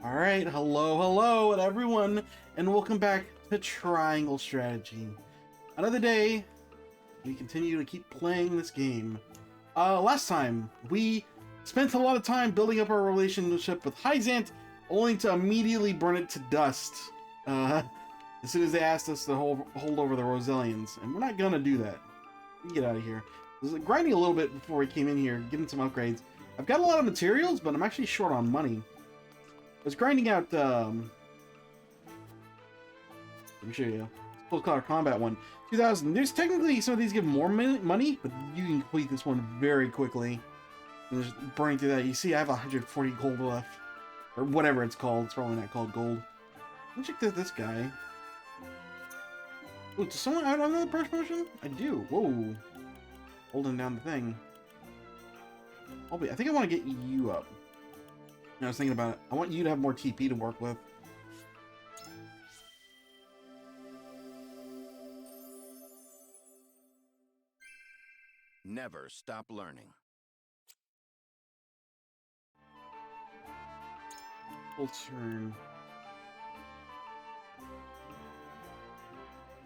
Alright, hello everyone, and welcome back to Triangle Strategy. Another day, we continue to keep playing this game. Last time, we spent a lot of time building up our relationship with Hyzant, only to immediately burn it to dust. As soon as they asked us to hold over the Rosellians, and we're not gonna do that. We get out of here. I was grinding a little bit before we came in here, getting some upgrades. I've got a lot of materials, but I'm actually short on money. I was grinding out, let me show you. It's close quarter combat one. 2000. There's technically some of these give more money, but you can complete this one very quickly. And just burning through that. You see, I have 140 gold left. Or whatever it's called. It's probably not called gold. Let me check this guy. Oh, does someone have another burst motion? I do. Whoa. Holding down the thing. I think I want to get you up. I was thinking about it. I want you to have more TP to work with. Never stop learning. Full turn.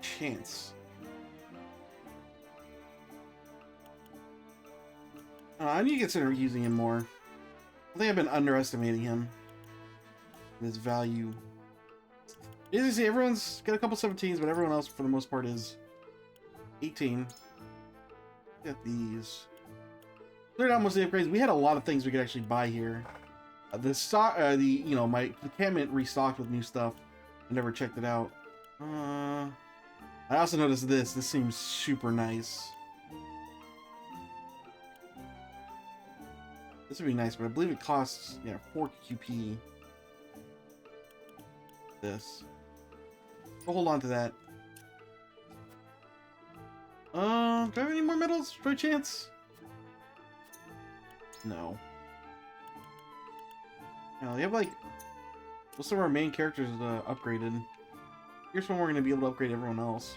Chance. I need to consider using him more. I think I've been underestimating him. And his value. As you see, everyone's got a couple 17s, but everyone else, for the most part, is 18. Got these. Cleared out most of the upgrades. We had a lot of things we could actually buy here. My encampment restocked with new stuff. I never checked it out. I also noticed this. This seems super nice. This would be nice, but I believe it costs, 4 QP. This. We'll hold on to that. Do I have any more medals for a chance? No. No, they have like... Well, some of our main characters upgraded. Here's when we're going to be able to upgrade everyone else.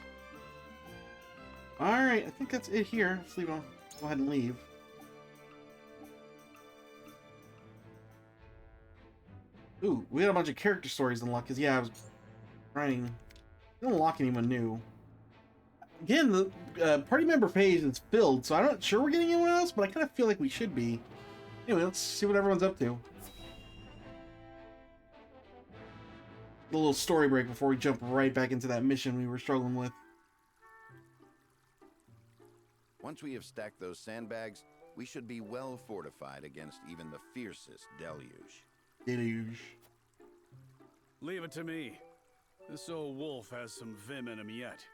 Alright, I think that's it here. Let's leave on. Go ahead and leave. Ooh, we had a bunch of character stories unlocked, because, I was trying to unlock anyone new. Again, the party member page is filled, so I'm not sure we're getting anyone else, but I kind of feel like we should be. Anyway, let's see what everyone's up to. A little story break before we jump right back into that mission we were struggling with. Once we have stacked those sandbags, we should be well fortified against even the fiercest deluge. Leave it to me. This old wolf has some vim in him yet.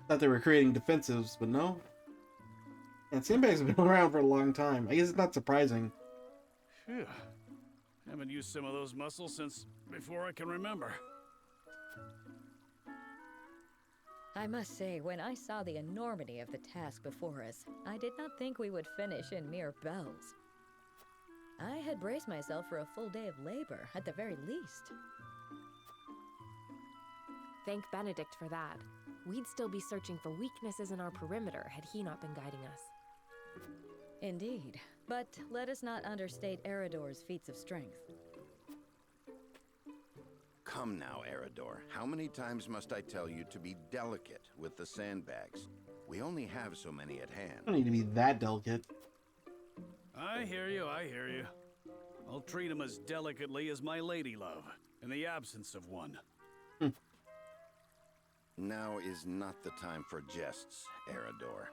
Thought they were creating defensives, but no. And sandbags have been around for a long time. I guess it's not surprising. Phew. Haven't used some of those muscles since before I can remember. I must say, when I saw the enormity of the task before us, I did not think we would finish in mere bells. I had braced myself for a full day of labor, at the very least. Thank Benedict for that. We'd still be searching for weaknesses in our perimeter had he not been guiding us. Indeed, but let us not understate Eridor's feats of strength. Come now, Eridor. How many times must I tell you to be delicate with the sandbags? We only have so many at hand. I don't need to be that delicate. I hear you, I hear you. I'll treat him as delicately as my lady love, in the absence of one. Now is not the time for jests, Eridor.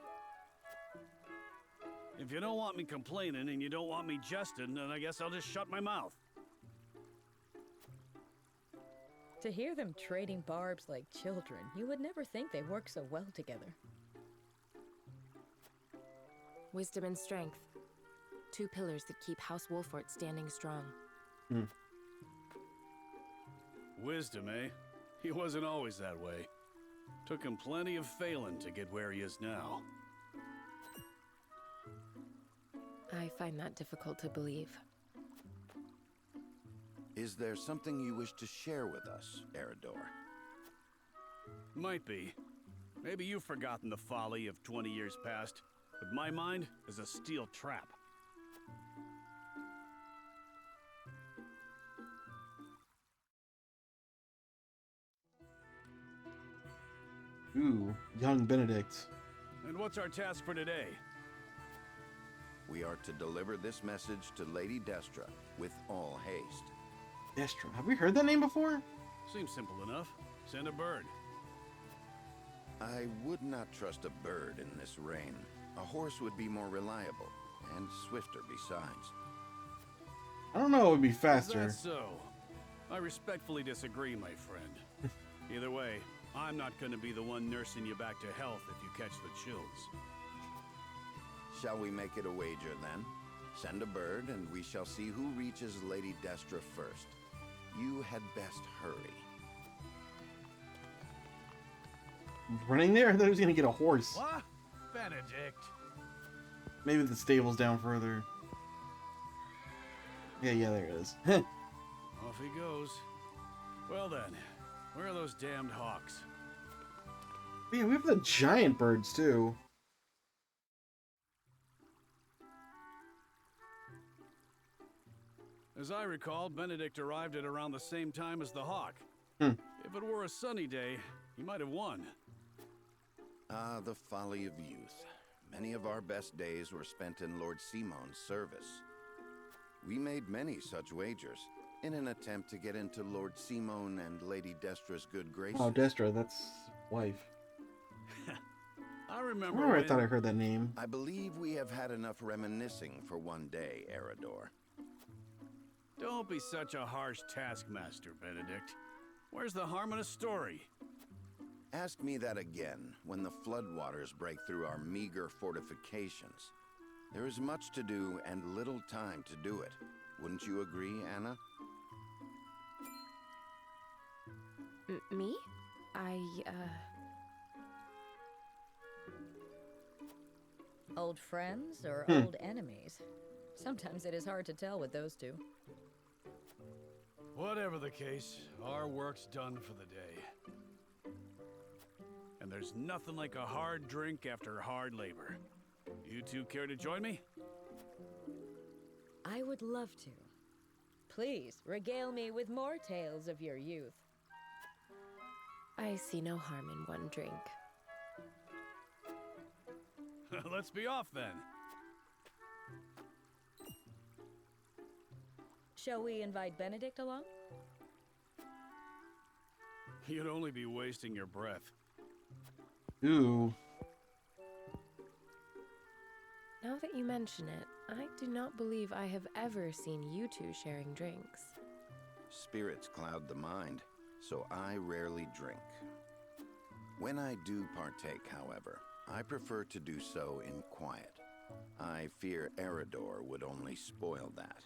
If you don't want me complaining and you don't want me jesting, then I guess I'll just shut my mouth. To hear them trading barbs like children, you would never think they work so well together. Wisdom and strength. Two pillars that keep House Wolfort standing strong. Wisdom, eh? He wasn't always that way. Took him plenty of failing to get where he is now. I find that difficult to believe. Is there something you wish to share with us, Eridor? Might be. Maybe you've forgotten the folly of 20 years past. but my mind is a steel trap. Ooh, young Benedict. And what's our task for today? We are to deliver this message to Lady Destra with all haste. Destra. Have we heard that name before? Seems simple enough. Send a bird. I would not trust a bird in this rain. A horse would be more reliable, and swifter besides. I don't know. It would be Is faster. that so? I respectfully disagree, my friend. Either way, I'm not going to be the one nursing you back to health if you catch the chills. Shall we make it a wager then? Send a bird, and we shall see who reaches Lady Destra first. You had best hurry. Running there? I thought he was gonna get a horse. What? Benedict. Maybe the stable's down further. Yeah, there it is. Off he goes. Well then, where are those damned hawks? Yeah, we have the giant birds too. As I recall, Benedict arrived at around the same time as the hawk. Hmm. If it were a sunny day, he might have won. Ah, the folly of youth. Many of our best days were spent in Lord Simon's service. We made many such wagers, in an attempt to get into Lord Simon and Lady Destra's good graces. Oh, Destra, that's wife. I remember Where I when... thought I heard that name. I believe we have had enough reminiscing for one day, Erador. Don't be such a harsh taskmaster, Benedict. Where's the harm in a story? Ask me that again when the floodwaters break through our meager fortifications. There is much to do and little time to do it. Wouldn't you agree, Anna? Me? Old friends or old enemies? Sometimes it is hard to tell with those two. Whatever the case, our work's done for the day. And there's nothing like a hard drink after hard labor. You two care to join me? I would love to. Please, regale me with more tales of your youth. I see no harm in one drink. Let's be off then. Shall we invite Benedict along? You'd only be wasting your breath. Ooh. Now that you mention it, I do not believe I have ever seen you two sharing drinks. Spirits cloud the mind, so I rarely drink. When I do partake, however, I prefer to do so in quiet. I fear Erador would only spoil that.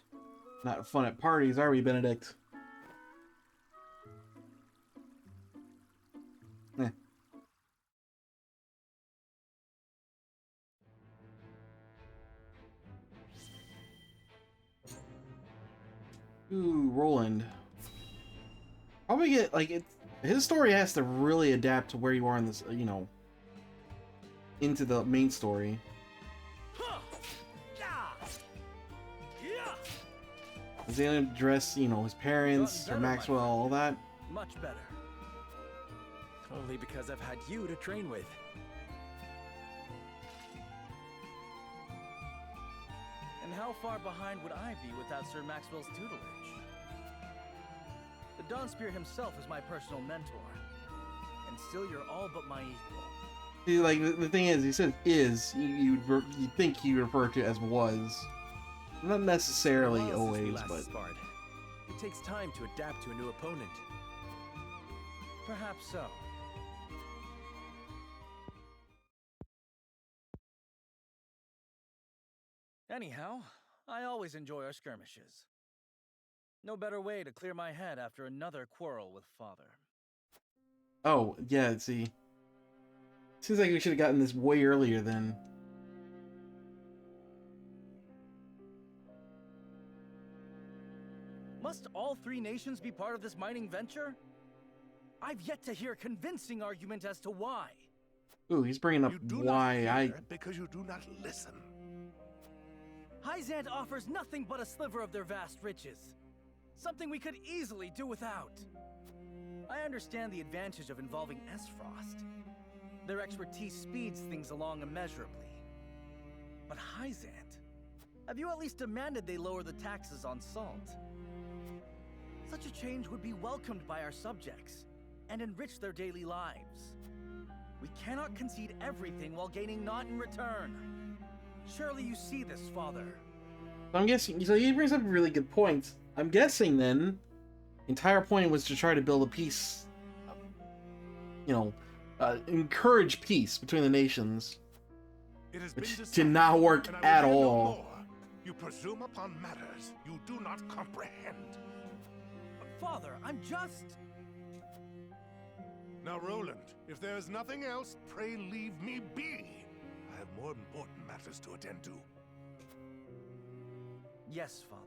Not fun at parties, are we, Benedict? Eh. Ooh, Roland. Probably get, like, his story has to really adapt to where you are in this, you know, into the main story. Is he gonna address, you know, his parents or Maxwell, all that? Much better. Only because I've had you to train with. And how far behind would I be without Sir Maxwell's tutelage? The Dawn Spear himself is my personal mentor. And still you're all but my equal. See, like, the thing is, he says is, you'd think he referred to as was. Not necessarily Well, since we always, last but... sparred, it takes time to adapt to a new opponent. Perhaps so. Anyhow, I always enjoy our skirmishes. No better way to clear my head after another quarrel with Father. Oh, yeah, see. Seems like we should have gotten this way earlier then. Must all three nations be part of this mining venture? I've yet to hear a convincing argument as to why. Ooh, he's bringing up You do why not I... hear because you do not listen. Hyzant offers nothing but a sliver of their vast riches. Something we could easily do without. I understand the advantage of involving S-Frost. Their expertise speeds things along immeasurably. But Hyzant, have you at least demanded they lower the taxes on salt? Such a change would be welcomed by our subjects and enrich their daily lives. We cannot concede everything while gaining naught in return. Surely you see this, Father. I'm guessing, so he brings up really good points. I'm guessing then, the entire point was to try to build a peace, you know, encourage peace between the nations, It has which been did decided, not work and I will at hear no all. more. You presume upon matters you do not comprehend. Father, I'm just... Now, Roland, if there is nothing else, pray leave me be. I have more important matters to attend to. Yes, Father.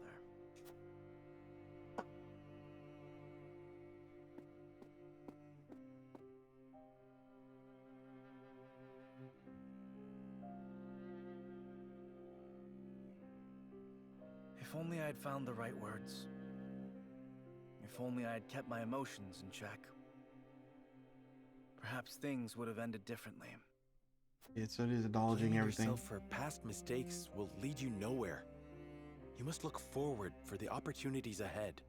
If only I had found the right words. If only I had kept my emotions in check. Perhaps things would have ended differently. Yeah, so it is acknowledging Blaming everything. yourself for past mistakes will lead you nowhere. You must look forward for the opportunities ahead.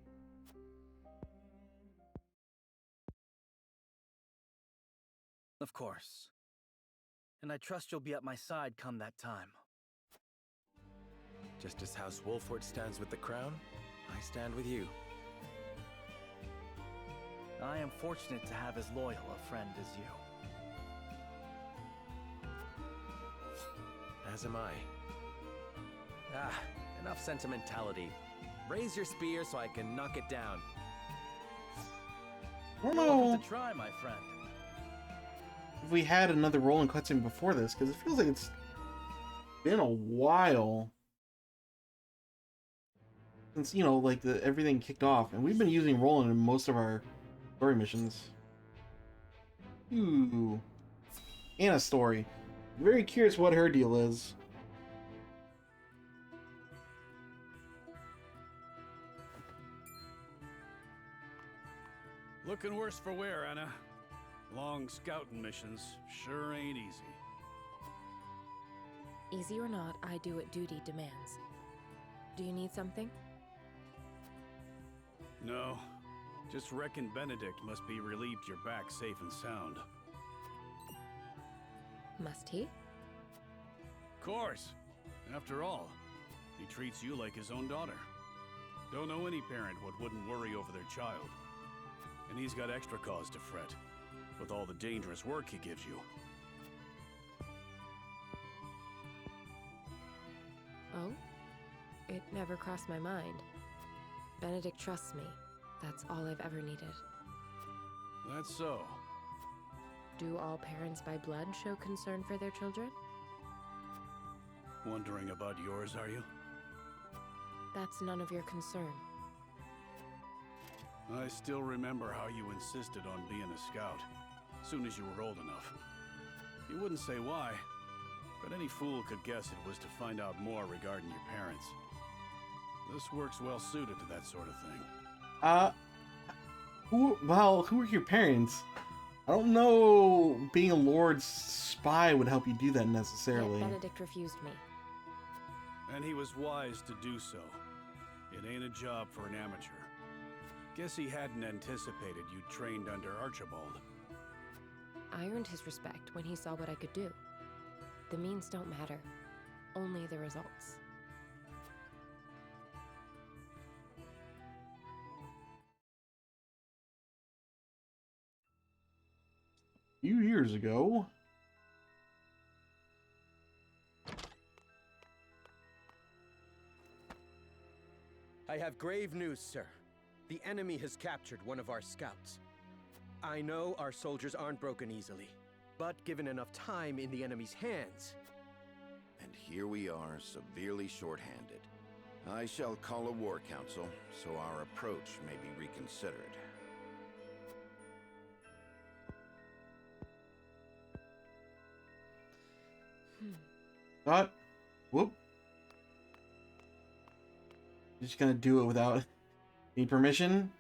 Of course. And I trust you'll be at my side come that time. Just as House Wolford stands with the crown, I stand with you. I am fortunate to have as loyal a friend as you. As am I. Ah, enough sentimentality. Raise your spear so I can knock it down. I don't Welcome know to try, my friend. if we had another rolling cutscene before this, because it feels like it's been a while since, you know, like everything kicked off, and we've been using Roland in most of our story missions. Ooh, Anna's story. Very curious what her deal is. Looking worse for wear, Anna. Long scouting missions sure ain't easy. Easy or not, I do what duty demands. Do you need something? No, just reckon Benedict must be relieved you're back safe and sound. Must he? Course. After all, he treats you like his own daughter. Don't know any parent what wouldn't worry over their child. And he's got extra cause to fret, with all the dangerous work he gives you. Oh? It never crossed my mind. Benedict trusts me. That's all I've ever needed. That's so. Do all parents by blood show concern for their children? Wondering about yours, are you? That's none of your concern. I still remember how you insisted on being a scout, soon as you were old enough. You wouldn't say why, but any fool could guess it was to find out more regarding your parents. This work's well suited to that sort of thing. Who are your parents? I don't know being a Lord's spy would help you do that necessarily. Yet Benedict refused me. And he was wise to do so. It ain't a job for an amateur. Guess he hadn't anticipated you'd trained under Archibald. I earned his respect when he saw what I could do. The means don't matter, only the results. A few years ago. I have grave news, sir. The enemy has captured one of our scouts. I know our soldiers aren't broken easily, but given enough time in the enemy's hands... And here we are, severely short-handed. I shall call a war council, so our approach may be reconsidered. Thought, whoop. Just gonna do it without any permission.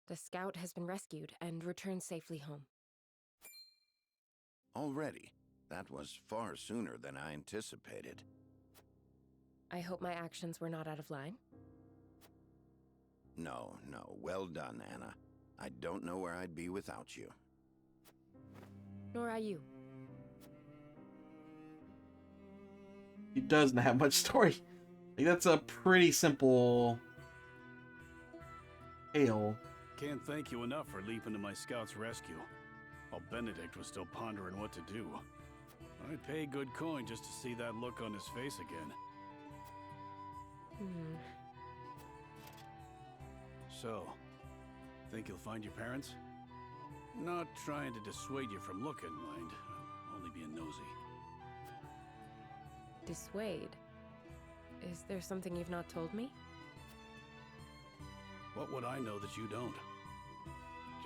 The scout has been rescued and returned safely home. Already? That was far sooner than I anticipated. I hope my actions were not out of line. No, no. Well done, Anna. I don't know where I'd be without you. Nor are you. He doesn't have much story. Like, that's a pretty simple tale. Can't thank you enough for leaping to my scout's rescue. While Benedict was still pondering what to do. I'd pay good coin just to see that look on his face again. So, think you'll find your parents? Not trying to dissuade you from looking, mind. Only being nosy. Dissuade? Is there something you've not told me? What would I know that you don't?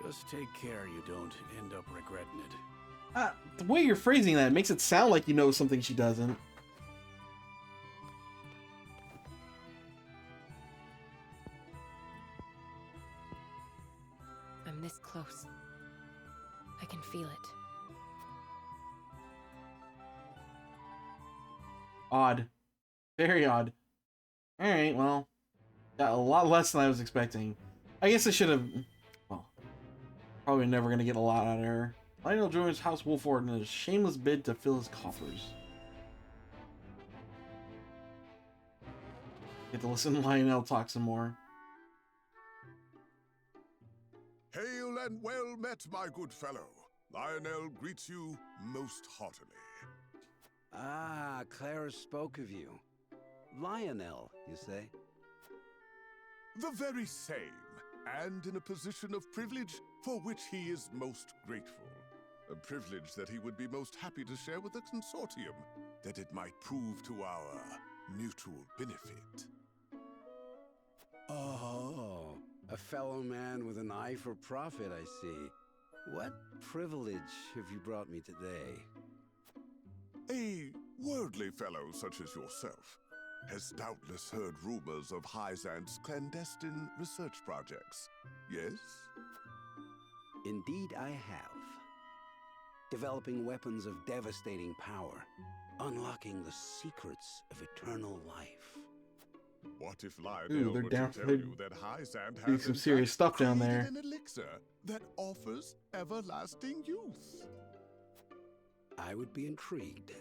Just take care you don't end up regretting it. The way you're phrasing that makes it sound like you know something she doesn't. I'm this close. I can feel it. Odd. Very odd. Alright, well. Got a lot less than I was expecting. I guess I should have... Well, probably never going to get a lot out of her. Lionel joins House Wolford in a shameless bid to fill his coffers. Get to listen to Lionel talk some more. Hail and well met, my good fellow. Lionel greets you most heartily. Ah, Clara spoke of you. Lionel, you say? The very same, and in a position of privilege for which he is most grateful. A privilege that he would be most happy to share with the consortium, that it might prove to our mutual benefit. Oh, a fellow man with an eye for profit, I see. What privilege have you brought me today? A worldly fellow such as yourself has doubtless heard rumors of Hyzant's clandestine research projects, yes? Indeed I have. Developing weapons of devastating power, unlocking the secrets of eternal life. What if Lionel they're were down to tell you that Hyzant has some in serious fact stuff down created there. an elixir that offers everlasting youth? I would be intrigued,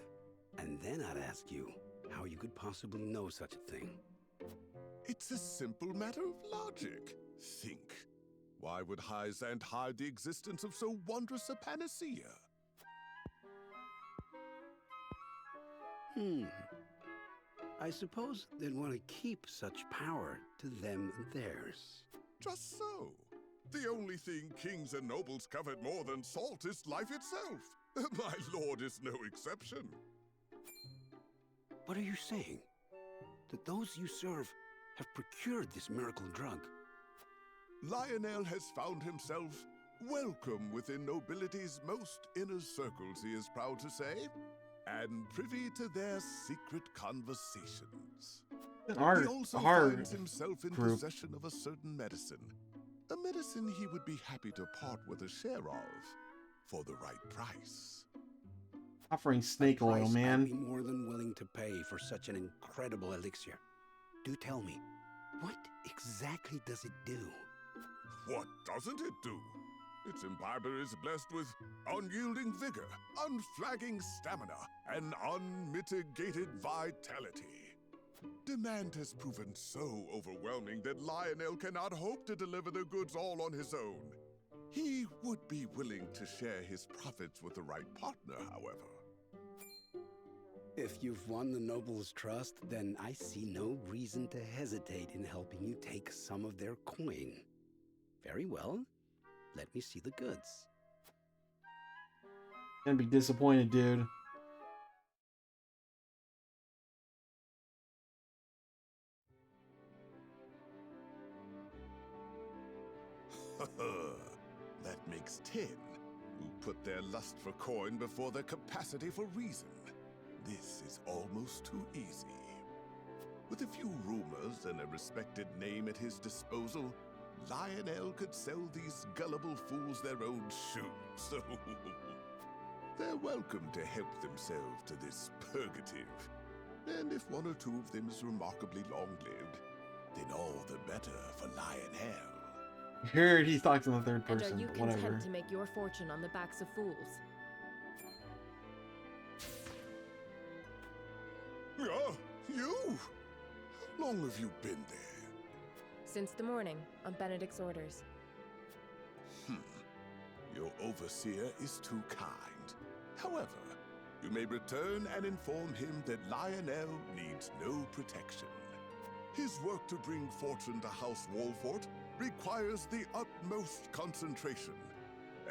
and then I'd ask you how you could possibly know such a thing. It's a simple matter of logic. Think. Why would Hyzant hide the existence of so wondrous a panacea? I suppose they'd want to keep such power to them and theirs. Just so. The only thing kings and nobles covet more than salt is life itself. My lord is no exception. What are you saying? That those you serve have procured this miracle drug? Lionel has found himself welcome within nobility's most inner circles, he is proud to say, and privy to their secret conversations. He also finds himself in possession of a certain medicine. A medicine he would be happy to part with a share of for the right price. Offering snake oil, man. I'd be more than willing to pay for such an incredible elixir. Do tell me, what exactly does it do? What doesn't it do? Its imbiber is blessed with unyielding vigor, unflagging stamina, and unmitigated vitality. Demand has proven so overwhelming that Lionel cannot hope to deliver the goods all on his own. He would be willing to share his profits with the right partner, however. If you've won the noble's trust, then I see no reason to hesitate in helping you take some of their coin. Very well. Let me see the goods. Gonna be disappointed, dude. That makes 10. put their lust for coin before their capacity for reason. This is almost too easy. With a few rumors and a respected name at his disposal, Lionel could sell these gullible fools their own shoes, so they're welcome to help themselves to this purgative. And if one or two of them is remarkably long-lived, then all the better for Lionel. Here he talks in the third And person, are you but whatever. content to make your fortune on the backs of fools? Ah, you? How long have you been there? Since the morning, on Benedict's orders. Your overseer is too kind. However, you may return and inform him that Lionel needs no protection. His work to bring fortune to House Wolfort requires the utmost concentration,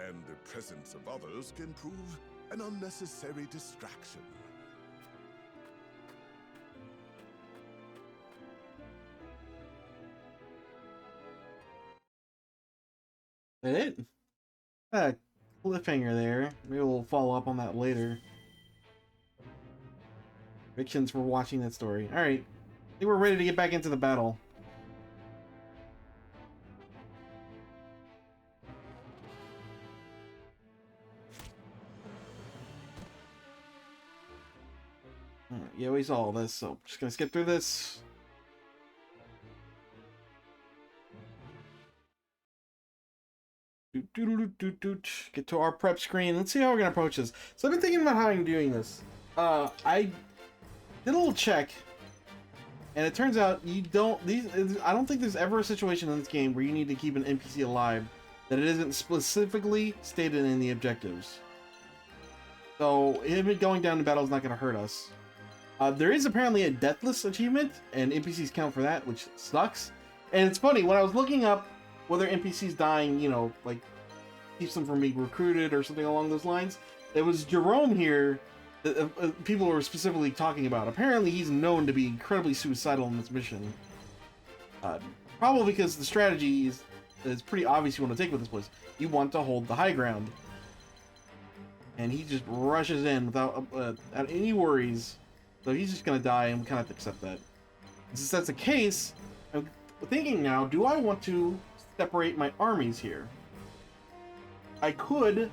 and the presence of others can prove an unnecessary distraction. That it? Cliffhanger there. Maybe we'll follow up on that later. Predictions for watching that story. Alright. I think we're ready to get back into the battle. Alright, yeah, we saw all this, so just gonna skip through this. Get to our prep screen. Let's see how we're gonna approach this. So I've been thinking about how I'm doing this. I did a little check, and it turns out you don't. I don't think there's ever a situation in this game where you need to keep an NPC alive that it isn't specifically stated in the objectives. So him going down to battle is not gonna hurt us. There is apparently a deathless achievement, and NPCs count for that, which sucks. And it's funny, when I was looking up whether NPCs dying, you know, like, keeps them from being recruited or something along those lines, it was Jerome here that people were specifically talking about. Apparently he's known to be incredibly suicidal in this mission. Probably because the strategy is pretty obvious you want to take with this place. You want to hold the high ground. And he just rushes in without any worries. So he's just going to die, and we kind of have to accept that. And since that's the case, I'm thinking now, do I want to separate my armies here? I could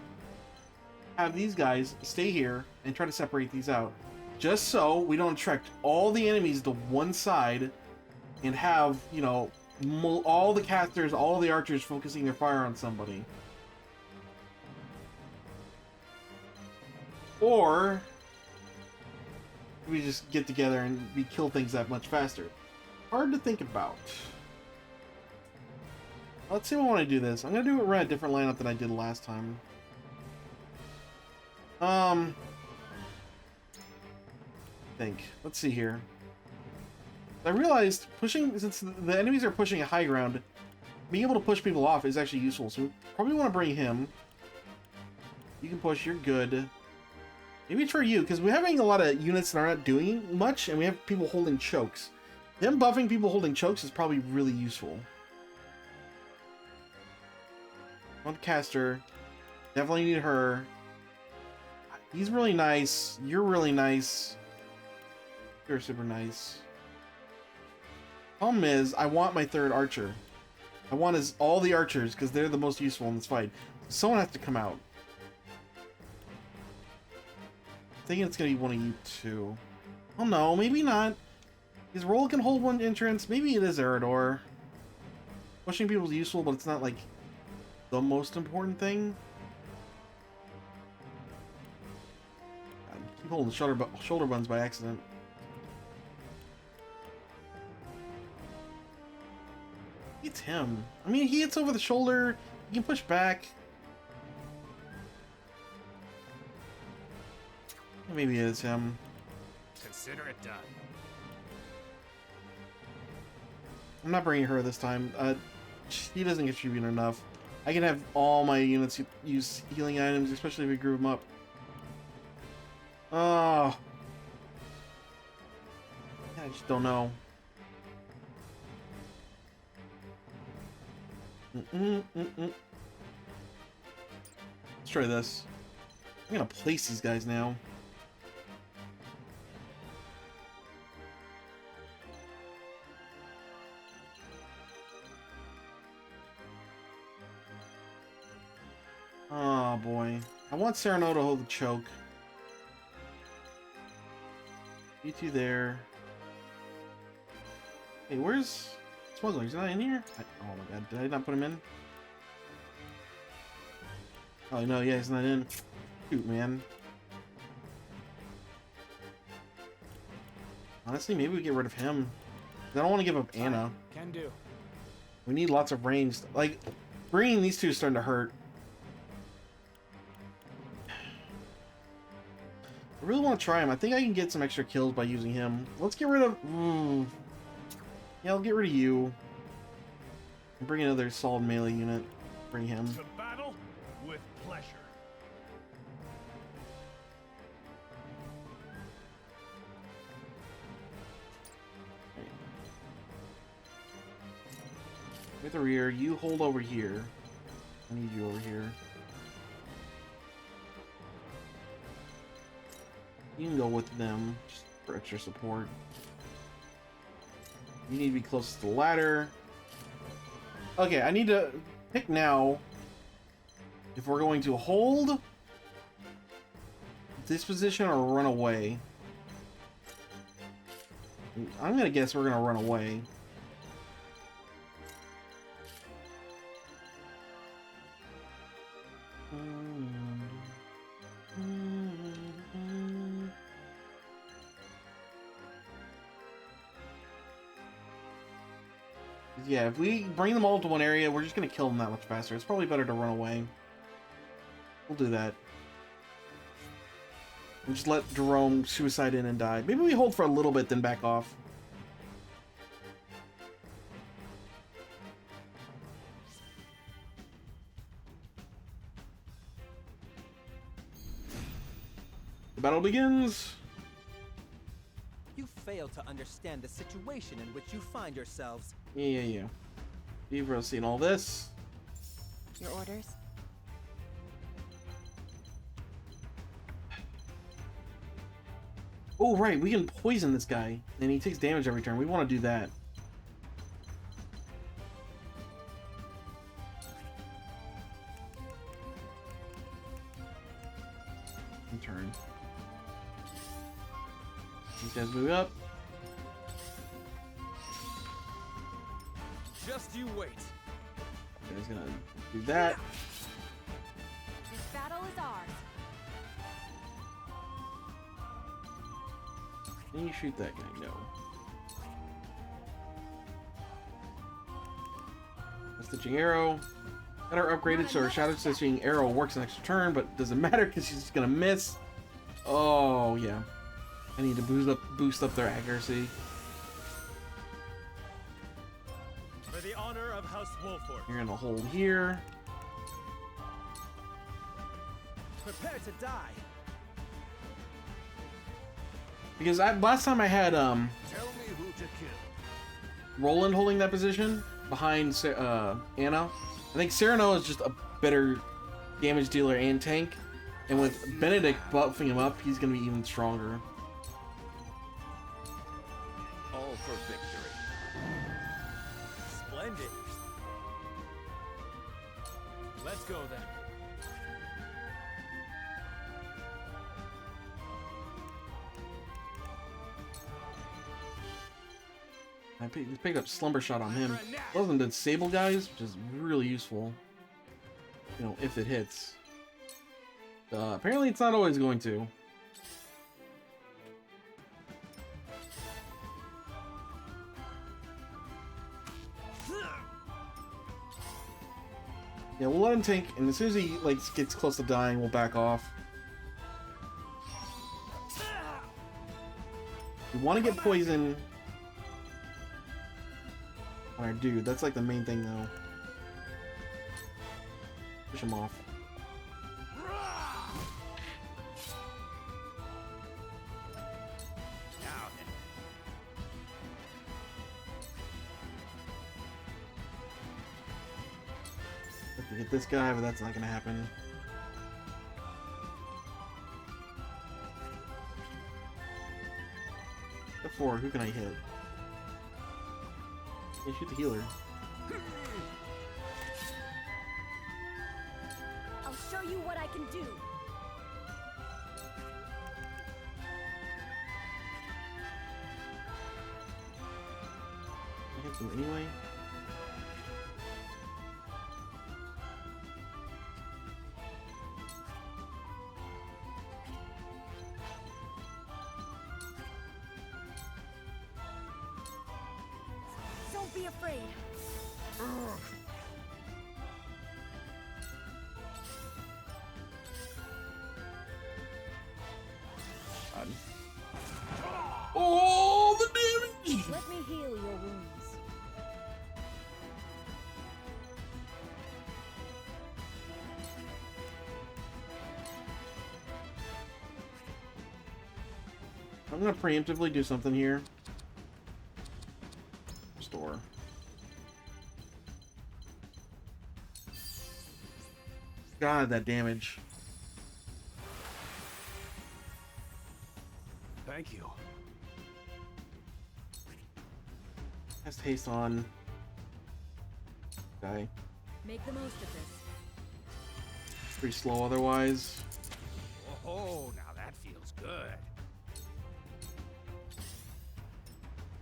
have these guys stay here and try to separate these out, just so we don't attract all the enemies to one side and have, you know, all the casters, all the archers focusing their fire on somebody. Or we just get together and we kill things that much faster. Hard to think about. Let's see how I want to do this. I'm going to do it right, a different lineup than I did last time. Let's see here. I realized since the enemies are pushing a high ground, being able to push people off is actually useful. So we probably want to bring him. You can push, you're good. Maybe try you, because we're having a lot of units that are not doing much, and we have people holding chokes. Them buffing people holding chokes is probably really useful. One caster. Definitely need her. He's really nice. You're really nice. You're super nice. Problem is, I want my third archer. I want all the archers, because they're the most useful in this fight. Someone has to come out. I'm thinking it's going to be one of you two. Oh no, maybe not. His role can hold one entrance. Maybe it is Eridor. Pushing people is useful, but it's not like the most important thing. I keep holding shoulder buttons by accident. It's him. I mean, he hits over the shoulder. He can push back. Maybe it is him. Consider it done. I'm not bringing her this time. He doesn't contribute enough. I can have all my units use healing items, especially if we group them up. Oh. I just don't know. Let's try this. I'm gonna place these guys now. Oh boy. I want Cyrano to hold the choke. You two there. Hey, where's Smuggler? He's not in here? Oh my god, did I not put him in? Oh no, yeah, he's not in. Shoot, man. Honestly, maybe we get rid of him. I don't want to give up Anna. Can do. We need lots of range. Like, bringing these two is starting to hurt. I really want to try him. I think I can get some extra kills by using him. Let's get rid of... Yeah, I'll get rid of you. And bring another solid melee unit. Bring him. To battle with pleasure. With the rear, you hold over here. I need you over here. You can go with them, just for extra support. You need to be close to the ladder. Okay, I need to pick now if we're going to hold this position or run away. I'm gonna guess we're gonna run away. Yeah, if we bring them all to one area, we're just gonna kill them that much faster. It's probably better to run away. We'll do that. And just let Jerome suicide in and die. Maybe we hold for a little bit, then back off. The battle begins. You fail to understand the situation in which you find yourselves. Yeah. You've seen all this. Your orders? Oh, right, we can poison this guy, and he takes damage every turn. We want to do that. Turn. These guys move up. Just you wait. He's gonna do that. This battle is ours. Can you shoot that guy? No. That's the stitching arrow. Got her upgraded so her shadow stitching arrow works an extra turn, but doesn't matter because she's just gonna miss. Oh yeah. I need to boost up their accuracy. For the honor of House Wolford. You're gonna hold here. Prepare to die. Because last time I had Tell me who to kill. Roland holding that position behind Anna. I think Cyrano is just a better damage dealer and tank, and with Benedict buffing him up, he's gonna be even stronger. All for victory. Splendid. Let's go then. I picked up Slumber Shot on him. Both of them did Sable guys, which is really useful. You know, if it hits. Apparently it's not always going to. Yeah, we'll let him tank, and as soon as he gets close to dying, we'll back off. We want to get poison on our dude. That's like the main thing, though. Push him off. Have to get this guy, but that's not gonna happen. Step forward. Who can I hit? Yeah, shoot the healer. I'll show you what I can do. I hit them anyway. Don't be afraid. Oh, the damage! Let me heal your wounds. I'm gonna preemptively do something here. Restore. God, that damage. Thank you. Has haste on. Die. Make the most of this. Pretty slow otherwise. Oh, now that feels good.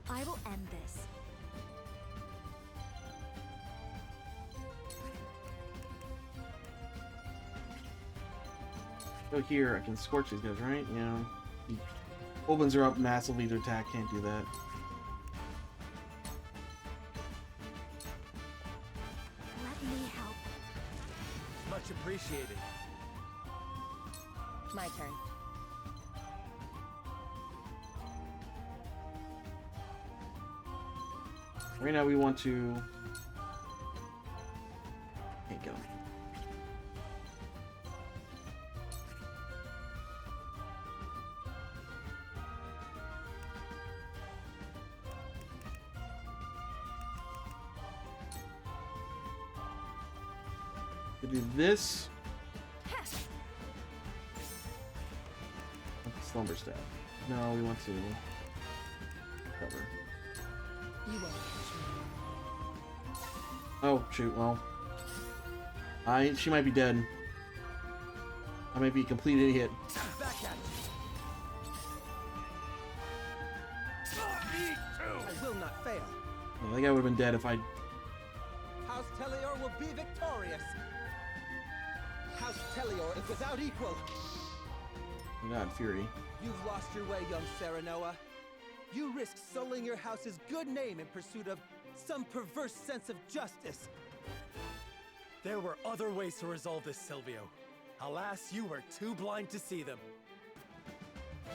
I will end this. So here, I can scorch these guys, right? Yeah. He opens her up massively to attack, can't do that. Let me help. Much appreciated. My turn. Right now we want to... Can't go. To do this. Slumber stab. No, we want to cover. You won't catch me. Oh shoot! Well, she might be dead. I might be a complete idiot. Back at you. I will not fail. I think I would have been dead if I. House Telior will be victorious. House Telior is without equal. Oh God, Fury. You've lost your way, young Serenoa. You risk sullying your house's good name in pursuit of some perverse sense of justice. There were other ways to resolve this, Silvio. Alas, you were too blind to see them.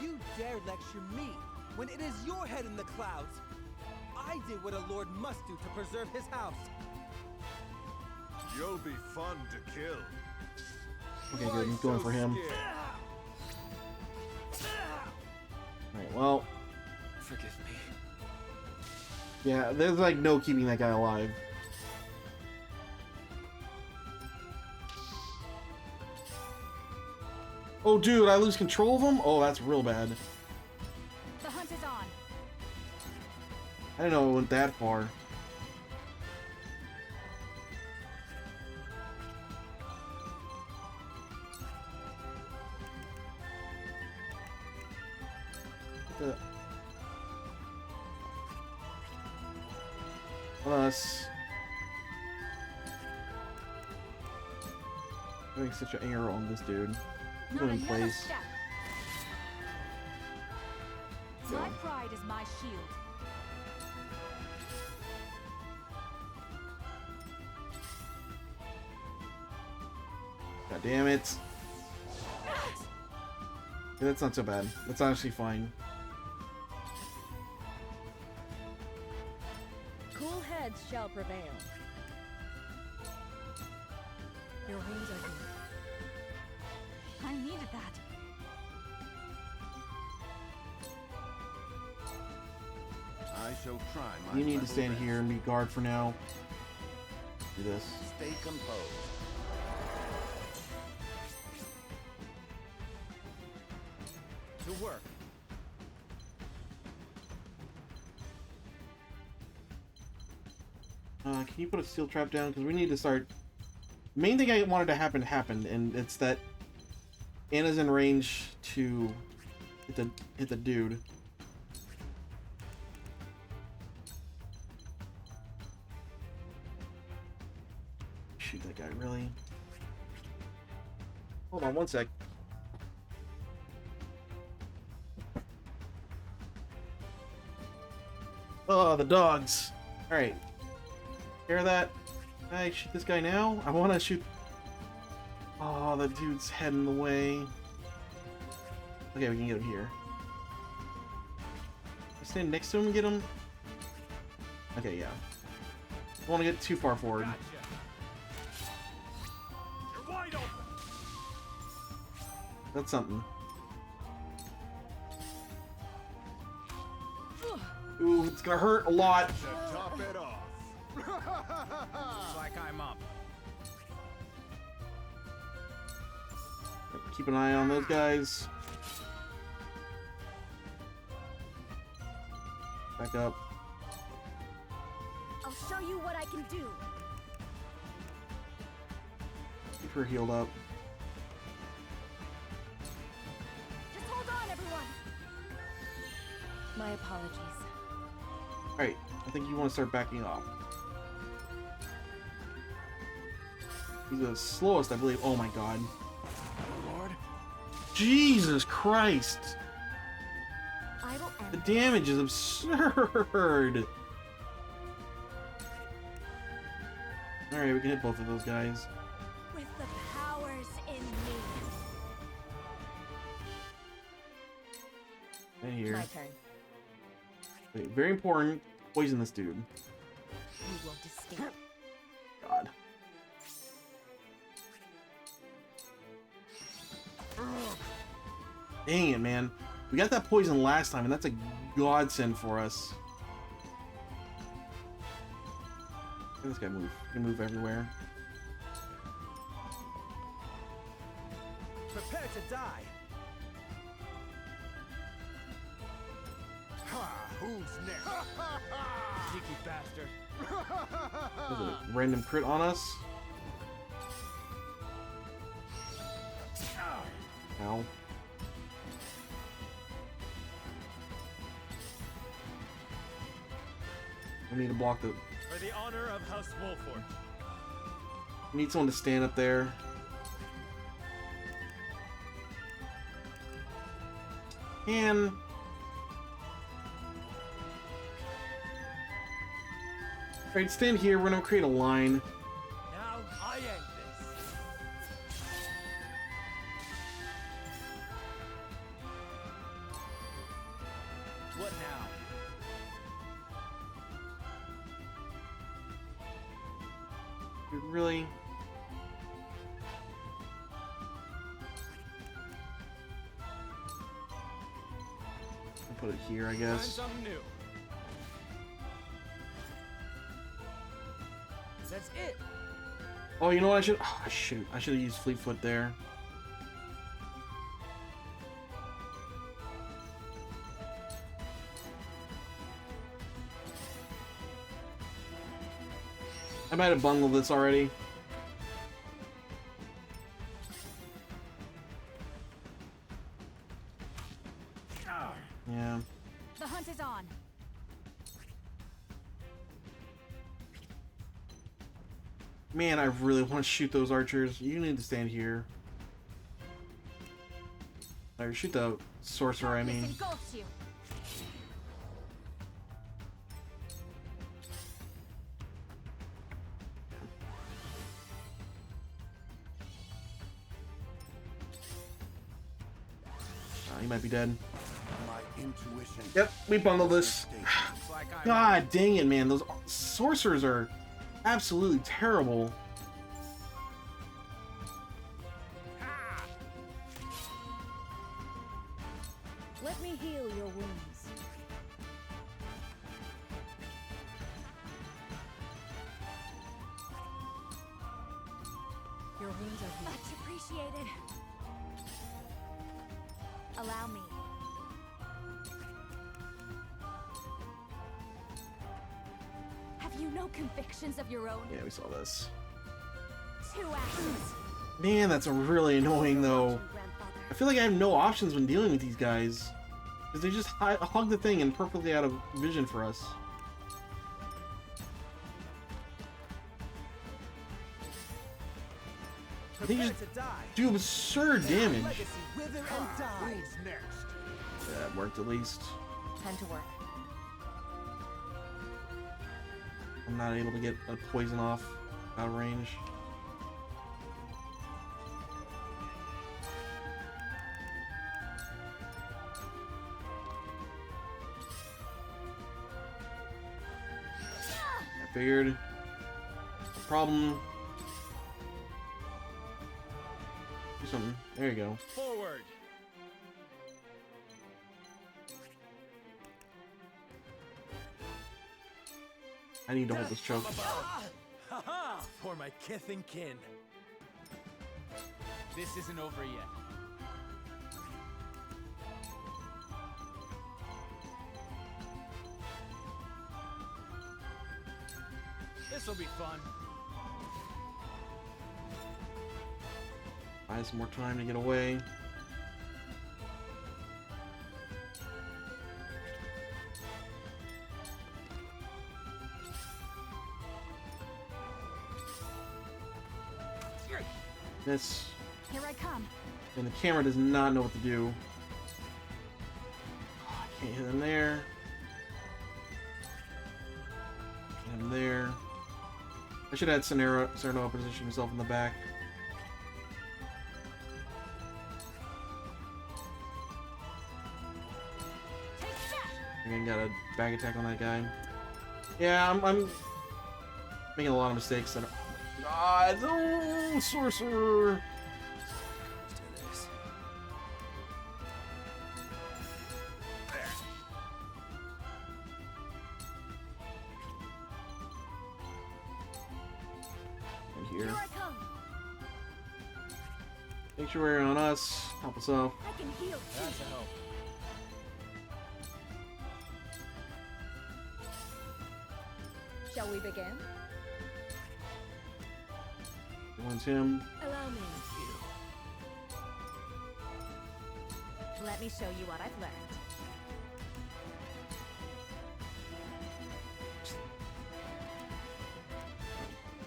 You dare lecture me when it is your head in the clouds. I did what a lord must do to preserve his house. You'll be fun to kill. Okay, good. I'm going for him. Alright, well. Forgive me. Yeah, there's like no keeping that guy alive. Oh, dude, I lose control of him? Oh, that's real bad. The hunt is on. I didn't know it went that far. Us having such an anger on this dude. He's Not going in another place. step. Go. My pride is my shield. God damn it. Yeah, that's not so bad. That's actually fine. Cool heads shall prevail. Your wounds are healed. I needed that. I shall try my You need to level stand best. here and be guard for now. Do this. Stay composed. To work. Can you put a steel trap down? Because we need to start... Main thing I wanted to happen happened, and it's that Anna's in range to hit the dude. Shoot that guy, really? Hold on one sec. Oh, the dogs. Alright. Hear that? Can I shoot this guy now? I want to shoot... Oh, the dude's head in the way. Okay, we can get him here. Stand next to him and get him? Okay, yeah. Don't want to get too far forward. Gotcha. You're wide open. That's something. Ooh, it's gonna hurt a lot. Top it off. Looks like I'm up. Keep an eye on those guys. Back up. I'll show you what I can do. Keep her healed up. Just hold on, everyone. My apologies. Alright, I think you want to start backing off. He's the slowest, I believe. Oh my god. Lord. Jesus Christ! I will end The damage is absurd! Alright, we can hit both of those guys. with the powers in me. Right here. My turn. Wait, very important. Poison this dude. You won't escape. God. Dang it, man. We got that poison last time, and that's a godsend for us. Look at this guy move. He can move everywhere. Prepare to die. Ha! Who's next? Cheeky bastard. There's a random crit on us. Ow. We need to block the... For the honor of House Wolford. We need someone to stand up there. And... Alright, stand here. We're gonna create a line. Now I end this. What now? Dude, really? I'll put it here, I Find guess. something new. That's it. Oh, you know what I should... Oh, shoot. I should have used Fleetfoot there. I might have bungled this already. Yeah. The hunt is on. Man, I really want to shoot those archers. You need to stand here. Or shoot the sorcerer, I Darkness mean. engulfs you. He might be dead. My intuition. Yep, we bungled this. Looks like I'm God dang it, man. Those sorcerers are absolutely terrible. Let me heal your wounds. Your wounds are healed. Much appreciated. Allow me. Have Have you no convictions of your own? Yeah, we saw this. 2 actions. Man, that's really annoying though. I feel like I have no options when dealing with these guys. Because they just hug the thing and perfectly out of vision for us. I think you just do absurd damage. Yeah, that worked at least. Time to work. I'm not able to get a poison off out of range. I figured. Problem. Do something. There you go. Forward. I need to hold this choke. Ha-ha! For my kith and kin. This isn't over yet. This'll be fun. Buy some more time to get away. This. Here I come. And the camera does not know what to do. Oh, I can't hit him there. Can't hit him there. I should have had Sereno position himself in the back. Again, got a bag attack on that guy. Yeah, I'm making a lot of mistakes. That God, oh, sorcerer! Let's do this. In here. Here I come. Make sure we're on us. Help us out. I can heal. That's a help. Shall we begin? One's him. Allow me. Let me show you what I've learned.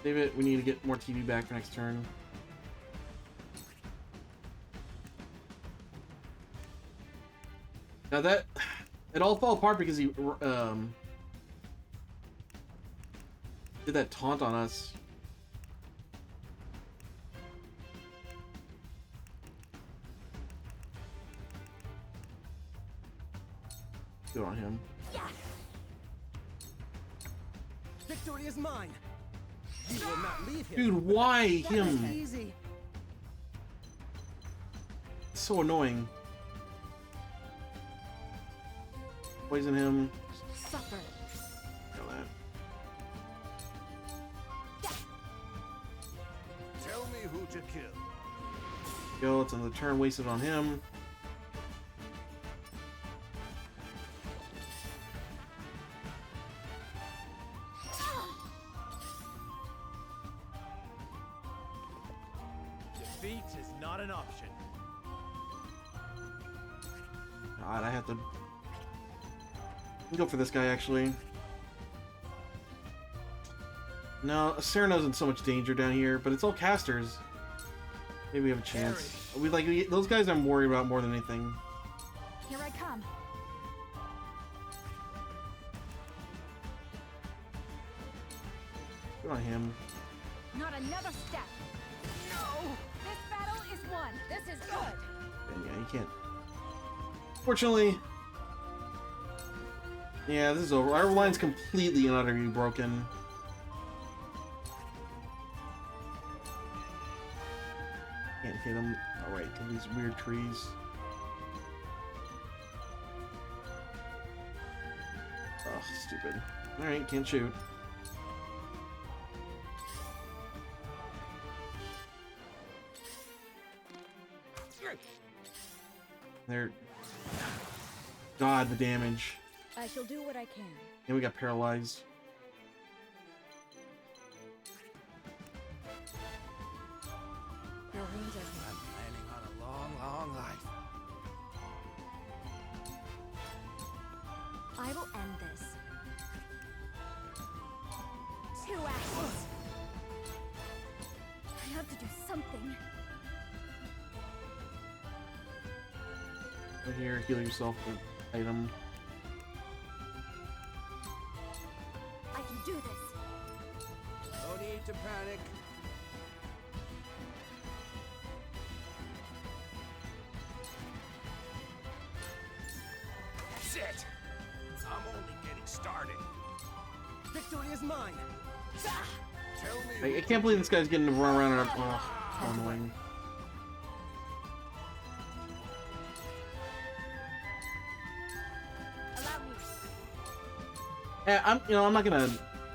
Save it. We need to get more TV back for next turn. Now that it all fell apart because he did that taunt on us. Good on him. Yes. Victory is mine. You will not leave him. Dude, why That was him? easy. It's so annoying. Poison him. Suffer. Kill that. Tell me who to kill. Go. It's another turn wasted on him. Defeat is not an option. God, I have to go for this guy actually. No, Sereno's in so much danger down here, but it's all casters. Maybe we have a chance. Those guys I'm worried about more than anything. Here I come. Good on him. Not another step. No. This battle is won. This is good. And yeah, you can't. Fortunately, yeah, this is over. Our line's completely and utterly broken. Can't hit him. Alright, these weird trees. Ugh, stupid. Alright, can't shoot. There. God, the damage. I shall do what I can. And we got paralyzed. something. Right here, heal yourself with item. I can do this. No need to panic. That's it! I'm only getting started. Victory is mine. Tell me. I can't believe this guy's getting to run around and so annoying. Allow me. I'm not gonna.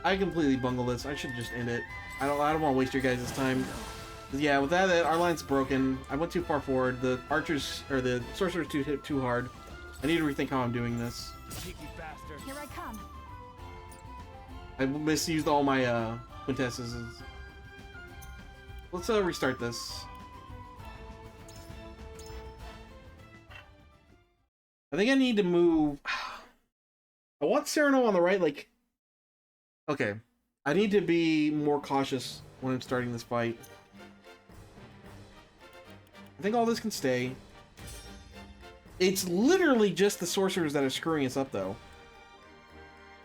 I completely bungle this. I should just end it. I don't want to waste your guys' time. 'Cause yeah, with that, our line's broken. I went too far forward. The archers or the sorcerers hit too hard. I need to rethink how I'm doing this. Cheeky bastard. Here I come. I misused all my quintessences. Let's restart this. I think I need to move. I want Cyrano on the right, like. Okay. I need to be more cautious when I'm starting this fight. I think all this can stay. It's literally just the sorcerers that are screwing us up, though.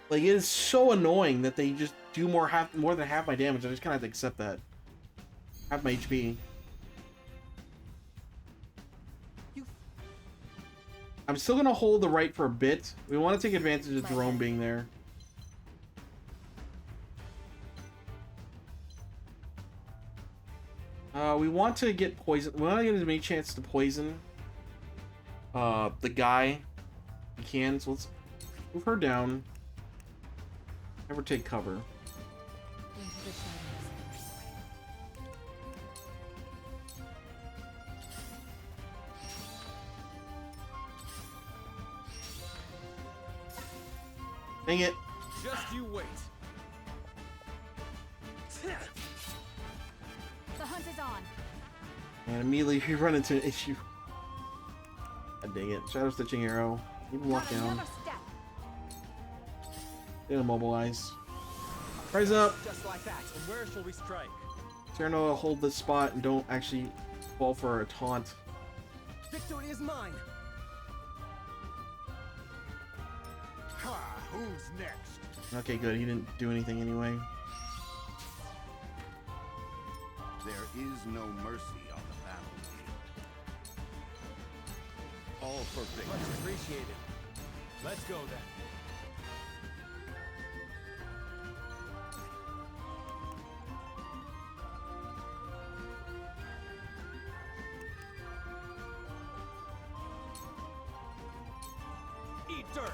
Like, it is so annoying that they just do more than half my damage. I just kind of have to accept that. Half my HP. I'm still going to hold the right for a bit. We want to take advantage of Jerome being there. We want to get poison. We want to get as many chances to poison the guy we can. So let's move her down. Have her take cover. Into the shadows. Dang it. Just you wait. The hunt is on. And immediately we run into an issue. God dang it. Shadow Stitching Arrow. Even walk down. Another step. They immobilize. Rise up! Just like that. And where shall we strike? Cyrano, hold this spot and don't actually fall for a taunt. Victory is mine. Ha! Who's next? Okay, good. He didn't do anything anyway. There is no mercy on the battlefield. All for Much victory. appreciated. Let's go then. Eat dirt.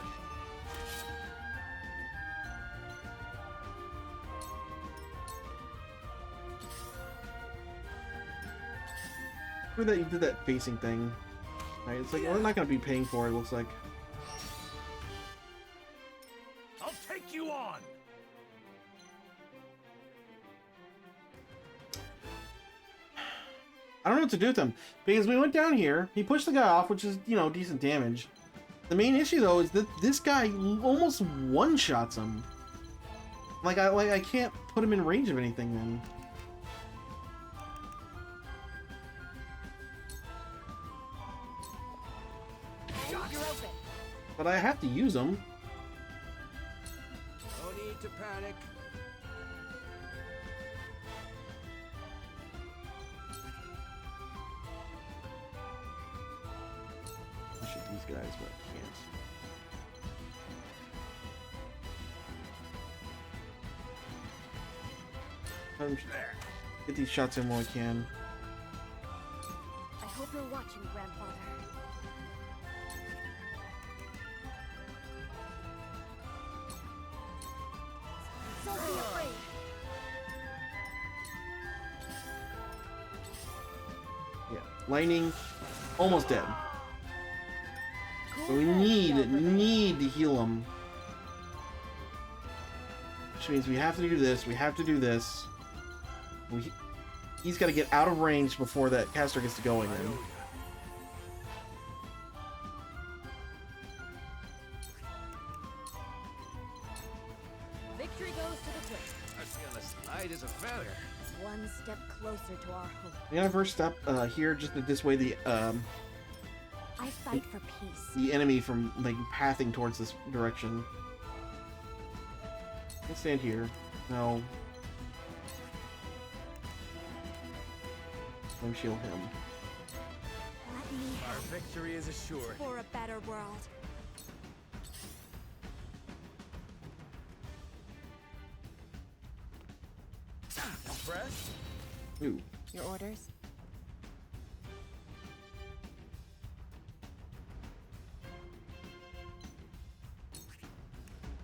Remember that you did that facing thing. Right, it's like we're not gonna be paying for it, looks like. I'll take you on. I don't know what to do with him. Because we went down here, he pushed the guy off, which is, you know, decent damage. The main issue though is that this guy almost one-shots him. Like I can't put him in range of anything then. You're open. But I have to use him. No need to panic. I should these guys, but I can't. Get these shots in while I can. I hope you're watching, Grandfather. Don't be afraid. Yeah, lightning, almost dead. So we need to heal him. Which means we have to do this. We have to do this. He's got to get out of range before that caster gets to going. Then. Victory goes to the Twix. As light as a feather. one step closer to our hope. I'm gonna first step here just to dissuade I fight for peace. the enemy from like pathing towards this direction. Let's stand here. No. Let me shield him. Let me Our help victory is assured. for a better world. Impressed? Ooh. Your orders?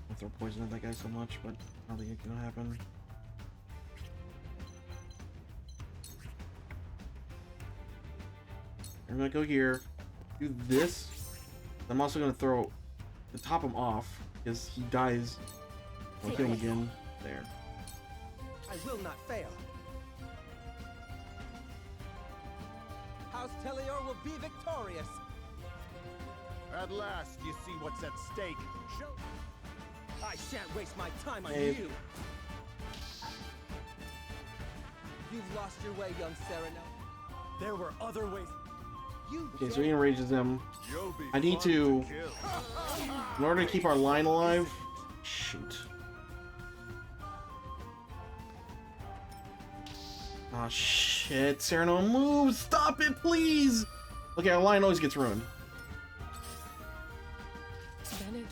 I'll throw poison at that guy so much, but I don't think it's gonna happen. I'm gonna go here, do this. I'm also gonna throw to top him off because he dies. I'll kill him again. There. I will not fail. House Telior will be victorious. At last, you see what's at stake. I shan't waste my time on Hey. you. You've lost your way, young Sereno. There were other ways. You Okay, so he enrages them. You'll be I need fun to, kill. in order to keep our line alive. Shoot. Oh shit, Sereno, move! Stop it, please! Okay, our line always gets ruined. Bennett,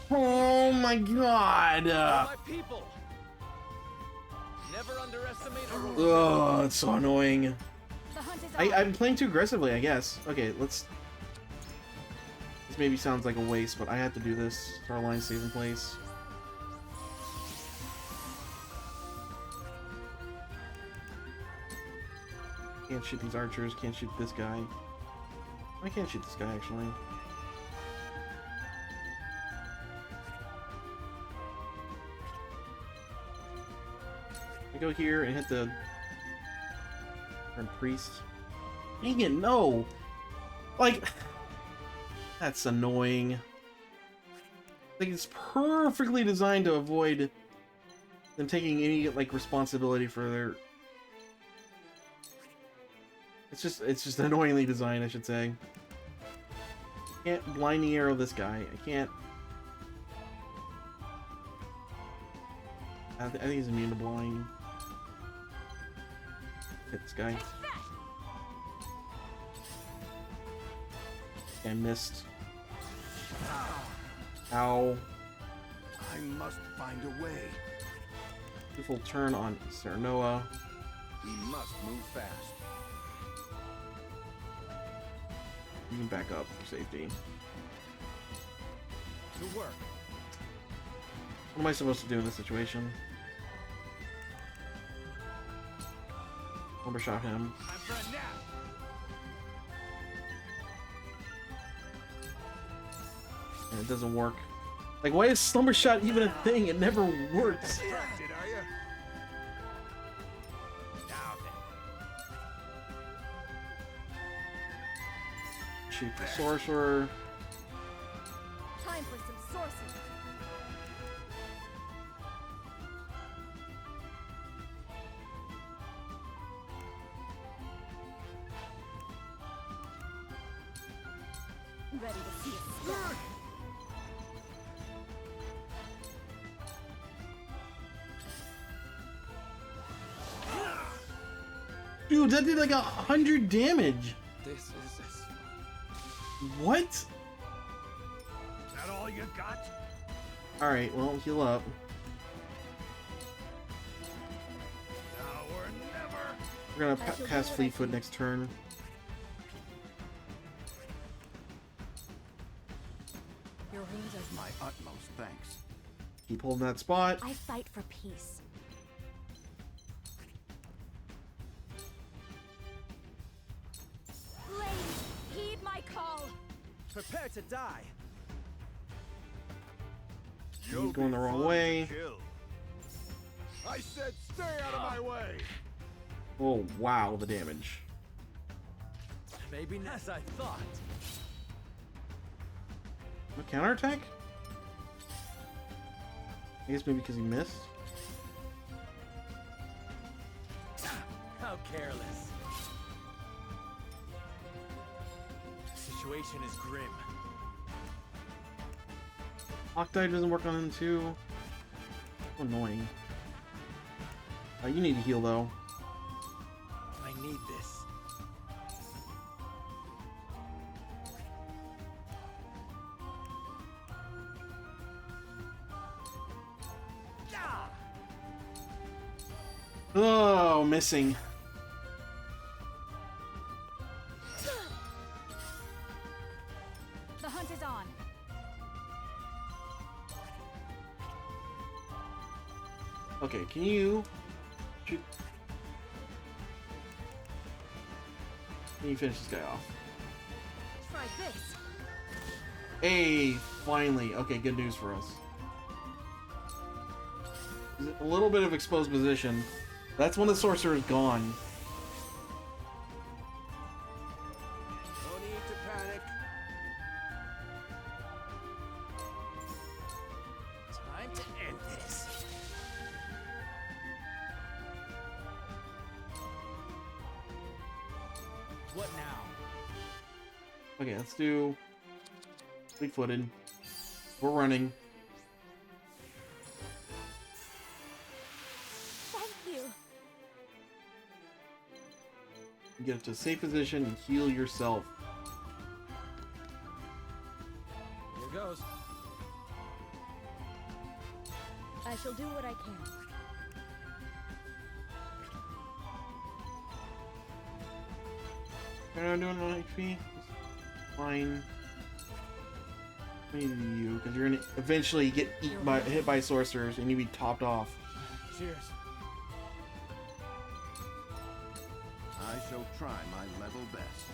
Oh my god! My people. Never underestimate a reward. Oh, it's so annoying. The hunt is on. I'm playing too aggressively, I guess. Okay, let's... This maybe sounds like a waste, but I have to do this so our line stays in place. Can't shoot these archers, can't shoot this guy. I can't shoot this guy, actually. I go here and hit the... priest. Dang it, no! Like... That's annoying. Like, it's perfectly designed to avoid them taking any, like, responsibility for their... It's just annoyingly designed, I should say. Can't blinding arrow this guy. I can't... I think he's immune to blind. Hit this guy. I missed. Ow. I must find a way. Full turn on Serenoa. We must move fast. You can back up for safety. To work. What am I supposed to do in this situation? Overshot him. I'm for a nap. And it doesn't work. Like, why is Slumber Shot even a thing? It never works. Distracted, are you? Now then. Shoot the sorcerer. Time for some sorcery. Ready to see a star. Dude, that did like 100 damage. This is... What? Is that all you got? Alright, well, heal up. Now or never. We're gonna cast Fleetfoot next turn. Your wounds are My utmost thanks. Keep holding that spot. I fight for peace. Ladies, heed my call. Prepare to die. He's going the wrong way. Kill. I said stay out of my way. Oh, wow, the damage. Maybe not as I thought. A counterattack? I guess maybe because he missed. How careless. The situation is grim. Octide doesn't work on him too. So annoying. You need to heal though. I need this. Oh, missing. The hunt is on. Okay, can you shoot? Can you finish this guy off? Try this. Hey, finally. Okay, good news for us. A little bit of exposed position. That's when the sorcerer is gone. No need to panic. Time to end this. What now? Okay, let's do fleet-footed. We're running. Thank you. Get it to a safe position and heal yourself. Here goes. I shall do what I can. What am I doing on HP? Fine. Maybe you, because you're gonna eventually get hit by sorcerers and you be topped off. Cheers. I shall try my level best.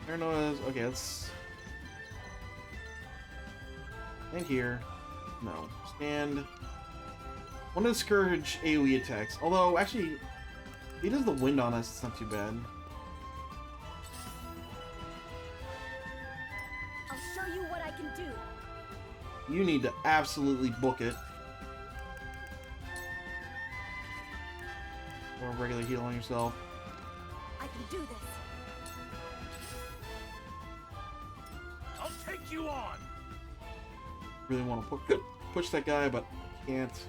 Paranoia's okay. Let's stand here. No, stand. One of the Scourge AoE attacks. Although, actually, if he does the wind on us, it's not too bad. I'll show you what I can do. You need to absolutely book it. Or regular heal on yourself. I can do this. I'll take you on. Really want to push that guy, but can't.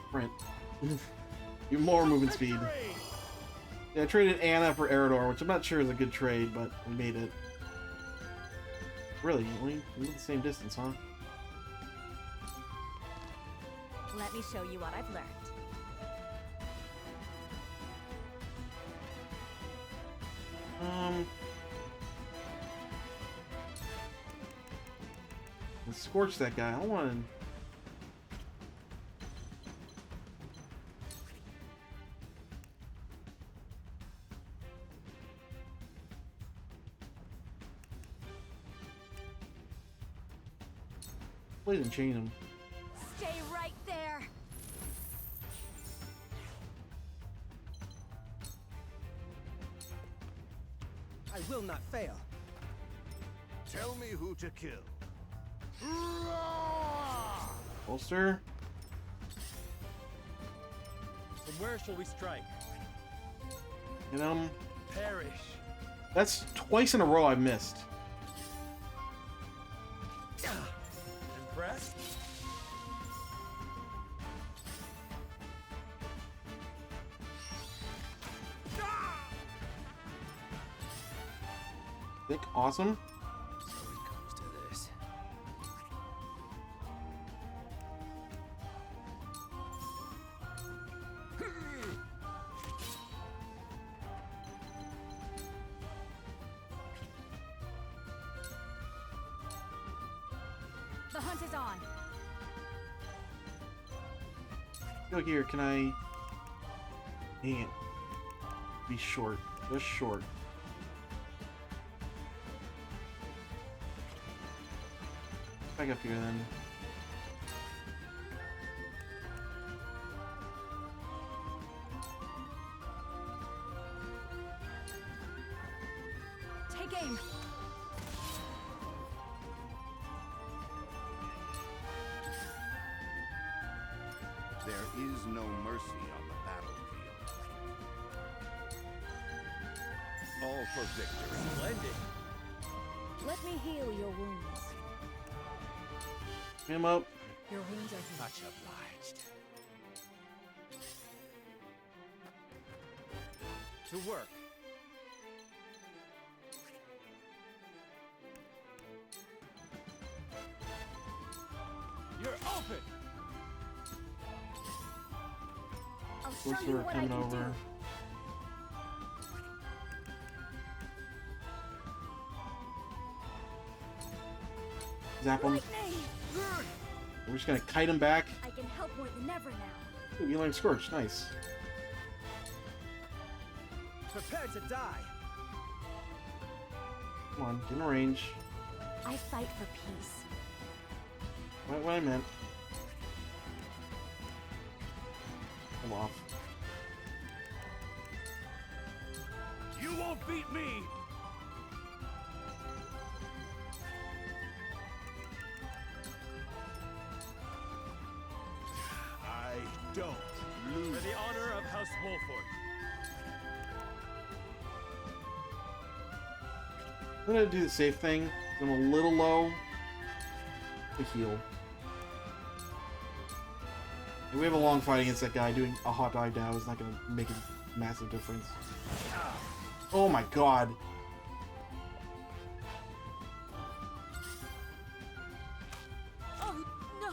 Sprint. Even more movement speed. Yeah, I traded Anna for Eridor, which I'm not sure is a good trade, but we made it. Really? We live the same distance, huh? Let me show you what I've learned. Let's scorch that guy. I don't want to. Please and chain him. Stay right there. I will not fail. Tell me who to kill. Holster. From where shall we strike? You know, Perish. that's twice in a row I missed. Impressed? Think awesome. So it comes to this. The hunt is on. Go here. Can I? Dang it. Be short. Just short. Back up here then. Take aim. There is no mercy on the battlefield. All for victory. Splendid. Let me heal your wounds. Him up. Your wounds are healed. Much obliged. To work. You're open. I'll Looks show like you we're what I coming can over. do. Zap him. Lightning! We're just gonna kite him back. I can help more than ever now. Ooh, you learned Scorch. Nice. Prepare to die. Come on, get in range. I fight for peace. What I meant. Hold off. You won't beat me! I don't lose. For the honor of House Wolford. I'm gonna do the safe thing. I'm a little low to heal. And we have a long fight against that guy. Doing a hot dive now is not gonna make a massive difference. Oh my god. Oh, no!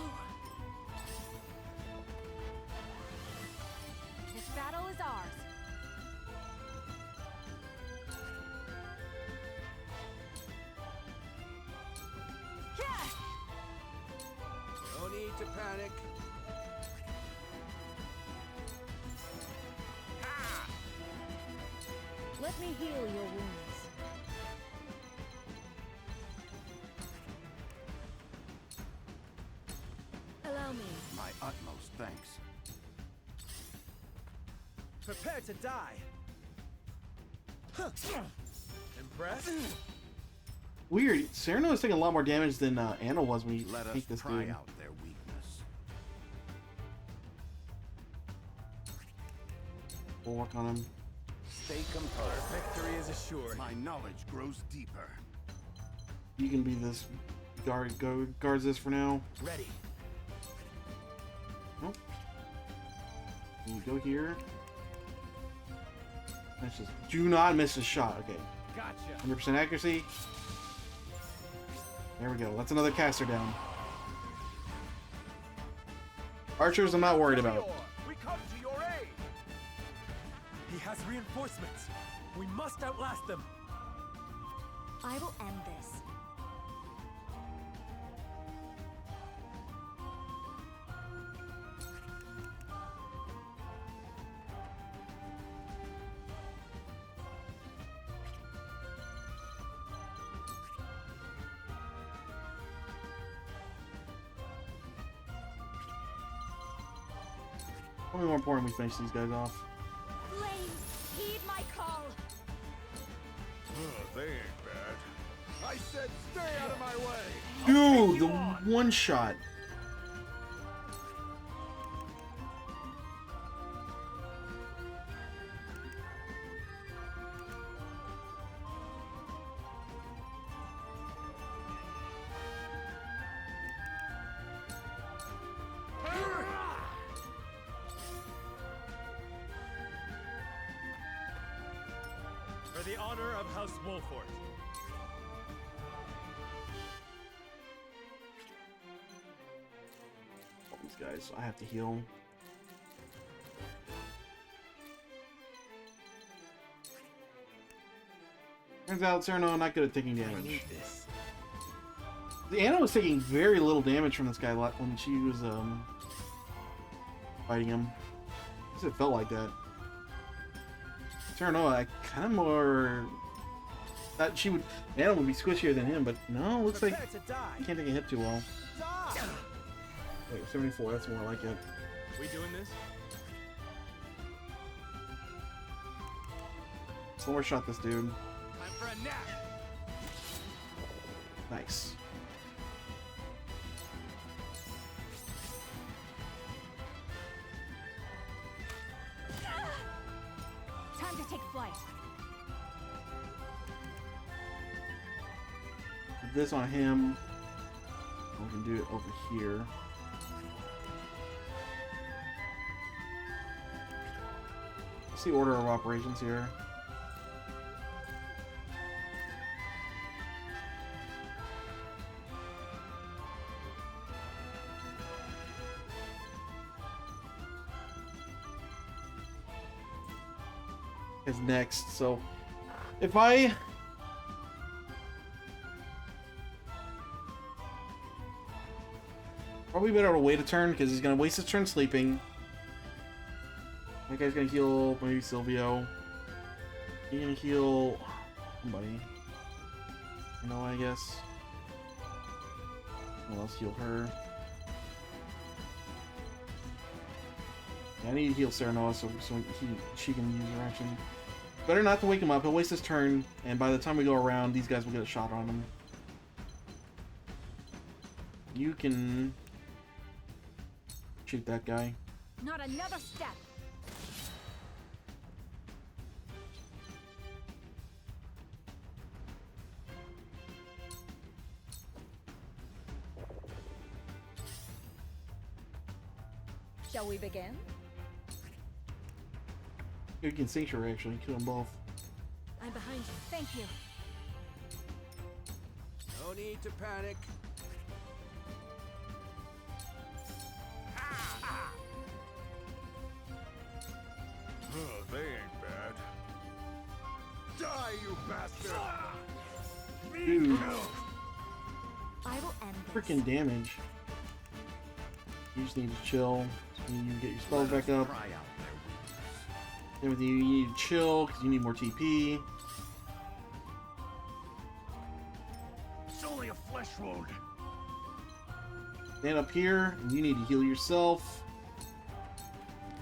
This battle is ours. No need to panic. Let me heal your wounds. Allow me. My utmost thanks. Prepare to die. Impressed? Weird. Cyrano is taking a lot more damage than Anna was when you Let us take this try dude. out their weakness. We'll work on him. Stay composed. Victory is assured. My knowledge grows deeper. You can be this guards this for now. Ready. Nope. You go here. That's just do not miss a shot. Okay. Gotcha. 100% accuracy. There we go. That's another caster down. Archers, I'm not worried about. We come to your aid. He has reinforcements. We must outlast them. I will end this. Probably more important we finish these guys off. Flames, heed my call. They ain't bad. I said stay out of my way. Dude, the one shot. For the honor of House Wolford. All these guys, so I have to heal. Turns out Cyrano not good at taking damage. The Anna was taking very little damage from this guy when she was fighting him. At least it felt like that. Cyrano, I kind of more thought she would. Anna would be squishier than him, but no, looks like he can't take a hit too well. Wait, 74. That's more like it. We doing this? Slower shot this dude. Time for a nap. Nice. take flight. Put this on him. We can do it over here. What's the order of operations here? Is next, so if I probably better to wait a turn because he's gonna waste his turn sleeping. That guy's gonna heal maybe Silvio. He's gonna heal somebody. You know, I guess. Well, let's heal her. Yeah, I need to heal Serenoa so she can use her action. Better not to wake him up. He'll waste his turn, and by the time we go around, these guys will get a shot on him. You can shoot that guy. Not another step. Shall we begin? You can Sanctuary actually, kill them both. I'm behind you. Thank you. No need to panic. They ain't bad. Die, you bastard! Dude, I will end this. freaking damage. You just need to chill. So you get your spells back up. Everything you need to chill because you need more TP. It's only a flesh wound. Stand up here, and you need to heal yourself.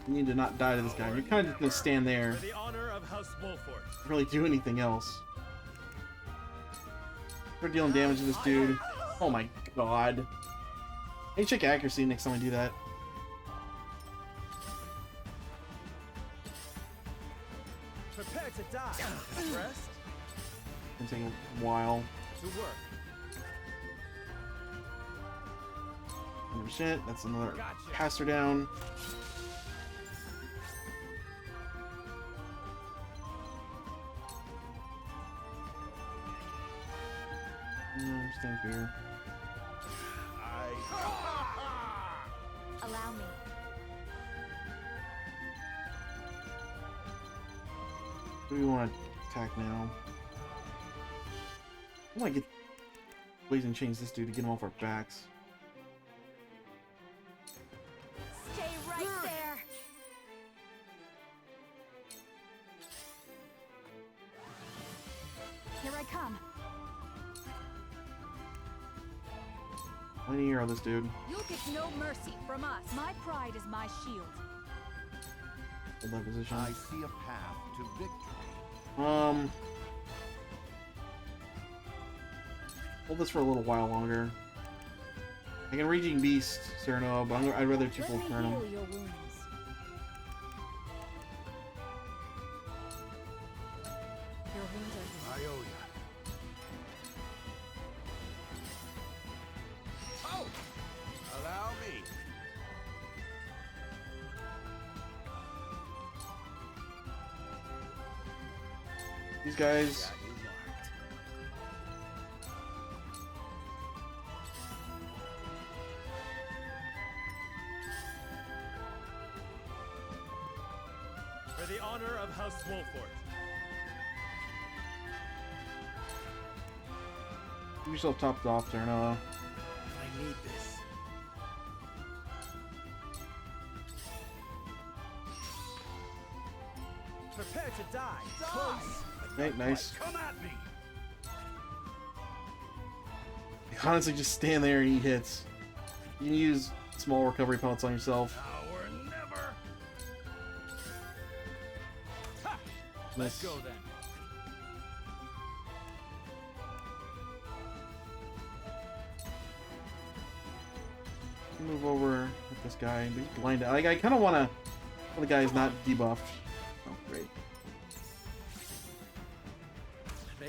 You need to not die to this guy. You're kind of just gonna stand there. For the honor of House Wolford. Not really do anything else. We're dealing damage to this dude. Oh my god. Hey, check accuracy next time I do that. Prepare to die. Rest. It's gonna take a while. To work. 100%. That's another caster down. Stand here. Allow me. Who do we want to attack now? I want to get Blazing Chains this dude to get him off our backs. Stay right there. Here I come. Plenty arrow this dude. You'll get no mercy from us. My pride is my shield. Hold that position. I see a path to victory. Hold this for a little while longer. I can Raging Beast Serenoa, but I'd rather two full turn him. Heal your wounds. Your wounds are I owe you. Oh! Allow me. These guys. For the honor of House Wolford. Keep yourself topped off, Serenoa. I need this. Prepare to die. Close. Okay, nice. Come at me. Honestly, just stand there and eat hits. You can use small recovery pellets on yourself. Now or never. Let's go then. Move over with this guy, but he's blinded. Like, I kind of want to. The guy is not debuffed. Oh, great.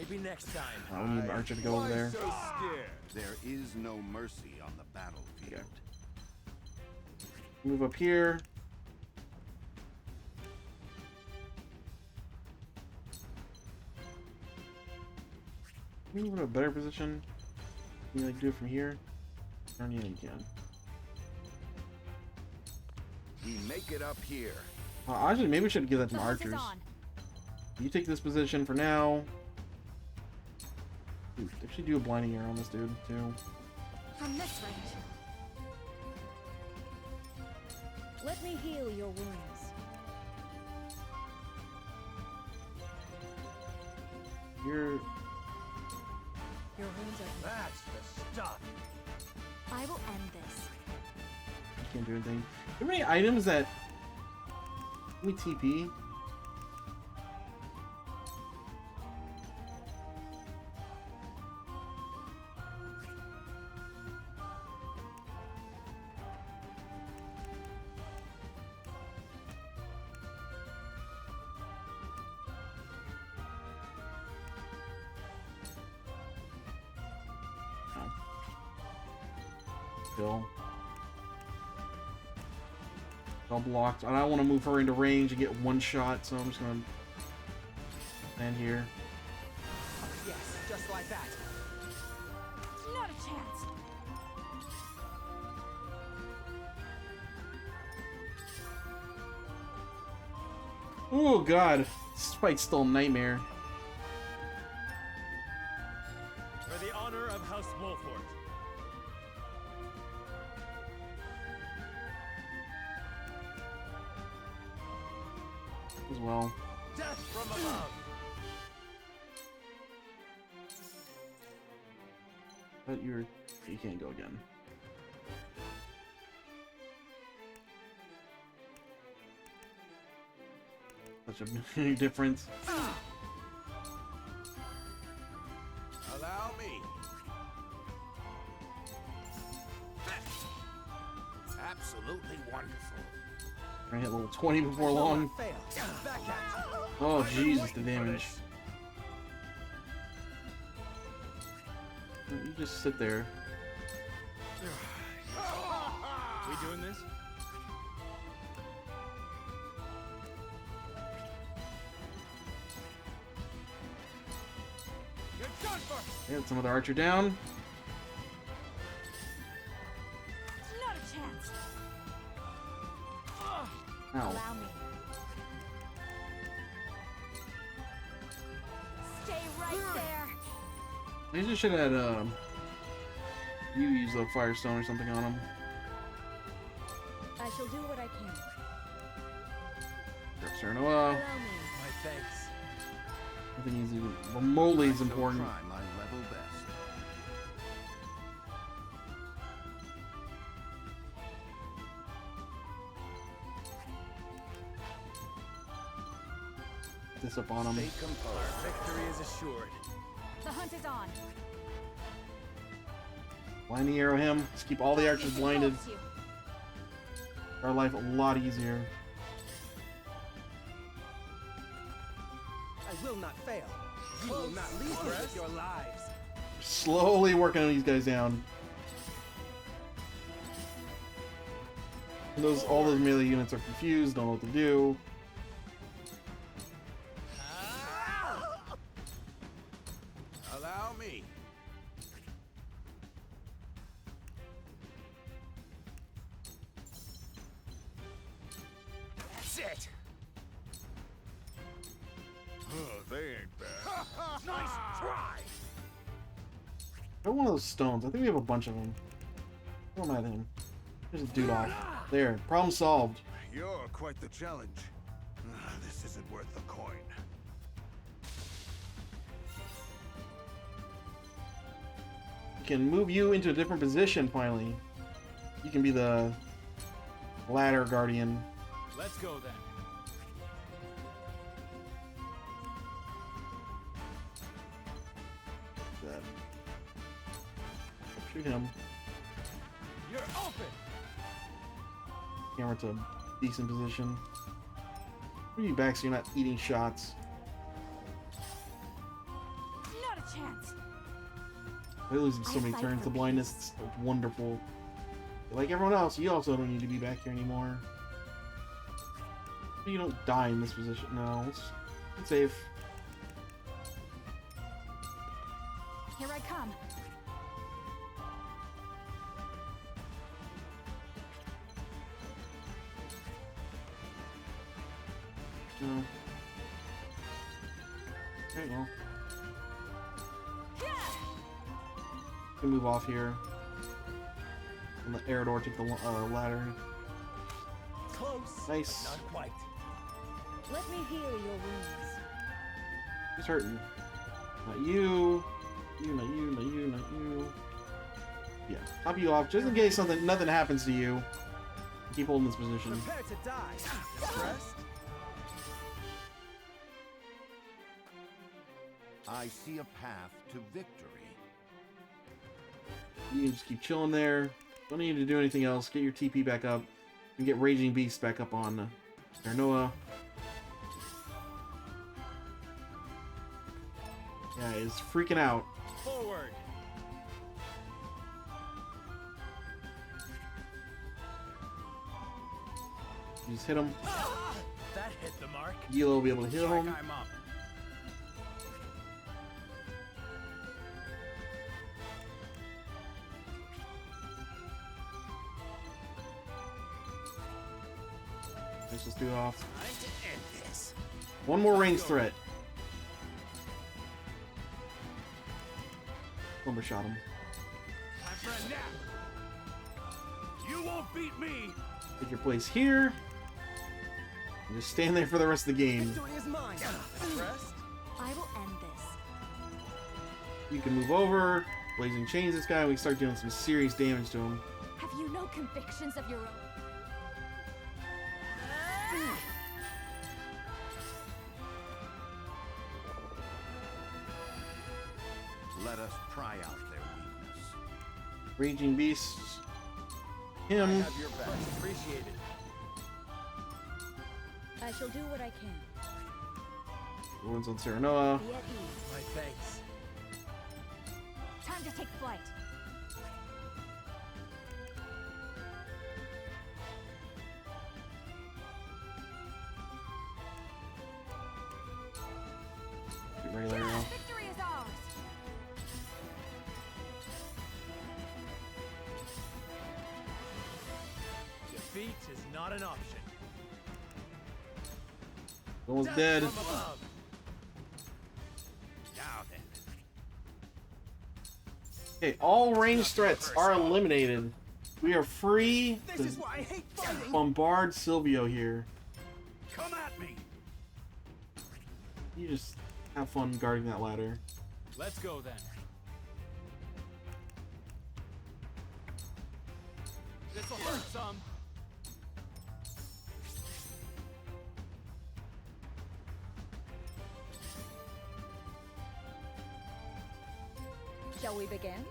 Maybe next time. Oh, we need an archer to go over there. So scared. There is no mercy on the battlefield. Move up here. Can we move in a better position? Can you like do it from here? Or yeah, you can. We make it up here. Actually, maybe we should give that to The hunt is archers. on. You take this position for now. Ooh, actually do a blinding arrow on this dude too. From this range. Let me heal your wounds. You're Your wounds are. That's the stuff. I will end this. you can't do anything. How many items that let me TP? Still. All blocked. And I don't want to move her into range and get one shot, so I'm just gonna stand here. Yes, just like that. Not a chance. Oh god, this fight's still a nightmare. For the honor of House Wolford. As well. Death from above. But you can't go again. Such a big difference. Allow me. Absolutely wonderful. I hit level 20 before long. Fail. Back at you. Oh Jesus, the damage. You just sit there. We doing this? You're done for. Get some other archer down. Not a chance. Ow. Allow me. Stay right there. They just should have had you use a firestone or something on him. I shall do what I can. Cerno, Allow me. My thanks. nothing is even remotely as I shall important. try my level best. This up on him. Stay composed. Victory is assured. The hunt is on. Blinding arrow him. Just keep all the archers blinded. Engulfs you. Our life a lot easier. I will not fail. You will not leave me with your lives. Slowly working on these guys down. And all those melee units are confused, don't know what to do. Allow me. That's it. Oh, they ain't bad. Nice try. I want one of those stones. I think we have a bunch of them. Where am I then? There's a dude off. There. Problem solved. You're quite the challenge. This isn't worth the coin. We can move you into a different position finally. You can be the ladder guardian. Let's go then. That. Shoot him. You're open. Camera to a decent position. Move you back so you're not eating shots. They're losing so many turns to blindness. It's wonderful. Like everyone else, you also don't need to be back here anymore. You don't die in this position. No, it's safe. Here I come. No. Okay, well. Can move off here. And let Eridor take the ladder. Close. Nice. Not quite. Let me heal your wounds. Who's hurting? Not you. You, not you, not you, not you. Yeah, top you off just in case nothing happens to you. Keep holding this position. Prepare to die. Impressed? I see a path to victory. You can just keep chilling there. Don't need to do anything else. Get your TP back up. And get Raging Beast back up on Ternoa. Yeah, he's freaking out. Forward. You just hit him. That hit the mark. Gilo will be able to hit him. I'm up. Let's just do it off. Time to end this. One more range threat. Lumber shot him. My friend now. You won't beat me. Take your place here. And just stand there for the rest of the game. Victory is mine. Impressed? I will end this. You can move over. Blazing chains this guy. We start doing some serious damage to him. Have you no convictions of your own? Let us pry out their weakness. Raging Beasts. Him. I have your back. Much appreciated. I shall do what I can. Ruins on Serenoa. Be at ease. My thanks. Time to take flight. Get ready, Larry. Victory is ours. Defeat is not an option. Almost dead. From above. Now then. Okay, all range threats are eliminated. We are free This to is why I hate fighting. bombard Silvio here. Come at me. You just have fun guarding that ladder. Let's go then. This'll hurt some. Shall we begin?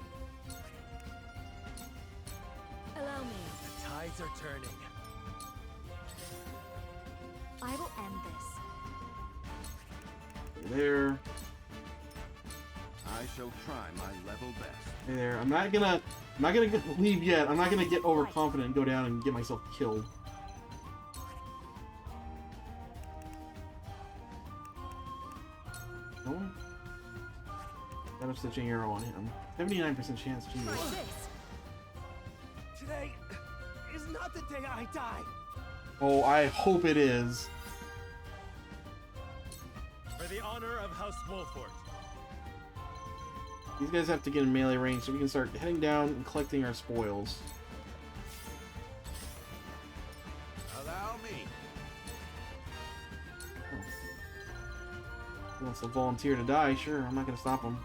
Allow me. The tides are turning. I will end this. There. I shall try my level best. Hey there. I'm not gonna leave yet. I'm not gonna get overconfident and go down and get myself killed. No? Got a stitching arrow on him. 79% chance, Like Jesus. this. Today is not the day I die. Oh, I hope it is. For the honor of House Wolford. These guys have to get in melee range so we can start heading down and collecting our spoils. Allow me. He wants to volunteer to die, sure, I'm not gonna stop him.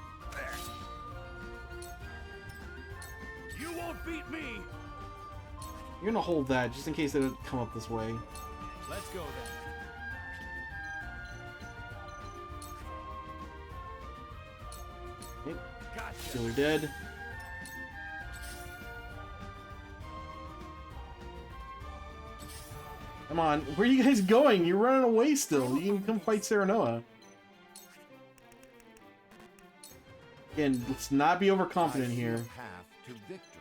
You won't beat me. You're gonna hold that just in case they don't come up this way. Let's go then. Okay, Gotcha. Stealer dead. Come on, where are you guys going? You're running away still. You can come fight Serenoa. Again, let's not be overconfident I see here. a path to victory.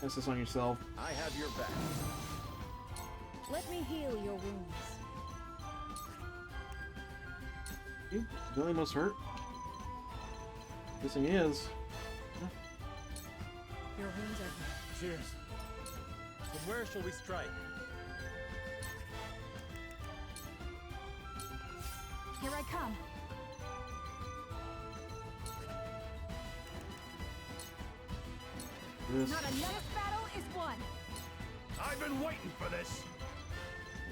Press this on yourself. I have your back. Let me heal your wounds. You really most hurt? Guessing he is. Your wounds are healed. Cheers. From where shall we strike? Here I come. This. Not another battle is won. I've been waiting for this.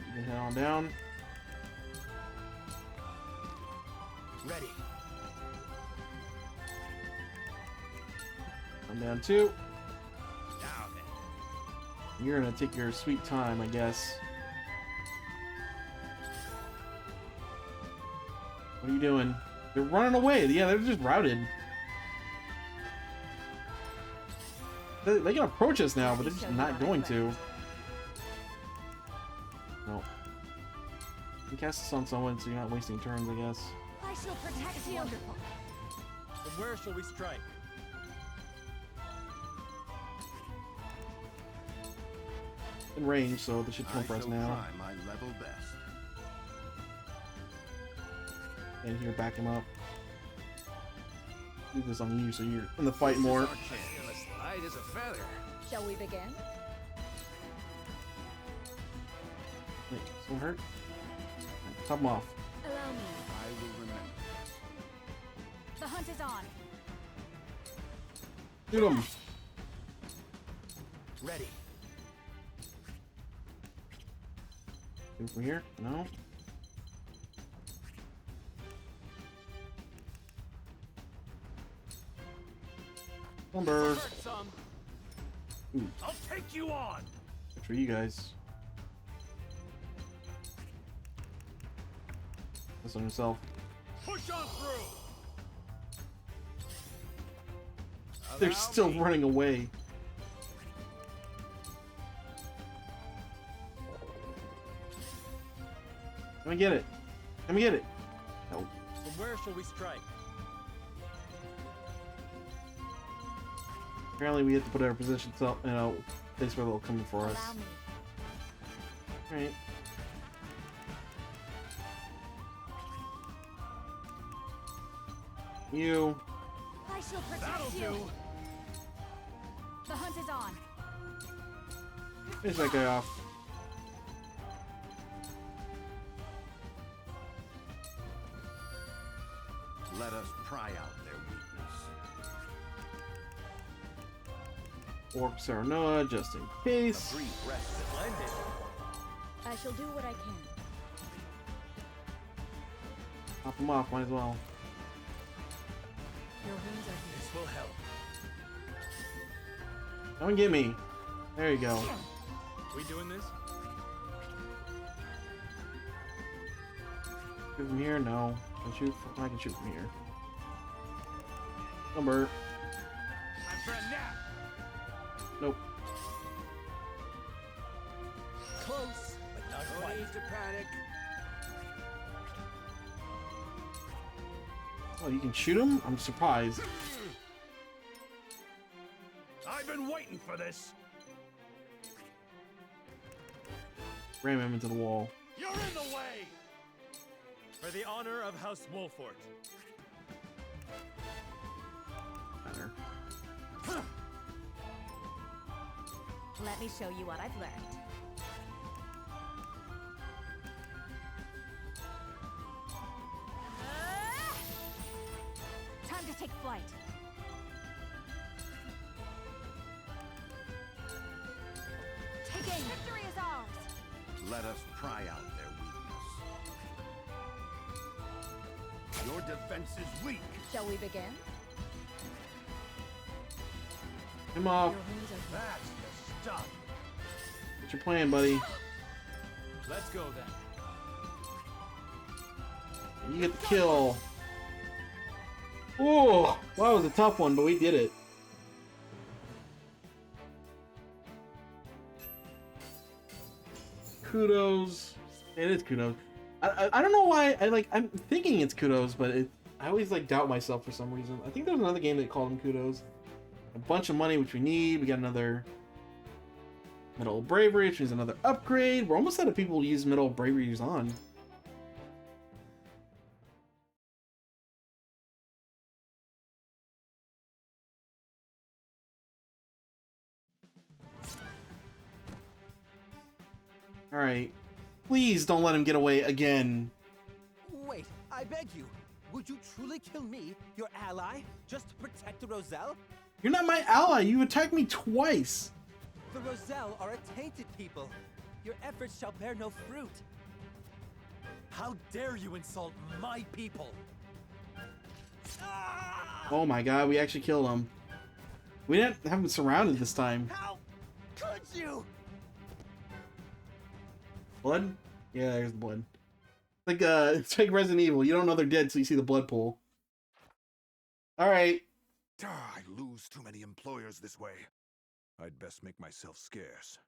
You can head on down. Ready. I'm down too. Now then. You're gonna take your sweet time, I guess. What are you doing? They're running away. Yeah, they're just routed. They can approach us now, but they're just not going to. No. You can cast this on someone so you're not wasting turns, I guess. I shall protect you. Wonderful. From where shall we strike? In range, so they should come I for us shall now. try my level best. And here, back him up. Do this on you, so you're in the fight more. Light as a feather. Shall we begin? Wait, someone hurt? Top him off. Allow me. I will remember. The hunt is on. Shoot him! Ready. Come from here? No. Lumber. Some. Ooh, I'll take you on. good for you guys. This on himself. Push on through. They're Allow still me. running away. Let me get it. Let me get it. No. From where shall we strike? Apparently we have to put our position so in a place where they'll come for us. Allow me. Alright. You. I shall That'll protect you. do. The hunt is on. Finish that guy off. Let us pry out their weakness. Orcs are Noah, just in case. A brief rest. Splendid. I shall do what I can. Pop them off, might as well. Your wounds are healed. This will help. Come and get me. There you go. We doing this? Shoot from here? No. I can shoot from here. Number. Time for a nap. Nope. Close, but not quite. No need to panic. Oh, you can shoot him? I'm surprised. I've been waiting for this. Ram him into the wall. You're in the way. For the honor of House Wolfort. Better. Let me show you what I've learned. Time to take flight. Take aim. Victory is ours. Let us pry out their weakness. Your defense is weak. Shall we begin? Him off. Your wounds are healed. That's the stuff. What's your plan, buddy? Let's go then. You get the kill. Oh, well, that was a tough one, but we did it. Kudos. It is Kudos. I don't know why I'm thinking it's Kudos, but I always like doubt myself for some reason. I think there's another game that called him Kudos. A bunch of money, which we need. We got another Medal of Bravery, which is another upgrade. We're almost out of people who use Medal of Bravery on. Alright. Please don't let him get away again. Wait, I beg you. Would you truly kill me, your ally, just to protect the Roselle? You're not my ally. You attacked me twice. The Roselle are a tainted people. Your efforts shall bear no fruit. How dare you insult my people? Oh my god, we actually killed him. We didn't have him surrounded this time. How could you? Blood? Yeah, there's the blood. It's like Resident Evil. You don't know they're dead till you see the blood pool. Alright. I lose too many employers this way. I'd best make myself scarce.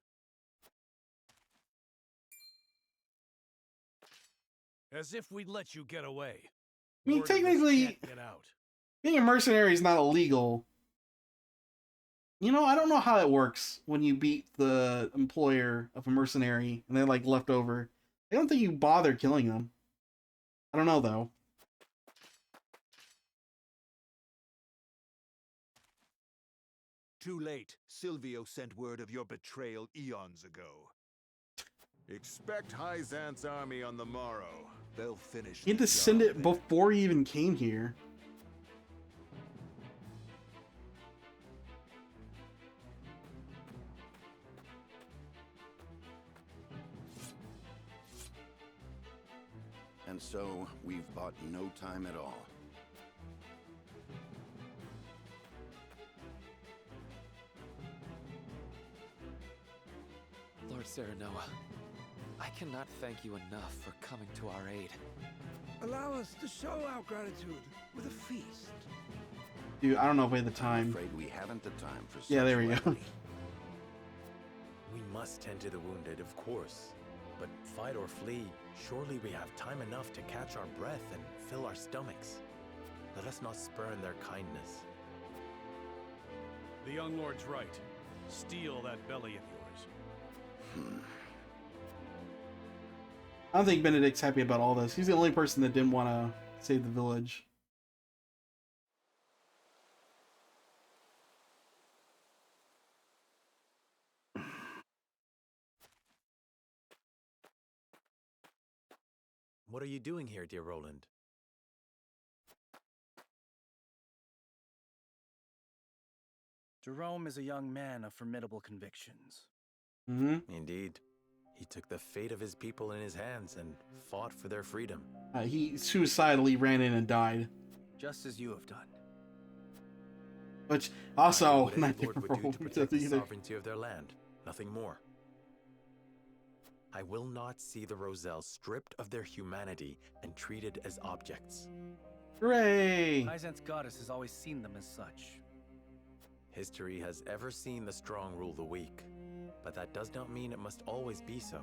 As if we'd let you get away. I mean, Word of this technically, can't get out. being a mercenary is not illegal. You know, I don't know how that works when you beat the employer of a mercenary and they're like left over. I don't think you bother killing them. I don't know though. Too late. Silvio sent word of your betrayal eons ago. Expect Hyzant's army on the morrow. They'll finish. You had to send it before you even came here. And so, we've bought no time at all. Lord Serenoa, I cannot thank you enough for coming to our aid. Allow us to show our gratitude with a feast. Dude, I don't know if we have the time. I'm afraid we haven't the time for Yeah, such there we go. levity. We must tend to the wounded, of course. But fight or flee, surely we have time enough to catch our breath and fill our stomachs. Let us not spurn their kindness. The young lord's right. Steal that belly of yours. I don't think Benedict's happy about all this. He's the only person that didn't want to save the village. What are you doing here, dear Roland? Jerome is a young man of formidable convictions. Mm-hmm. Indeed. He took the fate of his people in his hands and fought for their freedom. He suicidally ran in and died. Just as you have done. Which also What any not lord would do to protect the sovereignty of their land. Nothing more. I will not see the Roselle stripped of their humanity and treated as objects. Hooray! Hyzant's goddess has always seen them as such. History has ever seen the strong rule the weak, but that does not mean it must always be so.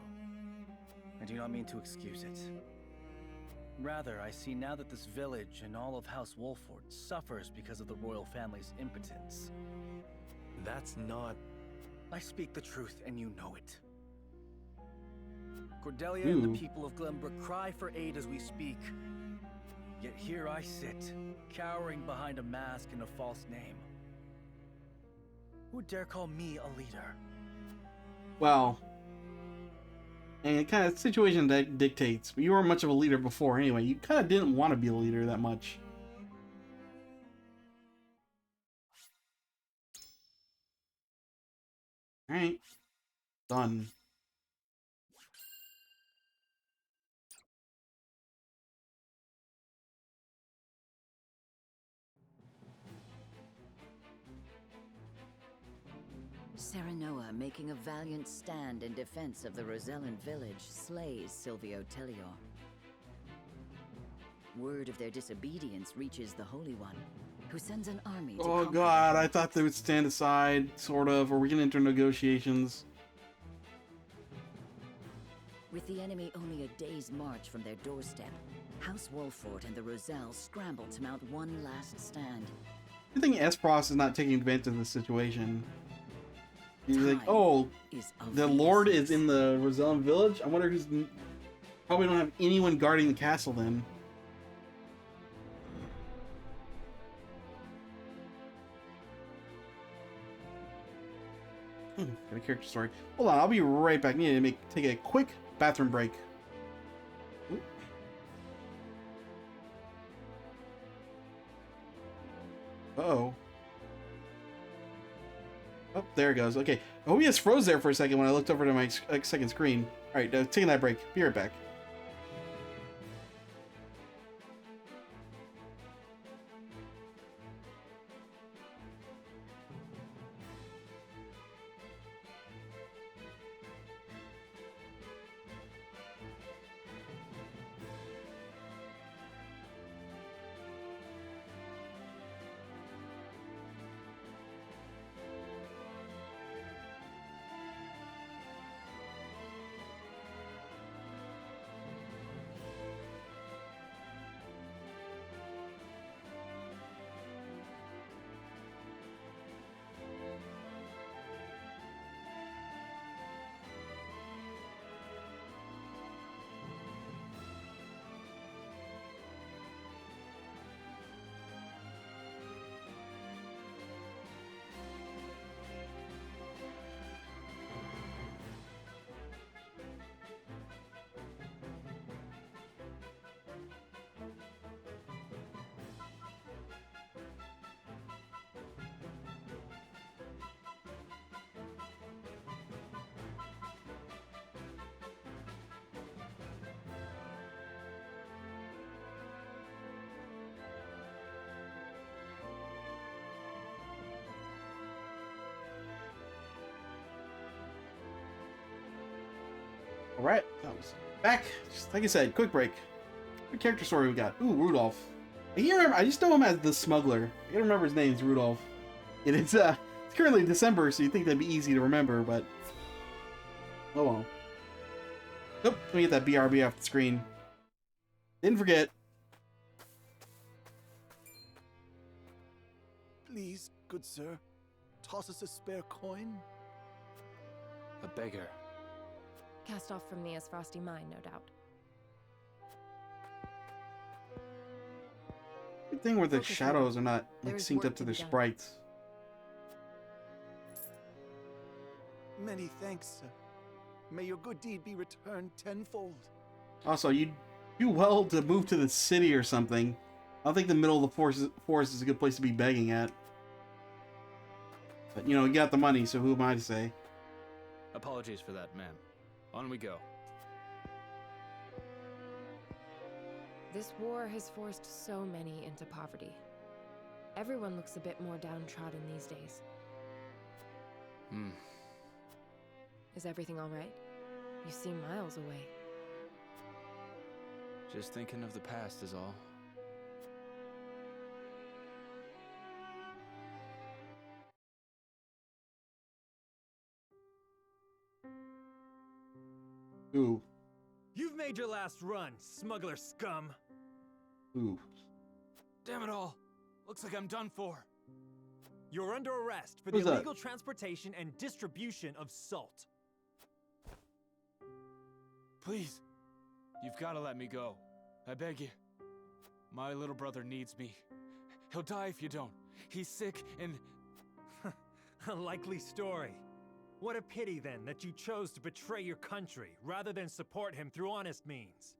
I do not mean to excuse it. Rather, I see now that this village and all of House Wolford suffers because of the royal family's impotence. That's not... I speak the truth, and you know it. Cordelia and the people of Glenbrook cry for aid as we speak. Yet here I sit, cowering behind a mask and a false name. Who dare call me a leader? Well, and it kind of situation that dictates. But you weren't much of a leader before anyway. You kind of didn't want to be a leader that much. All right, done. Serenoa, making a valiant stand in defense of the Rosellan village, slays Silvio Tellior. Word of their disobedience reaches the Holy One, who sends an army to Oh conquer god, them. I thought they would stand aside, sort of, or we can enter negotiations. With the enemy only a day's march from their doorstep, House Wolford and the Roselles scrambled to mount one last stand. I think Espross is not taking advantage of the situation. He's like, oh, the Lord is in the Rosellan village? I wonder who's... Probably don't have anyone guarding the castle then. Got a character story. Hold on, I'll be right back. I need to take a quick bathroom break. Ooh. Uh-oh. Oh, there it goes. Okay. I hope he just froze there for a second when I looked over to my second screen. Alright, taking that break. Be right back. Alright, that was back. Just like I said, quick break. What character story we got? Ooh, Rudolph. I can't remember. I just know him as the smuggler. I can't remember his name. It's Rudolph. And it's currently December, so you think that'd be easy to remember, but oh well. Nope. Let me get that BRB off the screen. Didn't forget. Please, good sir, toss us a spare coin. A beggar. Cast off from the Frosty mine, no doubt. Good thing where the shadows are not like, synced up to their sprites. Many thanks, sir. May your good deed be returned tenfold. Also, you do well to move to the city or something. I don't think the middle of the forest is a good place to be begging at. But, you know, you got the money, so who am I to say? Apologies for that, ma'am. On we go. This war has forced so many into poverty. Everyone looks a bit more downtrodden these days. Is everything all right? You seem miles away. Just thinking of the past is all. Ooh. You've made your last run, smuggler scum. Ooh. Damn it all. Looks like I'm done for. You're under arrest for the illegal transportation and distribution of salt. Please. You've got to let me go. I beg you. My little brother needs me. He'll die if you don't. He's sick and... A likely story. What a pity, then, that you chose to betray your country rather than support him through honest means.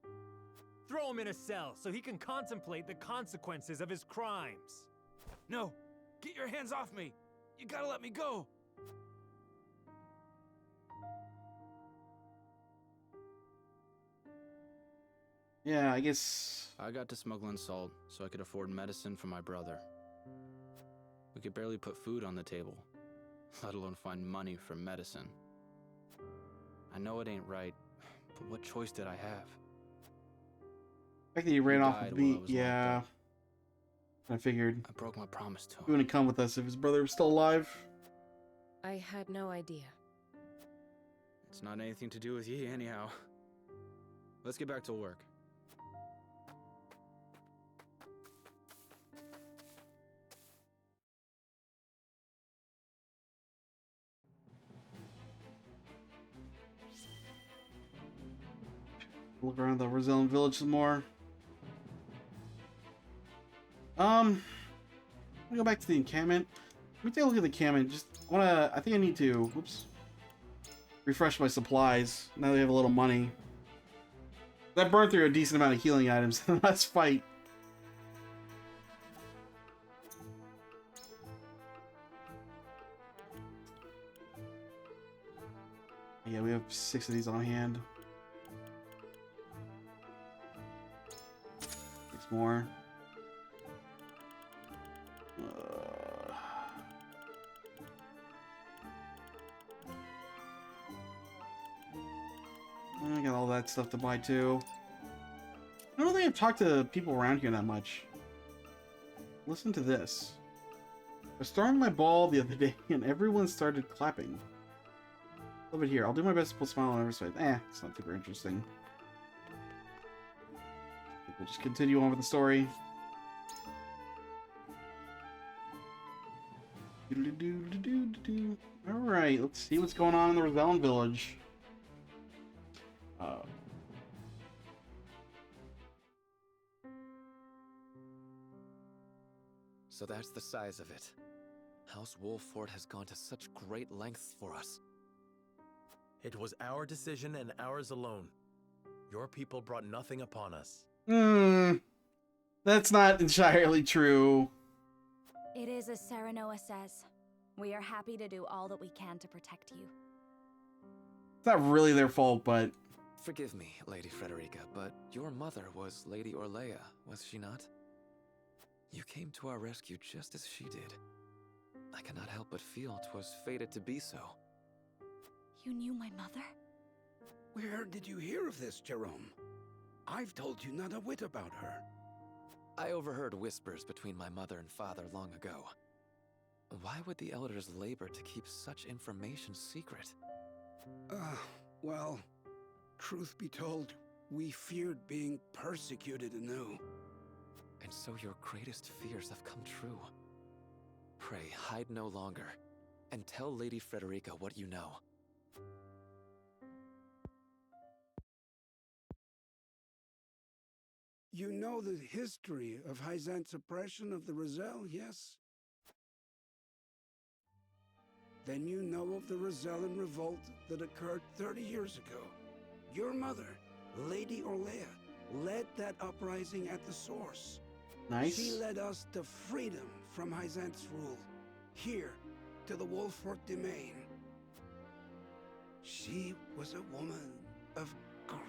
Throw him in a cell so he can contemplate the consequences of his crimes. No! Get your hands off me! You gotta let me go! Yeah, I guess... I got to smuggling salt so I could afford medicine for my brother. We could barely put food on the table, let alone find money for medicine. I know it ain't right, but what choice did I have? The fact that he ran off the beat, yeah. I figured. I broke my promise to him. He wouldn't come with us if his brother was still alive. I had no idea. It's not anything to do with ye, anyhow. Let's get back to work. Look around the Brazilian village some more. Let me go back to the encampment. Let me take a look at the encampment. I think I need to, oops, refresh my supplies. Now they have a little money. I burned through a decent amount of healing items in the last fight. Yeah, we have 6 of these on hand. 6 more. I got all that stuff to buy too. I don't think I've talked to people around here that much. Listen to this. I stormed my ball the other day and everyone started clapping. Over here, I'll do my best to put a smile on everyone's face. It's not super interesting. I think we'll just continue on with the story. Alright, let's see what's going on in the Rosellan village. So that's the size of it. House Wolffort has gone to such great lengths for us. It was our decision and ours alone. Your people brought nothing upon us. That's not entirely true. It is as Serenoa says. We are happy to do all that we can to protect you. It's not really their fault, but... Forgive me, Lady Frederica, but your mother was Lady Orlea, was she not? You came to our rescue just as she did. I cannot help but feel 'twas fated to be so. You knew my mother? Where did you hear of this, Jerome? I've told you not a whit about her. I overheard whispers between my mother and father long ago. Why would the elders labor to keep such information secret? Well, truth be told, we feared being persecuted anew. And so your greatest fears have come true. Pray, hide no longer, and tell Lady Frederica what you know. You know the history of Hyzant's oppression of the Roselle, yes? Then you know of the Rosellan revolt that occurred 30 years ago. Your mother, Lady Orlea, led that uprising at the source. Nice. She led us to freedom from Hyzant's rule, here to the Wolffort domain. She was a woman of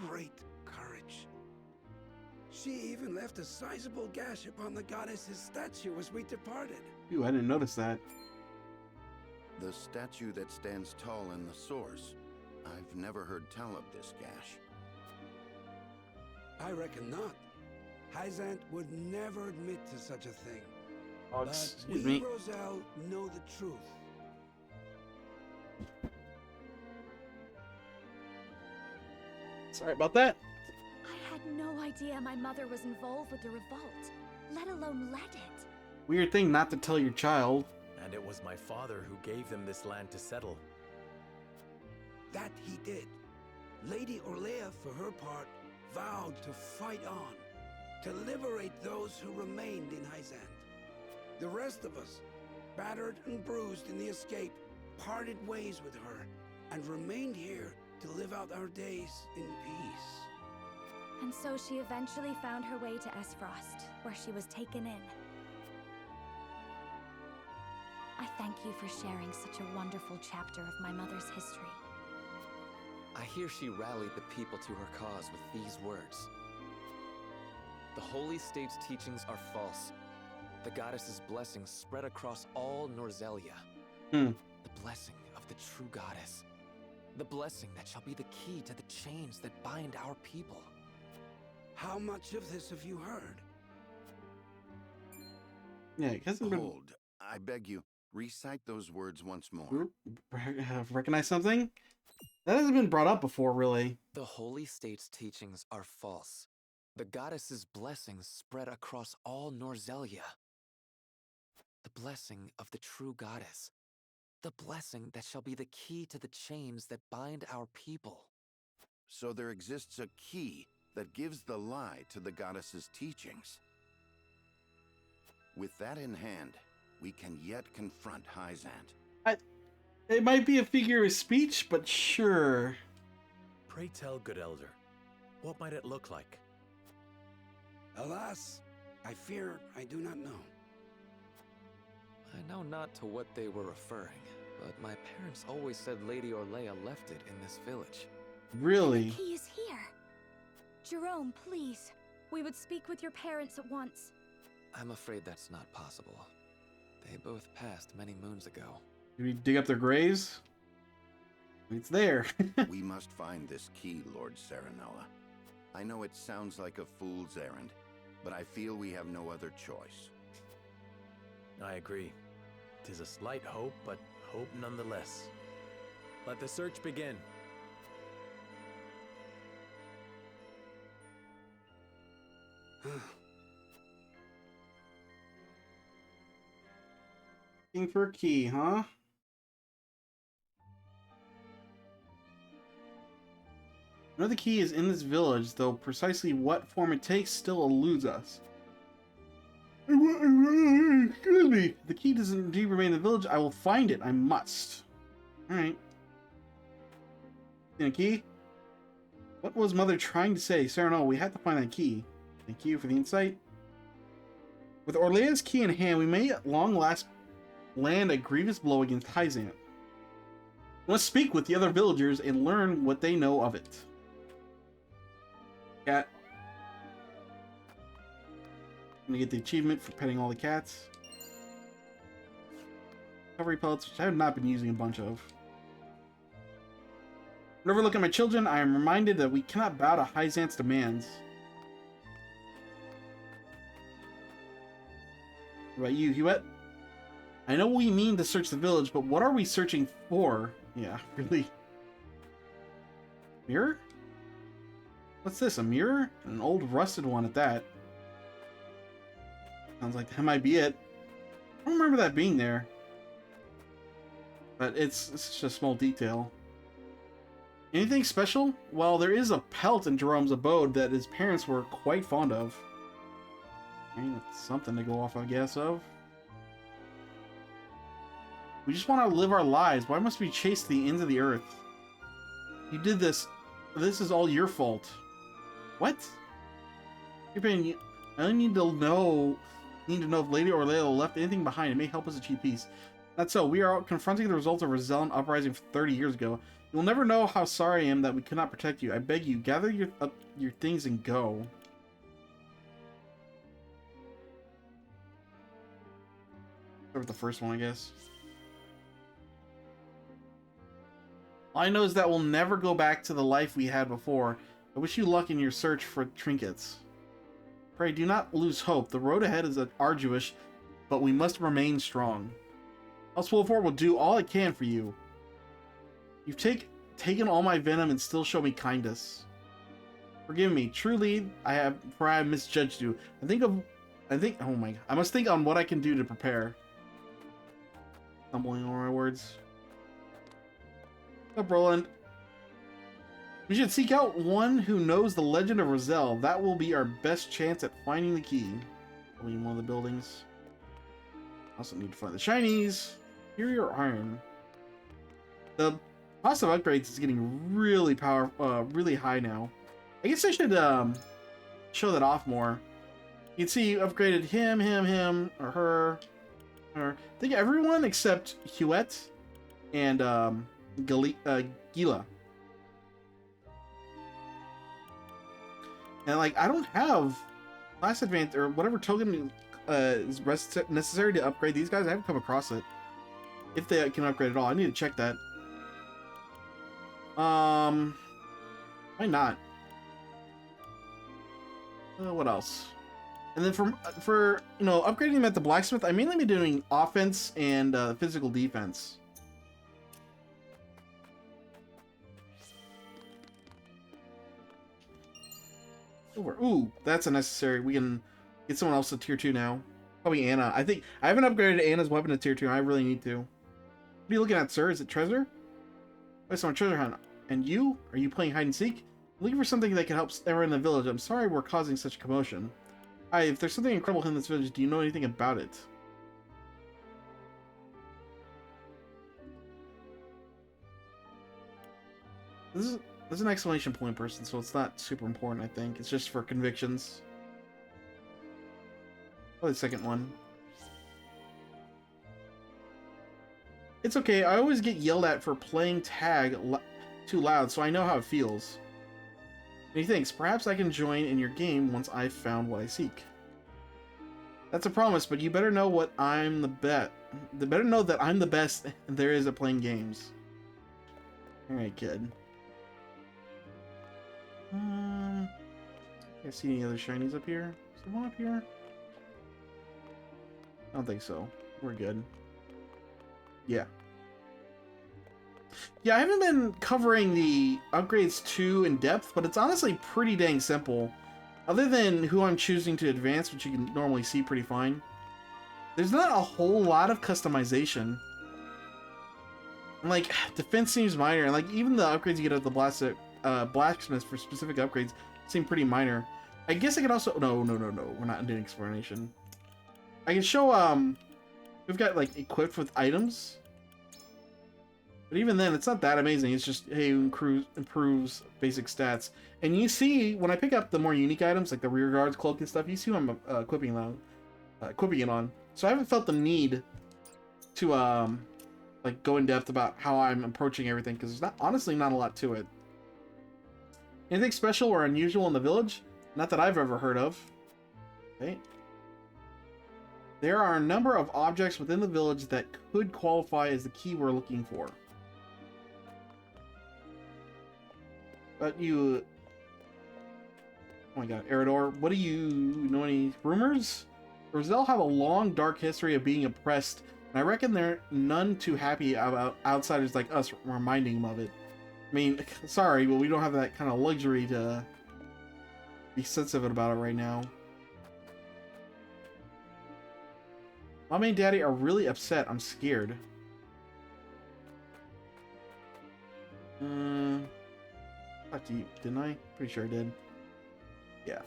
great courage. She even left a sizable gash upon the goddess's statue as we departed. Ooh, I didn't notice that. The statue that stands tall in the source. I've never heard tell of this gash. I reckon not. Hyzant would never admit to such a thing. Oh, but excuse we, me. Roselle, know the truth. Sorry about that. I had no idea my mother was involved with the revolt, let alone led it. Weird thing not to tell your child. And it was my father who gave them this land to settle. That he did. Lady Orlea, for her part, vowed to fight on, to liberate those who remained in Hyzant. The rest of us, battered and bruised in the escape, parted ways with her, and remained here to live out our days in peace. And so she eventually found her way to Esfrost, where she was taken in. I thank you for sharing such a wonderful chapter of my mother's history. I hear she rallied the people to her cause with these words. The Holy State's teachings are false. The goddess's blessings spread across all Norzelia. The blessing of the true goddess. The blessing that shall be the key to the chains that bind our people. How much of this have you heard? Yeah, it hasn't been... Hold, I beg you, recite those words once more. Recognize something? That hasn't been brought up before, really. The holy state's teachings are false. The goddess's blessings spread across all Norzelia. The blessing of the true goddess. The blessing that shall be the key to the chains that bind our people. So there exists a key that gives the lie to the goddess's teachings. With that in hand, we can yet confront Hyzant. It might be a figure of speech, but sure. Pray tell, good elder, what might it look like? Alas, I fear I do not know. I know not to what they were referring, but my parents always said Lady Orlea left it in this village. Really? The key is here. Jerome, please. We would speak with your parents at once. I'm afraid that's not possible. They both passed many moons ago. Did we dig up their graves? It's there. We must find this key, Lord Serenella. I know it sounds like a fool's errand, but I feel we have no other choice. I agree. 'Tis a slight hope, but hope nonetheless. Let the search begin. Looking for a key, huh? Another key is in this village, though precisely what form it takes still eludes us. Excuse me. If the key doesn't indeed remain in the village, I will find it. I must. Alright. In a key? What was Mother trying to say? Serenal, we have to find that key. Thank you for the insight. With Orlea's key in hand, we may at long last land a grievous blow against Hyzant. We must speak with the other villagers and learn what they know of it. Cat. I'm gonna get the achievement for petting all the cats. Recovery pellets, which I have not been using a bunch of. Whenever I look at my children, I am reminded that we cannot bow to Hyzant's demands. What about you, Hewitt? I know we mean to search the village, but what are we searching for? Yeah, really. Mirror? What's this, a mirror? An old rusted one at that. Sounds like that might be it. I don't remember that being there. But it's just a small detail. Anything special? Well, there is a pelt in Jerome's abode that his parents were quite fond of. I mean, that's something to go off, I guess, of. We just want to live our lives. Why must we chase to the ends of the earth? You did this. This is all your fault. What? You're being... I only need to know if Lady Orlea left anything behind. It may help us achieve peace. That's so. We are out confronting the results of a Rosellan uprising 30 years ago. You'll never know how sorry I am that we could not protect you. I beg you, gather your things and go. Start with the first one, I guess. All I know is that we'll never go back to the life we had before. I wish you luck in your search for trinkets. Pray do not lose hope. The road ahead is arduous, but we must remain strong. House Wolford will do all it can for you. You've taken all my venom and still show me kindness. Forgive me, truly, I have misjudged you. Oh my, I must think on what I can do to prepare. Stumbling over my words. What's up, Roland? We should seek out one who knows the legend of Roselle. That will be our best chance at finding the key. Probably in one of the buildings. Also need to find the shinies. Superior iron. The cost of upgrades is getting really really high now. I guess I should show that off more. You can see you upgraded him, or her. I think everyone except Hewitt and Gila. And like, I don't have class advance or whatever token is necessary to upgrade these guys. I haven't come across it. If they can upgrade at all, I need to check that. Why not? What else? And then for you know, upgrading them at the blacksmith, I mainly been doing offense and physical defense. Over. Ooh, that's unnecessary. We can get someone else to tier 2 now. Probably Anna. I think I haven't upgraded Anna's weapon to tier 2. I really need to. What are you looking at, sir? Is it treasure? It's on treasure hunt. And you? Are you playing hide and seek? I'm looking for something that can help everyone in the village. I'm sorry we're causing such a commotion. Hi, if there's something incredible in this village, do you know anything about it? This is an exclamation point person, so it's not super important, I think. It's just for convictions. Oh, the second one. It's okay, I always get yelled at for playing tag too loud, so I know how it feels. And he thinks, perhaps I can join in your game once I've found what I seek. That's a promise, but you better know what I'm the best. You better know that I'm the best there is at playing games. Alright, kid. I see any other shinies up here? Is there one up here? I don't think so. We're good. Yeah. Yeah, I haven't been covering the upgrades too in depth, but it's honestly pretty dang simple. Other than who I'm choosing to advance, which you can normally see pretty fine, there's not a whole lot of customization. Like, defense seems minor, and like even the upgrades you get at the blacksmith for specific upgrades seem pretty minor. I guess I could also no, we're not doing explanation. I can show we've got like equipped with items. But even then, it's not that amazing. It's just, hey, improves basic stats. And you see, when I pick up the more unique items, like the rear guard's cloak and stuff, you see who I'm equipping it on. So I haven't felt the need to, like, go in depth about how I'm approaching everything, because there's honestly not a lot to it. Anything special or unusual in the village? Not that I've ever heard of. Okay. There are a number of objects within the village that could qualify as the key we're looking for. But you... Oh my god, Eridor, what do you know, any rumors? Roselle have a long, dark history of being oppressed, and I reckon they're none too happy about outsiders like us reminding them of it. I mean, sorry, but we don't have that kind of luxury to be sensitive about it right now. Mommy and Daddy are really upset. I'm scared. Talked to you, didn't I? Pretty sure I did. Yeah.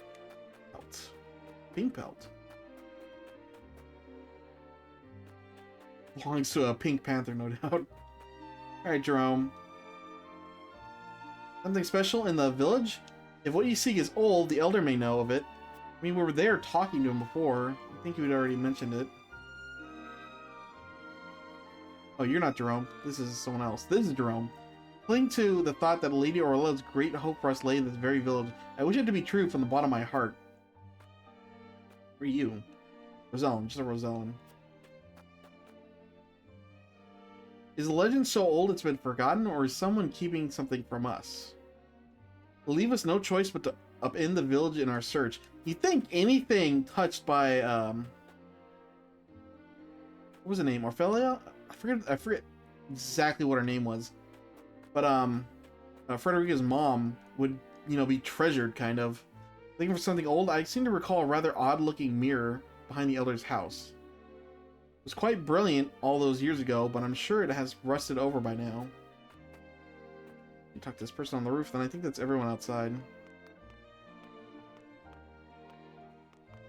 Pelt. Pink pelt. Belongs to a Pink Panther, no doubt. Alright, Jerome. Something special in the village? If what you seek is old, the elder may know of it. I mean, we were there talking to him before. I think you had already mentioned it. Oh, you're not Jerome. This is someone else. This is Jerome. Cling to the thought that Lady Orlella's great hope for us lay in this very village. I wish it to be true from the bottom of my heart. For you. Rosellan, just a Rosellan. Is the legend so old it's been forgotten, or is someone keeping something from us? It'll leave us no choice but to upend the village in our search. You think anything touched by, what was the name? Orphelia? I forget exactly what her name was. But, Frederica's mom would, you know, be treasured, kind of. Looking for something old, I seem to recall a rather odd-looking mirror behind the elder's house. It was quite brilliant all those years ago, but I'm sure it has rusted over by now. You talk to this person on the roof, then I think that's everyone outside.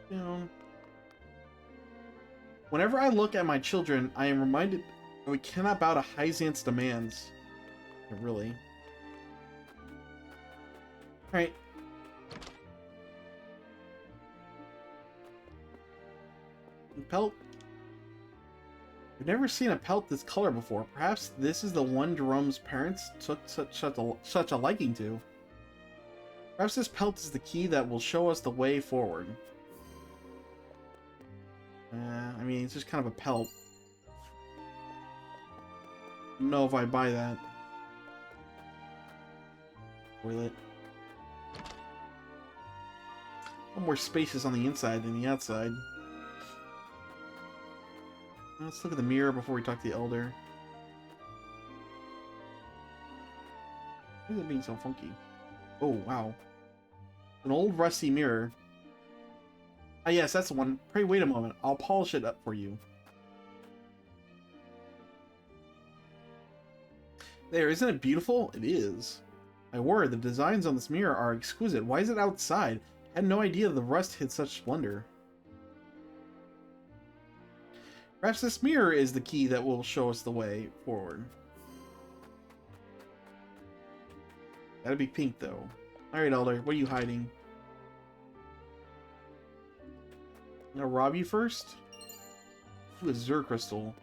You know, whenever I look at my children, I am reminded that we cannot bow to Hyzant's demands. Really. Alright. Pelt. I've never seen a pelt this color before. Perhaps this is the one Jerome's parents took such a liking to. Perhaps this pelt is the key that will show us the way forward. I mean, it's just kind of a pelt. I don't know if I buy that. Toilet. More spacious on the inside than the outside. Let's look at the mirror before we talk to the elder. Why is it being so funky? Oh, wow. An old rusty mirror. Ah, yes, that's the one. Pray wait a moment. I'll polish it up for you. There, isn't it beautiful? It is. My word, the designs on this mirror are exquisite. Why is it outside? I had no idea the rust hid such splendor. Perhaps this mirror is the key that will show us the way forward. Gotta be pink, though. Alright, Elder, what are you hiding? I'm gonna rob you first? Ooh, a Zur crystal.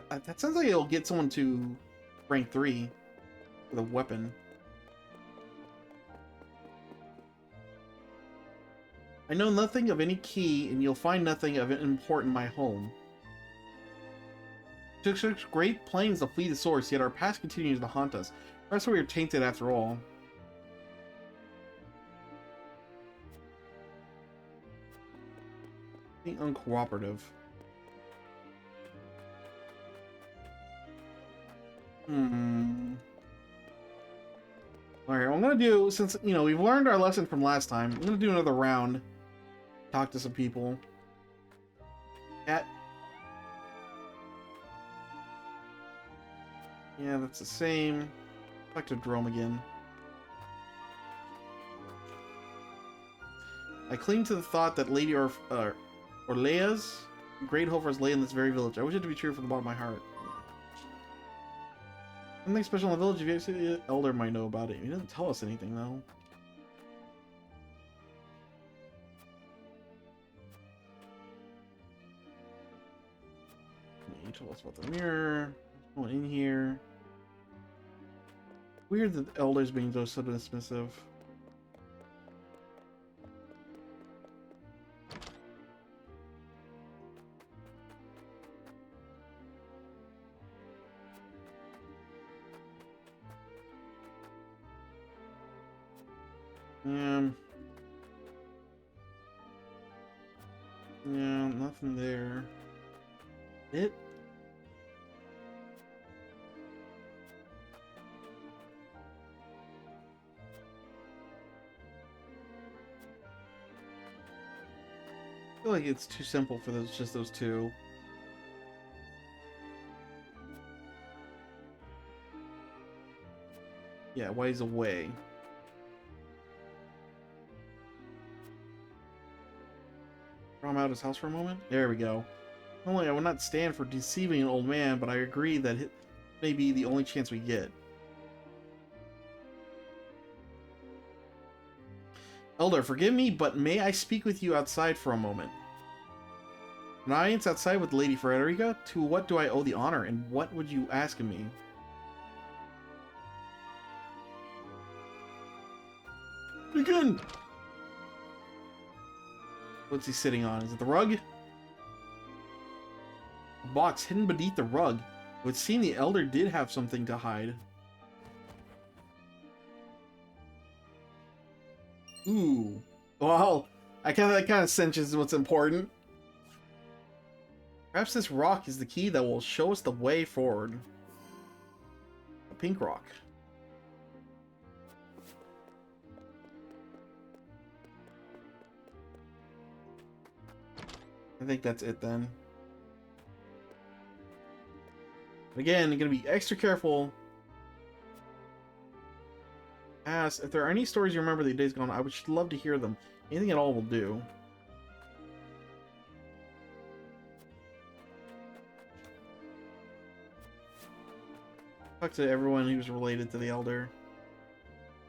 That sounds like it'll get someone to rank 3 with a weapon. I know nothing of any key, and you'll find nothing of import in my home. Took such great pains to flee the source, yet our past continues to haunt us. Perhaps we are tainted after all. Being uncooperative. Alright, what I'm gonna do, since, you know, we've learned our lesson from last time, I'm gonna do another round. Talk to some people. Cat. Yeah, that's the same. Talk to Drome again. I cling to the thought that Lady Orlea's great hovers lay in this very village. I wish it to be true from the bottom of my heart. Something special in the village, if you see the Elder might know about it. He doesn't tell us anything, though. He told us about the mirror. Going in here. Weird that the Elder's being so dismissive. Yeah, nothing there. It? I feel like it's too simple for those, just those two. Yeah, ways away. Draw him out of his house for a moment? There we go. Not only I will not stand for deceiving an old man, but I agree that it may be the only chance we get. Elder, forgive me, but may I speak with you outside for a moment? An audience outside with Lady Frederica? To what do I owe the honor, and what would you ask of me? Begin! What's he sitting on? Is it the rug? A box hidden beneath the rug. It would seem the Elder did have something to hide. Ooh. Well, that kind of cinches what's important. Perhaps this rock is the key that will show us the way forward. A pink rock. I think that's it then. Again, you're gonna be extra careful. Ask if there are any stories you remember the days gone. I would love to hear them. Anything at all will do. Talk to everyone who's related to the Elder.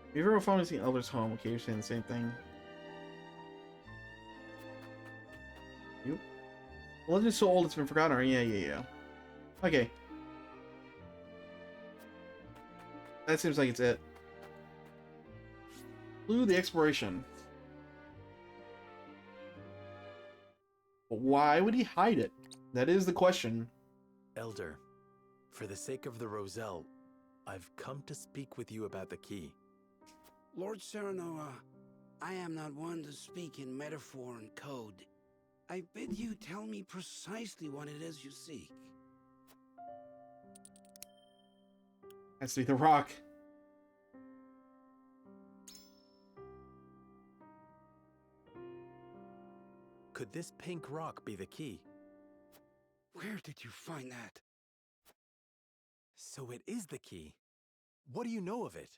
Have you ever found the Elder's home? Okay, you're saying the same thing. You? The legend's so old it's been forgotten. Or yeah. Okay. That seems like it's it. Clue the exploration. But why would he hide it? That is the question. Elder, for the sake of the Roselle, I've come to speak with you about the key. Lord Serenoa, I am not one to speak in metaphor and code. I bid you tell me precisely what it is you seek. Has to be the rock. Could this pink rock be the key? Where did you find that? So it is the key. What do you know of it?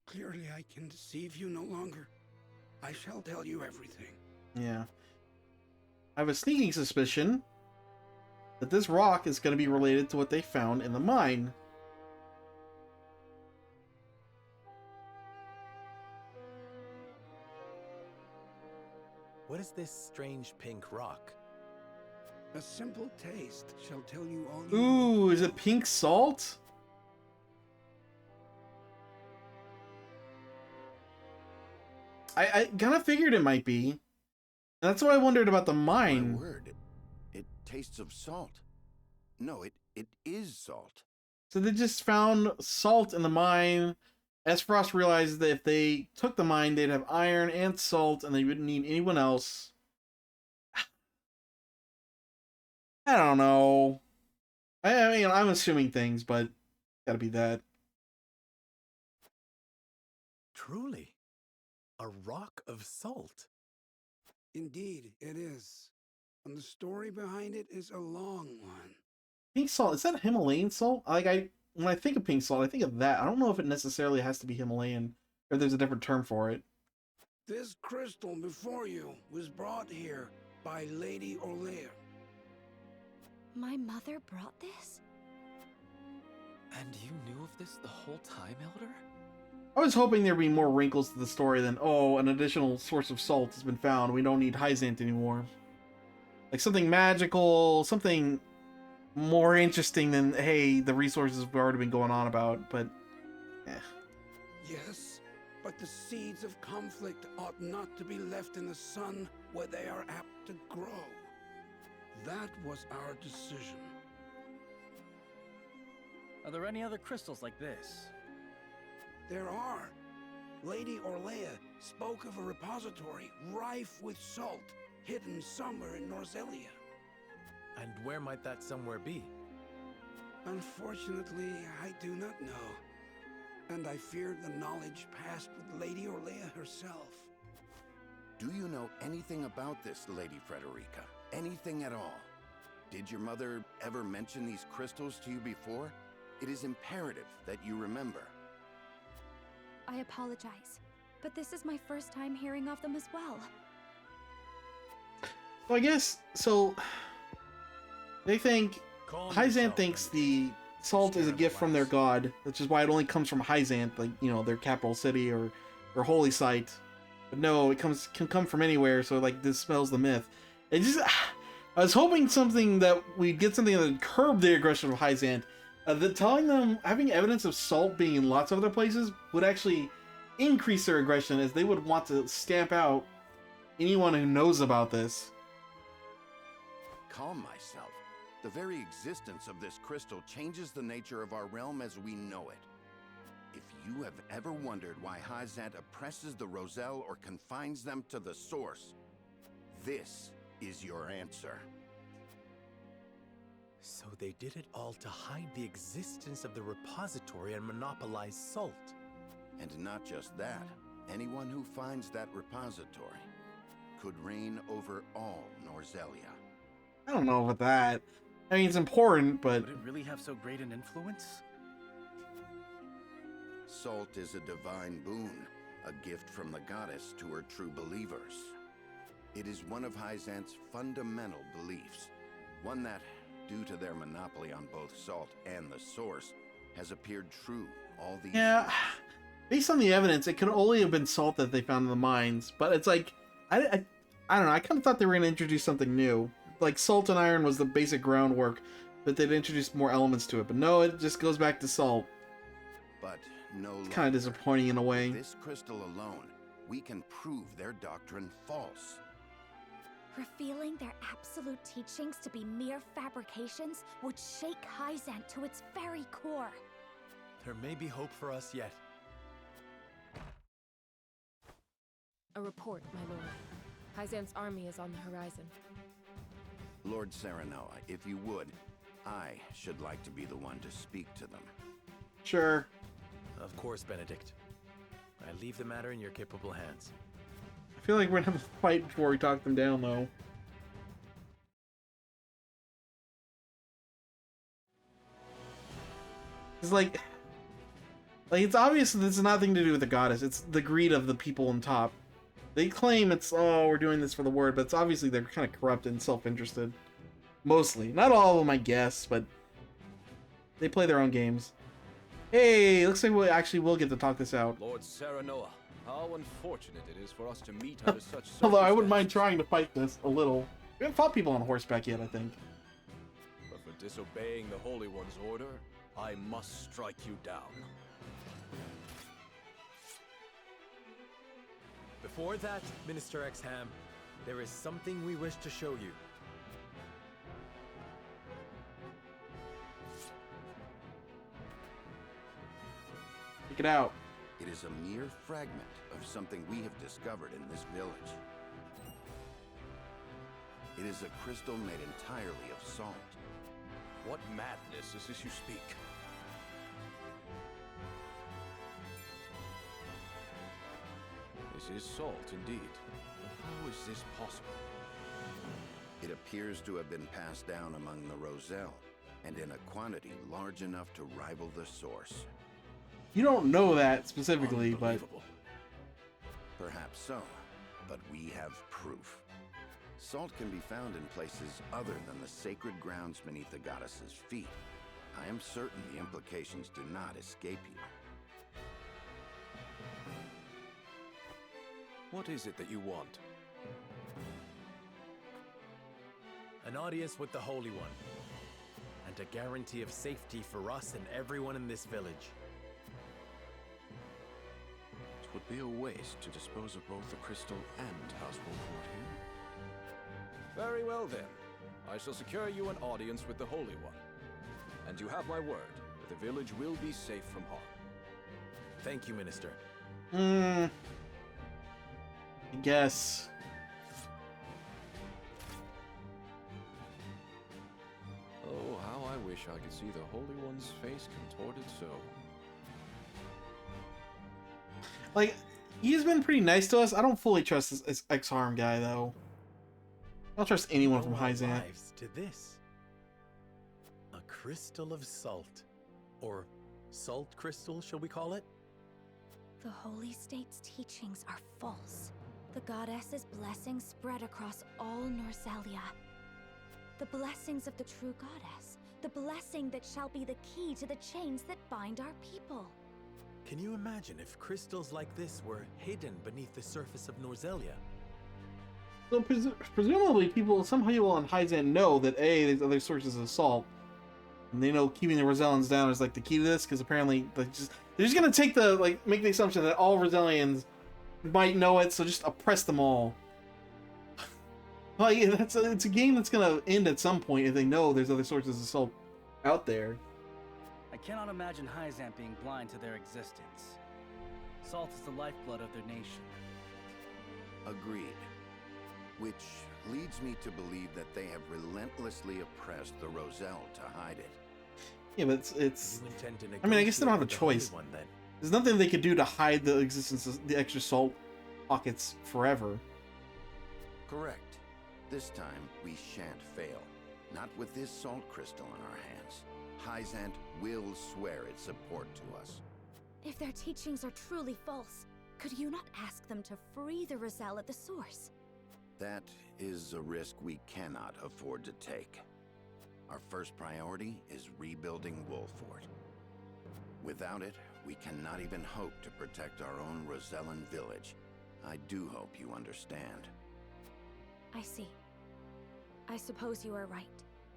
Clearly I can deceive you no longer. I shall tell you everything. Yeah. I have a sneaking suspicion that this rock is going to be related to what they found in the mine. What is this strange pink rock? A simple taste shall tell you all you Ooh, is it pink salt? I kind of figured it might be. That's what I wondered about the mine. My word, it tastes of salt. No, it is salt. So they just found salt in the mine. Esfrost realized that if they took the mine, they'd have iron and salt, and they wouldn't need anyone else. I don't know. I mean, I'm assuming things, but gotta be that. Truly, a rock of salt. Indeed, it is. And the story behind it is a long one. Pink salt, is that Himalayan salt? When I think of pink salt, I think of that. I don't know if it necessarily has to be Himalayan, or there's a different term for it. This crystal before you was brought here by Lady Orlear. My mother brought this? And you knew of this the whole time, Elder? I was hoping there'd be more wrinkles to the story than, oh, an additional source of salt has been found. We don't need Hyzant anymore. Like something magical, something more interesting than, hey, the resources have already been going on about, but, eh. Yes, but the seeds of conflict ought not to be left in the sun where they are apt to grow. That was our decision. Are there any other crystals like this? There are. Lady Orlear spoke of a repository rife with salt, hidden somewhere in Norzelia. And where might that somewhere be? Unfortunately, I do not know. And I fear the knowledge passed with Lady Orlear herself. Do you know anything about this, Lady Frederica? Anything at all? Did your mother ever mention these crystals to you before? It is imperative that you remember. I apologize, but this is my first time hearing of them as well. So I guess, they think, Hyzant thinks the salt is a gift from their god, which is why it only comes from Hyzant, like, you know, their capital city or holy site. But no, it can come from anywhere, so like dispels the myth. It just, I was hoping we'd get something that would curb the aggression of Hyzant. Telling them, having evidence of salt being in lots of other places would actually increase their aggression, as they would want to stamp out anyone who knows about this. Calm myself. The very existence of this crystal changes the nature of our realm as we know it. If you have ever wondered why Hyzant oppresses the Roselle or confines them to the source, this is your answer. So they did it all to hide the existence of the repository and monopolize salt. And not just that, anyone who finds that repository could reign over all Norzelia. I don't know about that. I mean, it's important, but... Would it really have so great an influence? Salt is a divine boon, a gift from the goddess to her true believers. It is one of Hyzant's fundamental beliefs, one that, due to their monopoly on both salt and the source, has appeared true all these years. Based on the evidence, it could only have been salt that they found in the mines, but it's like, I don't know, I kind of thought they were going to introduce something new. Like, salt and iron was the basic groundwork, but they'd introduced more elements to it. But no, it just goes back to salt. But no longer. Kind of disappointing in a way. With this crystal alone, we can prove their doctrine false. Revealing their absolute teachings to be mere fabrications would shake Hyzant to its very core. There may be hope for us yet. A report, my lord. Hyzant's army is on the horizon. Lord Serenoa, if you would, I should like to be the one to speak to them. Sure. Of course, Benedict. I leave the matter in your capable hands. feel like we're gonna have a fight before we talk them down, though. It's like it's obvious that this is nothing to do with the goddess. It's the greed of the people on top. They claim it's, oh, we're doing this for the word, but it's obviously they're kind of corrupt and self-interested. Mostly. Not all of them, I guess, but they play their own games. Hey, looks like we actually will get to talk this out. Lord Serenoa, how unfortunate it is for us to meet under such Although I wouldn't circumstances. mind trying to fight this a little. We haven't fought people on horseback yet, I think. But for disobeying the Holy One's order, I must strike you down. Before that, Minister Exham, there is something we wish to show you. Check it out. It is a mere fragment of something we have discovered in this village. It is a crystal made entirely of salt. What madness is this you speak? This is salt, indeed. But how is this possible? It appears to have been passed down among the Roselle, and in a quantity large enough to rival the source. You don't know that specifically, but... Perhaps so, but we have proof. Salt can be found in places other than the sacred grounds beneath the goddess's feet. I am certain the implications do not escape you. What is it that you want? An audience with the Holy One, and a guarantee of safety for us and everyone in this village. It would be a waste to dispose of both the crystal and House Wolford here. Very well then. I shall secure you an audience with the Holy One. And you have my word that the village will be safe from harm. Thank you, Minister. I guess. Oh, how I wish I could see the Holy One's face contorted so. Like, he's been pretty nice to us. I don't fully trust this X-Harm guy, though. I don't trust anyone from Hyzant. Lives to this. A crystal of salt. Or salt crystal, shall we call it? The Holy State's teachings are false. The goddess's blessings spread across all Norzelia. The blessings of the true goddess. The blessing that shall be the key to the chains that bind our people. Can you imagine if crystals like this were hidden beneath the surface of Norzelia? So presumably some people on Hyzant know that there's other sources of salt. And they know keeping the Rosellans down is like the key to this, because apparently they're just gonna make the assumption that all Rosellians might know it, so just oppress them all. Like, it's a game that's gonna end at some point if they know there's other sources of salt out there. I cannot imagine Hyzant being blind to their existence. Salt is the lifeblood of their nation. Agreed. Which leads me to believe that they have relentlessly oppressed the Roselle to hide it. Yeah, but it's You intend to I mean, I guess they don't have a negotiate with the Holy choice. One, then? There's nothing they could do to hide the existence of the extra salt pockets forever. Correct. This time, we shan't fail. Not with this salt crystal in our hands. Hyzant will swear its support to us. If their teachings are truly false, could you not ask them to free the Roselle at the source? That is a risk we cannot afford to take. Our first priority is rebuilding Wolford. Without it, we cannot even hope to protect our own Rosellan village. I do hope you understand. I see. I suppose you are right.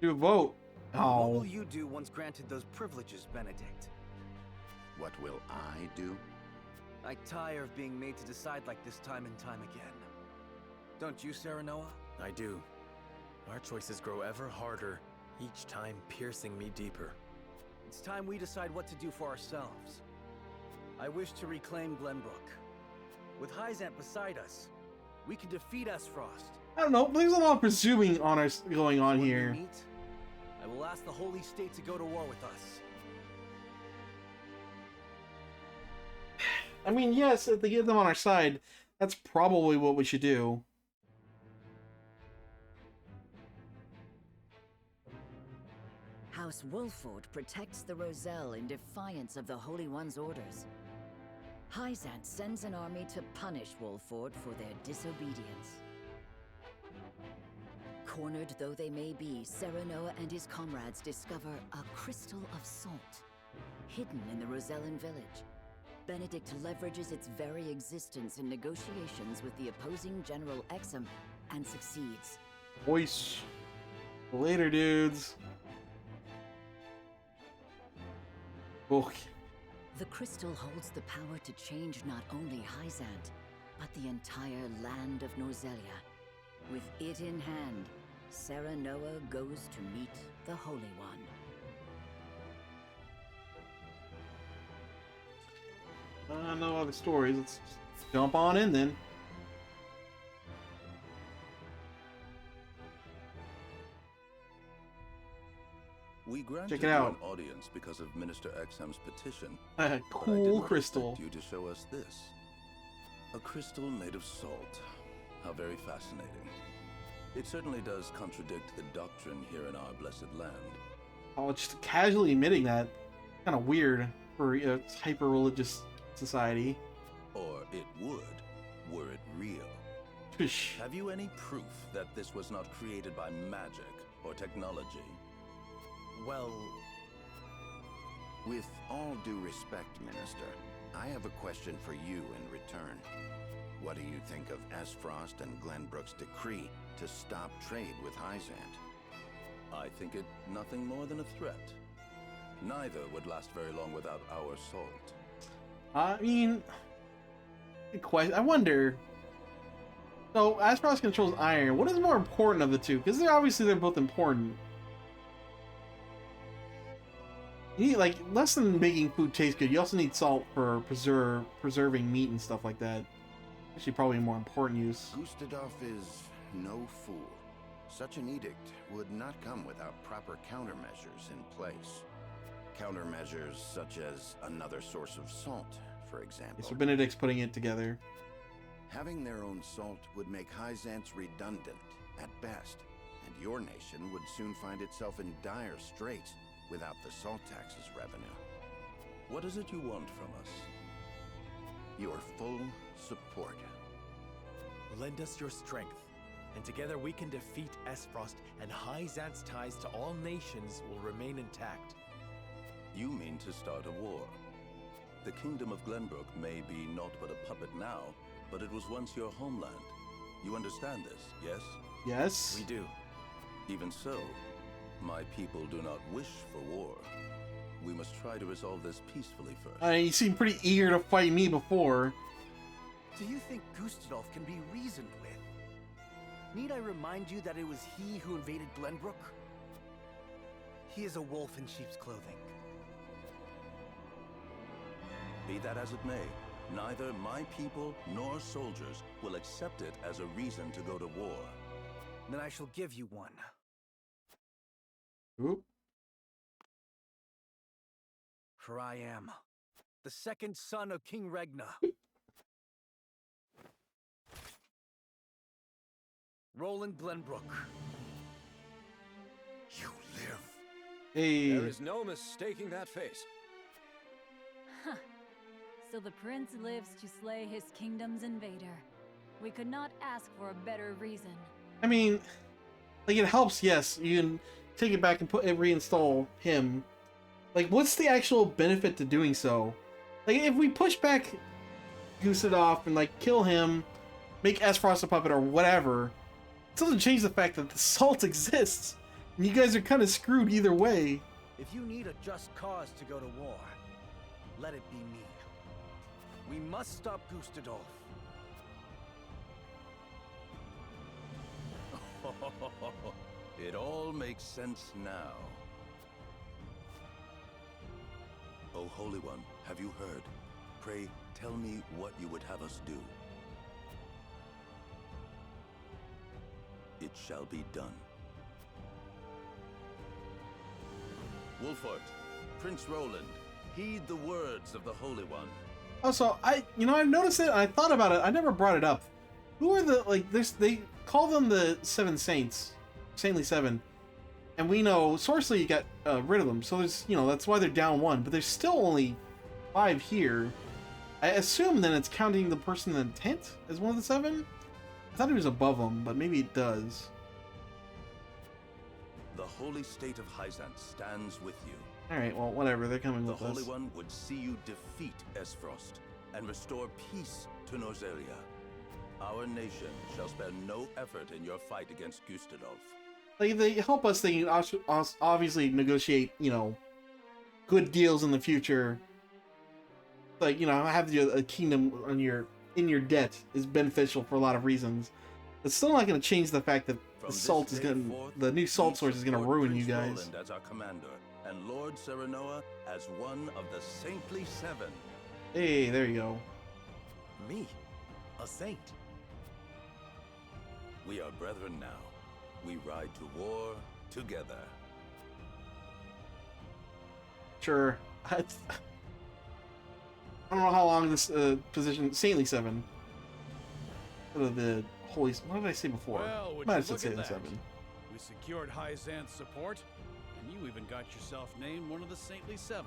Do a vote. What Oh. will you do once granted those privileges, Benedict? What will I do? I tire of being made to decide like this time and time again. Don't you, Serenoa? I do. Our choices grow ever harder, each time piercing me deeper. It's time we decide what to do for ourselves. I wish to reclaim Glenbrook. With Hyzant beside us, we can defeat Esfrost. I don't know, there's a lot of presuming going on here. I will ask the Holy State to go to war with us. I mean, yes, if they get them on our side, That's probably what we should do. House Wolford protects the Roselle in defiance of the Holy One's orders. Hyzant sends an army to punish Wolford for their disobedience. Cornered though they may be, Serenoa and his comrades discover a crystal of salt, hidden in the Rosellan village. Benedict leverages its very existence in negotiations with the opposing General Exum and succeeds. Voice. Later, dudes. Okay. The crystal holds the power to change not only Hyzant, but the entire land of Norzelia. With it in hand, Serenoa goes to meet the Holy One. I know all the stories. Let's jump on in then. We granted Check it you out. an audience because of Minister Exham's petition. Cool crystal. You to show us this. A crystal made of salt. How very fascinating. It certainly does contradict the doctrine here in our blessed land. Oh, just casually admitting that. Kind of weird for a hyper-religious society. Or it would, were it real. Have you any proof that this was not created by magic or technology? Well... With all due respect, Minister, I have a question for you in return. What do you think of Esfrost and Glenbrook's decree to stop trade with Hyzant? I think it nothing more than a threat. Neither would last very long without our salt. I mean, good question. I wonder. So, Esfrost controls iron. What is more important of the two? Because they're both important. You need, like, less than making food taste good, you also need salt for preserving meat and stuff like that. Actually, probably a more important use. Gustadolf is no fool. Such an edict would not come without proper countermeasures in place. Countermeasures such as another source of salt, for example. So Benedict's putting it together. Having their own salt would make Hyzant's redundant, at best, and your nation would soon find itself in dire straits without the salt tax's revenue. What is it you want from us? Your full support. Lend us your strength, and together we can defeat Esfrost, and Hyzant's ties to all nations will remain intact. You mean to start a war? The kingdom of Glenbrook may be naught but a puppet now, but it was once your homeland. You understand this, yes? Yes. We do. Even so, my people do not wish for war. We must try to resolve this peacefully first. You seem pretty eager to fight me before. Do you think Gustadolf can be reasoned with? Need I remind you that it was he who invaded Glenbrook? He is a wolf in sheep's clothing. Be that as it may, neither my people nor soldiers will accept it as a reason to go to war. Then I shall give you one. Oop. For I am the second son of King Regna. Roland Glenbrook. You live. Hey. There is no mistaking that face. Huh. So the prince lives to slay his kingdom's invader. We could not ask for a better reason. I mean, like, it helps, yes. You can take it back and reinstall him. Like, what's the actual benefit to doing so? Like, if we push back Gustadolf and, like, kill him, make Esfrost a puppet or whatever, it doesn't change the fact that the salt exists. And you guys are kind of screwed either way. If you need a just cause to go to war, let it be me. We must stop Gustadolf. It all makes sense now. O Holy One, have you heard? Pray, tell me what you would have us do. It shall be done. Wolfort, Prince Roland, heed the words of the Holy One. Also, I've noticed it. I thought about it. I never brought it up. Who are the like this? They call them the Seven Saints, Saintly Seven, and we know Sorcery got rid of them. So there's that's why they're down one. But there's still only 5 here. I assume then it's counting the person in the tent as one of the 7. I thought it was above them, but maybe it does. The holy state of Hyzant stands with you. Alright, well, whatever. They're coming with us. The Holy One would see you defeat Esfrost and restore peace to Norzelia. Our nation shall spare no effort in your fight against Gustadolf. Like, if they help us, they can obviously negotiate, good deals in the future. Like, have a kingdom in your debt is beneficial for a lot of reasons. It's still not going to change the fact that the new salt source is going to ruin you guys. Roland as our commander, and Lord Serenoa as one of the Saintly 7. Hey, there you go. Me? A saint? We are brethren now. We ride to war together. Sure. I don't know how long this position... Saintly 7. The holy... What did I say before? Well, I might have said Saintly 7. We secured Hyzant's support, and you even got yourself named one of the Saintly 7.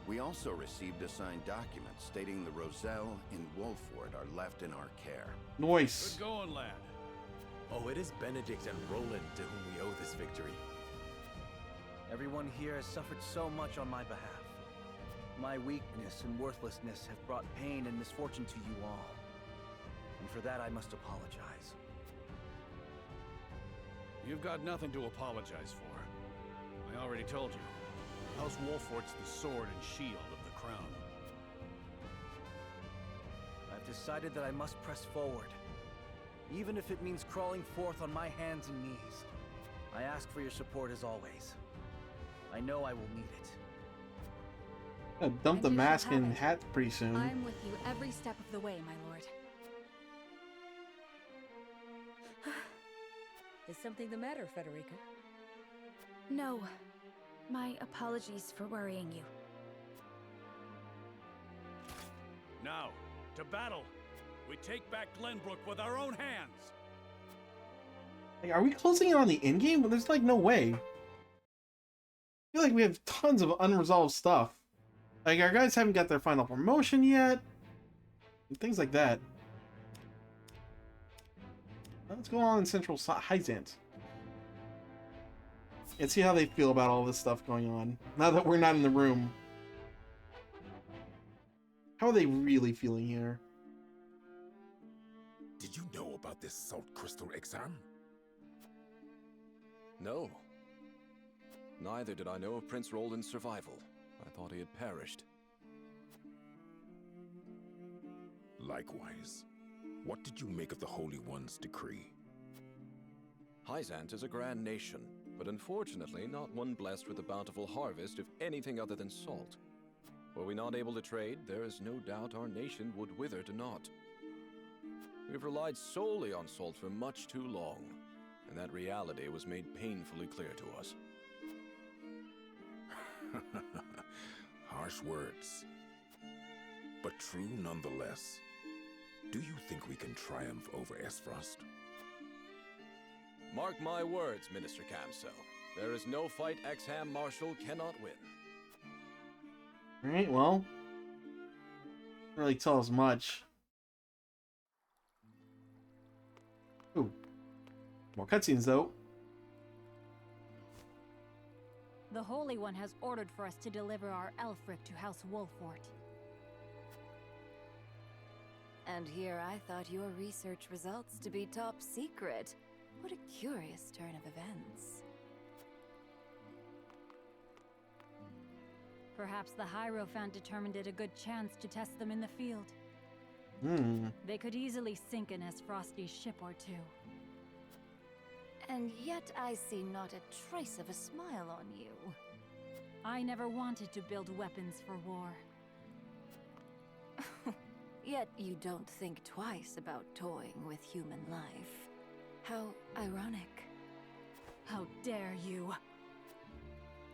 We also received a signed document stating the Roselle and Wolford are left in our care. Nice. Good going, lad. Oh, it is Benedict and Roland to whom we owe this victory. Everyone here has suffered so much on my behalf. My weakness and worthlessness have brought pain and misfortune to you all. And for that I must apologize. You've got nothing to apologize for. I already told you. House Wolfort's the sword and shield of the crown. I've decided that I must press forward, even if it means crawling forth on my hands and knees. I ask for your support as always. I know I will need it. I'll dump the mask and hat pretty soon. I'm with you every step of the way, my lord. Is something the matter, Federica? No. My apologies for worrying you. Now, to battle! We take back Glenbrook with our own hands! Like, are we closing in on the end game? Well, there's like no way. I feel like we have tons of unresolved stuff. Like, our guys haven't got their final promotion yet. And things like that. What's going on in Central Hyzant? And see how they feel about all this stuff going on. Now that we're not in the room. How are they really feeling here? Did you know about this salt crystal exam? No. Neither did I know of Prince Roland's survival. I thought he had perished. Likewise. What did you make of the Holy One's decree? Hyzant is a grand nation, but unfortunately not one blessed with a bountiful harvest of anything other than salt. Were we not able to trade, there is no doubt our nation would wither to naught. We've relied solely on salt for much too long, and that reality was made painfully clear to us. Harsh words, but true nonetheless. Do you think we can triumph over Esfrost? Mark my words, Minister Camsell. There is no fight Exham Marshal cannot win. Alright, well. Doesn't really tell us much. Ooh. More cutscenes, though. The Holy One has ordered for us to deliver our Elfric to House Wolfort. And here I thought your research results to be top secret. What a curious turn of events. Perhaps the Hierophant determined it a good chance to test them in the field. They could easily sink an Esfrosti's ship or two. And yet I see not a trace of a smile on you. I never wanted to build weapons for war. Yet you don't think twice about toying with human life. How ironic. How dare you?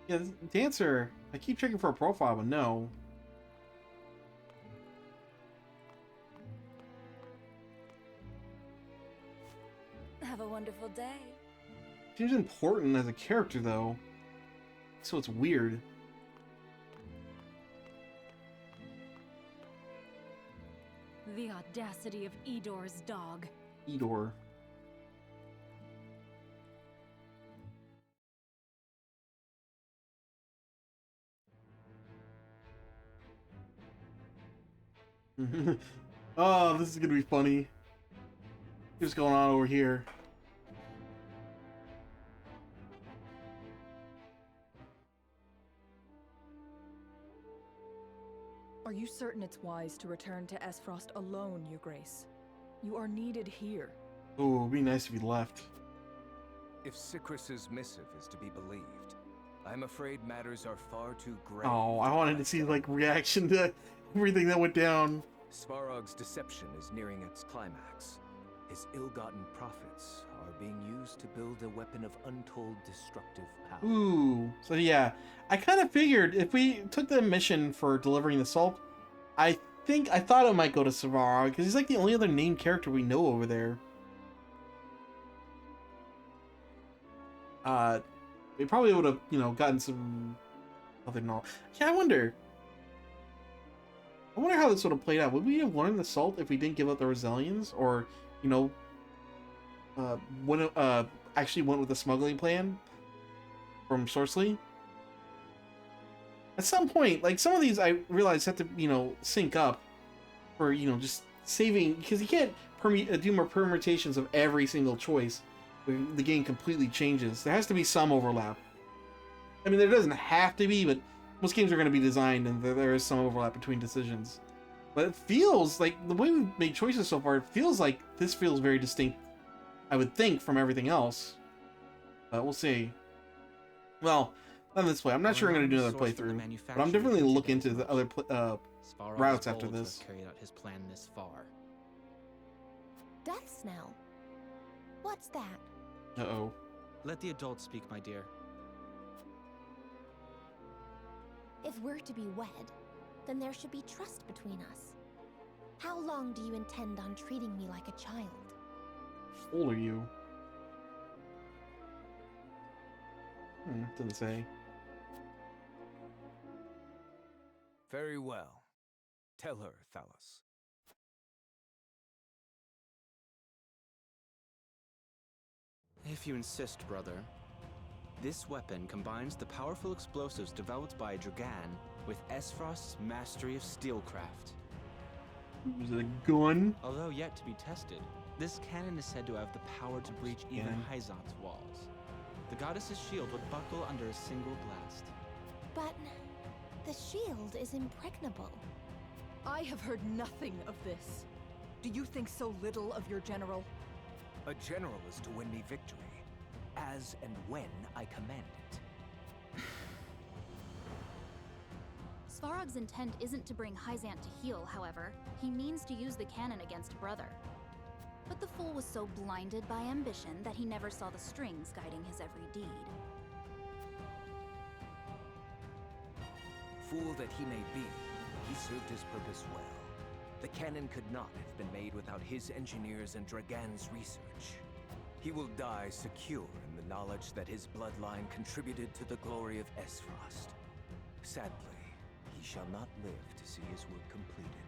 Yeah, Dancer, I keep checking for a profile, but no. wonderful day. Seems important as a character, though. So it's weird. The audacity of Edor's dog. Edor. Oh, this is gonna be funny. What's going on over here? Are you certain it's wise to return to Esfrost alone, Your Grace? You are needed here. Oh, it'd be nice if you left. If Sikrus's missive is to be believed, I'm afraid matters are far too grave. Oh, I wanted to see like reaction to everything that went down. Svarog's deception is nearing its climax. His ill-gotten profits are being used to build a weapon of untold destructive power. Ooh, so yeah, I kind of figured if we took the mission for delivering the salt, I thought it might go to Svarog because he's like the only other named character we know over there. We probably would have, you know, gotten some other knowledge. Yeah, I wonder how this would have played out. Would we have learned the salt if we didn't give up the Rosalians, or, you know, actually went with the smuggling plan from Sorceley? At some point, like some of these, I realized have to, you know, sync up for, you know, just saving, because you can't do more permutations of every single choice. The game completely changes. There has to be some overlap. I mean, there doesn't have to be, but most games are going to be designed and there is some overlap between decisions. But it feels like, the way we've made choices so far, it feels like this feels very distinct, I would think, from everything else. But we'll see. Well, not this way. I'm not sure I'm going to do another playthrough, but I'm definitely going to look into the other routes after this. Carried out his plan this far. Death Snell? What's that? Uh-oh. Let the adults speak, my dear. If we're to be wed, then there should be trust between us. How long do you intend on treating me like a child? How old are you? Didn't say. Very well. Tell her, Thalos. If you insist, brother. This weapon combines the powerful explosives developed by Dragan with Esfrost's mastery of steelcraft. Is it a gun? Although yet to be tested, this cannon is said to have the power to breach even Hyzant's walls. The goddess's shield would buckle under a single blast. But the shield is impregnable. I have heard nothing of this. Do you think so little of your general? A general is to win me victory, as and when I command it. Svarog's intent isn't to bring Hyzant to heel, however. He means to use the cannon against Brother. But the fool was so blinded by ambition that he never saw the strings guiding his every deed. Fool that he may be, he served his purpose well. The cannon could not have been made without his engineers and Dragan's research. He will die secure in the knowledge that his bloodline contributed to the glory of Esfrost. Sadly, he shall not live to see his work completed.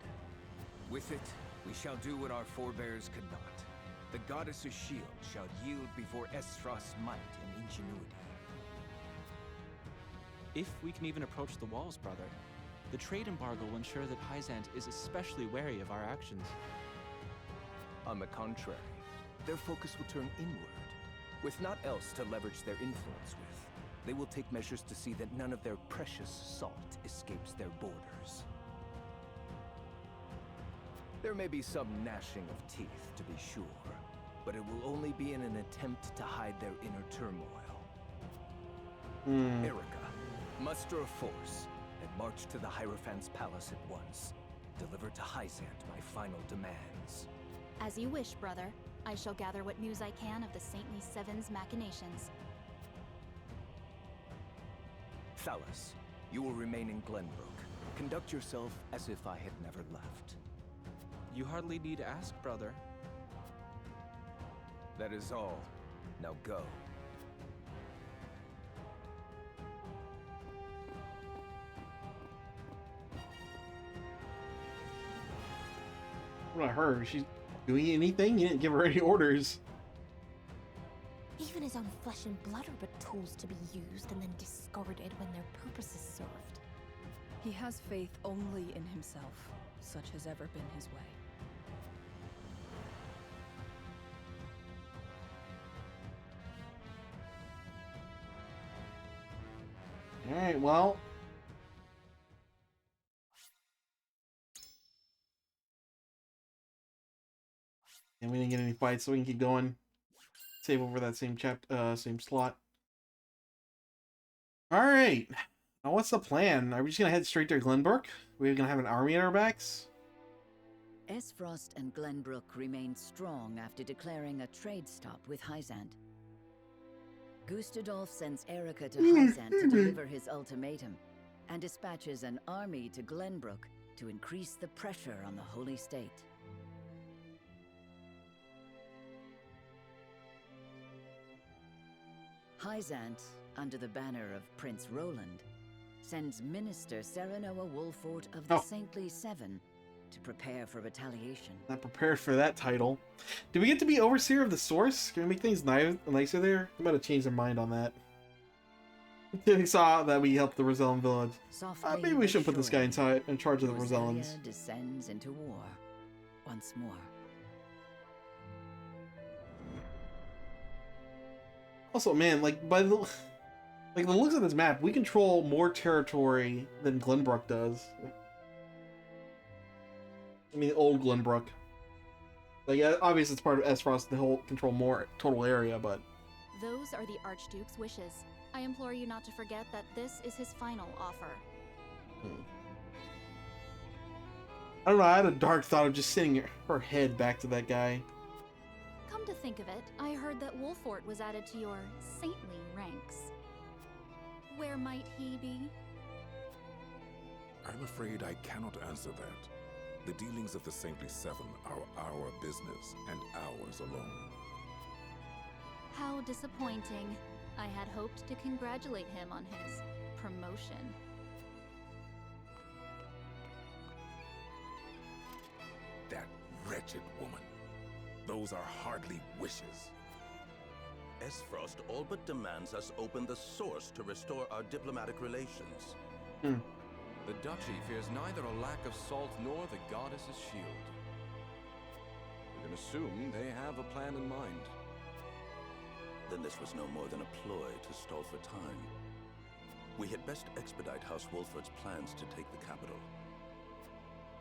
With it, we shall do what our forebears could not. The goddess's shield shall yield before Esfrost's might and ingenuity. If we can even approach the walls, brother, the trade embargo will ensure that Hyzant is especially wary of our actions. On the contrary, their focus will turn inward. With naught else to leverage their influence with, they will take measures to see that none of their precious salt escapes their borders. There may be some gnashing of teeth, to be sure, but it will only be in an attempt to hide their inner turmoil. Erica, muster a force and march to the Hierophant's palace at once. Deliver to Hyzant my final demands. As you wish, brother. I shall gather what news I can of the Saintly Seven's machinations. Thalos, you will remain in Glenbrook. Conduct yourself as if I had never left. You hardly need ask, brother. That is all. Now go. What about her? Is she doing anything? You didn't give her any orders. Even his own flesh and blood are but tools to be used and then discarded when their purpose is served. He has faith only in himself. Such has ever been his way. Alright, well. And we didn't get any fights, so we can keep going. Save over that same same slot. Alright. Now what's the plan? Are we just gonna head straight to Glenbrook? We're gonna have an army at our backs? Esfrost and Glenbrook remained strong after declaring a trade stop with Hyzant. Gustadolf sends Erica to Hyzant to deliver his ultimatum, and dispatches an army to Glenbrook to increase the pressure on the Holy State. Hyzant, under the banner of Prince Roland, sends Minister Serenoa Wolfort of the Saintly Seven to prepare for retaliation. Not prepared for that title. Do we get to be Overseer of the Source? Can we make things nicer there? I'm about to change their mind on that. They saw that we helped the Rosellan village. Maybe we should put this guy in charge of the Rosellans. Descends into war once more. Also, man, like by the looks of this map, we control more territory than Glenbrook does. I mean, old Glenbrook. Like, obviously it's part of Esfrost to whole control more total area, but Those are the Archduke's wishes. I implore you not to forget that this is his final offer. I don't know. I had a dark thought of just sending her head back to that guy. Come to think of it, I heard that Wolfort was added to your saintly ranks. Where might he be? I'm afraid I cannot answer that. The dealings of the Saintly Seven are our business, and ours alone. How disappointing. I had hoped to congratulate him on his promotion. That wretched woman. Those are hardly wishes. Esfrost all but demands us open the source to restore our diplomatic relations. The Duchy fears neither a lack of salt nor the goddess's shield. We can assume they have a plan in mind. Then this was no more than a ploy to stall for time. We had best expedite House Wolfort's plans to take the capital.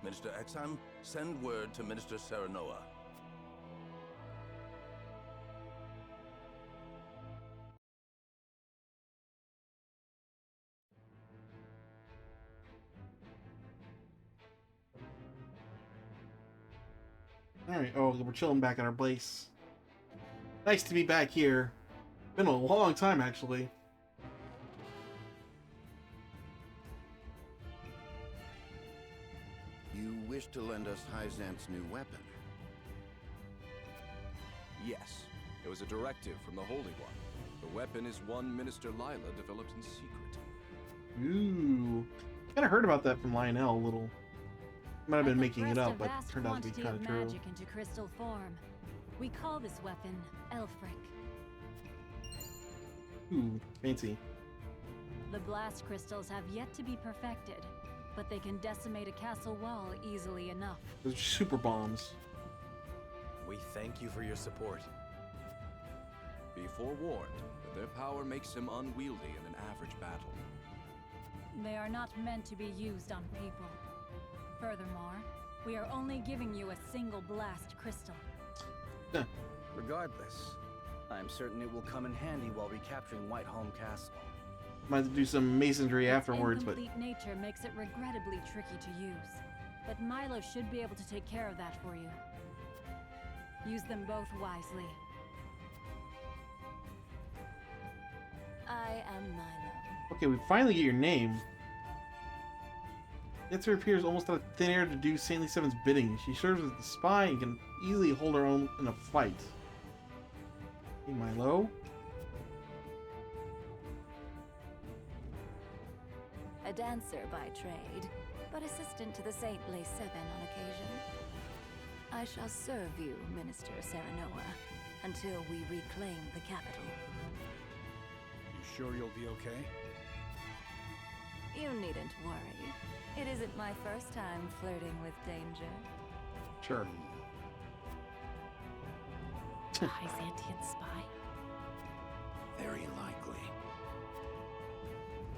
Minister Exham, send word to Minister Serenoa. Alright, oh, we're chilling back at our place. Nice to be back here. Been a long time, actually. You wish to lend us Hyzant's new weapon? Yes, it was a directive from the Holy One. The weapon is one Minister Lila developed in secret. Ooh. Kinda heard about that from Lionel a little. Might have been making it up, but turned out to be kind of true. Magic into crystal form. We call this weapon Elfric. Ooh, fancy. The blast crystals have yet to be perfected, but they can decimate a castle wall easily enough. Those are super bombs. We thank you for your support. Be forewarned that their power makes them unwieldy in an average battle. They are not meant to be used on people. Furthermore, we are only giving you a single blast crystal. Regardless, I am certain it will come in handy while recapturing Whiteholm Castle. Might have to do some masonry afterwards, but Incomplete nature makes it regrettably tricky to use. But Milo should be able to take care of that for you. Use them both wisely. I am Milo. okay, we finally get your name. Dancer appears almost out of thin air to do Saintly Seven's bidding. She serves as the spy and can easily hold her own in a fight. Hey, Milo. A dancer by trade, but assistant to the saintly Seven on occasion. I shall serve you, Minister Serenoa, until we reclaim the capital. You sure you'll be okay? You needn't worry. It isn't my first time flirting with danger. Sure. A Hyzantian spy? Very likely.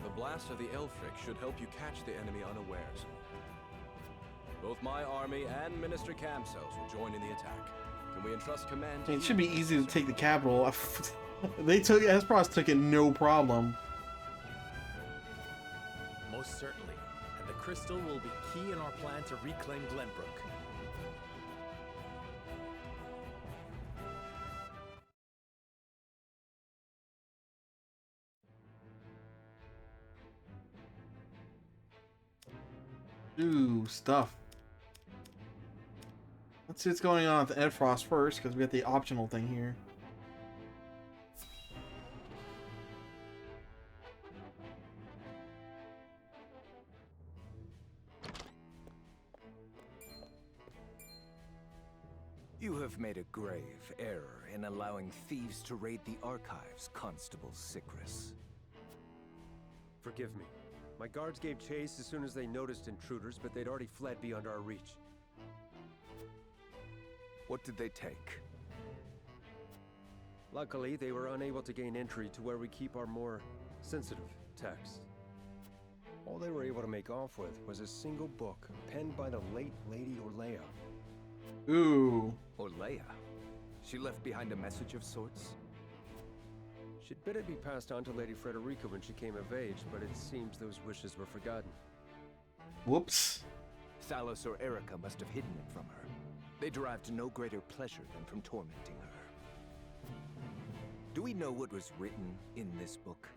The blast of the Elfric should help you catch the enemy unawares. Both my army and Minister Camsel's will join in the attack. Can we entrust command I to mean, it you? should be easy to take the capital. Aspros took it no problem. Most certainly. And the crystal will be key in our plan to reclaim Glenbrook. Ooh, stuff. Let's see what's going on with Edfrost first, because we got the optional thing here. You have made a grave error in allowing thieves to raid the archives, Constable Sicris. Forgive me. My guards gave chase as soon as they noticed intruders, but they'd already fled beyond our reach. What did they take? Luckily, they were unable to gain entry to where we keep our more sensitive texts. All they were able to make off with was a single book, penned by the late Lady Orlea. Ooh. Orlea? She left behind a message of sorts? She'd bid it be passed on to Lady Frederica when she came of age, but it seems those wishes were forgotten. Whoops. Thalos or Erica must have hidden it from her. They derived no greater pleasure than from tormenting her. Do we know what was written in this book?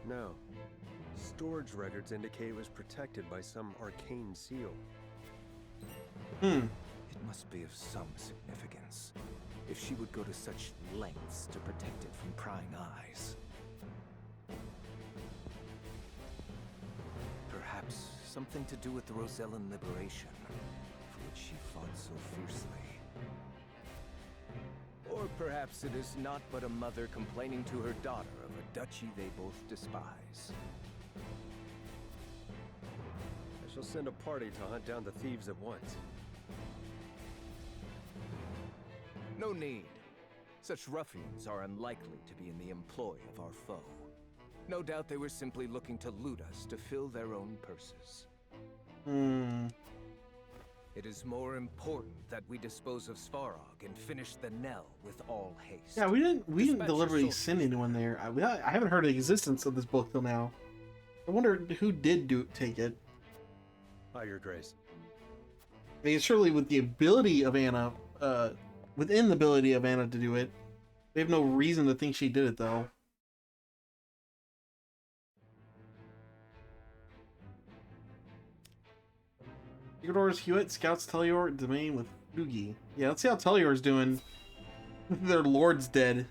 No. Storage records indicate it was protected by some arcane seal. It must be of some significance, if she would go to such lengths to protect it from prying eyes. Perhaps something to do with the Rosellan liberation, for which she fought so fiercely. Or perhaps it is not but a mother complaining to her daughter of a duchy they both despise. I shall send a party to hunt down the thieves at once. No need. Such ruffians are unlikely to be in the employ of our foe. No doubt they were simply looking to loot us to fill their own purses. It is more important that we dispose of Svarog and finish the Nell with all haste. Yeah, we didn't deliberately send anyone there. I haven't heard of the existence of this book till now. I wonder who did take it. Your Grace. I mean, surely with the ability of Anna, within the ability of Anna to do it, we have no reason to think she did it, though. Theodore's Hewitt scouts Tellior domain with Doogie. Yeah, let's see how Tellior's doing. Their lord's dead.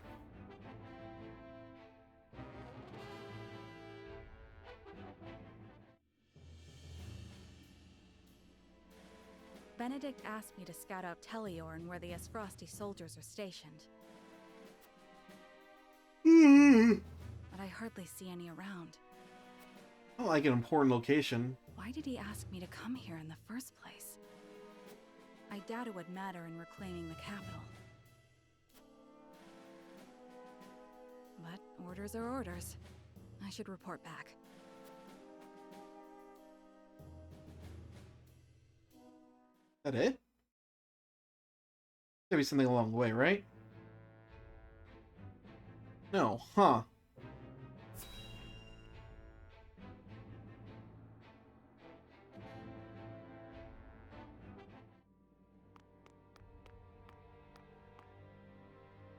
Benedict asked me to scout out Telliorn where the Esfrosti soldiers are stationed. But I hardly see any around. Not like an important location. Why did he ask me to come here in the first place? I doubt it would matter in reclaiming the capital. But orders are orders. I should report back. Is that it? Gotta be something along the way, right? No, huh?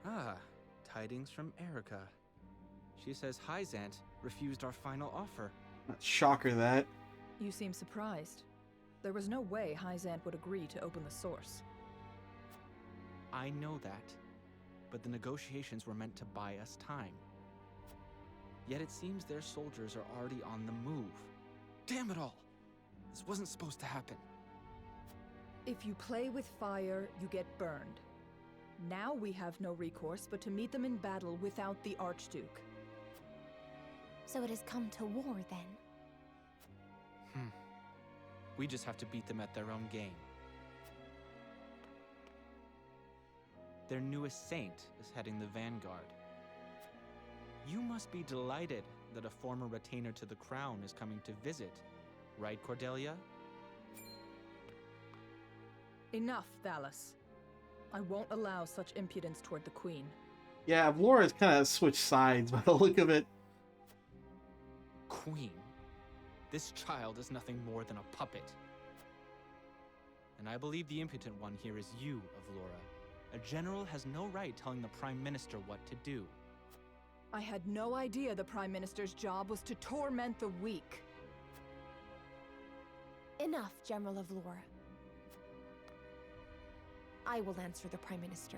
Ah, tidings from Erica. She says Hyzant refused our final offer. Shocker that. You seem surprised. There was no way Hyzant would agree to open the source. I know that. but the negotiations were meant to buy us time. Yet it seems their soldiers are already on the move. Damn it all! This wasn't supposed to happen. If you play with fire, you get burned. Now we have no recourse but to meet them in battle without the Archduke. So it has come to war, then? We just have to beat them at their own game. Their newest saint is heading the vanguard. You must be delighted that a former retainer to the crown is coming to visit, right, Cordelia? Enough, Thalos. I won't allow such impudence toward the Queen. Yeah, Laura's kind of switched sides by the look of it. Queen? This child is nothing more than a puppet. And I believe the impotent one here is you, Avlora. A general has no right telling the Prime Minister what to do. I had no idea the Prime Minister's job was to torment the weak. Enough, General Avlora. I will answer the Prime Minister.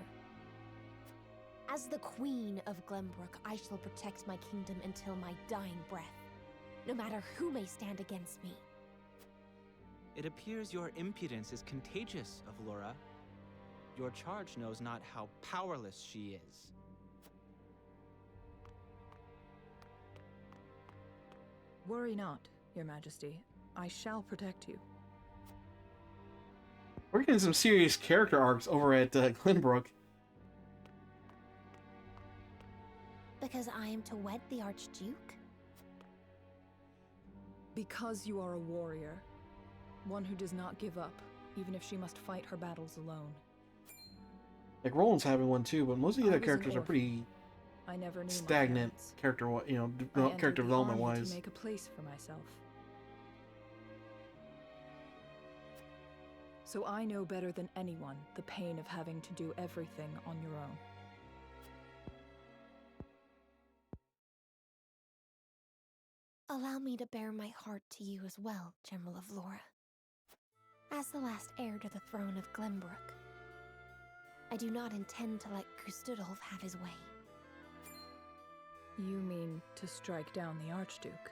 As the Queen of Glenbrook, I shall protect my kingdom until my dying breath, no matter who may stand against me. It appears your impudence is contagious, Avlora. Your charge knows not how powerless she is. Worry not, Your Majesty. I shall protect you. We're getting some serious character arcs over at Glenbrook. Because I am to wed the Archduke? Because you are a warrior. One who does not give up, even if she must fight her battles alone. Like Roland's having one too, but most of the other characters are pretty I never knew stagnant character development wise. To make a place for myself. So I know better than anyone the pain of having to do everything on your own. Allow me to bare my heart to you as well, General Avlora. As the last heir to the throne of Glenbrook, I do not intend to let Gustudolf have his way. You mean to strike down the Archduke?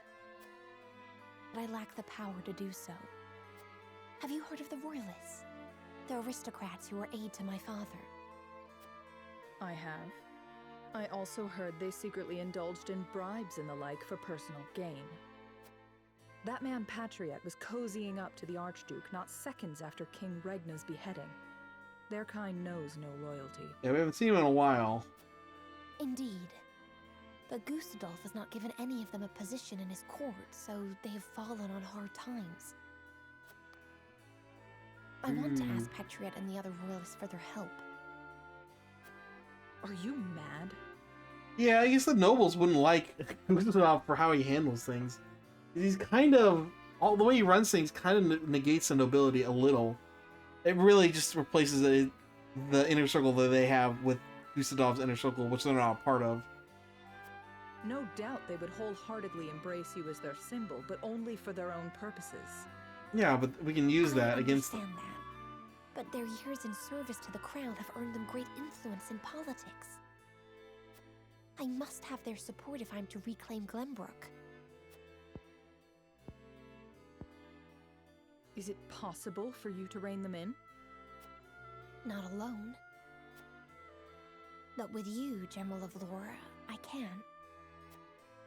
But I lack the power to do so. Have you heard of the Royalists? The aristocrats who were aid to my father. I have. I also heard they secretly indulged in bribes and the like for personal gain. That man Patriot was cozying up to the Archduke not seconds after King Regna's beheading. Their kind knows no loyalty. Yeah, we haven't seen him in a while. Indeed. But Gustudolf has not given any of them a position in his court, so they have fallen on hard times. I want to ask Patriot and the other royalists for their help. Are you mad? Yeah, I guess the nobles wouldn't like Gustave for how he handles things. He's kind of, all the way he runs things kind of negates the nobility a little. It really just replaces the inner circle that they have with Gustav's inner circle, which they're not a part of. No doubt they would wholeheartedly embrace you as their symbol, but only for their own purposes. Yeah, but we can use that against them. That. But their years in service to the crown have earned them great influence in politics. I must have their support if I'm to reclaim Glenbrook. Is it possible for you to rein them in? Not alone. But with you, General Avlora, I can.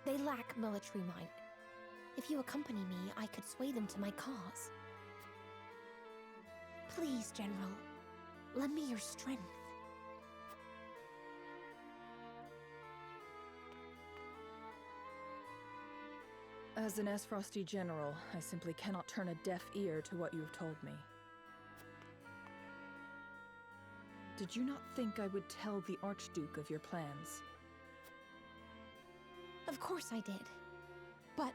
They lack military might. If you accompany me, I could sway them to my cause. Please, General, lend me your strength. As an Esfrosty general, I simply cannot turn a deaf ear to what you have told me. Did you not think I would tell the Archduke of your plans? Of course I did. But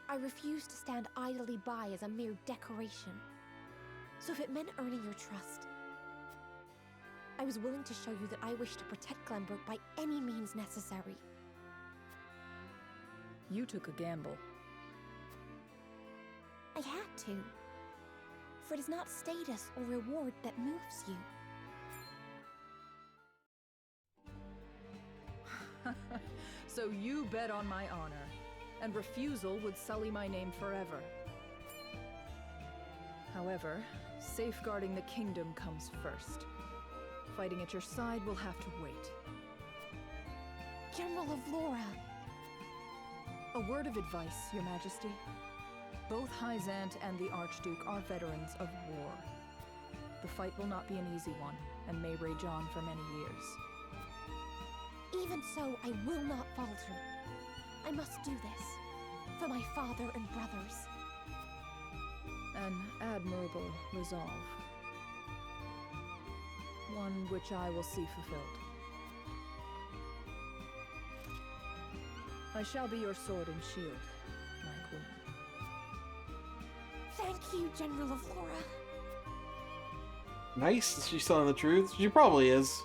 I refuse to stand idly by as a mere decoration. So if it meant earning your trust, I was willing to show you that I wish to protect Glenbrook by any means necessary. You took a gamble. I had to. For it is not status or reward that moves you. So you bet on my honor, and refusal would sully my name forever. However, safeguarding the kingdom comes first. Fighting at your side will have to wait. General of Laura! A word of advice, Your Majesty. Both Hyzant and the Archduke are veterans of war. The fight will not be an easy one, and may rage on for many years. Even so, I will not falter. I must do this. For my father and brothers. An admirable resolve. One which I will see fulfilled. I shall be your sword and shield, my queen. Thank you, General of Laura. Nice. She's telling the truth. She probably is.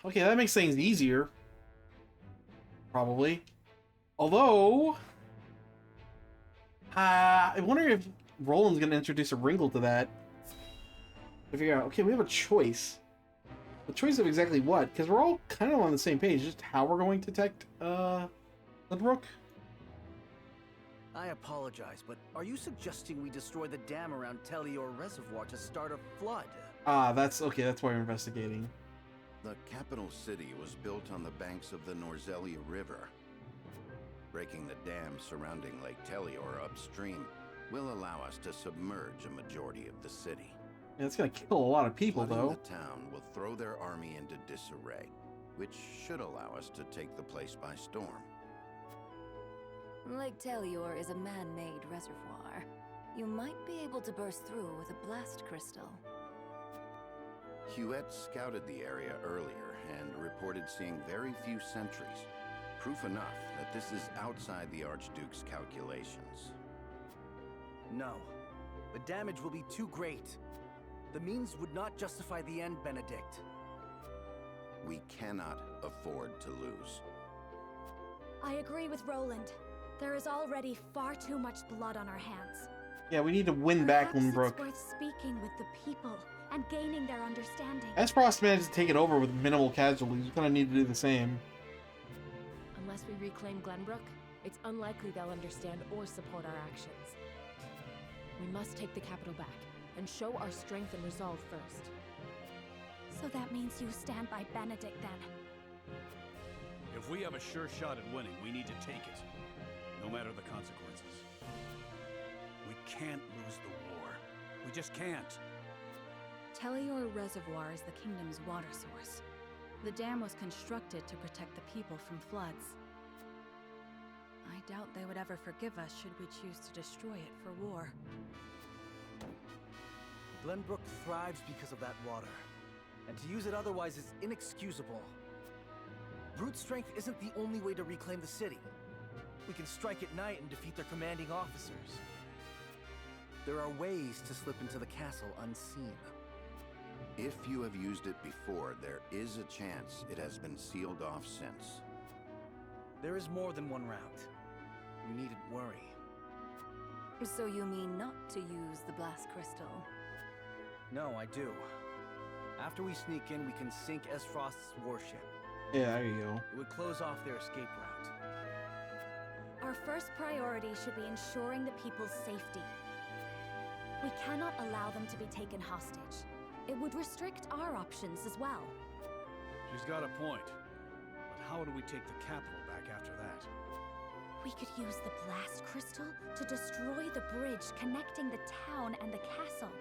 Okay, that makes things easier. Probably. Although... I wonder if Roland's going to introduce a wrinkle to that. To figure out, okay, we have a choice. A choice of exactly what? Because we're all kind of on the same page. Just how we're going to protect, Lynbrook. I apologize, but are you suggesting we destroy the dam around Telior Reservoir to start a flood? That's okay. That's why we're investigating. The capital city was built on the banks of the Norzelia River. Breaking the dam surrounding Lake Telior upstream will allow us to submerge a majority of the city. Yeah, it's gonna kill a lot of people, Flooding though. The town will throw their army into disarray, which should allow us to take the place by storm. Lake Telior is a man-made reservoir. You might be able to burst through with a blast crystal. Huette scouted the area earlier and reported seeing very few sentries. Proof enough that this is outside the Archduke's calculations. No. The damage will be too great. The means would not justify the end, Benedict. We cannot afford to lose. I agree with Roland. There is already far too much blood on our hands. Yeah, we need to win back Lynbrook. It's worth speaking with the people and gaining their understanding. Aspros managed to take it over with minimal casualties. We kind of need to do the same. Unless we reclaim Glenbrook, it's unlikely they'll understand or support our actions. We must take the capital back and show our strength and resolve first. So that means you stand by Benedict, then? If we have a sure shot at winning, we need to take it, no matter the consequences. We can't lose the war. We just can't. Telior Reservoir is the kingdom's water source. The dam was constructed to protect the people from floods. I doubt they would ever forgive us should we choose to destroy it for war. Glenbrook thrives because of that water, and to use it otherwise is inexcusable. Brute strength isn't the only way to reclaim the city. We can strike at night and defeat their commanding officers. There are ways to slip into the castle unseen. If you have used it before, there is a chance it has been sealed off since. There is more than one route. You needn't worry. So you mean not to use the blast crystal? No, I do. After we sneak in, we can sink Esfrost's warship. Yeah, there you go. It would close off their escape route. Our first priority should be ensuring the people's safety. We cannot allow them to be taken hostage. It would restrict our options as well. She's got a point. But how do we take the capital back after that? We could use the blast crystal to destroy the bridge connecting the town and the castle.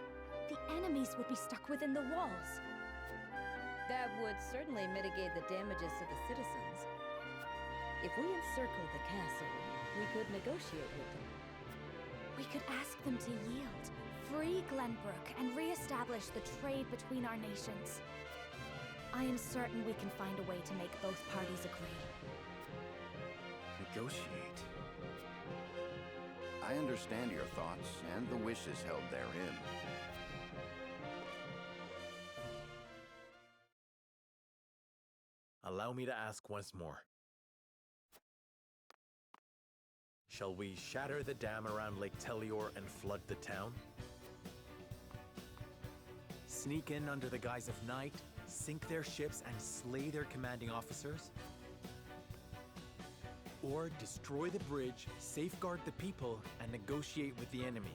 The enemies would be stuck within the walls. That would certainly mitigate the damages to the citizens. If we encircle the castle, we could negotiate with them. We could ask them to yield, free Glenbrook, and re-establish the trade between our nations. I am certain we can find a way to make both parties agree. Negotiate? I understand your thoughts and the wishes held therein. Allow me to ask once more. Shall we shatter the dam around Lake Telior and flood the town? Sneak in under the guise of night, Sink their ships and slay their commanding officers? Or destroy the bridge, safeguard the people, and negotiate with the enemy?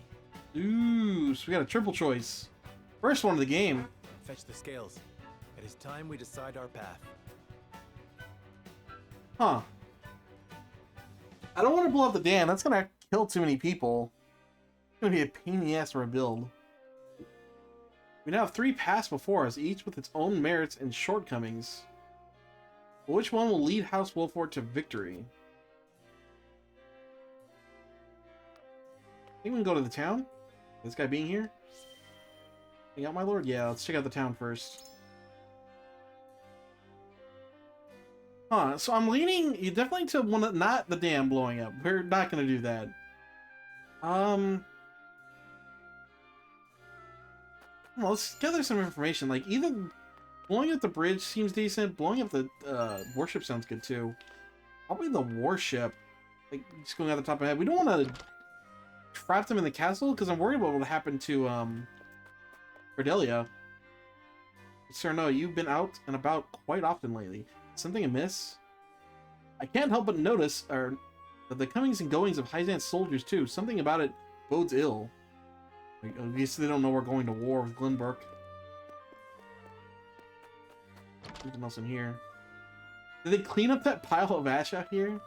Ooh, so we got a triple choice. First one of the game. Fetch the scales. It is time we decide our path. Huh. I don't want to blow up the dam. That's gonna kill too many people. It's gonna be a pain in the ass to rebuild. We now have 3 paths before us, each with its own merits and shortcomings. But which one will lead House Wolford to victory? I think we can go to the town. This guy being here. Hang out, my lord? Yeah, let's check out the town first. Huh, so I'm leaning definitely to one, not the dam blowing up. We're not gonna do that. Well, let's gather some information. Like, either blowing up the bridge seems decent, blowing up the warship sounds good too. Probably the warship. Like, just going out the top of my head. We don't want to trap them in the castle, because I'm worried about what will happen to, Cordelia. Sir, no, you've been out and about quite often lately. Something amiss? I can't help but notice that the comings and goings of Hyzant's soldiers, too. Something about it bodes ill. Like, obviously, they don't know we're going to war with Glenbrook. Something else in here. Did they clean up that pile of ash out here?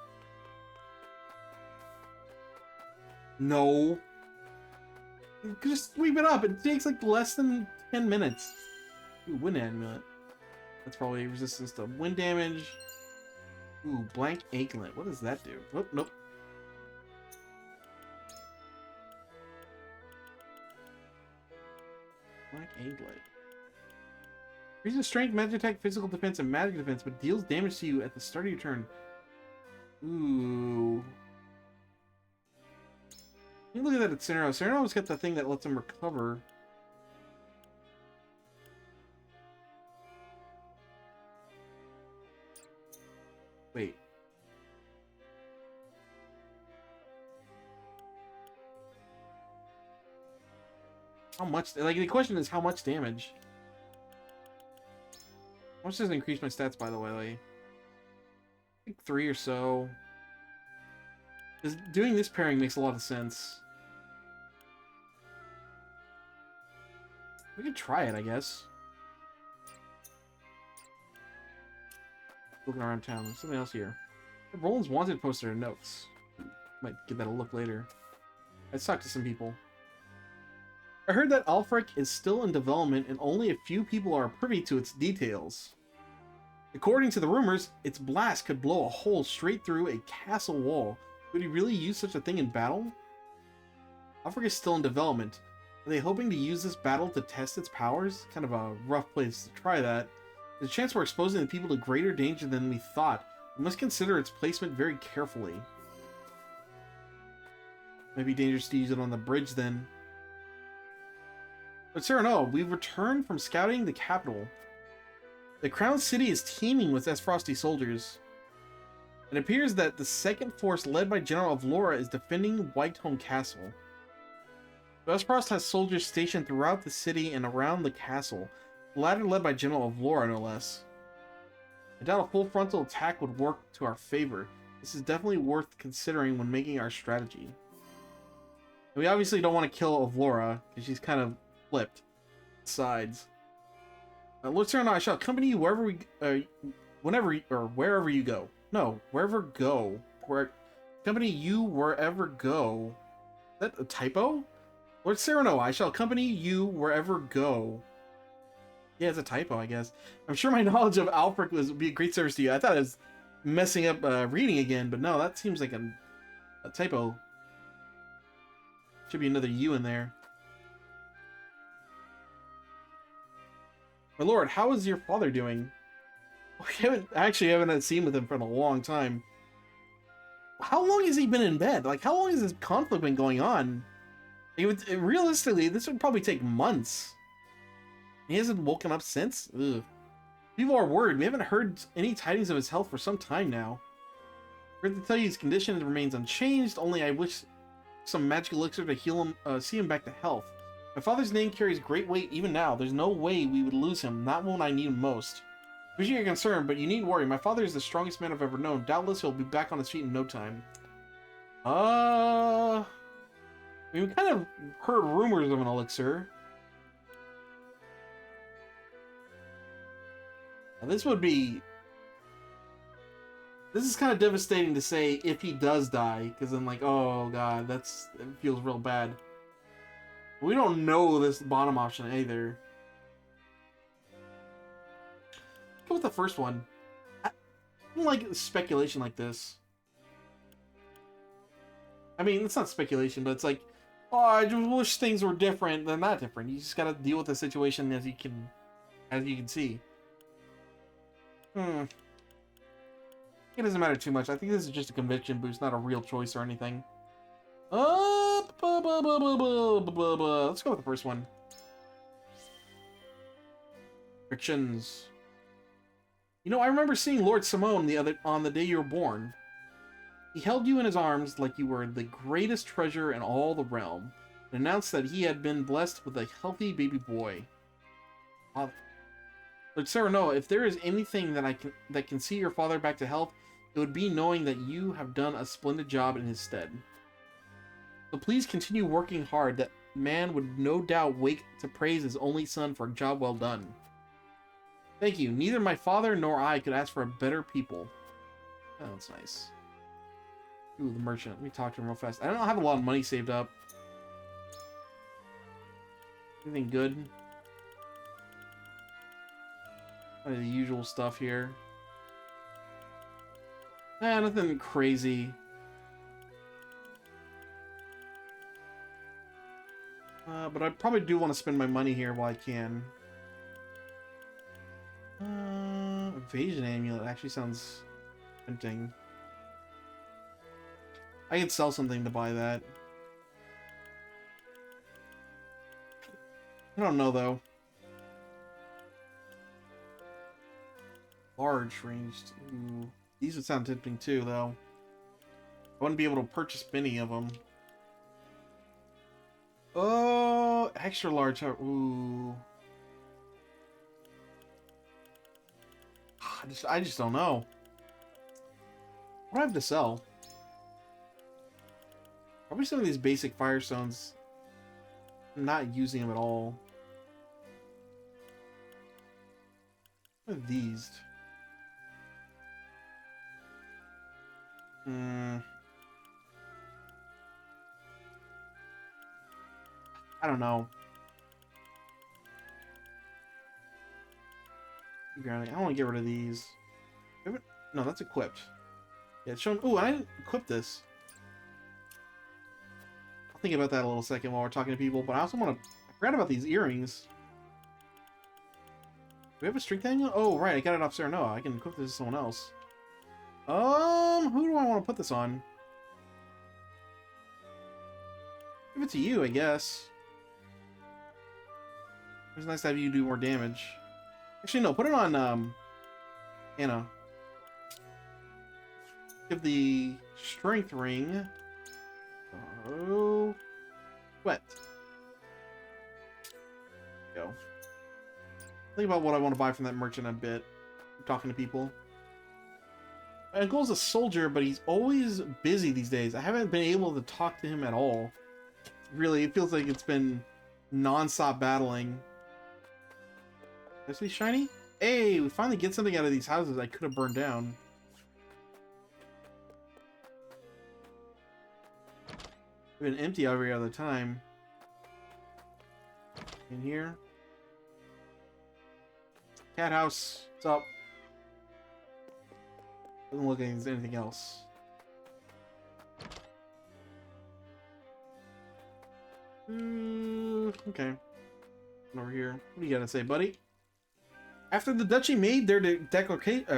No. Just sweep it up. It takes like less than 10 minutes. Ooh, wind amulet. That's probably resistance to wind damage. Ooh, blank anklet. What does that do? Oh, nope. Blank anklet. Increases strength, magic attack, physical defense, and magic defense, but deals damage to you at the start of your turn. Ooh. You look at that at Cerno. Cerno's got the thing that lets him recover. Wait. How much? Like, the question is how much damage? How much does it increase my stats, by the way? Like, I think 3 or so. Because doing this pairing makes a lot of sense. We could try it, I guess. Looking around town. There's something else here. Roland's wanted poster and notes. Might give that a look later. Let's talk to some people. I heard that Alfric is still in development and only a few people are privy to its details. According to the rumors, its blast could blow a hole straight through a castle wall. Would he really use such a thing in battle? Alfric is still in development. Are they hoping to use this battle to test its powers? Kind of a rough place to try that. There's a chance we're exposing the people to greater danger than we thought. We must consider its placement very carefully. Maybe dangerous to use it on the bridge then. But Sarah, no, we've returned from scouting the capital. The Crown City is teeming with Esfrosty soldiers. It appears that the second force led by General Avlora is defending Whitehome Castle. Esfrost has soldiers stationed throughout the city and around the castle, the latter led by General Avlora, no less. I doubt a full frontal attack would work to our favor. This is definitely worth considering when making our strategy. And we obviously don't want to kill Avlora, because she's kind of flipped sides. Lord Sarah and I shall accompany you wherever we, wherever you go. No, wherever go. Accompany you wherever go. Is that a typo? Lord Cyrano, I shall accompany you wherever go. Yeah, it's a typo, I guess. I'm sure my knowledge of Alfric would be a great service to you. I thought I was messing up reading again, but no, that seems like a typo. Should be another U in there. My lord, how is your father doing? We haven't seen with him for a long time. How long has he been in bed? Like, how long has this conflict been going on? Realistically, this would probably take months. He hasn't woken up since? Ugh. People are worried. We haven't heard any tidings of his health for some time now. I heard to tell you his condition remains unchanged, only I wish some magic elixir to heal him, see him back to health. My father's name carries great weight even now. There's no way we would lose him, not when I need him most. Appreciate your concern, but you needn't worry. My father is the strongest man I've ever known. Doubtless he'll be back on his feet in no time. I mean, we kind of heard rumors of an elixir. Now, this is kind of devastating to say if he does die, because then like, oh god, it feels real bad. We don't know this bottom option either. Go with the first one. I don't like speculation like this. I mean, it's not speculation, but it's like, oh, I just wish things were different. They're not different. You just gotta deal with the situation as you can see. It doesn't matter too much. I think this is just a conviction boost, not a real choice or anything. Let's go with the first one. Frictions. You know, I remember seeing Lord Simone on the day you were born. He held you in his arms like you were the greatest treasure in all the realm, and announced that he had been blessed with a healthy baby boy. Lord Serenoa, if there is anything that can see your father back to health, it would be knowing that you have done a splendid job in his stead. So please continue working hard. That man would no doubt wake to praise his only son for a job well done. Thank you. Neither my father nor I could ask for a better people. Oh, that's nice. Ooh, the merchant. Let me talk to him real fast. I don't have a lot of money saved up. Anything good? Kind of the usual stuff here. Nothing crazy. But I probably do want to spend my money here while I can. Evasion amulet actually sounds tempting. I could sell something to buy that. I don't know though. Large ranged. Ooh. These would sound tempting too, though. I wouldn't be able to purchase many of them. Oh, extra large. Ooh. I just don't know. What do I have to sell? Probably some of these basic firestones. I'm not using them at all. What are these? I don't know. I want to get rid of these. No, that's equipped. Yeah, it's showing. Ooh, I didn't equip this. I'll think about that a little second while we're talking to people. But I also want to. I forgot about these earrings. Do we have a strength angle? Oh, right. I got it off Serenoa. I can equip this to someone else. Who do I want to put this on? Give it to you, I guess. It's nice to have you do more damage. Actually, no, put it on, Anna. Give the strength ring. Oh, wet. Go. Think about what I want to buy from that merchant a bit. I'm talking to people. My uncle's a soldier, but he's always busy these days. I haven't been able to talk to him at all. Really, it feels like it's been non-stop battling. Is this shiny? Hey, we finally get something out of these houses I could have burned down. They've been empty every other time. In here. Cat house. What's up? Doesn't look like there's anything else. Okay. Over here. What do you gotta say, buddy? After the duchy made their declaration,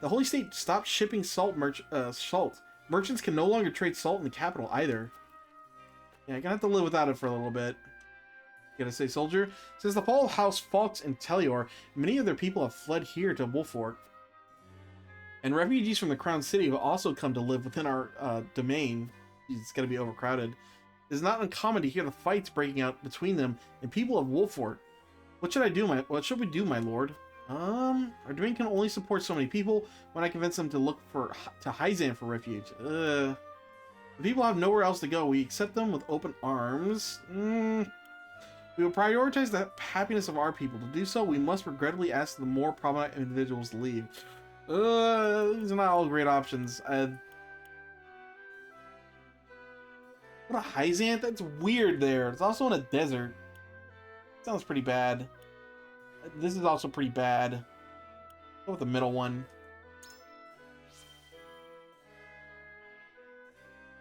the Holy State stopped shipping salt. Merchants can no longer trade salt in the capital either. Yeah, I'm gonna have to live without it for a little bit. You gotta say, soldier? Since the fall of House Falks in Telior, many of their people have fled here to Wolfort. And refugees from the Crown City have also come to live within our domain. It's gonna be overcrowded. It is not uncommon to hear the fights breaking out between them and people of Wolfort. What should we do, my lord? Our domain can only support so many people. When I convince them to look to Hyzan for refuge. The people have nowhere else to go. We accept them with open arms. We will prioritize the happiness of our people. To do so, we must regrettably ask the more prominent individuals to leave. These are not all great options. What a Hyzanth? That's weird there. It's also in a desert. Sounds pretty bad. This is also pretty bad. Go with the middle one.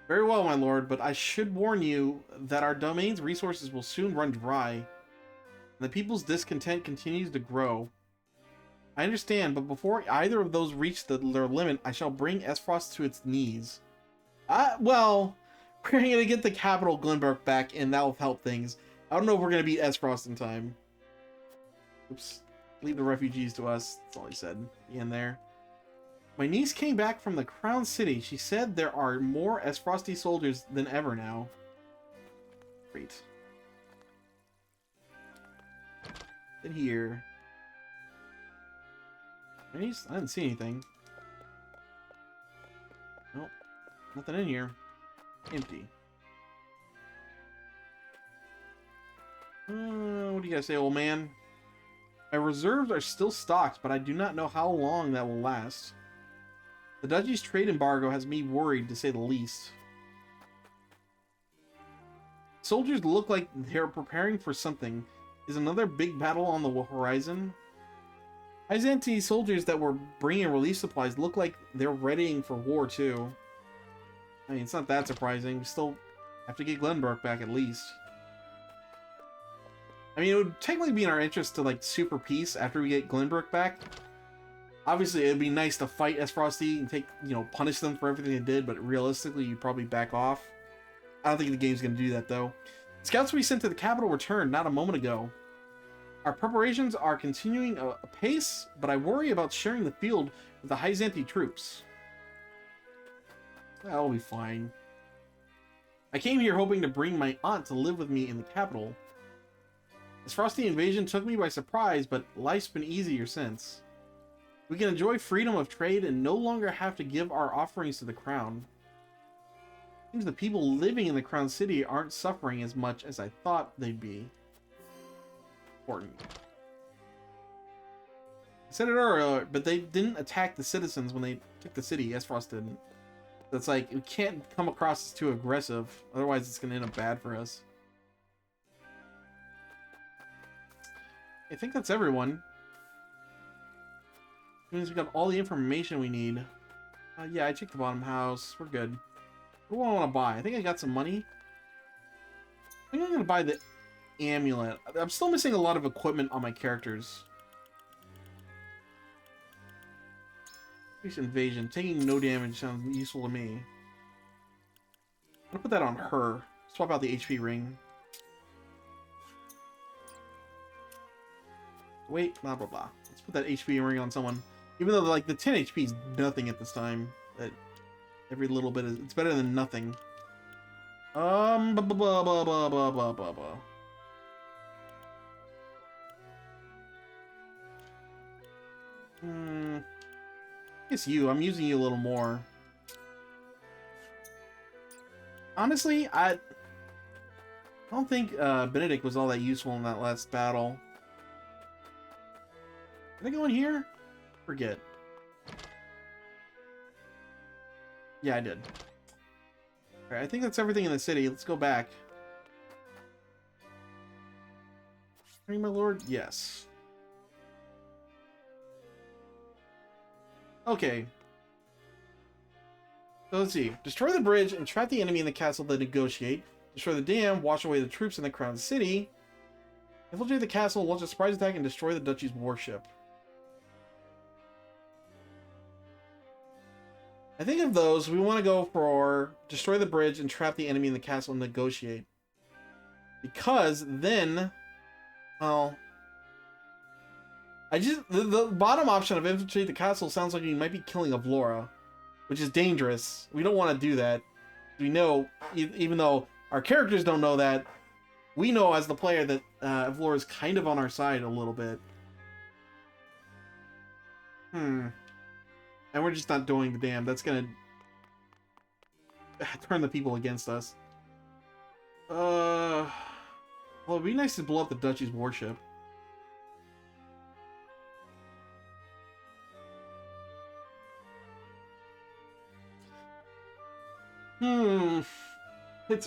Very well, my lord, but I should warn you that our domain's resources will soon run dry. And the people's discontent continues to grow. I understand, but before either of those reach their limit, I shall bring Esfrost to its knees. Well, we're going to get the capital Glenbrook back, and that will help things. I don't know if we're going to beat Esfrost in time. Oops. Leave the refugees to us. That's all he said. The end there. My niece came back from the Crown City. She said there are more Esfrosty soldiers than ever now. Great. In here. My niece? I didn't see anything. Nope. Nothing in here. Empty. What do you guys say, old man? My reserves are still stocked, but I do not know how long that will last. The duchy's trade embargo has me worried, to say the least. Soldiers look like they're preparing for something. Is another big battle on the horizon? Hyzanti soldiers that were bringing relief supplies look like they're readying for war, too. I mean, it's not that surprising. We still have to get Glenbrook back, at least. I mean, it would technically be in our interest to, like, super peace after we get Glenbrook back. Obviously, it'd be nice to fight Esfrosty and take, you know, punish them for everything they did, but realistically, you'd probably back off. I don't think the game's going to do that, though. Scouts we sent to the capital returned not a moment ago. Our preparations are continuing apace, but I worry about sharing the field with the Hyzanthi troops. That'll be fine. I came here hoping to bring my aunt to live with me in the capital. This frosty invasion took me by surprise, but life's been easier since. We can enjoy freedom of trade and no longer have to give our offerings to the crown. Seems the people living in the Crown City aren't suffering as much as I thought they'd be. Important. I said it earlier, but they didn't attack the citizens when they took the city. Esfrost didn't. That's like, we can't come across as too aggressive, otherwise it's going to end up bad for us. I think that's everyone. Means we got all the information we need. Yeah, I checked the bottom house. We're good. What do I want to buy? I think I got some money. I think I'm going to buy the amulet. I'm still missing a lot of equipment on my characters. Increase invasion. Taking no damage sounds useful to me. I'm going to put that on her. Swap out the HP ring. Wait, blah, blah, blah. Let's put that HP ring on someone. Even though, like, the 10 HP is nothing at this time. That every little bit is... It's better than nothing. Blah, blah, blah, blah, blah, blah, blah, blah, blah. I guess you. I'm using you a little more. Honestly, I don't think Benedict was all that useful in that last battle. Did I go in here? Forget. Yeah, I did. Alright, I think that's everything in the city. Let's go back. Hey, my lord? Yes. Okay. So let's see. Destroy the bridge and trap the enemy in the castle to negotiate. Destroy the dam, wash away the troops in the Crown City. Infiltrate the castle, launch a surprise attack, and destroy the duchy's warship. I think of those, we want to go for destroy the bridge and trap the enemy in the castle and negotiate. Because then, well, the bottom option of infiltrate the castle sounds like we might be killing Avlora, which is dangerous. We don't want to do that. We know, even though Our characters don't know that. We know as the player that Avlora's kind of on our side a little bit. And we're just not doing the dam. That's gonna turn the people against us. Well, it'd be nice to blow up the Duchy's warship.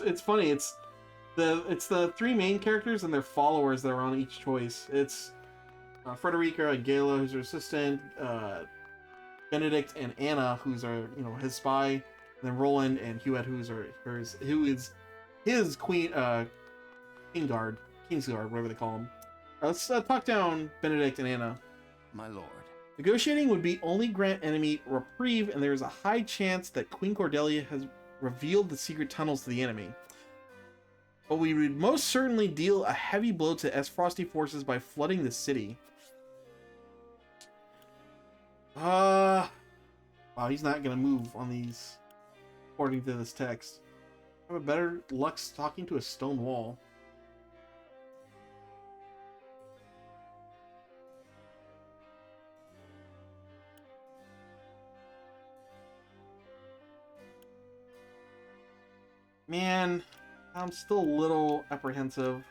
It's funny. It's the three main characters and their followers that are on each choice. It's Frederica and Gala, who's her assistant, Benedict and Anna, who's his spy, and then Roland and Huet, who is his queen, Kingsguard, whatever they call him. Let's talk down Benedict and Anna. My lord. Negotiating would be only grant enemy reprieve, and there is a high chance that Queen Cordelia has revealed the secret tunnels to the enemy. But we would most certainly deal a heavy blow to Esfrosty forces by flooding the city. Wow, he's not gonna move on these, according to this text. I have a better luck talking to a stone wall. Man, I'm still a little apprehensive.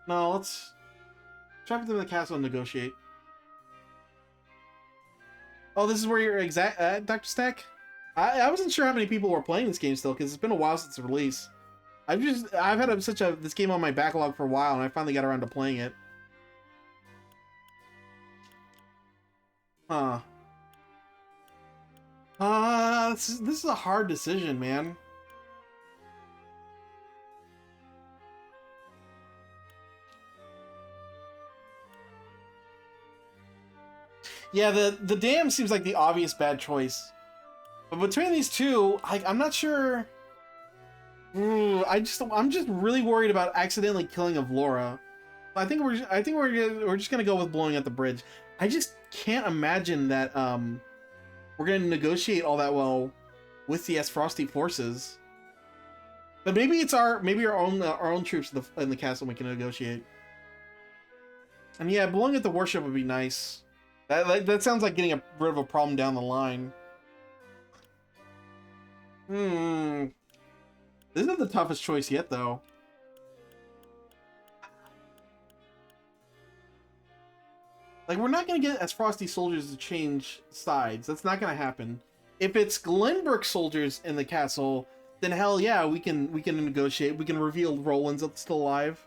No, let's trap them in the castle and negotiate. Oh, this is where you're Dr. Stack? I wasn't sure how many people were playing this game still, because it's been a while since the release. I've had this game on my backlog for a while, and I finally got around to playing it. Huh. This is a hard decision, man. Yeah, the dam seems like the obvious bad choice. But between these two, I'm not sure. I'm just really worried about accidentally killing Avlora. I think we're just gonna go with blowing up the bridge. I just can't imagine that we're gonna negotiate all that well with the Esfrosty forces. But maybe it's our own troops in the castle we can negotiate. And yeah, blowing up the warship would be nice. That sounds like getting rid of a problem down the line. This isn't the toughest choice yet, though. Like, we're not gonna get Esfrosty soldiers to change sides. That's not gonna happen. If it's Glenbrook soldiers in the castle, then hell yeah, we can negotiate. We can reveal Roland's still alive,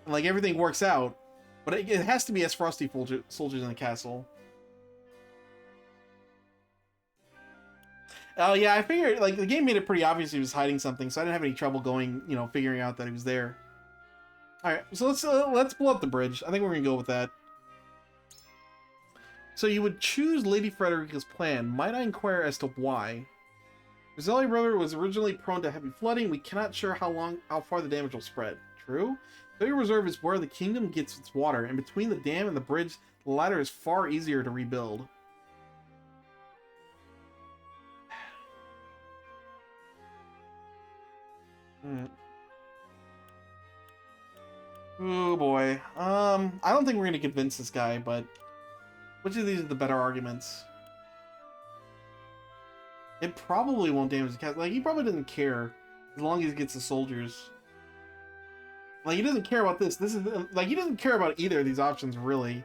and like everything works out. But it has to be Esfrosty soldiers in the castle. Oh yeah, I figured, like, the game made it pretty obvious he was hiding something, so I didn't have any trouble figuring out that he was there. Alright, so let's blow up the bridge. I think we're gonna go with that. So you would choose Lady Frederica's plan. Might I inquire as to why? Rosalia River was originally prone to heavy flooding. We cannot sure how far the damage will spread. True? Failure Reserve is where the kingdom gets its water, and between the dam and the bridge, the latter is far easier to rebuild. Oh boy. I don't think we're gonna convince this guy, but which of these are the better arguments? It probably won't damage the castle. Like, he probably doesn't care as long as he gets the soldiers. Like, he doesn't care about this. This is like, he doesn't care about either of these options, really.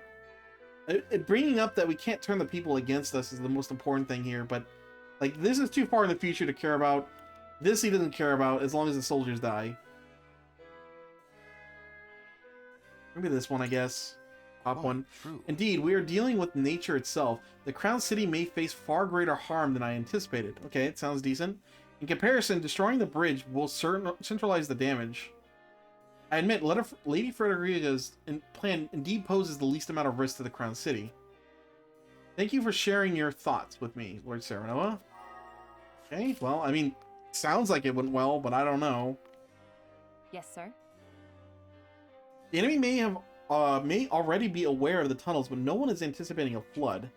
Bringing up that we can't turn the people against us is the most important thing here, but like, this is too far in the future to care about. This he doesn't care about as long as the soldiers die. Maybe this one, I guess. Top one. True. Indeed, we are dealing with nature itself. The Crown City may face far greater harm than I anticipated. Okay, it sounds decent. In comparison, destroying the bridge will centralize the damage. I admit, Lady Frederica's plan indeed poses the least amount of risk to the Crown City. Thank you for sharing your thoughts with me, Lord Serenoa. Okay, well, I mean, sounds like it went well, but I don't know. Yes, sir. The enemy may already be aware of the tunnels, but no one is anticipating a flood.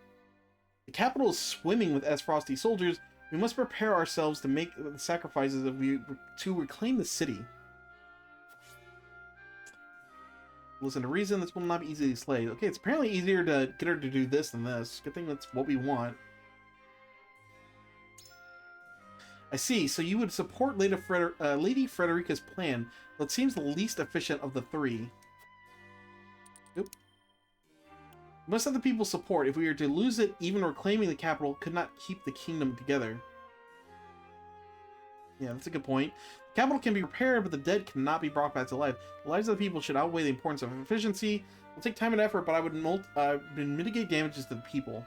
The capital is swimming with Esfrosty soldiers, We must prepare ourselves to make the sacrifices to reclaim the city. Listen to reason, this will not be easily slayed. Okay, it's apparently easier to get her to do this than this. Good thing that's what we want. I see, so you would support Lady Frederica's plan, though it seems the least efficient of the three. Oop. Must have the people's support. If we are to lose it, even reclaiming the capital could not keep the kingdom together. Yeah, that's a good point. The capital can be repaired, but the dead cannot be brought back to life. The lives of the people should outweigh the importance of efficiency. It will take time and effort, but I would mitigate damages to the people.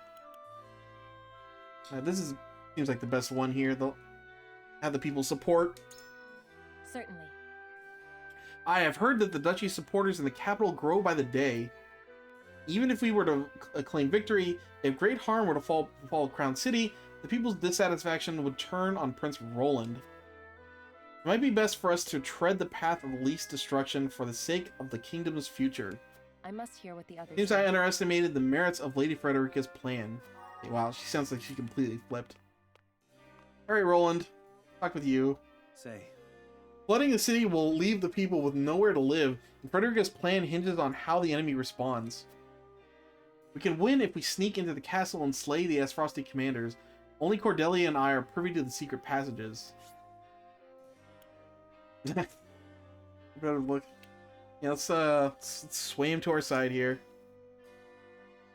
Seems like the best one here. They'll have the people support. Certainly. I have heard that the duchy's supporters in the capital grow by the day. Even if we were to claim victory, if great harm were to fall Crown City, the people's dissatisfaction would turn on Prince Roland. It might be best for us to tread the path of least destruction for the sake of the kingdom's future. I must hear what the others Seems say. I underestimated the merits of Lady Frederica's plan. Wow, she sounds like she completely flipped. Alright, Roland. Talk with you. Say. Flooding the city will leave the people with nowhere to live, and Frederica's plan hinges on how the enemy responds. We can win if we sneak into the castle and slay the Asphrosty commanders. Only Cordelia and I are privy to the secret passages. Better look. Yeah, let's sway him to our side here.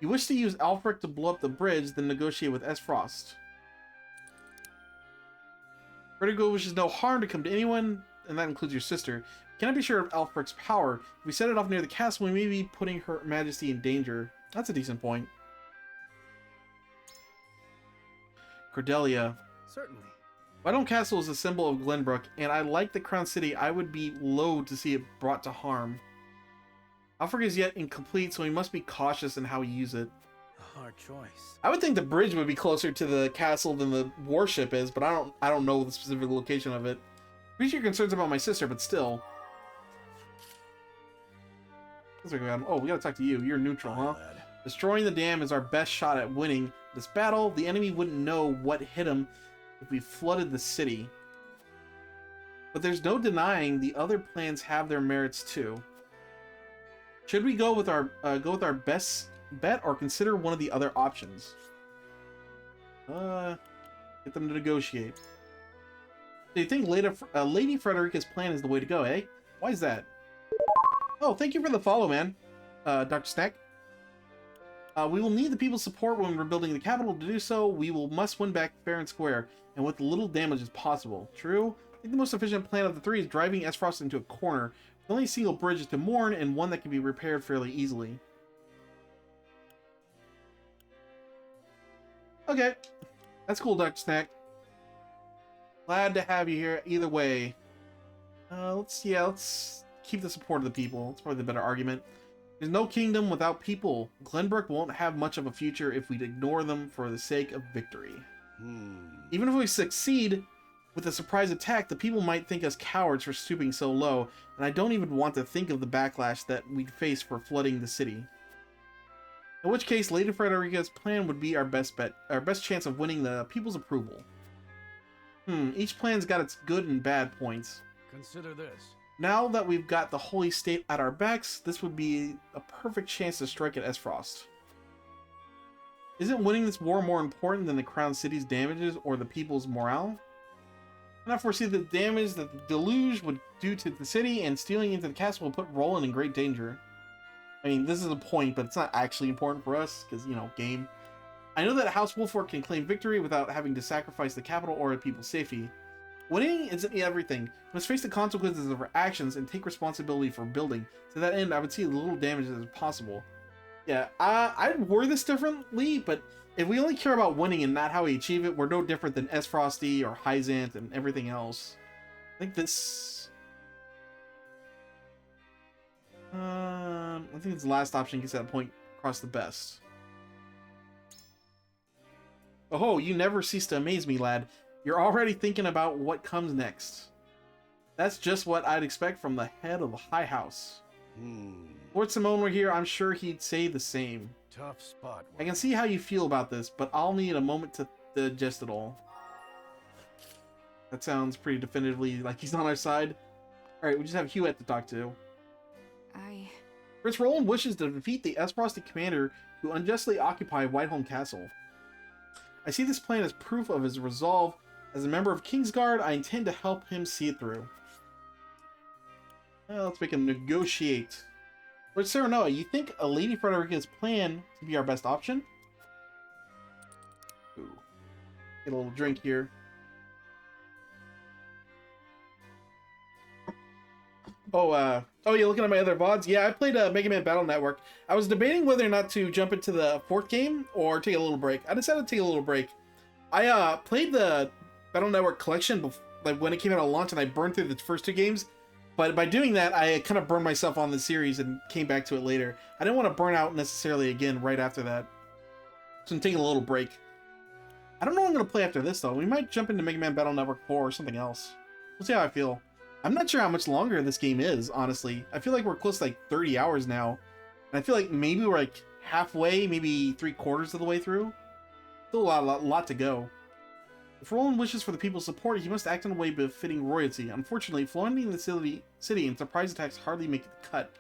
You wish to use Alfric to blow up the bridge, then negotiate with Esfrost. Frederica wishes no harm to come to anyone, and that includes your sister. We cannot be sure of Alfric's power. If we set it off near the castle, we may be putting Her Majesty in danger. That's a decent point. Cordelia. Certainly. Whitehall Castle is a symbol of Glenbrook, and I like the Crown City. I would be loath to see it brought to harm. Alfric is yet incomplete, so we must be cautious in how we use it. A hard choice. I would think the bridge would be closer to the castle than the warship is, but I don't know the specific location of it. Appreciate your concerns about my sister, but still. Oh, we gotta talk to you. You're neutral, huh? Destroying the dam is our best shot at winning this battle. The enemy wouldn't know what hit him if we flooded the city. But there's no denying the other plans have their merits too. Should we go with our best bet or consider one of the other options? Get them to negotiate. Do you think Lady Frederica's plan is the way to go, eh? Why is that? Oh, thank you for the follow, man. Dr. Snack. We will need the people's support when we're building the capital. To do so, we must win back fair and square, and with little damage as possible. True? I think the most efficient plan of the three is driving Esfrost into a corner. With only a single bridge to mourn, and one that can be repaired fairly easily. Okay. That's cool, Dr. Snack. Glad to have you here either way. Let's keep the support of the people. It's probably the better argument. There's no kingdom without people. Glenbrook won't have much of a future if we ignore them for the sake of victory. Even if we succeed with a surprise attack, the people might think us cowards for stooping so low, and I don't even want to think of the backlash that we'd face for flooding the city. In which case, Lady Frederica's plan would be our best bet, our best chance of winning the people's approval. Each plan's got its good and bad points. Consider this. Now that we've got the Holy State at our backs, this would be a perfect chance to strike at Esfrost. Isn't winning this war more important than the Crown City's damages or the people's morale? I now foresee the damage that the deluge would do to the city, and stealing into the castle will put Roland in great danger. I mean, this is a point, but it's not actually important for us, because, you know, game. I know that House Wolford can claim victory without having to sacrifice the capital or the people's safety. Winning isn't everything. We must face the consequences of our actions and take responsibility for building. To that end, I would see as little damage as possible. Yeah, I'd word this differently, but if we only care about winning and not how we achieve it, we're no different than Esfrosty or Hyzant and everything else. I think this... I think it's the last option gets that point across the best. Oh, you never cease to amaze me, lad. You're already thinking about what comes next. That's just what I'd expect from the head of the High House. Lord Simone were here, I'm sure he'd say the same. Tough spot. I can see how you feel about this, but I'll need a moment to digest it all. That sounds pretty definitively like he's on our side. Alright, we just have Hewitt to talk to. Prince Roland wishes to defeat the Esfrosted commander who unjustly occupied Whiteholm Castle. I see this plan as proof of his resolve. As a member of Kingsguard, I intend to help him see it through. Well, let's make him negotiate. Lord Serenoa, you think a Lady Frederica's plan to be our best option? Ooh. Get a little drink here. Oh, you're looking at my other VODs? Yeah, I played Mega Man Battle Network. I was debating whether or not to jump into the fourth game or take a little break. I decided to take a little break. I played the Battle Network collection like when it came out on launch, and I burned through the first two games. But by doing that, I kind of burned myself on the series and came back to it later. I didn't want to burn out necessarily again right after that. So I'm taking a little break. I don't know what I'm going to play after this, though. We might jump into Mega Man Battle Network 4 or something else. We'll see how I feel. I'm not sure how much longer this game is, honestly. I feel like we're close to like 30 hours now. And I feel like maybe we're like halfway, maybe 3/4 of the way through. Still a lot to go. If Roland wishes for the people's support, he must act in a way befitting royalty. Unfortunately, flooding the city and surprise attacks hardly make the cut.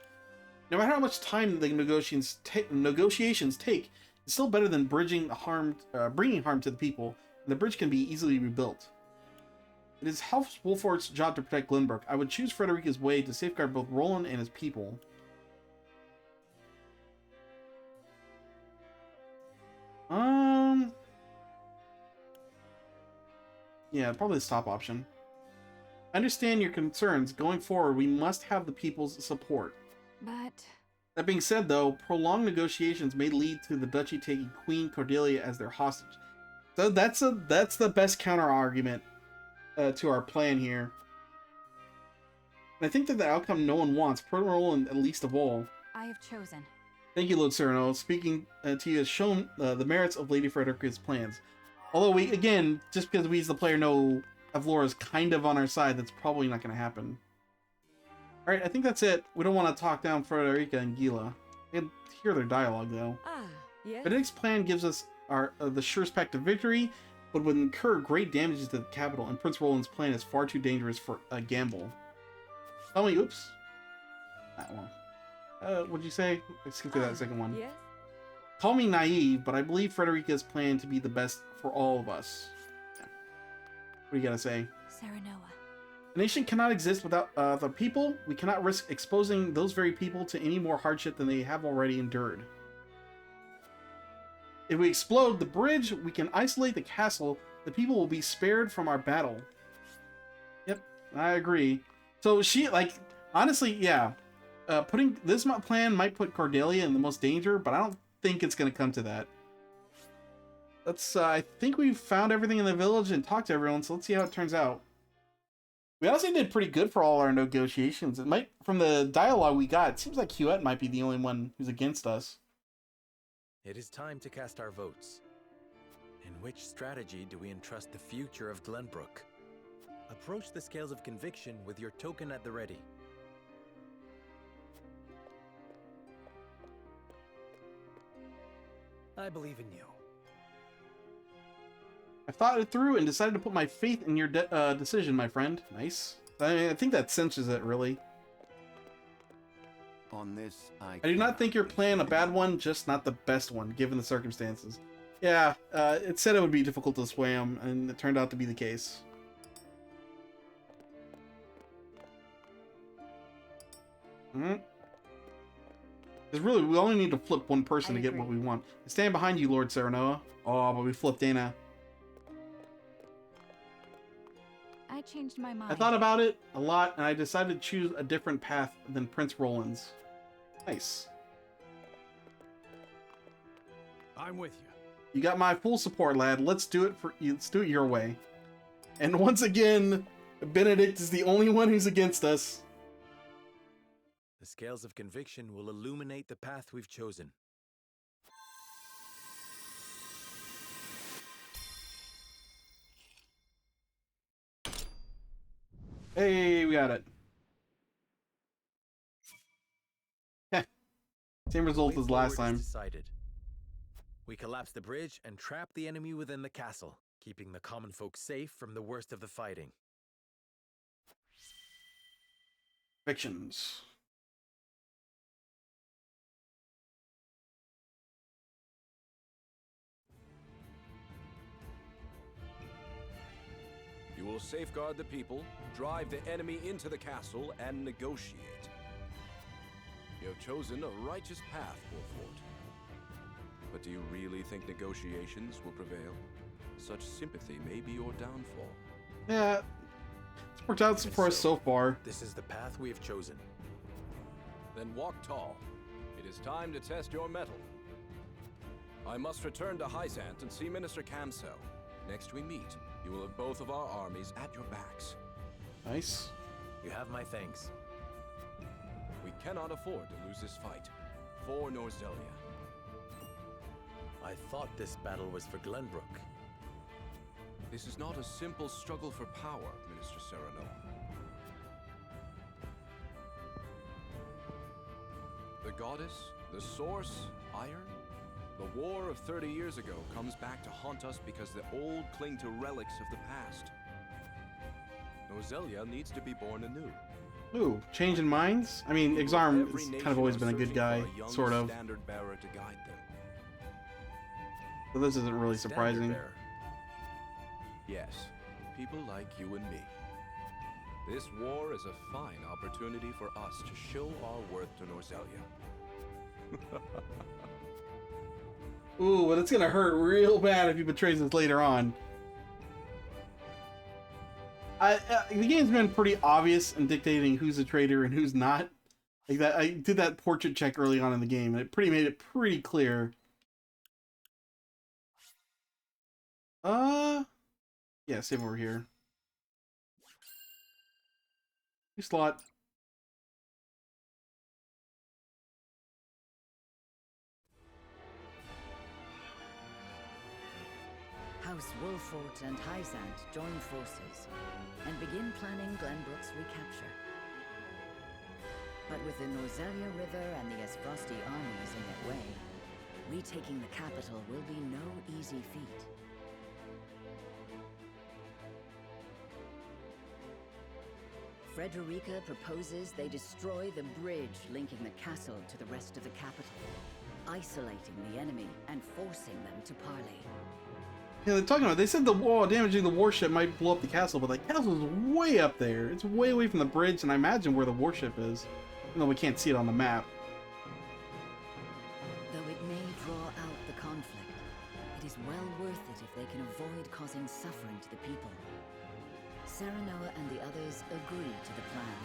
No matter how much time the negotiations take, it's still better than bringing harm to the people, and the bridge can be easily rebuilt. It is House Wolfort's job to protect Glenbrook. I would choose Frederica's way to safeguard both Roland and his people. Yeah, probably the stop option. I understand your concerns. Going forward, we must have the people's support. But... That being said, though, prolonged negotiations may lead to the duchy taking Queen Cordelia as their hostage. So that's the best counter-argument to our plan here. And I think that the outcome no one wants, Prince Roland at least of all. I have chosen. Thank you, Lord Cyrano. Speaking to you has shown the merits of Lady Frederica's plans. Although we, again, just because we as the player know Avlora's kind of on our side, that's probably not going to happen. Alright, I think that's it. We don't want to talk down Frederica and Gila. I can hear their dialogue, though. Yes. Benedict's plan gives us the surest path to victory, but would incur great damages to the capital, and Prince Roland's plan is far too dangerous for a gamble. Tell me, oops. That one. What'd you say? Let's skip to that second one. Yes. Call me naive, but I believe Frederica's plan to be the best for all of us. Yeah. What do you gotta say? Serenoa. A nation cannot exist without the people. We cannot risk exposing those very people to any more hardship than they have already endured. If we explode the bridge, we can isolate the castle. The people will be spared from our battle. Yep, I agree. So she, like, honestly, yeah. Putting this plan might put Cordelia in the most danger, but I don't think it's going to come to that. Let's, I think we've found everything in the village and talked to everyone, so let's see how it turns out. We honestly did pretty good for all our negotiations. It might, from the dialogue we got, it seems like Hewitt might be the only one who's against us. It is time to cast our votes. In which strategy do we entrust the future of Glenbrook? Approach the scales of conviction with your token at the ready. I believe in you. I thought it through and decided to put my faith in your decision, my friend. Nice. I think that cinches it, really. On this, I do not think your plan a bad one, just not the best one, given the circumstances. Yeah, it said it would be difficult to sway him, and it turned out to be the case. Because really, we only need to flip one person to get what we want. I stand behind you, Lord Serenoa. Oh, but we flipped Dana. I changed my mind. I thought about it a lot, and I decided to choose a different path than Prince Roland's. Nice. I'm with you. You got my full support, lad. Let's do it let's do it your way. And once again, Benedict is the only one who's against us. The scales of conviction will illuminate the path we've chosen. Hey, we got it. Same result as last time. Decided. We collapse the bridge and trap the enemy within the castle, keeping the common folk safe from the worst of the fighting. Fictions. You will safeguard the people, drive the enemy into the castle, and negotiate. You have chosen a righteous path, Wolfort. But do you really think negotiations will prevail? Such sympathy may be your downfall. Yeah, it's worked out for us so far. This is the path we have chosen. Then walk tall. It is time to test your mettle. I must return to Hyzant and see Minister Camsel. Next we meet, you will have both of our armies at your backs. Nice. You have my thanks. We cannot afford to lose this fight. For Norzelia. I thought this battle was for Glenbrook. This is not a simple struggle for power, Minister Sereno. The goddess, the source, iron? The war of 30 years ago comes back to haunt us because the old cling to relics of the past. Norzelia needs to be born anew. Ooh, changing minds? I mean, Exarm has kind of always been a good guy, sort of. Standard bearer to guide them. So this isn't really surprising. Yes, people like you and me. This war is a fine opportunity for us to show our worth to Norzelia. Ooh, but it's gonna hurt real bad if he betrays us later on. The game's been pretty obvious in dictating who's a traitor and who's not. Like that, I did that portrait check early on in the game, and it made it pretty clear. Yeah, save over here. New slot. House Wolfort and Hyzant join forces and begin planning Glenbrook's recapture. But with the Norzelia River and the Esfrosti armies in their way, retaking the capital will be no easy feat. Frederica proposes they destroy the bridge linking the castle to the rest of the capital, isolating the enemy and forcing them to parley. Yeah, they're talking about. They said the wall damaging the warship might blow up the castle, but the castle's way up there. It's way away from the bridge, and I imagine where the warship is, even though we can't see it on the map. Though it may draw out the conflict, it is well worth it if they can avoid causing suffering to the people. Serenoa and the others agree to the plan.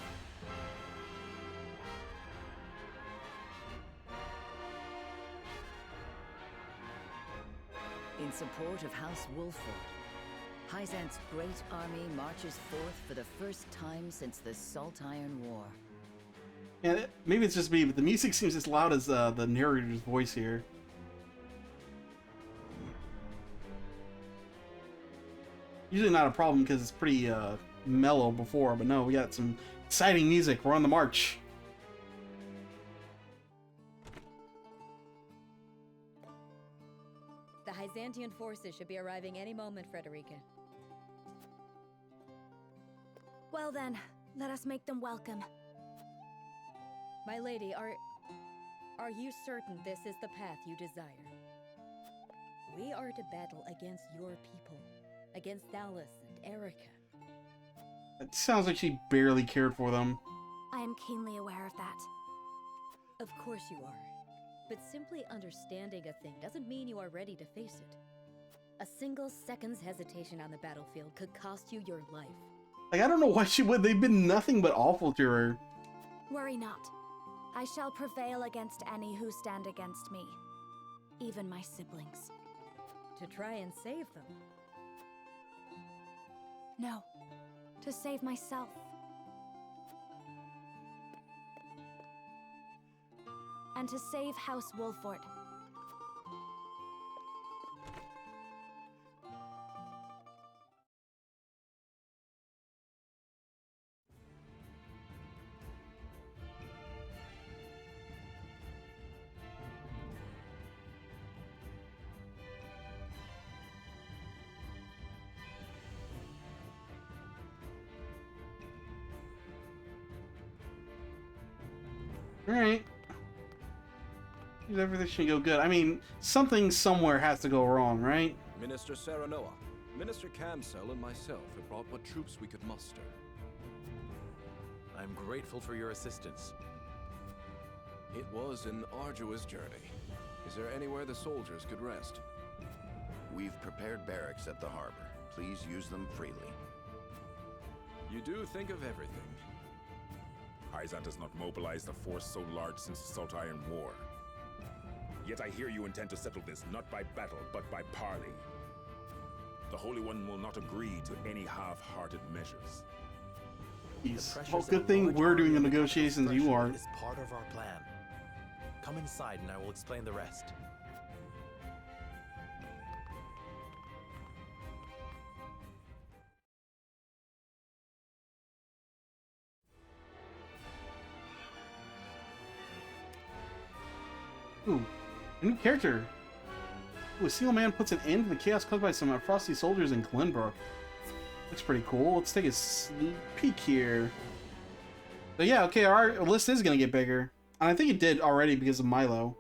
In support of House Wolfort, Hyzant's great army marches forth for the first time since the Salt Iron War. Yeah, maybe it's just me, but the music seems as loud as the narrator's voice here. Usually not a problem because it's pretty mellow before, but no, we got some exciting music. We're on the march. The Hyzantian forces should be arriving any moment, Frederica. Well then, let us make them welcome. My lady, are you certain this is the path you desire? We are to battle against your people, against Dallas and Erica. It sounds like she barely cared for them. I am keenly aware of that. Of course you are. But simply understanding a thing doesn't mean you are ready to face it. A single second's hesitation on the battlefield could cost you your life. Like, I don't know why she would. They've been nothing but awful to her. Worry not. I shall prevail against any who stand against me. Even my siblings. To try and save them? No. To save myself. And to save House Wolfort. Alright. Everything should go good. I mean, something somewhere has to go wrong, right? Minister Serenoa, Minister Camsell, and myself have brought what troops we could muster. I'm grateful for your assistance. It was an arduous journey. Is there anywhere the soldiers could rest? We've prepared barracks at the harbor. Please use them freely. You do think of everything. Hyzant has not mobilized a force so large since the Salt Iron War. Yet I hear you intend to settle this not by battle, but by parley. The Holy One will not agree to any half-hearted measures. Well, good thing we're doing the negotiations, you aren't. Is part of our plan. Come inside and I will explain the rest. Ooh, a new character. Ooh, a single man puts an end to the chaos caused by some frosty soldiers in Glenbrook. That's pretty cool. Let's take a sneak peek here. But yeah, okay, our list is gonna get bigger. And I think it did already because of Milo.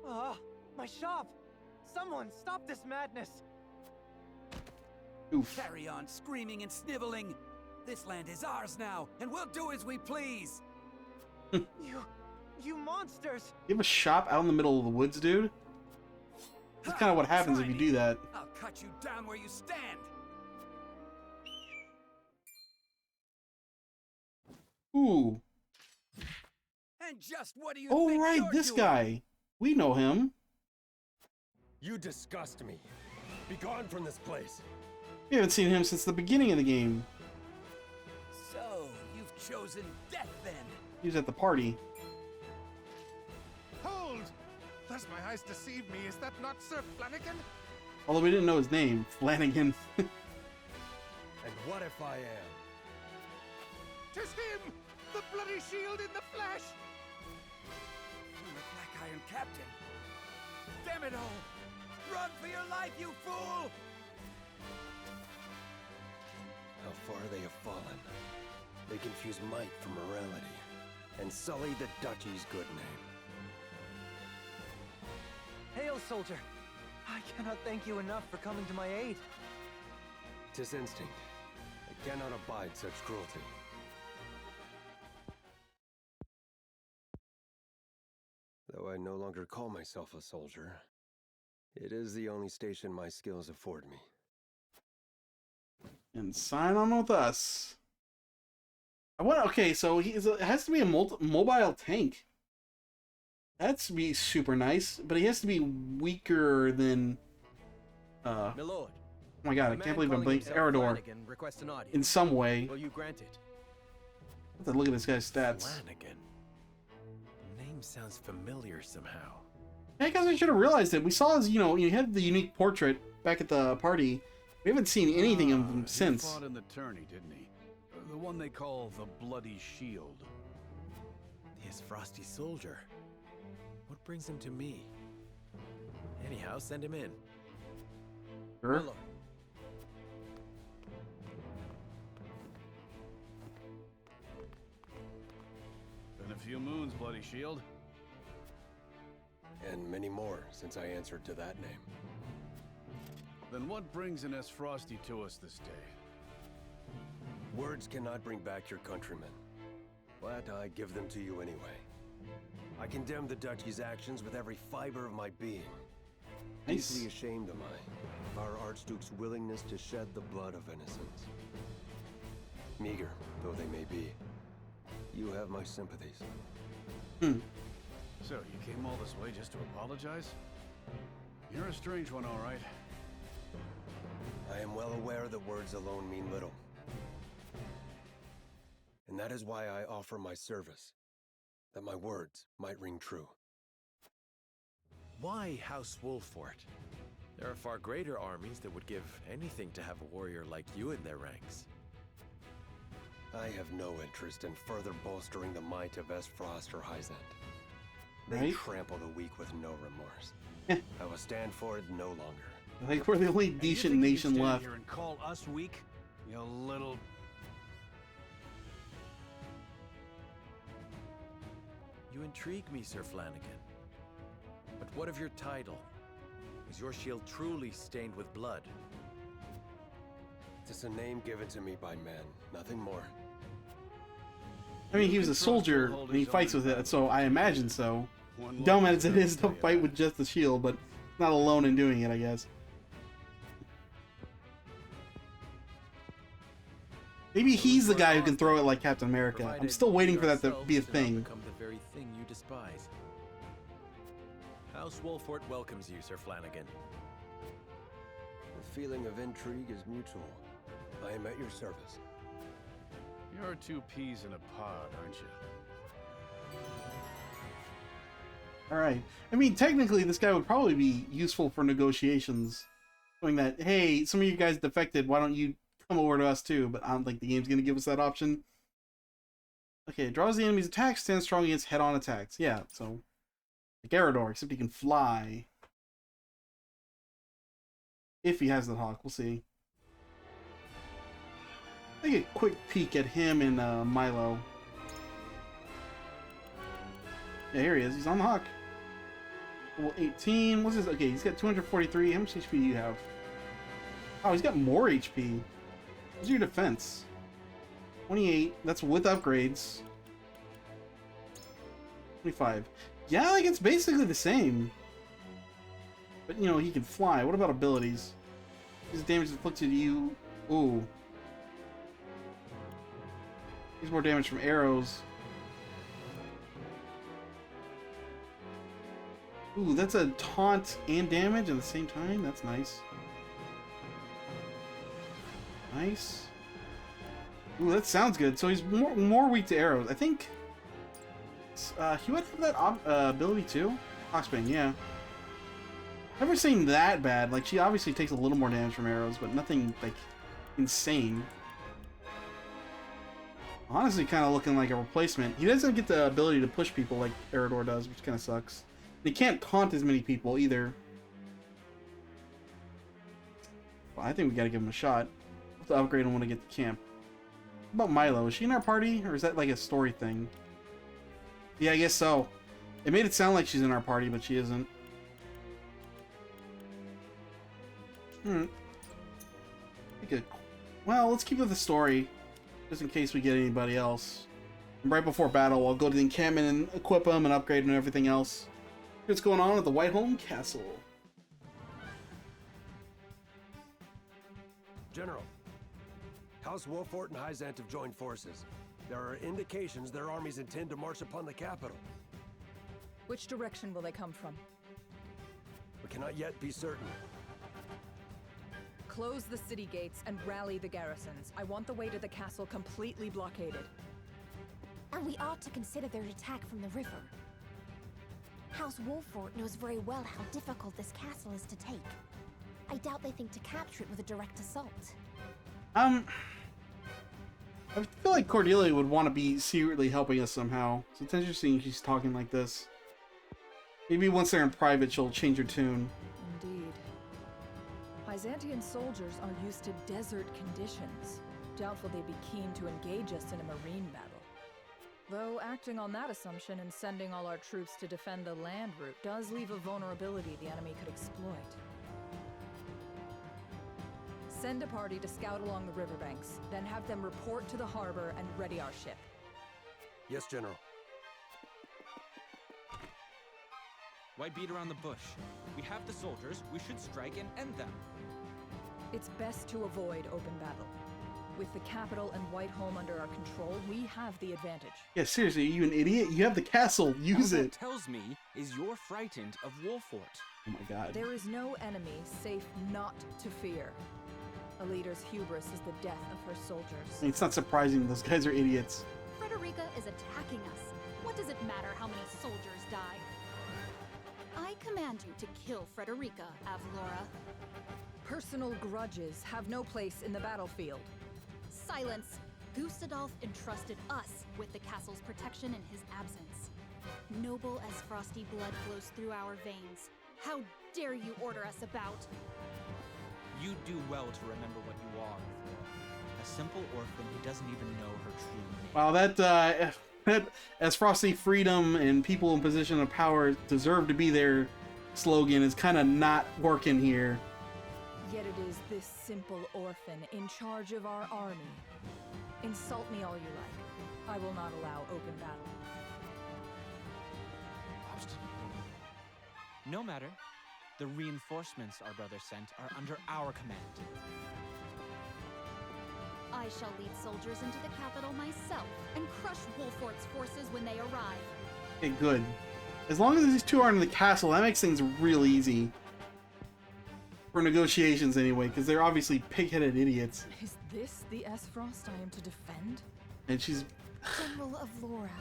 Ah, my shop! Someone stop this madness! Oof. Carry on screaming and sniveling. This land is ours now, and we'll do as we please. You monsters! You have a shop out in the middle of the woods, dude? That's kind of what happens if you do that. I'll cut you down where you stand. Ooh. And just what do you Oh, think right, you're this doing? guy. We know him. You disgust me. Be gone from this place. We haven't seen him since the beginning of the game. So, you've chosen death then? He was at the party. Hold! Lest my eyes deceive me, is that not Sir Flanagan? Although we didn't know his name. Flanagan. And what if I am? 'Tis him! The bloody shield in the flesh! I'm the Black Iron Captain. Damn it all! Run for your life, you fool! How far they have fallen. They confuse might for morality, and sully the duchy's good name. Hail, soldier! I cannot thank you enough for coming to my aid. 'Tis instinct. I cannot abide such cruelty. Though I no longer call myself a soldier, it is the only station my skills afford me. And sign on with us. Okay, so it has to be a mobile tank. That's to be super nice, but he has to be weaker than. My lord. Oh my god, I can't believe I'm blanking. Eridor. Requests an audience. In some way. Will you grant it? Let's have to look at this guy's stats. Flanagan. Name sounds familiar somehow. Hey guys, I should have realized it. We saw his, you had the unique portrait back at the party. We haven't seen anything of him since. He fought in the tourney, didn't he? The one they call the Bloody Shield. His frosty soldier. What brings him to me? Anyhow, send him in. Sure. My lord. Been a few moons, Bloody Shield. And many more since I answered to that name. Then what brings an S. Frosty to us this day? Words cannot bring back your countrymen, but I give them to you anyway. I condemn the duchy's actions with every fiber of my being. Nice. Deeply ashamed am I of our Archduke's willingness to shed the blood of innocents. Meager though they may be, you have my sympathies. So, you came all this way just to apologize? You're a strange one, all right. I am well aware that words alone mean little. And that is why I offer my service, that my words might ring true. Why House Wolfort? There are far greater armies that would give anything to have a warrior like you in their ranks. I have no interest in further bolstering the might of Frost or Hyzant. They Right. trample the weak with no remorse. I will stand for it no longer. I think we're the only decent nation stand left. here and call us weak? You little... You intrigue me, Sir Flanagan. But what of your title? Is your shield truly stained with blood? It's a name given to me by men, nothing more. I mean, he was a soldier and he fights with it, so I imagine so. Dumb as it is to fight with just the shield, but not alone in doing it, I guess. Maybe he's the guy who can throw it like Captain America. I'm still waiting for that to be a thing. Become the very thing you despise. House Wolfort welcomes you, Sir Flanagan. The feeling of intrigue is mutual. I am at your service. You're two peas in a pod, aren't you? Alright. I mean, technically, this guy would probably be useful for negotiations. Showing that, hey, some of you guys defected, why don't you come over to us too? But I don't think the game's going to give us that option. Okay, it draws the enemy's attacks, stands strong against head-on attacks. Yeah, so... like Eredor, except he can fly. If he has the hawk, we'll see. Take a quick peek at him and Milo. Yeah, here he is. He's on the hawk. Level 18. What's his? Okay, he's got 243. How much HP do you have? Oh, he's got more HP. What's your defense? 28. That's with upgrades. 25. Yeah, like it's basically the same. But you know, he can fly. What about abilities? His damage inflicted to you. Ooh. He's more damage from arrows. Ooh, that's a taunt and damage at the same time. That's nice. Nice. Ooh, that sounds good. So he's more weak to arrows. I think he would have that ability too. Hawksbane, yeah. Never seen that bad. Like, she obviously takes a little more damage from arrows, but nothing like insane. Honestly, kind of looking like a replacement. He doesn't get the ability to push people like Eredor does, which kind of sucks. And he can't taunt as many people either. Well, I think we gotta give him a shot. We'll have to upgrade him when we get to camp. What about Milo? Is she in our party, or is that like a story thing? Yeah, I guess so. It made it sound like she's in our party, but she isn't. Well, let's keep with the story, just in case we get anybody else. And right before battle, I'll go to the encampment and equip them and upgrade them and everything else. What's going on at the Whiteholm Castle? General, House Wolfort and Hyzant have joined forces. There are indications their armies intend to march upon the capital. Which direction will they come from? We cannot yet be certain. Close the city gates and rally the garrisons. I want the way to the castle completely blockaded. And we ought to consider their attack from the river. House Wolfort knows very well how difficult this castle is to take. I doubt they think to capture it with a direct assault. I feel like Cordelia would want to be secretly helping us somehow. So it's interesting she's talking like this. Maybe once they're in private, she'll change her tune. Indeed. Byzantine soldiers are used to desert conditions. Doubtful they'd be keen to engage us in a marine battle. Though acting on that assumption and sending all our troops to defend the land route does leave a vulnerability the enemy could exploit. Send a party to scout along the riverbanks, then have them report to the harbor and ready our ship. Yes, General. Why beat around the bush? We have the soldiers, we should strike and end them. It's best to avoid open battle. With the capital and Whiteholm under our control, we have the advantage. Yeah, seriously, are you an idiot? You have the castle, use it! What that tells me is you're frightened of Wolfort. Oh my god. There is no enemy safe not to fear. A leader's hubris is the death of her soldiers. I mean, it's not surprising, those guys are idiots. Frederica is attacking us. What does it matter how many soldiers die? I command you to kill Frederica, Avlora. Personal grudges have no place in the battlefield. Silence! Gustadolf entrusted us with the castle's protection in his absence. Noble as frosty blood flows through our veins. How dare you order us about? You do well to remember what you are, Flora. A simple orphan who doesn't even know her true name. Wow, that, as Frosty, freedom and people in position of power deserve to be their slogan is kind of not working here. Yet it is this simple orphan in charge of our army. Insult me all you like. I will not allow open battle. No matter. The reinforcements our brother sent are under our command. I shall lead soldiers into the capital myself and crush Wolfort's forces when they arrive. Okay, good. As long as these two aren't in the castle, that makes things real easy. For negotiations anyway, because they're obviously pig-headed idiots. Is this the S-Frost I am to defend? And she's... General of Laura.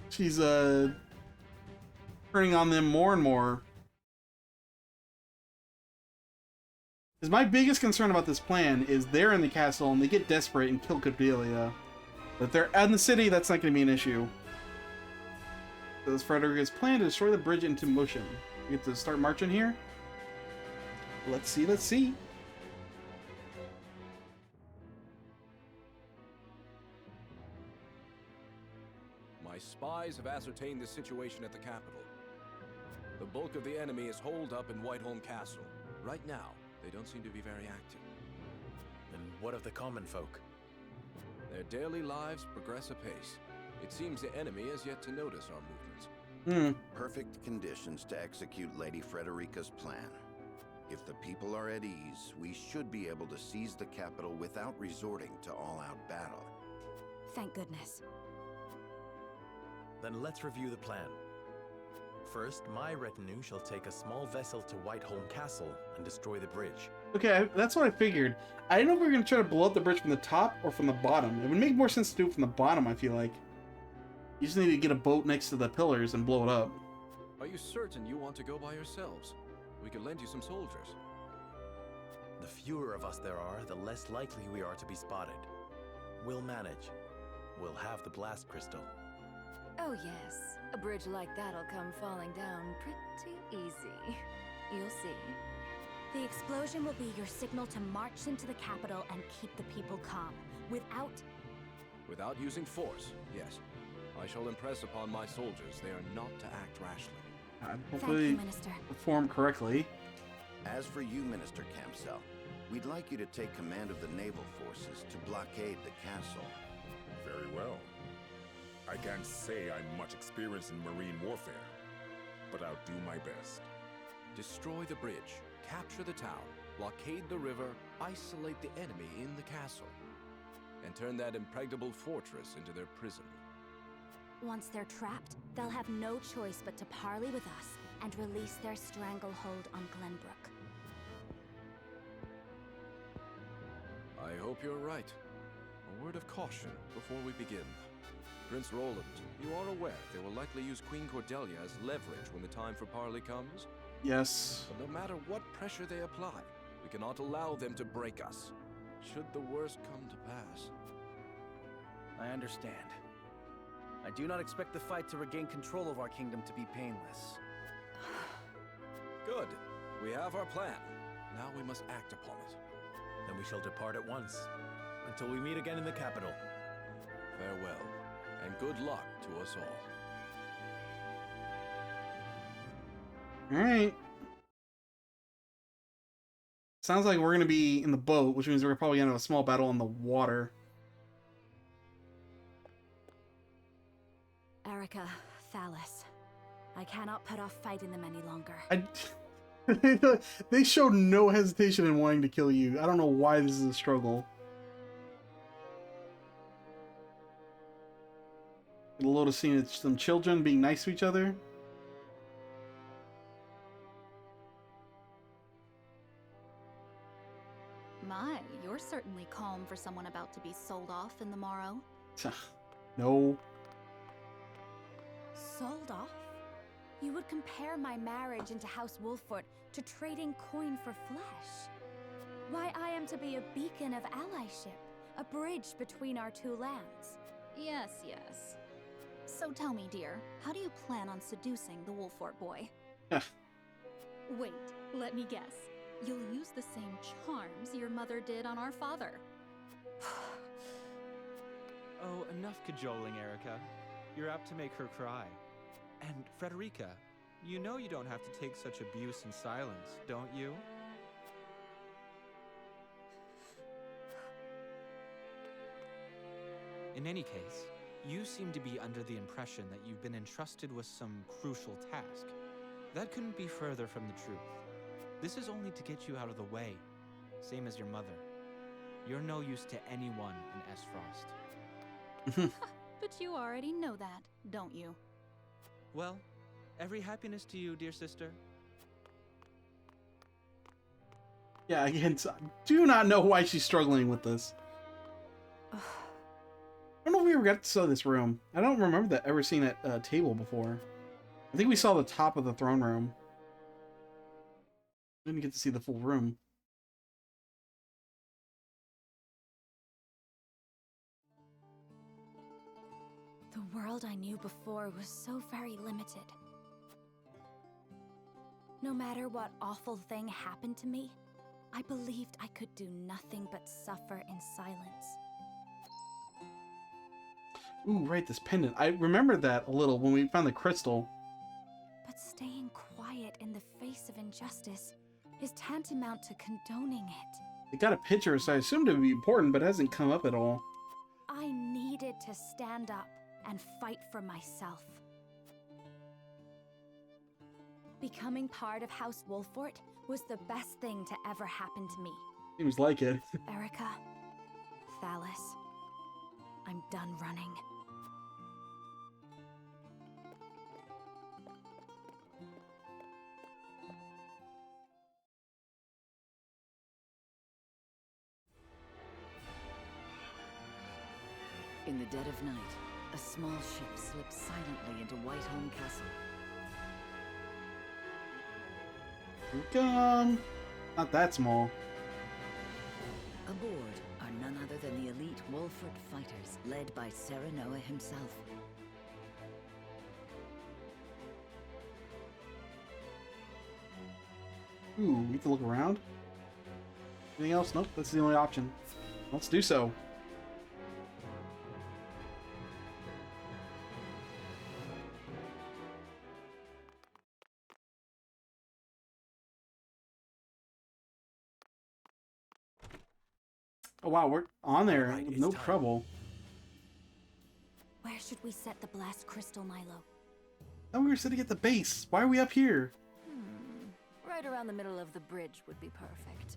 She's, turning on them more and more. Because my biggest concern about this plan is they're in the castle and they get desperate and kill Cordelia. But if they're in the city, that's not going to be an issue. Does Frederica's plan to destroy the bridge into motion? We get to start marching here? Let's see, let's see. My spies have ascertained the situation at the capital. The bulk of the enemy is holed up in Whiteholm Castle. Right now, they don't seem to be very active. And what of the common folk? Their daily lives progress apace. It seems the enemy has yet to notice our movements. Perfect conditions to execute Lady Frederica's plan. If the people are at ease, we should be able to seize the capital without resorting to all-out battle. Thank goodness. Then let's review the plan. First, my retinue shall take a small vessel to Whiteholm Castle and destroy the bridge. Okay, that's what I figured. I didn't know if we were going to try to blow up the bridge from the top or from the bottom. It would make more sense to do it from the bottom, I feel like. You just need to get a boat next to the pillars and blow it up. Are you certain you want to go by yourselves? We could lend you some soldiers. The fewer of us there are, the less likely we are to be spotted. We'll manage. We'll have the blast crystal. Oh yes, a bridge like that'll come falling down pretty easy. You'll see. The explosion will be your signal to march into the capital and keep the people calm. Without using force, yes. I shall impress upon my soldiers they are not to act rashly. Hopefully Thank you, Minister. perform correctly. As for you, Minister Campsell, we'd like you to take command of the naval forces to blockade the castle. Very well. I can't say I'm much experienced in marine warfare, but I'll do my best. Destroy the bridge, capture the town, blockade the river, isolate the enemy in the castle, and turn that impregnable fortress into their prison. Once they're trapped, they'll have no choice but to parley with us and release their stranglehold on Glenbrook. I hope you're right. A word of caution before we begin. Prince Roland, you are aware they will likely use Queen Cordelia as leverage when the time for parley comes? Yes. But no matter what pressure they apply, we cannot allow them to break us, should the worst come to pass. I understand. I do not expect the fight to regain control of our kingdom to be painless. Good. We have our plan. Now we must act upon it. Then we shall depart at once, until we meet again in the capital. Farewell, and good luck to us all. Alright. Sounds like we're going to be in the boat, which means we're probably going to have a small battle on the water. Erica, Thalas, I cannot put off fighting them any longer. They showed no hesitation in wanting to kill you. I don't know why this is a struggle. Get a load of seeing some children being nice to each other. My, you're certainly calm for someone about to be sold off in the morrow. No. Sold off? You would compare my marriage into House Wolfort to trading coin for flesh. Why, I am to be a beacon of allyship, a bridge between our two lands. Yes, yes. So tell me, dear, how do you plan on seducing the Wolfort boy? Wait, let me guess. You'll use the same charms your mother did on our father. Oh, enough cajoling, Erica. You're apt to make her cry. And Frederica, you know you don't have to take such abuse in silence, don't you? In any case, you seem to be under the impression that you've been entrusted with some crucial task. That couldn't be further from the truth. This is only to get you out of the way, same as your mother. You're no use to anyone in Esfrost. But you already know that, don't you? Well, every happiness to you, dear sister. Yeah, again, I do not know why she's struggling with this. I don't know if we ever got to see this room. I don't remember that ever seeing that table before. I think we saw the top of the throne room. Didn't get to see the full room. The world I knew before was so very limited. No matter what awful thing happened to me, I believed I could do nothing but suffer in silence. Ooh, right, this pendant. I remember that a little when we found the crystal. But staying quiet in the face of injustice is tantamount to condoning it. It got a picture, so I assumed it would be important, but it hasn't come up at all. I needed to stand up and fight for myself. Becoming part of House Wolfort was the best thing to ever happen to me. Seems like it. Erica, Thalas, I'm done running. In the dead of night, a small ship slips silently into Whiteholm Castle. Not that small. Aboard are none other than the elite Wolfort fighters, led by Serenoa himself. Ooh, we have to look around. Anything else? Nope, that's the only option. Let's do so. Oh wow, we're on there with no trouble. Where should we set the blast crystal, Milo? Now we were sitting at the base. Why are we up here? Right around the middle of the bridge would be perfect.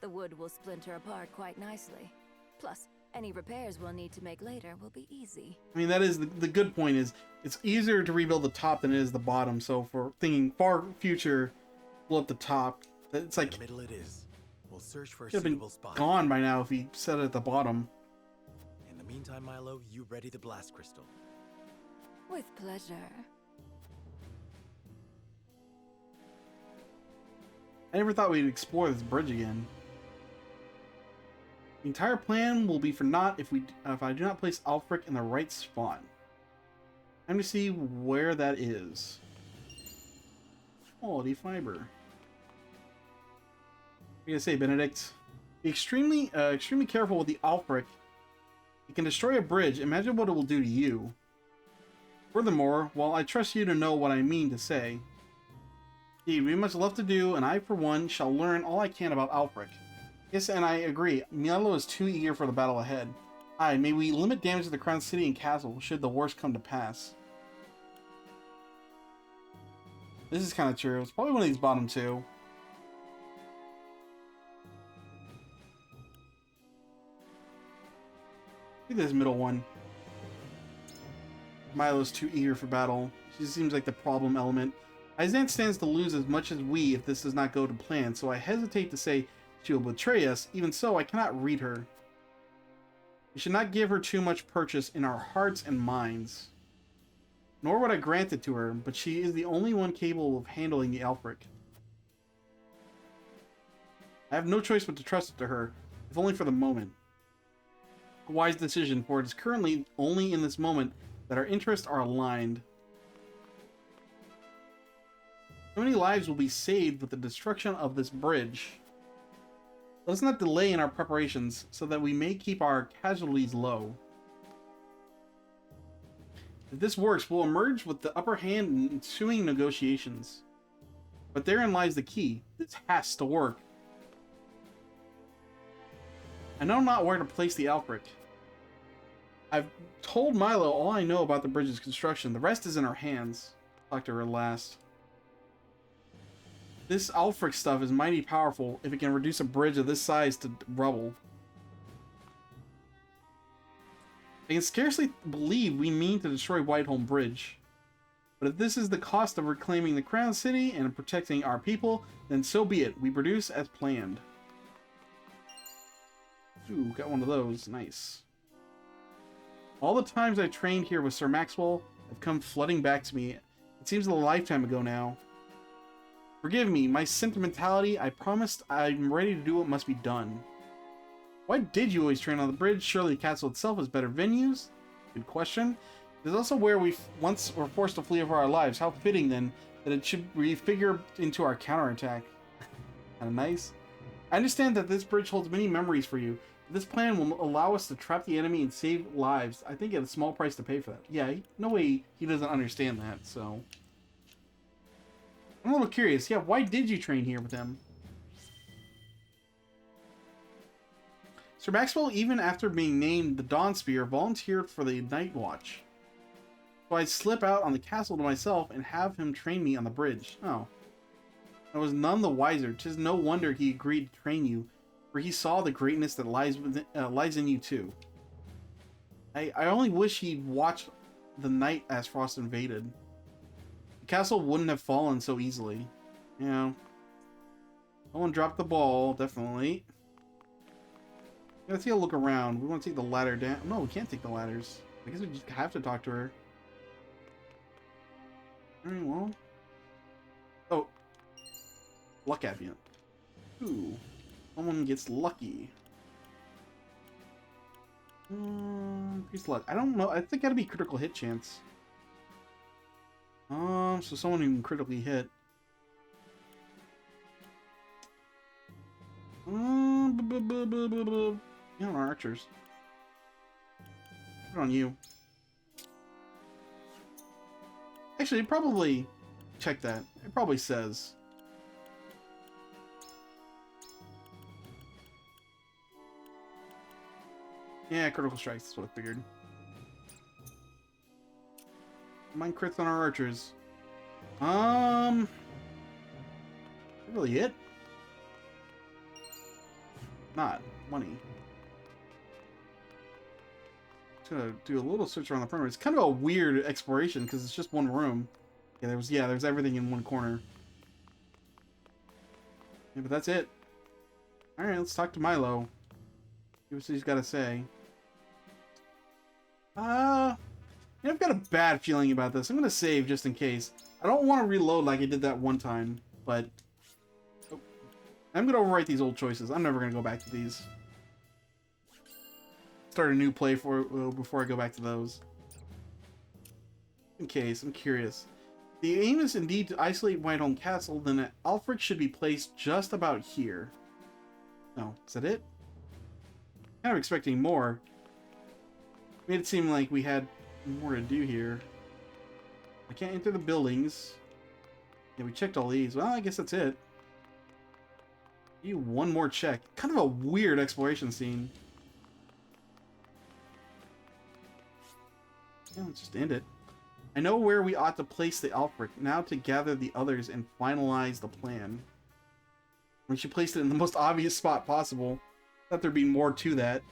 The wood will splinter apart quite nicely. Plus, any repairs we'll need to make later will be easy. I mean, that is the good point is it's easier to rebuild the top than it is the bottom. So for thinking far future, blow up the top. It's like In the middle it is. We'll search for a should have been suitable spot. gone by now if he set it at the bottom. In the meantime, Milo, you ready the blast crystal? With pleasure. I never thought we'd explore this bridge again. The entire plan will be for naught if I do not place Alfric in the right spot. Time to see where that is. Quality fiber. What are you gonna say, Benedict? Be extremely careful with the Alfric. It can destroy a bridge. Imagine what it will do to you. Furthermore, while I trust you to know what I mean to say, indeed, we have much left to do, and I, for one, shall learn all I can about Alfric. Yes, and I agree. Milo is too eager for the battle ahead. Aye, may we limit damage to the Crown City and Castle, should the worst come to pass. This is kind of true. It's probably one of these bottom two. I think this middle one. Milo's too eager for battle. She seems like the problem element. Izant stands to lose as much as we if this does not go to plan, so I hesitate to say she will betray us. Even so, I cannot read her. We should not give her too much purchase in our hearts and minds. Nor would I grant it to her, but she is the only one capable of handling the Alfric. I have no choice but to trust it to her, if only for the moment. A wise decision, for it is currently only in this moment that our interests are aligned. How many lives will be saved with the destruction of this bridge? Let us not delay in our preparations so that we may keep our casualties low. If this works, we'll emerge with the upper hand in ensuing negotiations. But therein lies the key. This has to work. I know not where to place the Alfric. I've told Milo all I know about the bridge's construction. The rest is in our hands. Talk to her last. This Alfric stuff is mighty powerful if it can reduce a bridge of this size to rubble. I can scarcely believe we mean to destroy Whiteholm Bridge. But if this is the cost of reclaiming the Crown City and protecting our people, then so be it. We produce as planned. Ooh, got one of those. Nice. All the times I trained here with Sir Maxwell have come flooding back to me. It seems a lifetime ago now. Forgive me, my sentimentality. I promised I'm ready to do what must be done. Why did you always train on the bridge? Surely the castle itself has better venues? Good question. It is also where we once were forced to flee for our lives. How fitting, then, that it should refigure into our counterattack. Kinda nice. I understand that this bridge holds many memories for you. This plan will allow us to trap the enemy and save lives. I think at a small price to pay for that. Yeah, no way he doesn't understand that, so... I'm a little curious. Yeah, why did you train here with him? Sir Maxwell, even after being named the Dawn Spear, volunteered for the Night Watch. So I'd slip out on the castle to myself and have him train me on the bridge. Oh. I was none the wiser. 'Tis no wonder he agreed to train you, for he saw the greatness that lies in you too. I only wish he'd watched the night as Frost invaded. The castle wouldn't have fallen so easily. Yeah. Someone dropped the ball, definitely. Let's take a look around. We want to take the ladder down. No, we can't take the ladders. I guess we just have to talk to her. Alright, well. Oh. Luck Ambient. Ooh. Someone gets lucky. Increased luck. I don't know. I think that'd be critical hit chance. So someone who can critically hit. You know, archers. Put it on you. Actually, probably check that. It probably says. Yeah, critical strikes. That's what I figured. Mine crits on our archers. Really it? Not money. Just gonna do a little search around the perimeter. It's kind of a weird exploration because it's just one room. Yeah, there's everything in one corner. Yeah, but that's it. All right, let's talk to Milo. See what he's got to say. I've got a bad feeling about this. I'm gonna save just in case. I don't want to reload like I did that one time, but I'm gonna overwrite these old choices. I'm never gonna go back to these. Start a new play before I go back to those. In case, I'm curious. The aim is indeed to isolate Whiteholm Castle, then Alfric should be placed just about here. No, is that it? Kind of expecting more. Made it seem like we had more to do here. I can't enter the buildings. Yeah, we checked all these. Well, I guess that's it. Do one more check. Kind of a weird exploration scene. Yeah, let's just end it. I know where we ought to place the Alfric. Now to gather the others and finalize the plan. We should place it in the most obvious spot possible. Thought there'd be more to that.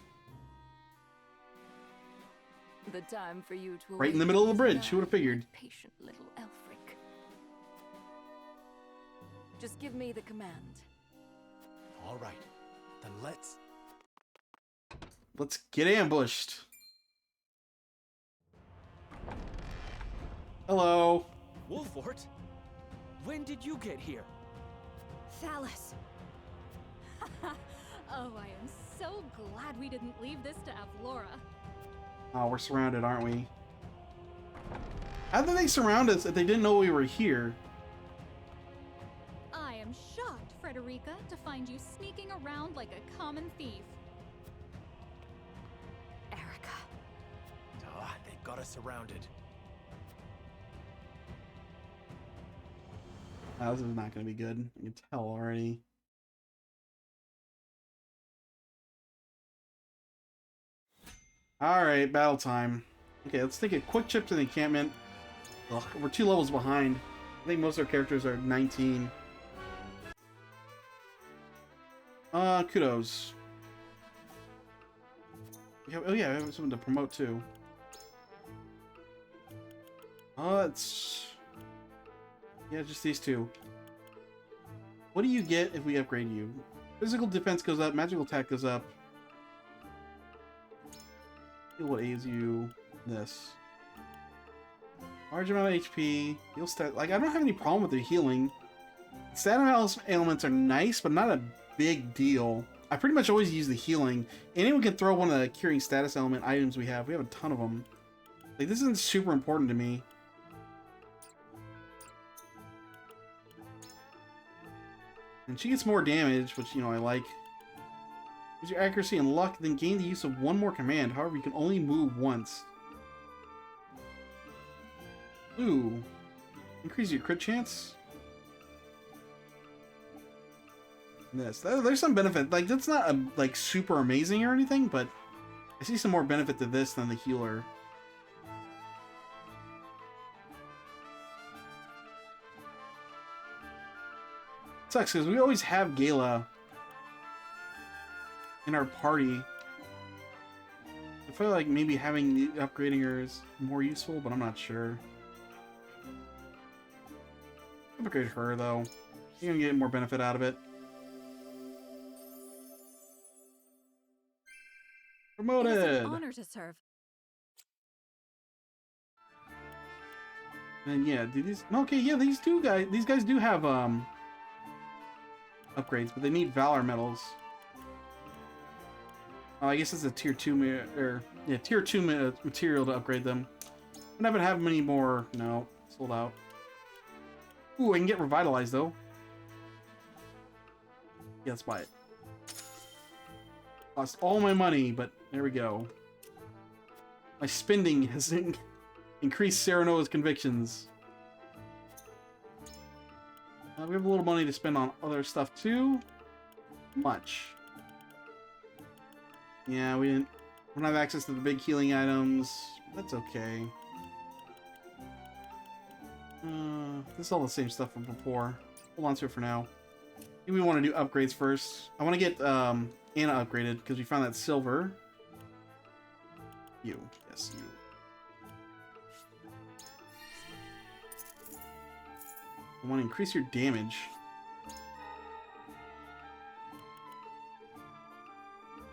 The time for you to right in the middle of the bridge. Who would have figured? Patient little Elfric. Just give me the command. All right, then let's get ambushed. Hello. Wolfort? When did you get here? Phallus. Oh, I am so glad we didn't leave this to Avlora. Oh, we're surrounded, aren't we? How did they surround us if they didn't know we were here? I am shocked, Frederica, to find you sneaking around like a common thief. Erica. They got us surrounded. This is not going to be good. I can tell already. Alright, battle time. Okay, let's take a quick trip to the encampment. Ugh, we're 2 levels behind. I think most of our characters are 19. Kudos. Oh yeah, I have something to promote too. It's... Yeah, just these 2. What do you get if we upgrade you? Physical defense goes up, magical attack goes up. What aids you? This. Large amount of HP. Heal stat. Like, I don't have any problem with the healing. Stat ailments are nice, but not a big deal. I pretty much always use the healing. Anyone can throw one of the curing status element items we have. We have a ton of them. Like, this isn't super important to me. And she gets more damage, which, you know, I like. Use your accuracy and luck, then gain the use of 1 more command. However, you can only move once. Ooh. Increase your crit chance. This. There's some benefit. Like, that's not, like, super amazing or anything, but I see some more benefit to this than the healer. It sucks, because we always have Gala in our party. I feel like maybe having the upgrading her is more useful, but I'm not sure. Upgrade her though. You're gonna get more benefit out of it. Promoted. It is an honor to serve. And yeah, do these? Okay, yeah, these guys do have upgrades, but they need Valor medals. Oh, I guess it's a tier 2 tier 2 material to upgrade them. I haven't have many more. No, sold out. Ooh, I can get revitalized though. Yeah, let's buy it. Lost all my money, but there we go. My spending has increased Serenoa's convictions. We have a little money to spend on other stuff too. Much. Yeah, we don't have access to the big healing items. That's okay. This is all the same stuff from before. Hold on to it for now. Maybe we want to do upgrades first. I want to get Anna upgraded because we found that silver. You. Yes, you. I want to increase your damage.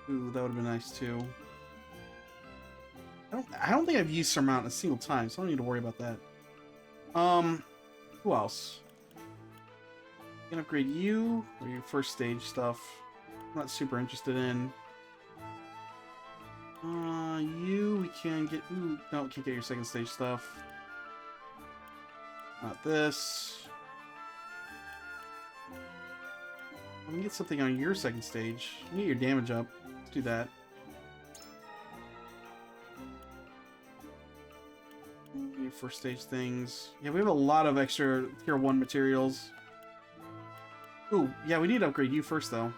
Ooh, that would have been nice too. I don't think I've used Surmount a single time, so I don't need to worry about that. Who else? I can upgrade you or your first stage stuff. I'm not super interested in. You we can get. Ooh, no, we can't get your second stage stuff. Not this. Let me get something on your second stage. You get your damage up. Let's do that. Your first stage things. Yeah, we have a lot of extra tier 1 materials. Ooh, yeah, we need to upgrade you first though.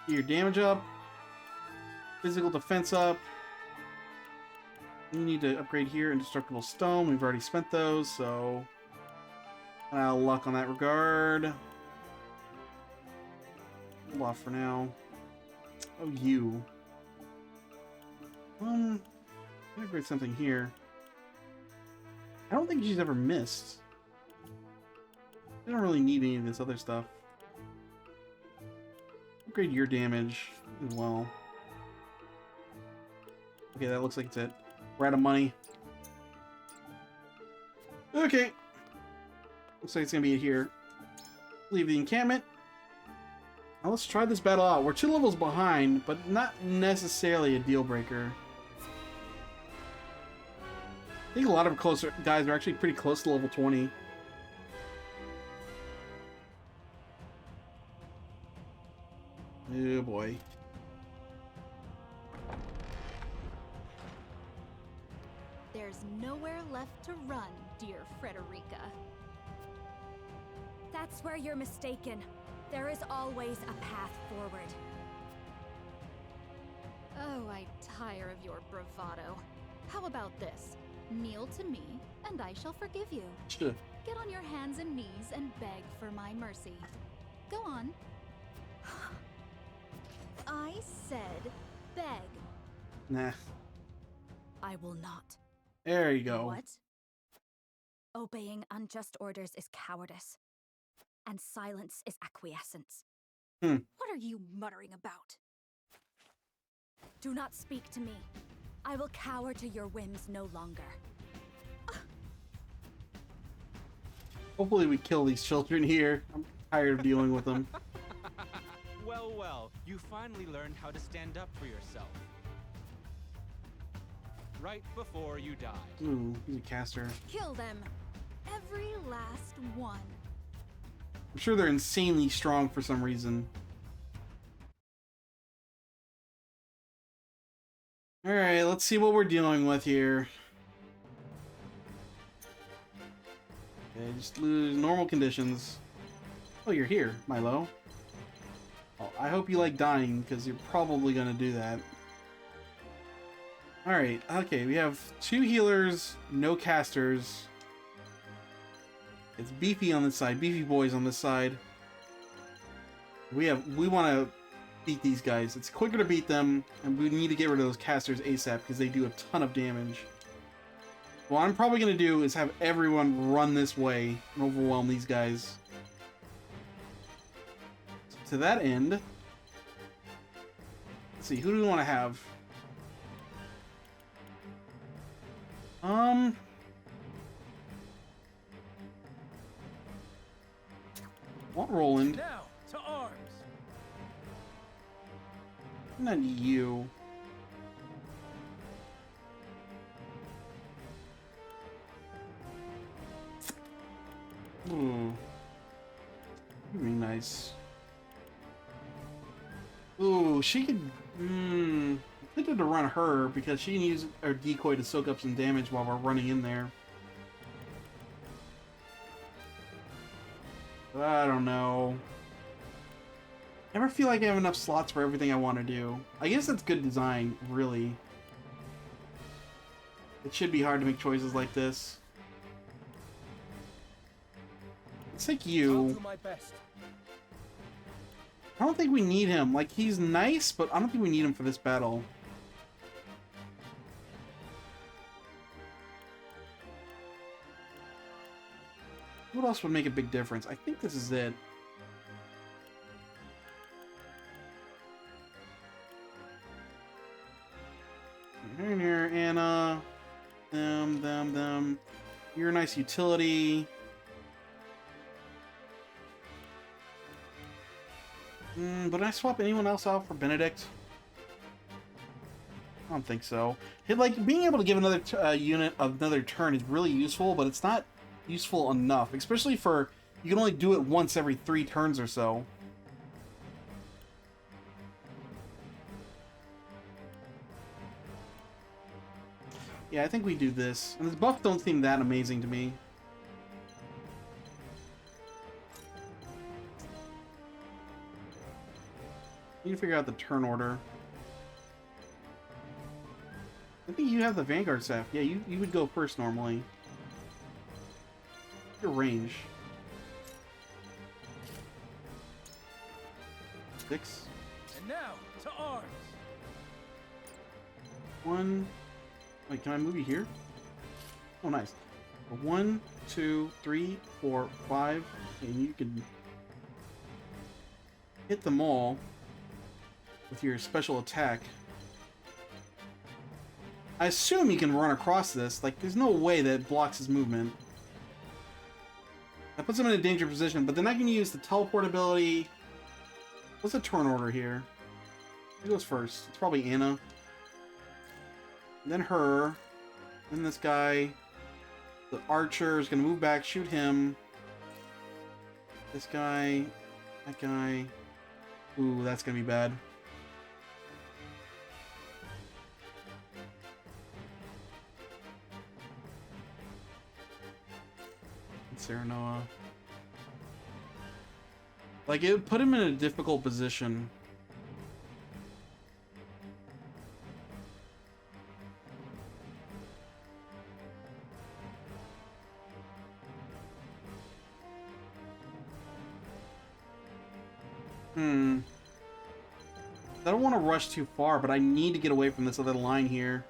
Get your damage up. Physical defense up. You need to upgrade here Indestructible Stone. We've already spent those, so luck on that regard. Hold off for now. Oh, you. Upgrade something here. I don't think she's ever missed. I don't really need any of this other stuff. Upgrade your damage as well. Okay, that looks like it's it. We're out of money. Okay. Looks like it's gonna be here. Leave the encampment. Now let's try this battle out. We're 2 levels behind, but not necessarily a deal breaker. I think a lot of closer guys are actually pretty close to level 20. Oh boy. There's nowhere left to run, dear Frederica. That's where you're mistaken. There is always a path forward. Oh, I tire of your bravado. How about this? Kneel to me, and I shall forgive you. Sure. Get on your hands and knees and beg for my mercy. Go on. I said beg. Nah. I will not. There you go. What? Obeying unjust orders is cowardice, and silence is acquiescence. What are you muttering about? Do not speak to me. I will cower to your whims no longer. Hopefully we kill these children here. I'm tired of dealing with them. Well, well, you finally learned how to stand up for yourself. Right before you died. Ooh, he's a caster. Kill them. Every last one. I'm sure they're insanely strong for some reason. Alright, let's see what we're dealing with here. Okay, just lose normal conditions. Oh, you're here, Milo. Oh, I hope you like dying, because you're probably going to do that. Alright, okay, we have 2 healers, no casters. It's Beefy on this side, Beefy Boys on this side. We want to beat these guys. It's quicker to beat them, and we need to get rid of those casters ASAP, because they do a ton of damage. What I'm probably going to do is have everyone run this way and overwhelm these guys. So to that end, let's see, who do we want to have? Want Roland. Now, to arms! Not you. Ooh. That'd be nice. Ooh, she could... I'm tempted to run her, because she can use our decoy to soak up some damage while we're running in there. But I don't know. I never feel like I have enough slots for everything I want to do. I guess that's good design, really. It should be hard to make choices like this. Let's take you. I'll do my best. I don't think we need him. Like, he's nice, but I don't think we need him for this battle. What else would make a big difference? I think this is it. Here, Anna. Them. You're a nice utility. But I swap anyone else out for Benedict? I don't think so. Like, being able to give another unit another turn is really useful, but it's not useful enough, especially for you can only do it once every 3 turns or so. Yeah, I think we do this. And the buffs don't seem that amazing to me. Need to figure out the turn order. I think you have the Vanguard staff. Yeah, you would go first normally. Your range. 6. And now, to arms! 1. Wait, can I move you here? Oh, nice. 1, 2, 3, 4, 5. And you can hit them all with your special attack. I assume you can run across this. Like, there's no way that it blocks his movement. That puts him in a dangerous position, but then I can use the teleport ability. What's the turn order here? Who goes first? It's probably Anna. Then her. Then this guy. The archer is going to move back, shoot him. This guy. That guy. Ooh, that's going to be bad. Serenoa. Like, it would put him in a difficult position. I don't want to rush too far, but I need to get away from this other line here.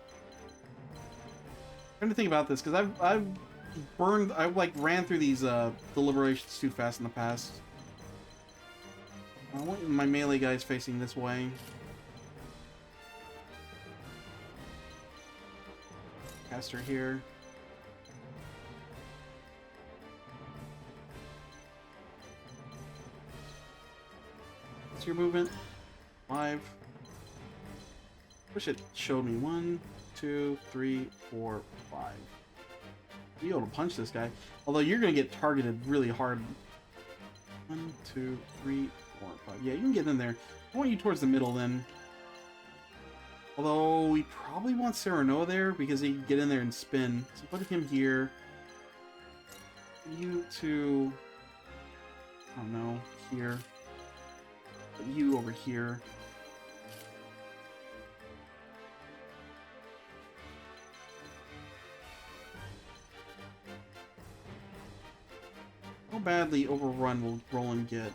I'm trying to think about this, because I've like ran through these deliberations too fast in the past. I want my melee guys facing this way. Caster here. What's your movement? 5. Wish it showed me 1, 2, 3, 4, 5. Be able to punch this guy. Although you're gonna get targeted really hard. 1, 2, 3, 4, 5. Yeah, you can get in there. I want you towards the middle then. Although we probably want Serenoa there because he can get in there and spin. So put him here. You to, I don't know, here. Put you over here. How badly overrun will Roland get?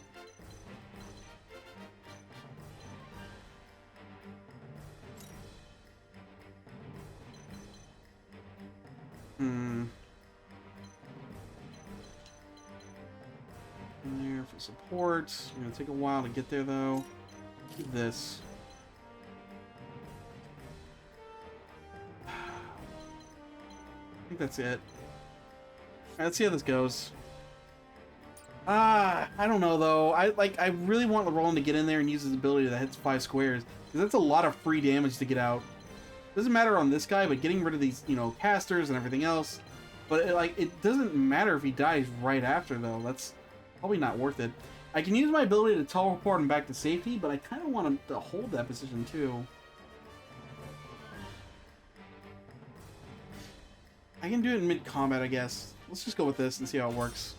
In there for support. It's gonna take a while to get there though. Keep this. I think that's it. Alright, let's see how this goes. I don't know though. I really want Roland to get in there and use his ability that hits 5 squares, because that's a lot of free damage to get out. Doesn't matter on this guy, but getting rid of these, you know, casters and everything else. But it doesn't matter if he dies right after though. That's probably not worth it. I can use my ability to teleport him back to safety, but I kind of want him to hold that position too. I can do it in mid-combat, I guess. Let's just go with this and see how it works.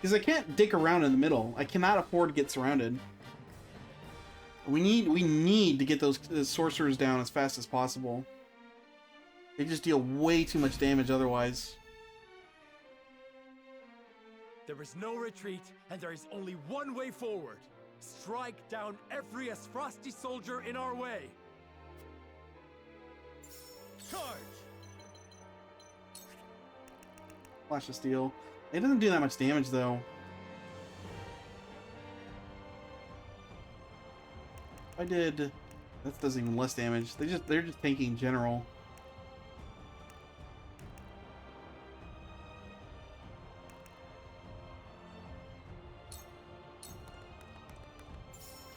Because I can't dick around in the middle. I cannot afford to get surrounded. We need to get those sorcerers down as fast as possible. They just deal way too much damage otherwise. There is no retreat, and there is only one way forward. Strike down every Frosty soldier in our way. Charge! Flash of Steel. It doesn't do that much damage though. I did. That does even less damage. They're just tanking in general.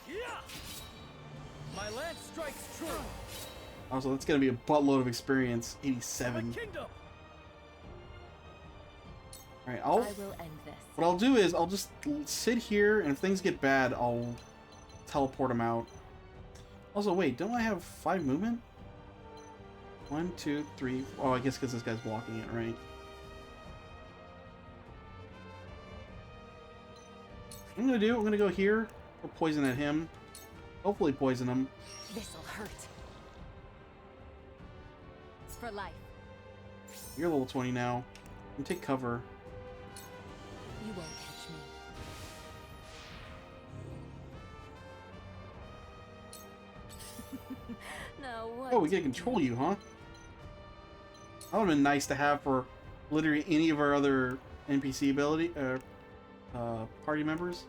Yeah! My lance strikes true. Also, that's gonna be a buttload of experience. 87. Alright, I will end this. what I'll do is I'll just sit here, and if things get bad, I'll teleport them out. Also, wait, don't I have 5 movement? 1, 2, 3. Oh, I guess because this guy's blocking it, right? What I'm gonna do, I'm gonna go here, or poison at him. Hopefully poison him. This'll hurt. For life. You're level 20 now. And take cover. You won't catch me. Now what? Oh, we can control you, huh? That would have been nice to have for literally any of our other NPC ability, party members.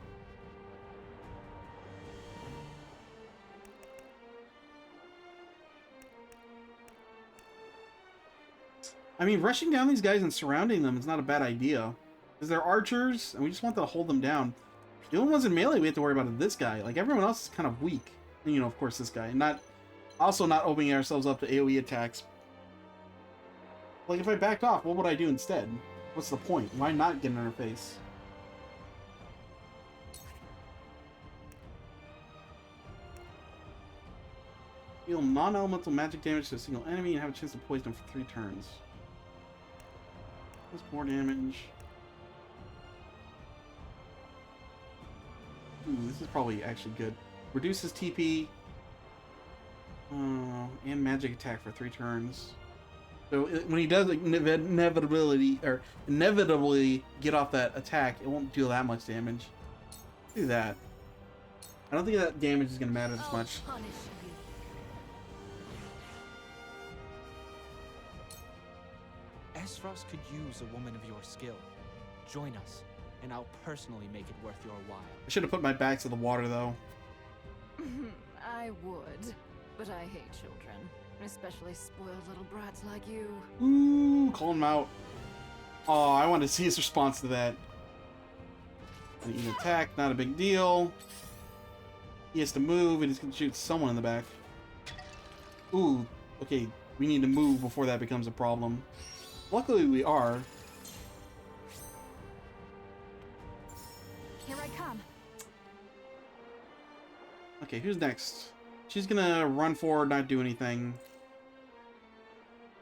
I mean, rushing down these guys and surrounding them is not a bad idea. Because they're archers, and we just want to hold them down. The only ones in melee we have to worry about is this guy. Like, everyone else is kind of weak. And, you know, of course, this guy. And also not opening ourselves up to AoE attacks. Like, if I backed off, what would I do instead? What's the point? Why not get in her face? Deal non-elemental magic damage to a single enemy and have a chance to poison them for 3 turns. That's more damage. Ooh, this is probably actually good. Reduces TP. And magic attack for 3 turns. So when he does inevitably get off that attack, it won't deal that much damage. Do that. I don't think that damage is going to matter as much. Esfrost could use a woman of your skill. Join us, and I'll personally make it worth your while. I should have put my back to the water, though. I would, but I hate children, especially spoiled little brats like you. Ooh, call him out. Oh, I want to see his response to that. An attack, not a big deal. He has to move, and he's going to shoot someone in the back. Ooh, okay, we need to move before that becomes a problem. Luckily, we are. Here I come. Okay, who's next? She's gonna run forward, not do anything.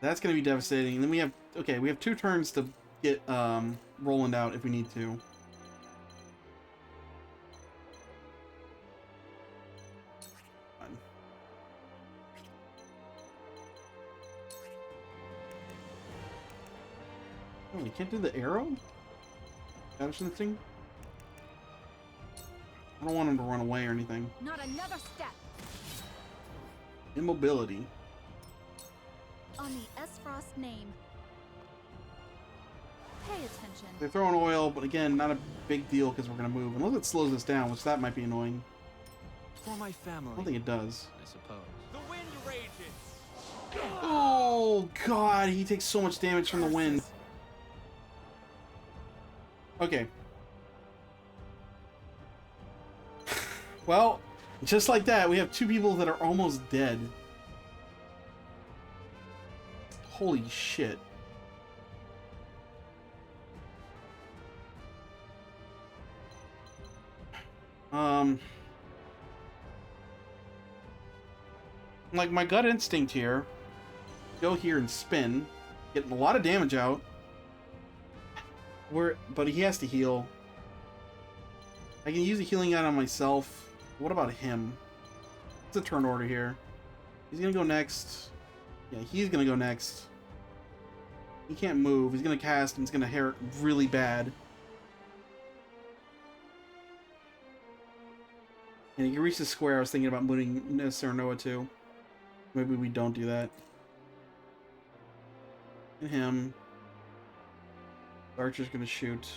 That's gonna be devastating. And then we have, okay, we have 2 turns to get Roland out if we need to. Oh, you can't do the arrow? Establish instinct? I don't want him to run away or anything. Not another step. Immobility. On the Esfrost name. Pay attention. They're throwing oil, but again, not a big deal because we're going to move. Unless it slows us down, which that might be annoying. For my family. I don't think it does. I suppose. The wind rages. Oh, God. He takes so much damage from the wind. Okay. Well, just like that, we have 2 people that are almost dead. Holy shit. Like my gut instinct here, go here and spin, getting a lot of damage out. But he has to heal. I can use a healing item on myself. What about him? It's a turn order here. He's gonna go next. Yeah, he's gonna go next. He can't move. He's gonna cast and it's gonna hurt really bad. And he can reach the square. I was thinking about moving Serenoa too. Maybe we don't do that. And him. The archer's gonna shoot.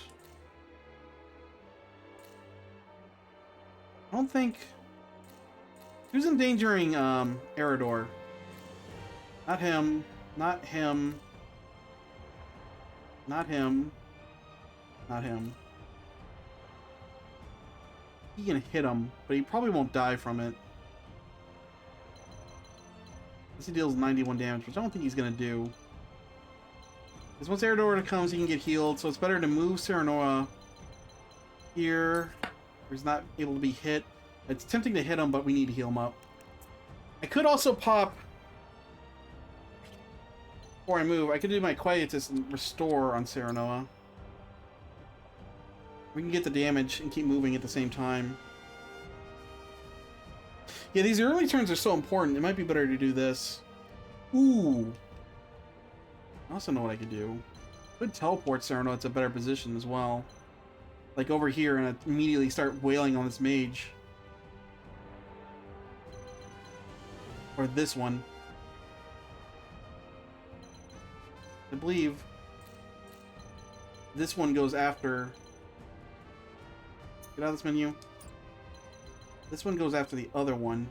I don't think... Who's endangering Eridor? Not him. Not him. Not him. Not him. He can hit him, but he probably won't die from it. This he deals 91 damage, which I don't think he's gonna do. Because once Eridor comes, he can get healed, so it's better to move Serenoa here. Where he's not able to be hit. It's tempting to hit him, but we need to heal him up. I could also pop... Before I move, I could do my Quietus and restore on Serenoa. We can get the damage and keep moving at the same time. Yeah, these early turns are so important. It might be better to do this. Ooh. I also know what I could do. Could teleport Serenoa to a better position as well. Like over here and immediately start wailing on this mage. Or this one. I believe this one goes after... Get out of this menu. This one goes after the other one.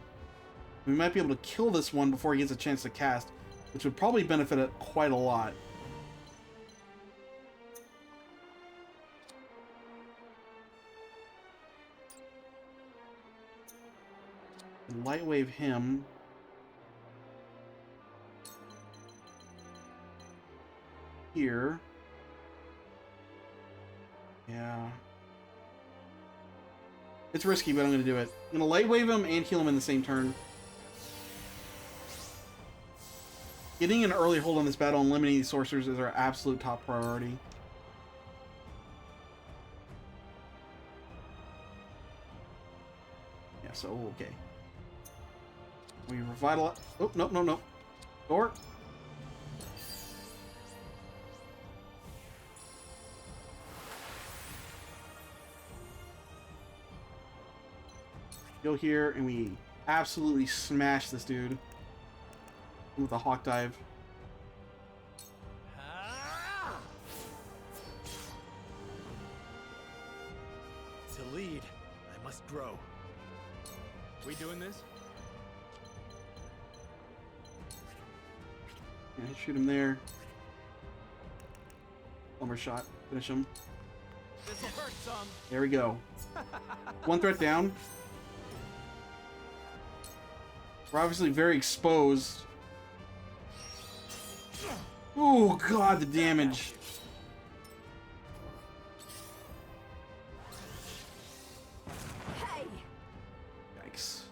We might be able to kill this one before he gets a chance to cast, which would probably benefit it quite a lot. Light wave him. Here. Yeah. It's risky, but I'm going to do it. I'm going to light wave him and heal him in the same turn. Getting an early hold on this battle and eliminating these sorcerers is our absolute top priority. Yeah, so, okay. We revitalize. Oh, no, no, no. Door. Go here, and we absolutely smash this dude with a hawk dive. To lead, I must grow. We doing this? Yeah, shoot him there. One more shot. Finish him. This'll hurt some. There we go. One threat down. We're obviously very exposed. Oh god, the damage. Hey! Yikes.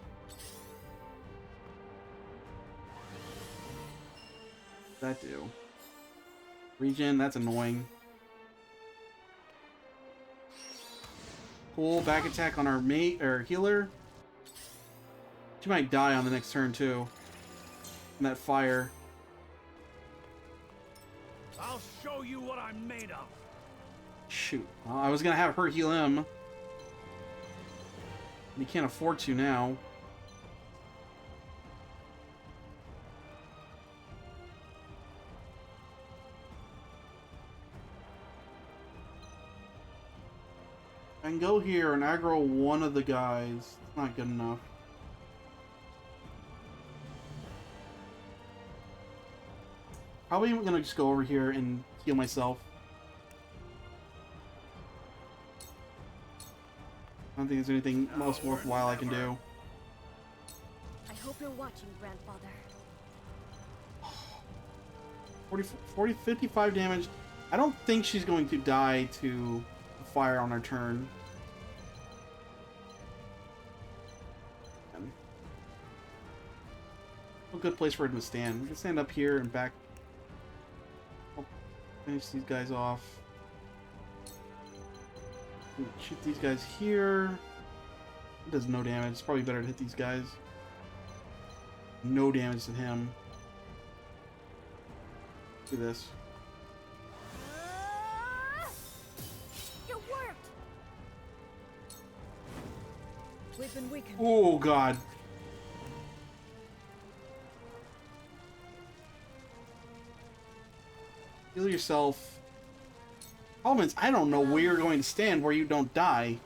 That do? Regen, that's annoying. Cool, back attack on our mate or healer. She might die on the next turn too. From that fire. I'll show you what I'm made of. Shoot. Well, I was gonna have her heal him. You can't afford to now. I can go here and aggro one of the guys. It's not good enough. Probably gonna just go over here and heal myself. I don't think there's anything most worthwhile I can do. I hope you're watching, grandfather. 55 damage. I don't think she's going to die to fire on her turn. A good place for her to stand. We can stand up here and back. I'll finish these guys off. Shoot these guys here. It does no damage. It's probably better to hit these guys. No damage to him. Do this. It worked. We've been weakened. Oh god. Heal yourself. Problem is, I don't know where you're going to stand where you don't die.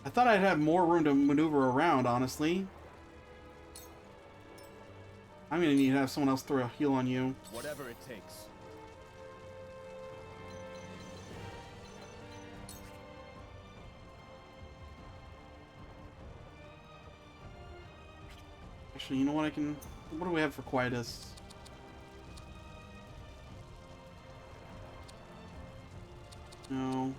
I thought I'd have more room to maneuver around, honestly. I'm gonna need to have someone else throw a heal on you. Whatever it takes. Actually, you know what I can... What do we have for Quietus? No.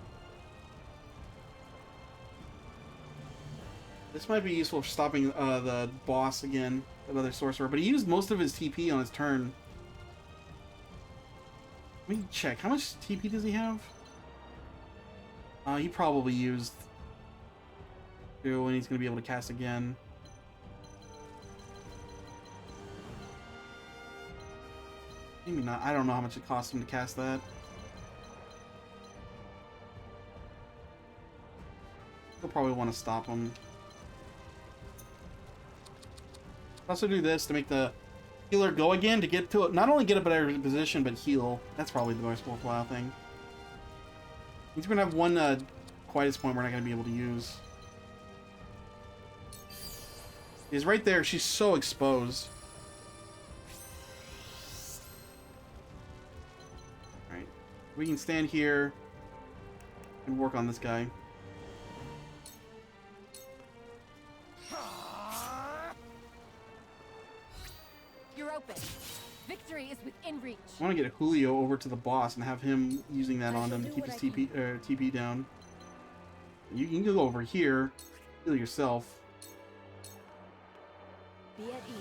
This might be useful for stopping the boss again, that other sorcerer, but he used most of his TP on his turn. Let me check. How much TP does he have? He probably used 2, and he's going to be able to cast again. Maybe not. I don't know how much it costs him to cast that. He'll probably want to stop him. Also do this to make the healer go again to get to it. Not only get a better position, but heal. That's probably the most worthwhile thing. He's going to have one quietest point we're not going to be able to use. He's right there. She's so exposed. Alright. We can stand here and work on this guy. You're open. Victory is within reach. I want to get Julio over to the boss and have him using that on him to keep his TP down. You can go over here, heal yourself. Be at ease.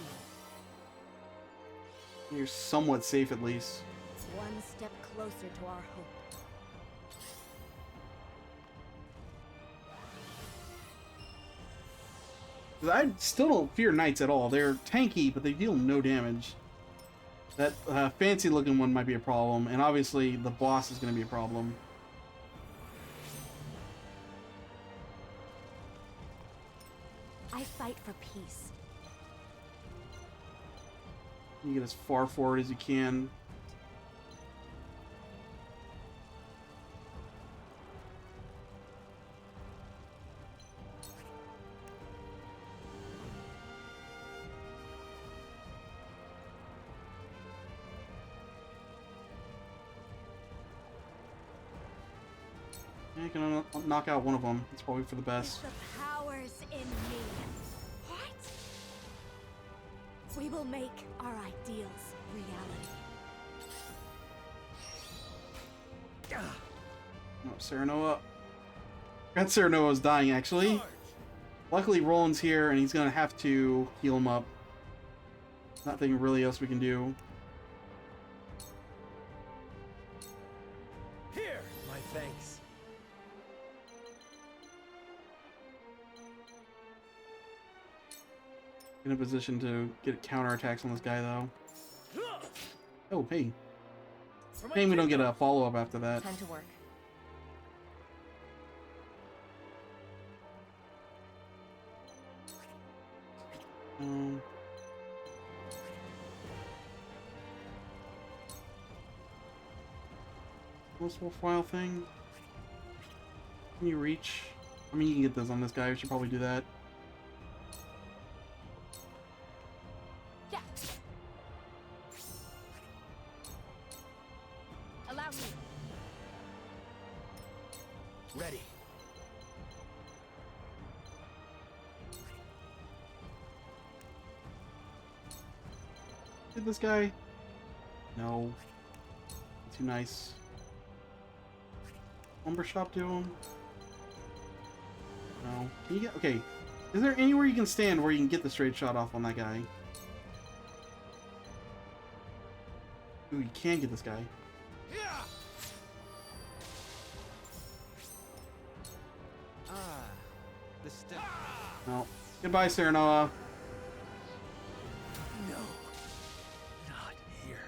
You're somewhat safe at least. One step closer to our hope. 'Cause I still don't fear knights at all. They're tanky, but they deal no damage. That fancy looking one might be a problem, and obviously the boss is going to be a problem. I fight for peace. You get as far forward as you can. You can knock out one of them. It's probably for the best. The powers in me. What? We will make our ideals reality. Oh, Serenoa. That Serenoa's dying, actually. Luckily, Roland's here, and he's gonna have to heal him up. Nothing really else we can do. Here, my thanks. In a position to get counterattacks on this guy, though. Oh, hey. Shame we don't get a follow-up after that. Time to work. Multiple file thing. Can you reach? I mean, you can get those on this guy. We should probably do that. Yeah. Allow me. Ready. Hit this guy? No. Too nice. Lumber shop do him? No. Can you get... Okay. Is there anywhere you can stand where you can get the straight shot off on that guy? Ooh, you can get this guy. The step. No. Goodbye, Serenoa. No. Not here.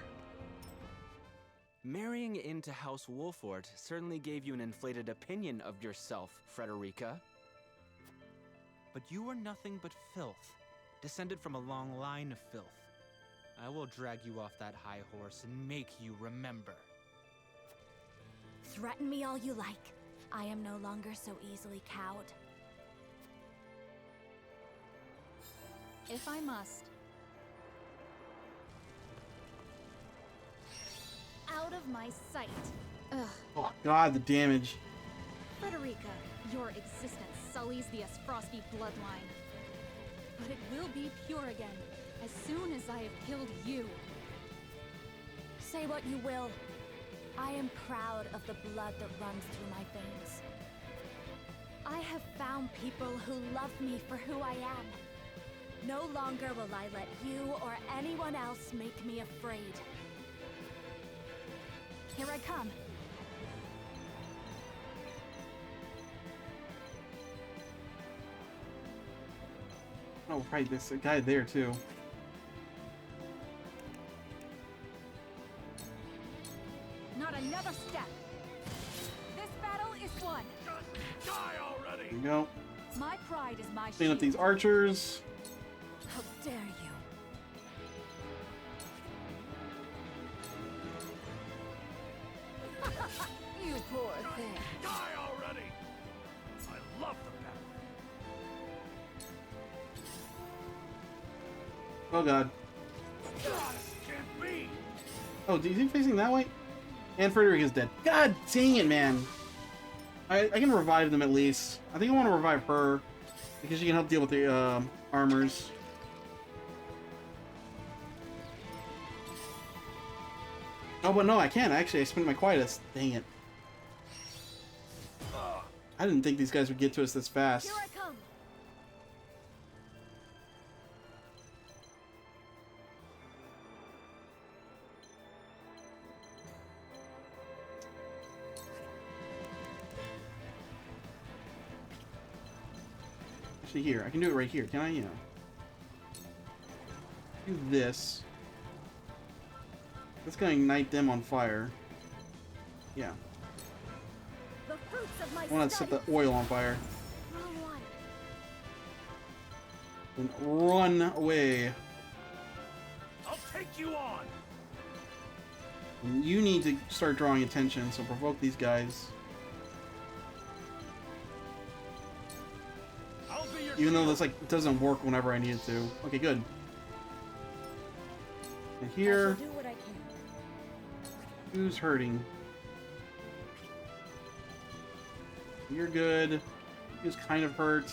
Marrying into House Wolford certainly gave you an inflated opinion of yourself, Frederica. But you were nothing but filth, descended from a long line of filth. I will drag you off that high horse and make you remember. Threaten me all you like. I am no longer so easily cowed. If I must. Out of my sight. Ugh. Oh, God, the damage. Frederica, your existence sullies the Frosty bloodline. But it will be pure again, as soon as I have killed you. Say what you will. I am proud of the blood that runs through my veins. I have found people who love me for who I am. No longer will I let you or anyone else make me afraid. Here I come. Oh, right, there's a guy there, too. Not another step. This battle is won. Just die already. There you go. My pride is my Clean up shield. these archers. How dare you? You poor thing. Die already. I love the battle. Oh, God. God, can't be. Oh, is he facing that way? And Frederica's dead. God dang it, man. I can revive them at least. I think I want to revive her because she can help deal with the armors. Oh, but no, I can't. Actually, I spent my quietest. Dang it. I didn't think these guys would get to us this fast. Here I come. Actually, here. I can do it right here. Can I? Yeah. Do this. That's gonna ignite them on fire. Yeah. The fruits of my I want to set the oil on fire. Wrong one. And run away. I'll take you on. And you need to start drawing attention, so provoke these guys. Even though this like doesn't work whenever I need it to. Okay, good. And here, I shall do what I can. who's hurting? You're good. He was kind of hurt.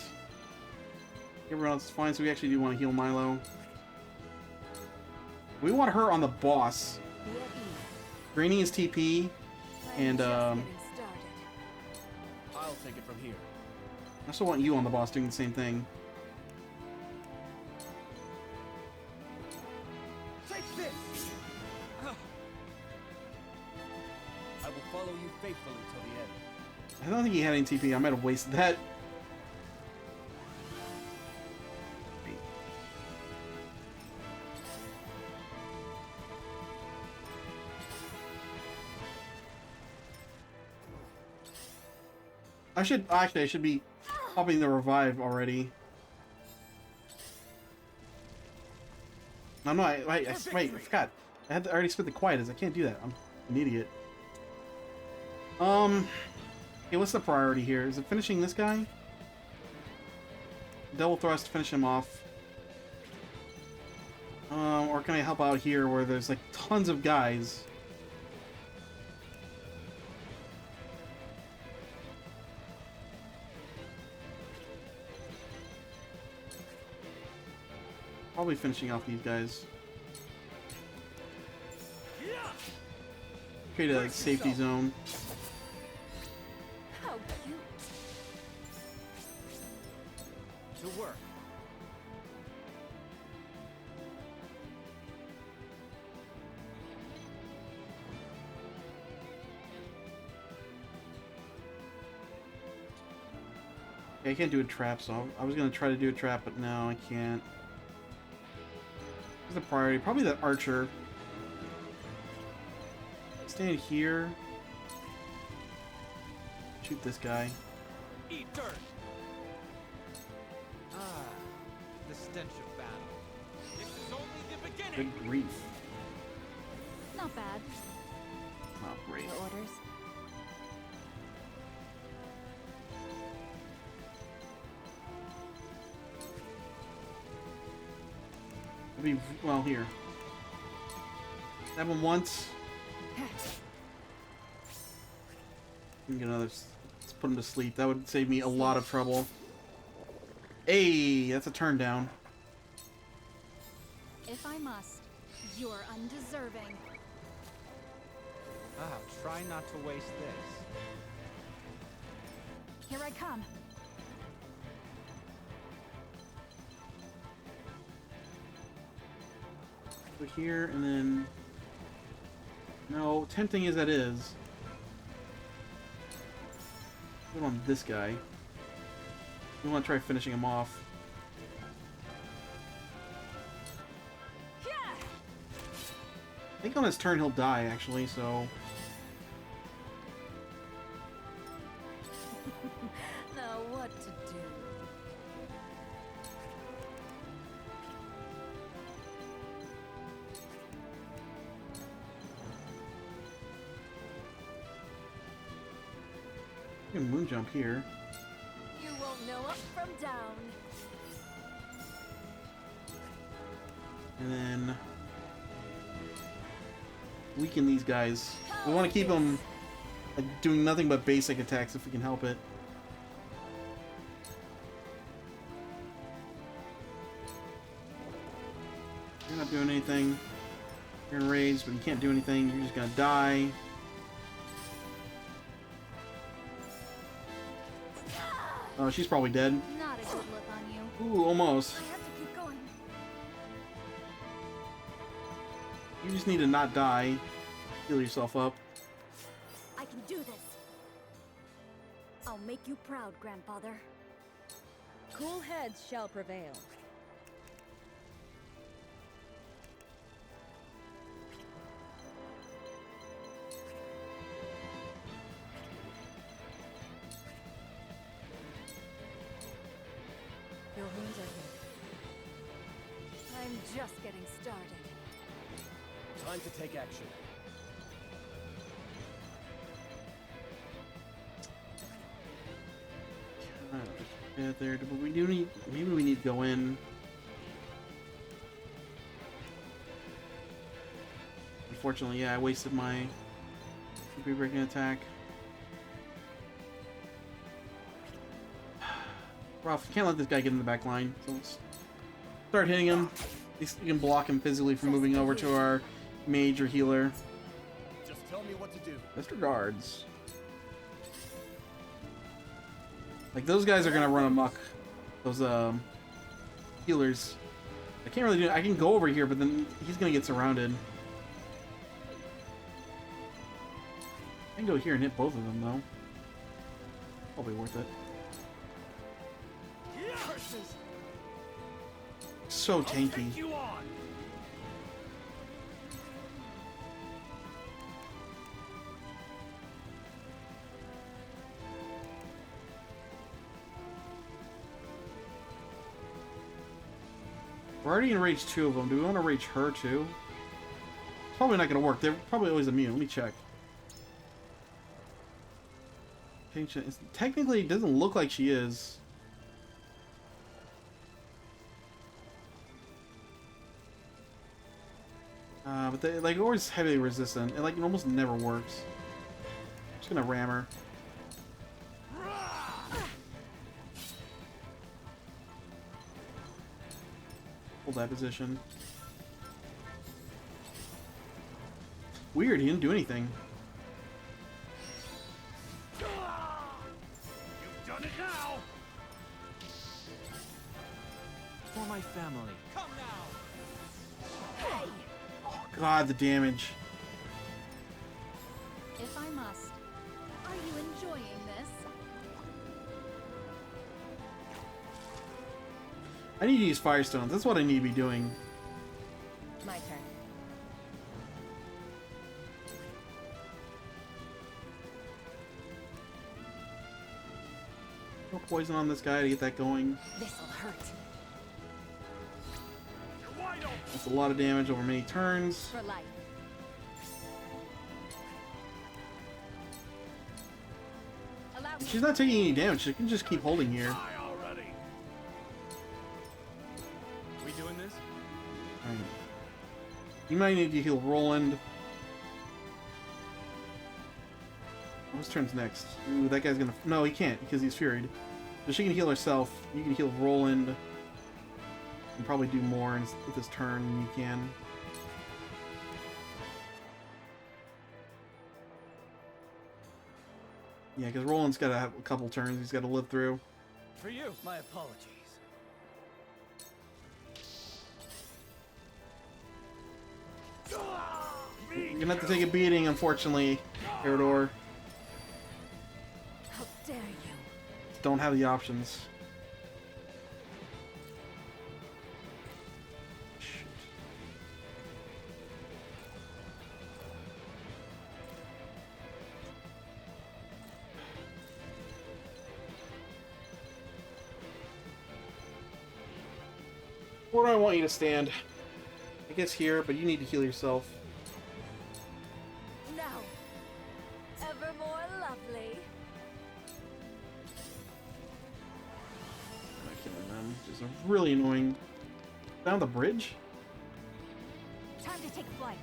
Everyone else is fine, so we actually do want to heal Milo. We want her on the boss. Draining his TP, and I'll take it from here. I also want you on the boss doing the same thing. Take this! I will follow you faithfully till the end. I don't think he had any TP. I might have wasted that. I should be popping the revive already. No, no, wait, I forgot. I already spent the quiet. I can't do that. I'm an idiot. Okay, what's the priority here? Is it finishing this guy? Double thrust to finish him off. Or can I help out here where there's like tons of guys? Probably finishing off these guys. Create a safety zone. How cute. To work. Okay, I can't do a trap, so I was gonna try to do a trap, but no, I can't. What's the priority? Probably the archer. Stand here. Shoot this guy. Eat dirt. Ah, the stench of battle. This is only the beginning. Good grief. Not bad. Not great. Your orders. Be well here. Stab him once. Get another. Let's put him to sleep. That would save me a lot of trouble. Hey, that's a turn down. If I must, you're undeserving. Ah, try not to waste this. Here I come. Over here, and then... No, tempting as that is. Put on this guy. We want to try finishing him off. I think on his turn he'll die, actually, so... Now what to do? You can moon jump here. You won't know up from down. And then... weaken these guys. We want to keep them doing nothing but basic attacks if we can help it. You're not doing anything. You're gonna raise, but you can't do anything. You're just gonna die. Oh, she's probably dead. Not a good look on you. Ooh, almost. I have to keep going. You just need to not die. Heal yourself up. I can do this. I'll make you proud, Grandfather. Cool heads shall prevail. Your wounds are healed. I'm just getting started. Time to take action. Yeah, there. But we do need. Maybe we need to go in. Unfortunately, yeah, I wasted my breaking attack. Ralph, can't let this guy get in the back line. So let's start hitting him. At least we can block him physically from moving over to our mage or healer. Just tell me what to do. Best regards. Like, those guys are gonna run amok. Those healers. I can't really do. I can go over here, but then he's gonna get surrounded. I can go here and hit both of them though. Probably worth it. So tanky. We're already enraged 2 of them. Do we want to rage her too? Probably not going to work. They're probably always immune. Let me check. Technically, it doesn't look like she is. But they like always heavily resistant. It like it almost never works. I'm just gonna ram her. Hold that position. Weird, he didn't do anything. You've done it now. For my family. Come now. Hey! God, the damage. If I must. Are you enjoying this? I need to use Firestones. That's what I need to be doing. My turn. No poison on this guy to get that going. This'll hurt. That's a lot of damage over many turns. For life. Allow me. She's not taking any damage. She can just keep holding here. We doing this? Right. You might need to heal Roland. Whose turn's next? Ooh, that guy's gonna... No, he can't because he's Furied. So she can heal herself. You can heal Roland. And probably do more with this turn than you can. Yeah, because Roland's got to have a couple turns he's got to live through. For you, my apologies. You're gonna have to take a beating, unfortunately, Eridor. How dare you? Don't have the options. Where do I want you to stand? I guess here, but you need to heal yourself. Now, ever more lovely. I'm not killing them, which is really annoying. Down the bridge? Time to take flight.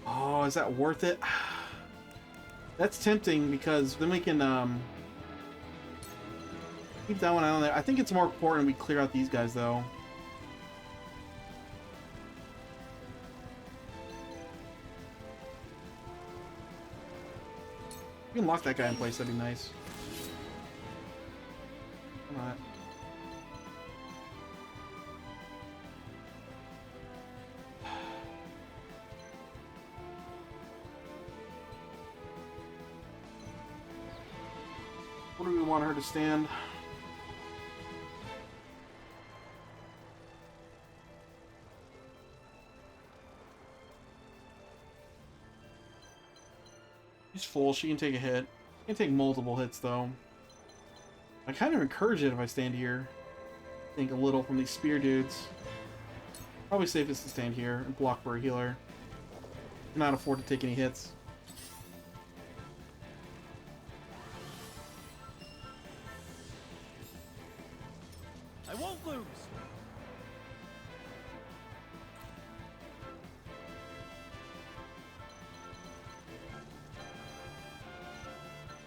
Oh, is that worth it? That's tempting because then we can keep that one out there. I think it's more important we clear out these guys though. You can lock that guy in place, that'd be nice. Come on. Where do we want her to stand? She's full. She can take a hit. She can take multiple hits, though. I kind of encourage it if I stand here. Think a little from these spear dudes. Probably safest to stand here and block for a healer. Cannot afford to take any hits. I won't lose.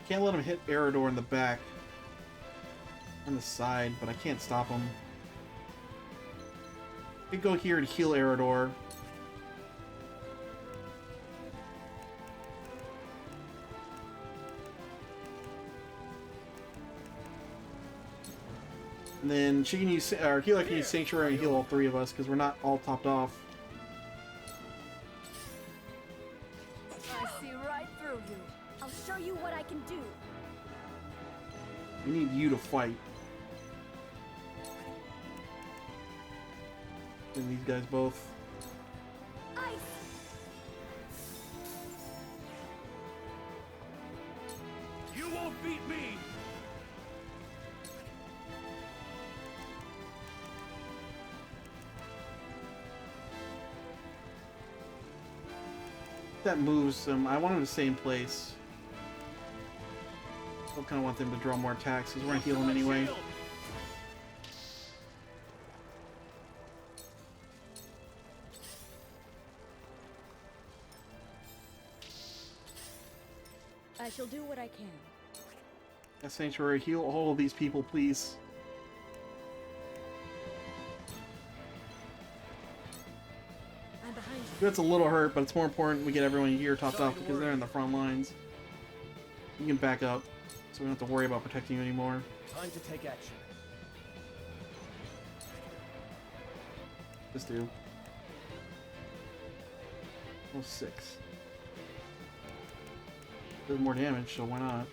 Can't let him hit Eridor in the back. On the side, but I can't stop him. I could go here and heal Eridor. And then she can use, or healer can use Sanctuary and heal all three of us because we're not all topped off. I see right through you. I'll show you what I can do. We need you to fight. And these guys both. Ice. You won't beat me! That moves him. I want him to stay in place. I kind of want them to draw more attacks because we're going to heal him anyway. I shall do what I can. That Sanctuary, heal all of these people, please. I'm behind you. That's a little hurt, but it's more important we get everyone here topped off because they're in the front lines. You can back up, so we don't have to worry about protecting you anymore. Time to take action. Just do. Oh, 6. Does more damage, so why not?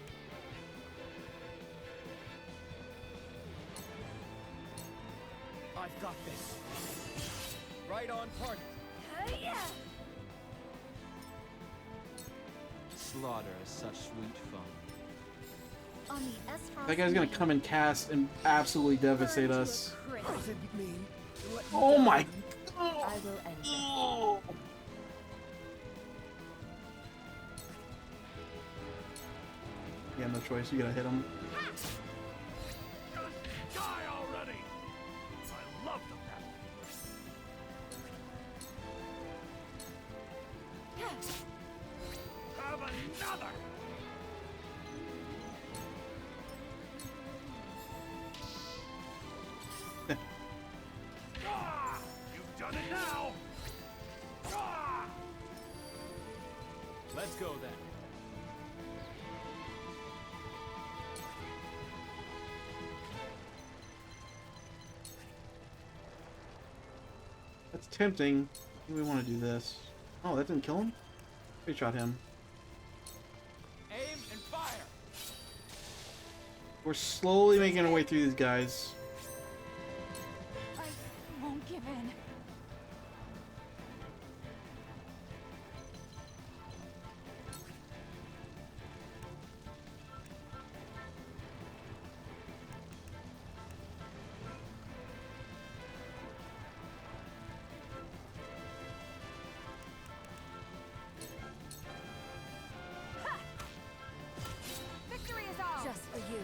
I've got this. Right on target. Slaughter is such sweet fun. On the Esfrost That guy's gonna name, come and cast and absolutely devastate burn to a us. crisp. Oh my! I will end this. Oh. You have no choice. You gotta hit him. Die already! I love the battle. Have another! Ah, you've done it now! Ah! Let's go then. That's tempting. I think we want to do this. Oh, that didn't kill him? We shot him. Aim and fire. We're slowly making our way through these guys. I won't give in. Victory is ours! Just for you.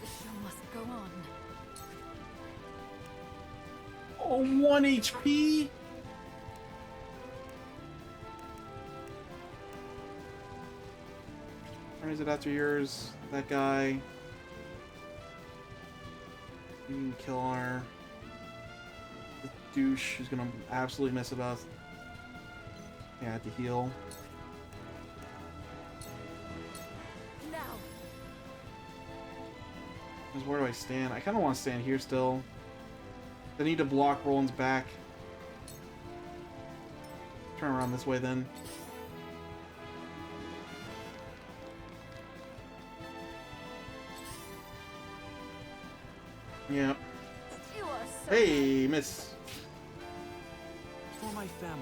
The show must go on. Oh, 1 HP? Or is it after yours? That guy. You can kill her. This douche who's gonna absolutely mess about. Yeah, I have to heal. Now. Because where do I stand? I kind of want to stand here still. I need to block Roland's back. Turn around this way then. Yeah. You are so Hey, miss. For my family,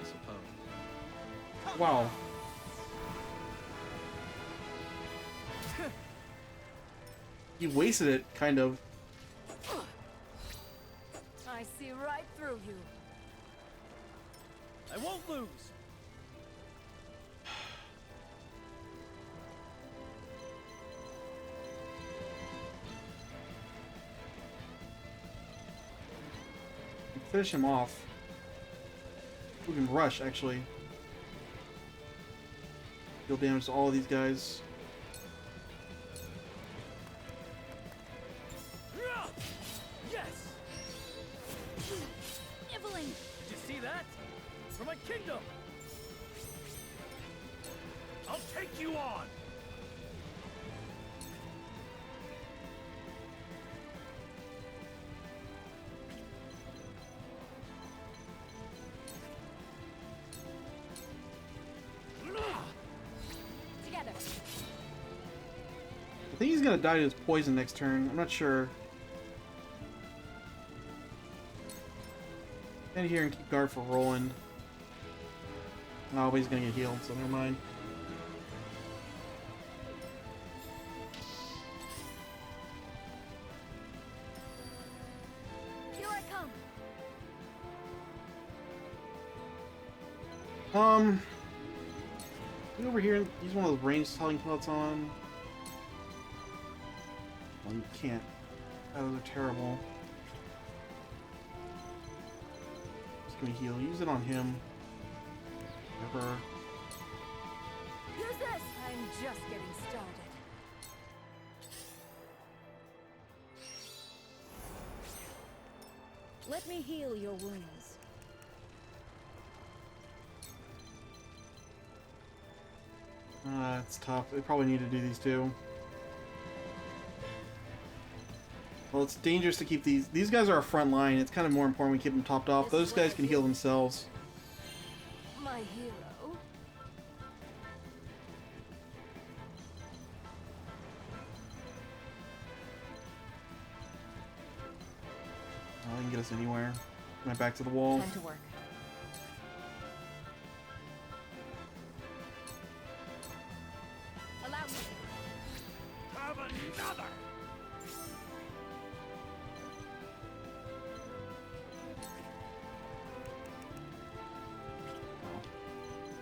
I suppose. Wow. You wasted it, kind of. I see right through you. I won't lose. Finish him off. We can rush, actually. Deal damage to all of these guys. Yes! Evelyn! Did you see that? For my kingdom! I'll take you on! Together. I think he's gonna die to his poison next turn. I'm not sure. Stand here and keep guard for Roland. Oh, but he's gonna get healed, so never mind. Here I come. Get over here and use one of those ranged telling pelts on. Well, you can't. Those are terrible. Just gonna heal. Use it on him. Never. Use this. I'm just getting started. Let me heal your wounds. It's tough. They probably need to do these two. Well, it's dangerous to keep these. These guys are a front line. It's kind of more important we keep them topped off. Those guys can heal themselves. My hero. Oh, they can get us anywhere. Went back to the wall. Time to work. Allow me. Have another!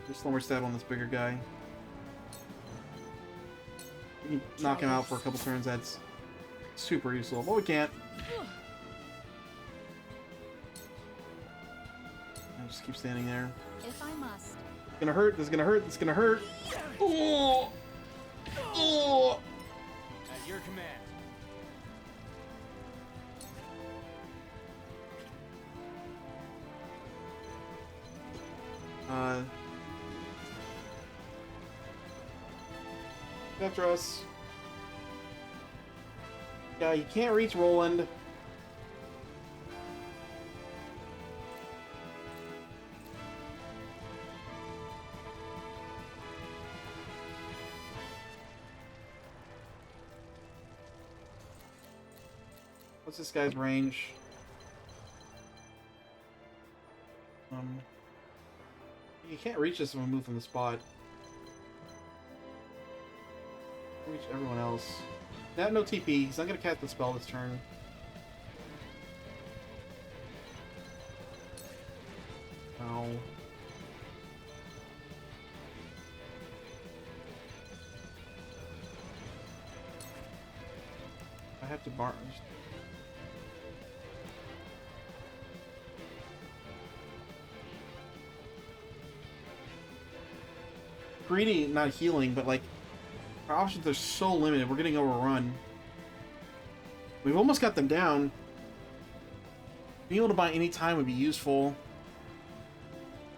Just slow more stab on this bigger guy. We can knock him out for a couple turns. That's super useful. But we can't. I'll just keep standing there. If I must. It's gonna hurt. This is gonna hurt. This is gonna hurt. Oh! Oh! At your command. After us. Yeah, you can't reach Roland. What's this guy's range? You can't reach this when we move from the spot. Reach everyone else. No TP. He's not gonna cast the spell this turn. No. I have to bar. Greedy, not healing, but like our options are so limited. We're getting overrun. We've almost got them down. Being able to buy any time would be useful.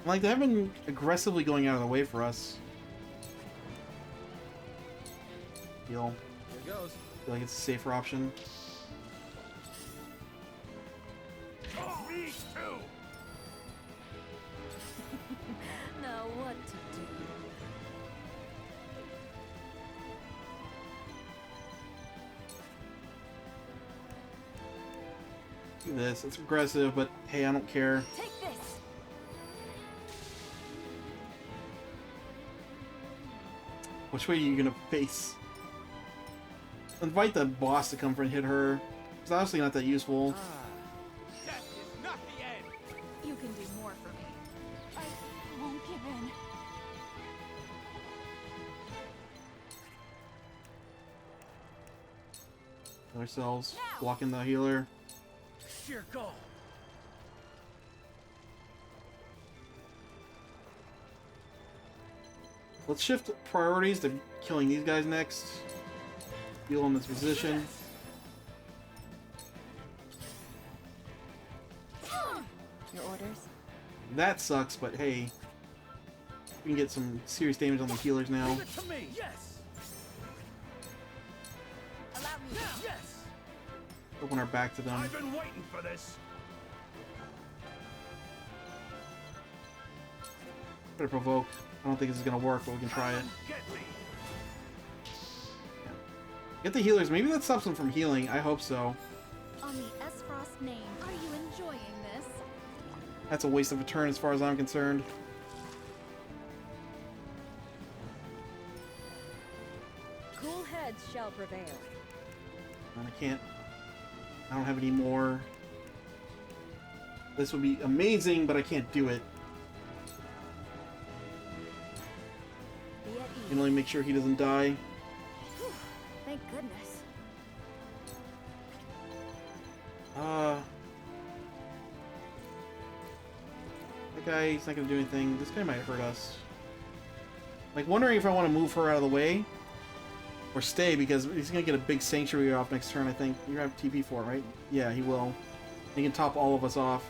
Like, they haven't been aggressively going out of the way for us. Heal. Here goes. Feel like it's a safer option. Me too! Now what to do? Do this. It's aggressive, but hey, I don't care. Take this. Which way are you gonna face? Invite the boss to come for and hit her. It's honestly not that useful. Death is not the end. You can do more for me. I won't give in. Ourselves blocking the healer. Sheer go. Let's shift priorities to killing these guys next. Heal in this position. Your orders? That sucks, but hey. We can get some serious damage on the healers now. Give it to me. Yes. Allow me. Yes. Open our back to them. I've been waiting for this. Better provoke. I don't think this is gonna work, but we can try it. Get me. Get the healers. Maybe that stops them from healing. I hope so. On the Esfrost name, are you enjoying this? That's a waste of a turn as far as I'm concerned. Cool heads shall prevail. And I can't. I don't have any more. This would be amazing, but I can't do it. Be at ease. Can only make sure he doesn't die. Whew, thank goodness. That guy, he's not gonna do anything. This guy might hurt us. Like, wondering if I want to move her out of the way or stay, because he's gonna get a big sanctuary off next turn. I think you have TP for it, right? Yeah, he will. He can top all of us off.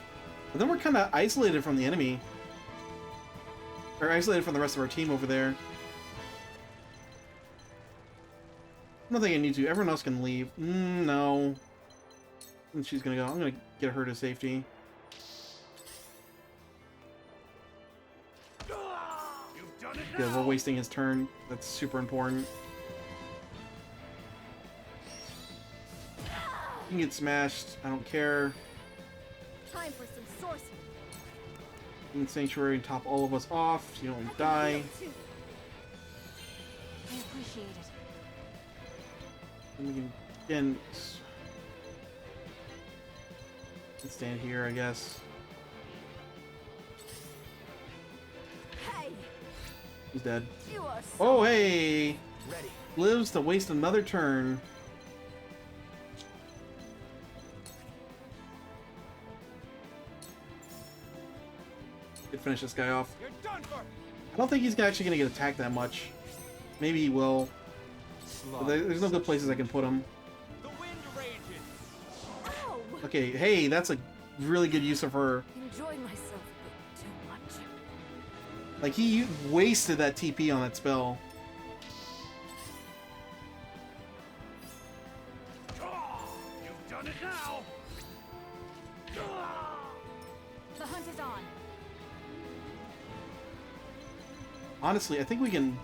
But then we're kind of isolated from the enemy, or isolated from the rest of our team over there. I don't think I need to. Everyone else can leave. No. And she's gonna go. I'm gonna get her to safety. You've done it Yeah, now. we're wasting his turn. That's super important. You can get smashed. I don't care. Time for some sorcery. You can sanctuary and top all of us off so you don't die. I appreciate it. And we can again stand here, I guess. Hey, He's dead. you are so Oh, hey! Ready. Lives to waste another turn. Could finish this guy off. You're done for. I don't think he's actually going to get attacked that much. Maybe he will. But there's no good places I can put him. The wind rages. Ow! Okay, hey, that's a really good use of her. Enjoyed myself a bit too much. Like, he wasted that TP on that spell. You've done it now. The hunt is on. Honestly, I think we can...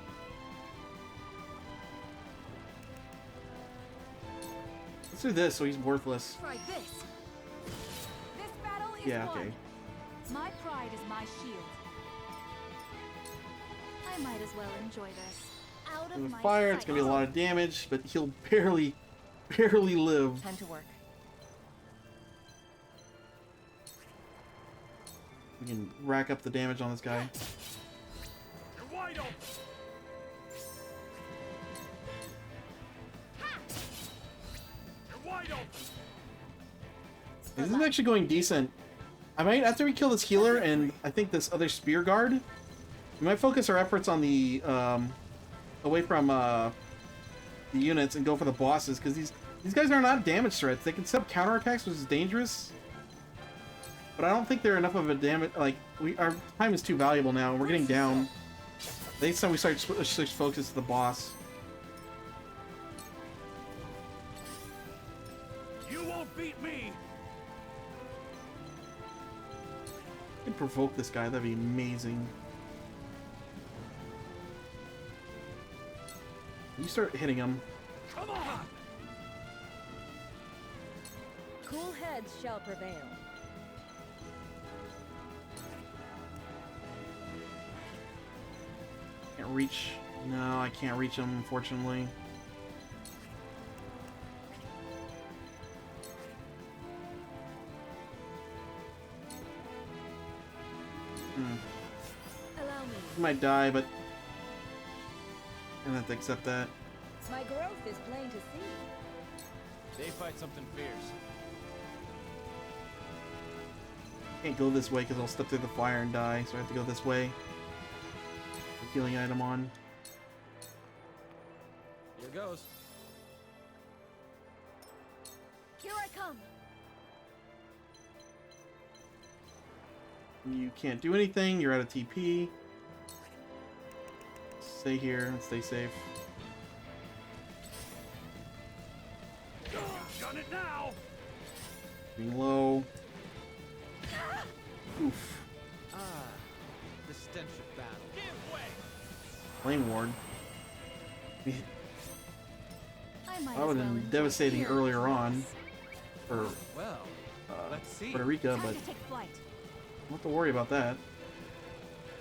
Let's do this so he's worthless. Try this. This battle is Yeah, won. okay. My pride is my shield. I might as well enjoy this. Out of With my fire, sight. it's gonna be a lot of damage, but he'll barely live. Time to work. We can rack up the damage on this guy. You're wide open. You're wide open. This is actually going decent. I might, after we kill this healer and I think this other spear guard, we might focus our efforts on the, away from, the units and go for the bosses, because these guys are not damage threats. They can set up counterattacks, which is dangerous. But I don't think they're enough of a damage, like, our time is too valuable now, and we're getting down. Next time we start switch focus to the boss. You won't beat me. I could provoke this guy, that'd be amazing. You start hitting him. Come on. Cool heads shall prevail. Can't reach. No, I can't reach him, unfortunately. Allow me. He might die, but I'm gonna have to accept that. My growth is plain to see. They fight something fierce. Can't go this way because I'll step through the fire and die, so I have to go this way. Healing item on. Here goes. Here I come. You can't do anything. You're out of TP. Stay here and stay safe. Done it now. Being low. Oof. Ah, the stench of battle. Give way. Flame ward. I might That would have been devastating earlier on for Well, let's see. Puerto Rico, but to take flight. don't have to worry about that.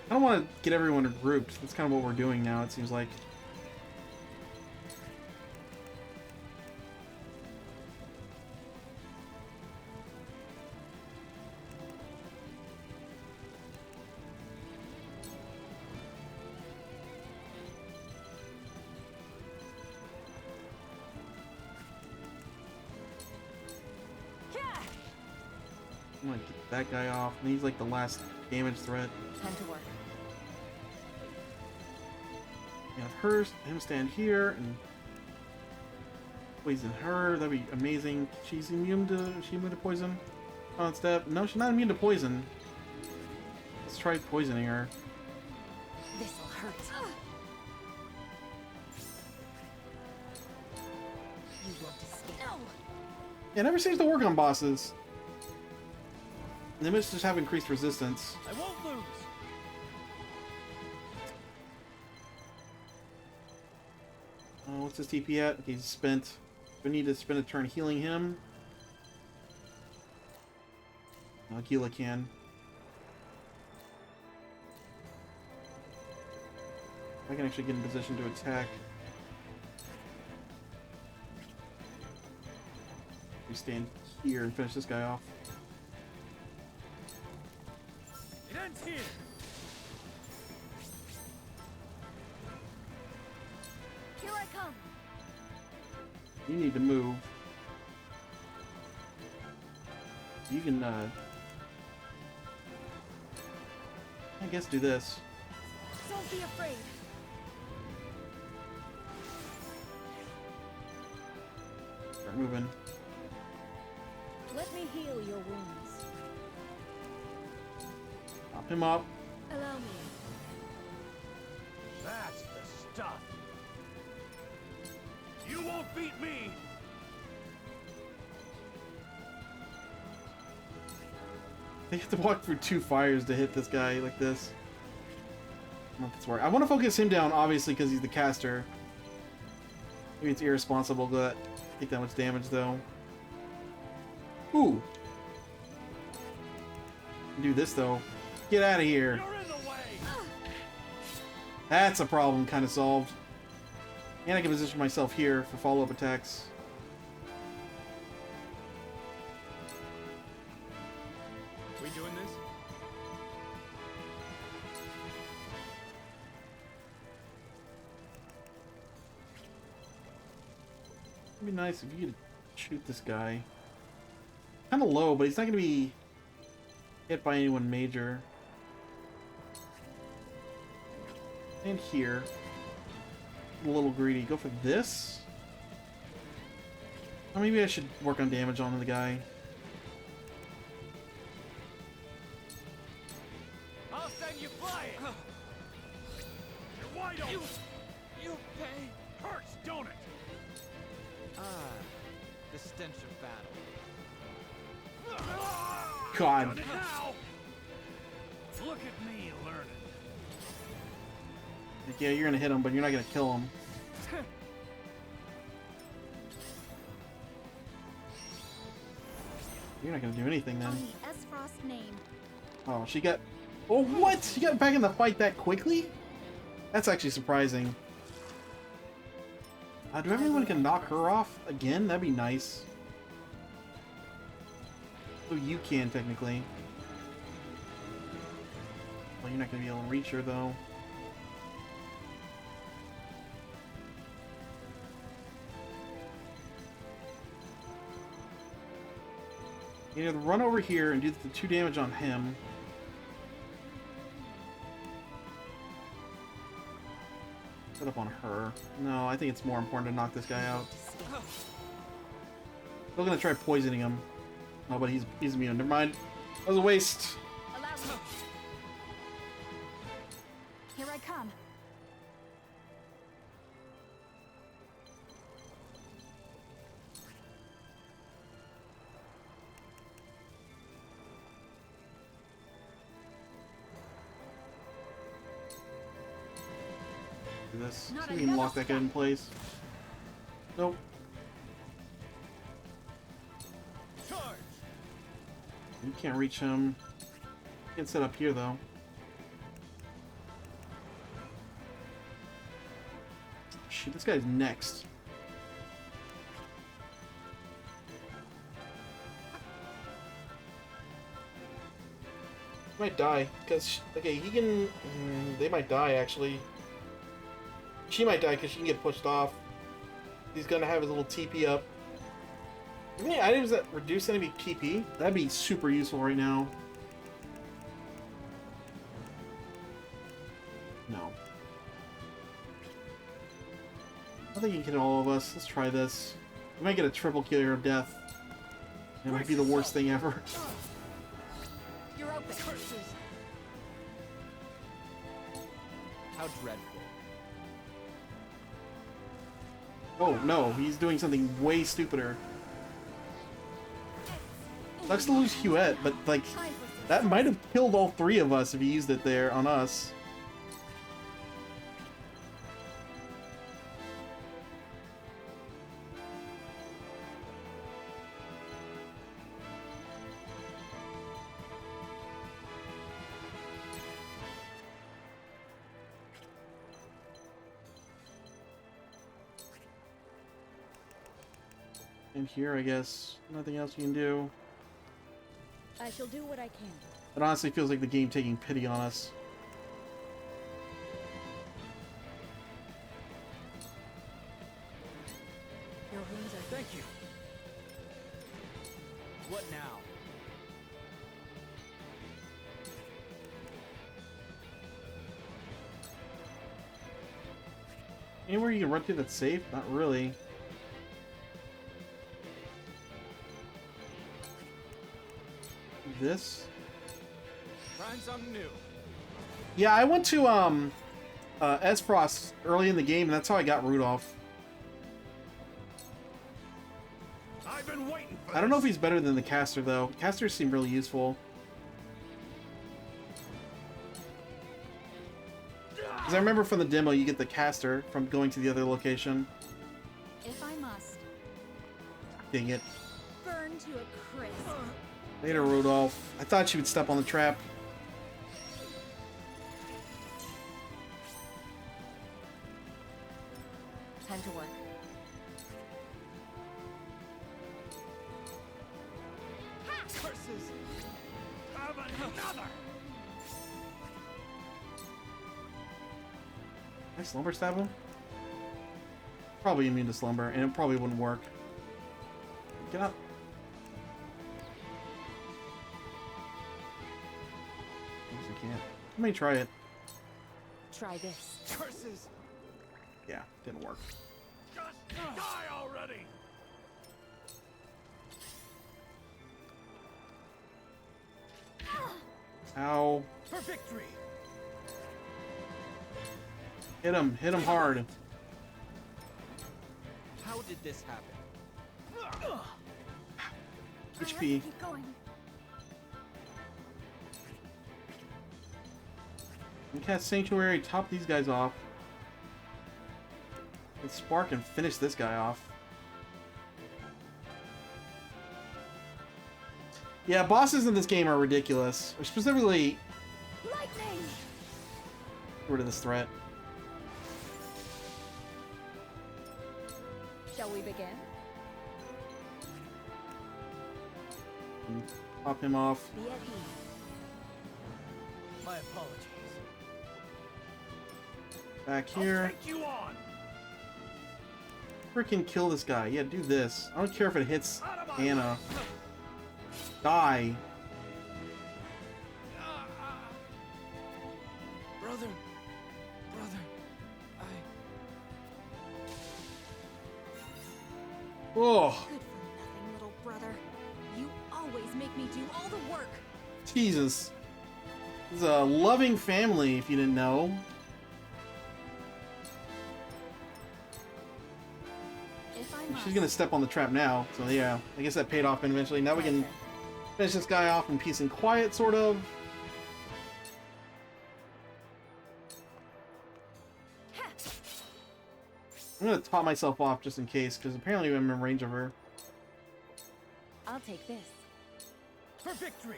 I don't want to get everyone grouped. That's kind of what we're doing now, it seems like. I'm gonna get that guy off. And he's like the last damage threat. Time to work. And him stand here and poison her. That'd be amazing. She's immune to. Is she immune to poison? On step. No, she's not immune to poison. Let's try poisoning her. This'll hurt. You won't escape. No. Yeah, never seems to work on bosses. They must just have increased resistance. I won't lose. What's his TP at? Okay, he's spent. We need to spend a turn healing him. Gila can. I can actually get in position to attack. We stand here and finish this guy off. It ends here. Here I come. You need to move. You can, I guess do this. Don't be afraid. Start moving. Let me heal your wounds. Pop him up. Allow me. That's the stuff. You won't beat me. They have to walk through 2 fires to hit this guy like this. I don't know if it's working. I want to focus him down, obviously, because he's the caster. Maybe it's irresponsible to take that much damage, though. Ooh. Do this, though. Get out of here. You're in the way. That's a problem kind of solved. And I can position myself here for follow-up attacks. We doing this? It'd be nice if you could shoot this guy. Kind of low, but he's not going to be hit by anyone major. And here. A little greedy. Go for this? Or maybe I should work on damage on the guy. I'll send you flying. You're wide open. You pay. Hurts, don't it? Ah, the stench of battle. God. Done it now. Look at me learning. Like, yeah, you're gonna hit him, but you're not gonna kill him. You're not gonna do anything then. On the S-Frost name. Oh, she got... Oh, what? She got back in the fight that quickly? That's actually surprising. Do everyone can knock her off again? That'd be nice. Oh, you can, technically. Well, you're not gonna be able to reach her, though. You know, run over here and do the 2 damage on him. Set up on her. No, I think it's more important to knock this guy out. Still gonna try poisoning him. Oh, but he's immune. Never mind. That was a waste. Allow me. Here I come. Do this. See if we can lock that guy in place. Nope. You can't reach him. You can set up here though. Shoot, this guy's next. Might die because okay, he can. They might die actually. She might die because she can get pushed off. He's gonna have his little TP up. Any items that reduce enemy TP? That'd be super useful right now. No. I think he can hit all of us. Let's try this. We might get a triple killer of death. It might be the worst thing ever. You're open. How dreadful. Oh no, he's doing something way stupider. Sucks to lose Huette, but like, that might have killed all 3 of us if he used it there on us. And here, I guess, nothing else you can do. I shall do what I can. It honestly feels like the game taking pity on us. Your wounds are... Thank you. What now? Anywhere you can run to that's safe? Not really. This? Trying something new. Yeah, I went to Esfrost early in the game, and that's how I got Rudolph. I've been waiting for I don't know if he's better than the caster though. Casters seem really useful. Because I remember from the demo, you get the caster from going to the other location. If I must. Dang it. Burn to a crisp. Later, Rudolph. I thought she would step on the trap. Time to work. curses. Have another. Can I slumber stab him? Probably immune to slumber, and it probably wouldn't work. Get up. I guess I can't. Let me try it. Try this. Curses. Yeah, didn't work. Just die already. Ow. For victory. Hit him hard. How did this happen? HP. Keep going. We cast Sanctuary, top these guys off. And Spark and finish this guy off. Yeah, bosses in this game are ridiculous. Or specifically... Lightning! Get rid of this threat. Shall we begin? Pop him off. Be at ease. My apologies. Back here. Take you on. Freaking kill this guy. Yeah, do this. I don't care if it hits Anna. Die. Brother, Oh, Good for nothing, little brother. You always make me do all the work. Jesus. This is a loving family, if you didn't know. If I She's gonna step on the trap now, so yeah. I guess that paid off eventually. Now we can finish this guy off in peace and quiet, sort of. I'm gonna top myself off just in case, because apparently I'm in range of her. I'll take this. For victory!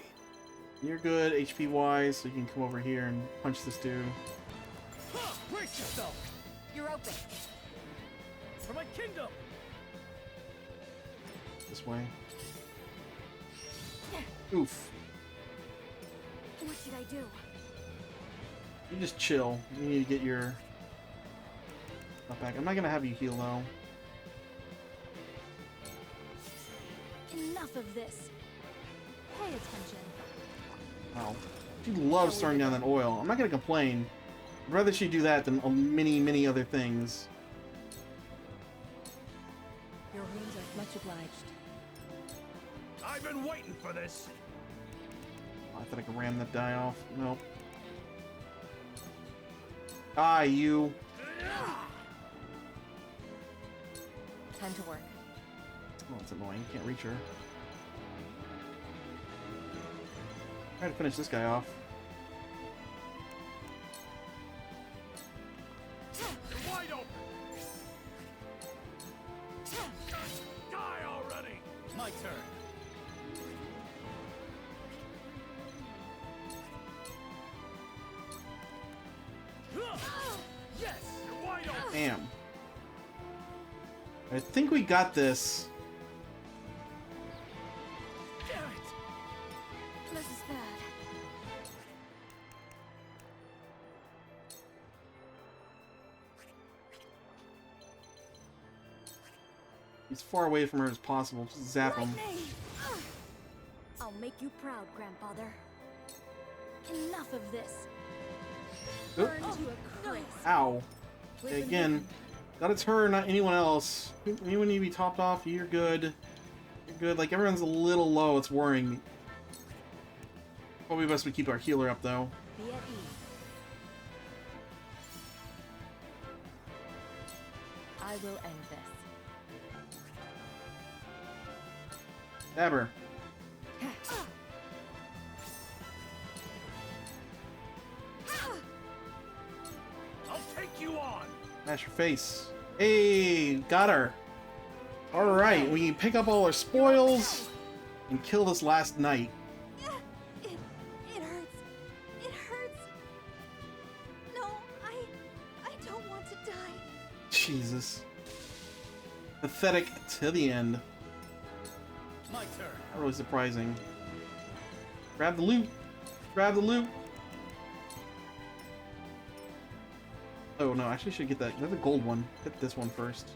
You're good HP wise, so you can come over here and punch this dude. Brace yourself! You're open. For my kingdom! This way. Oof. What should I do? You just chill. You need to get your stuff back. I'm not gonna have you heal though. Enough of this. Pay attention. Wow. She loves throwing down that oil. I'm not gonna complain. I'd rather she do that than many other things. Your wounds are much obliged. I've been waiting for this. Oh, I thought I could ram that die off. Nope. Die, you. Time to work. Oh, it's annoying. Can't reach her. Try to finish this guy off. Wide open. Die already. My turn. Yes, you're wide open. Damn. I think we got this. Damn it. This is bad. As far away from her as possible. Just zap him. Lightning! I'll make you proud, grandfather. Enough of this. Oop. Burn to a crisp. Ow. Okay, again, that it's her, not anyone else. Anyone need to be topped off, you're good. You're good. Like, everyone's a little low, it's worrying me. Probably best we keep our healer up, though. Be at ease. I will end this. Stab her. I'll take you on. Smash her face. Hey, got her. Alright, we can pick up all our spoils and kill this last knight. It hurts. It hurts. No, I don't want to die. Jesus. Pathetic to the end. My turn. Not really surprising. Grab the loot. Grab the loot. Oh no, actually I should get that. That's the gold one. Get this one first.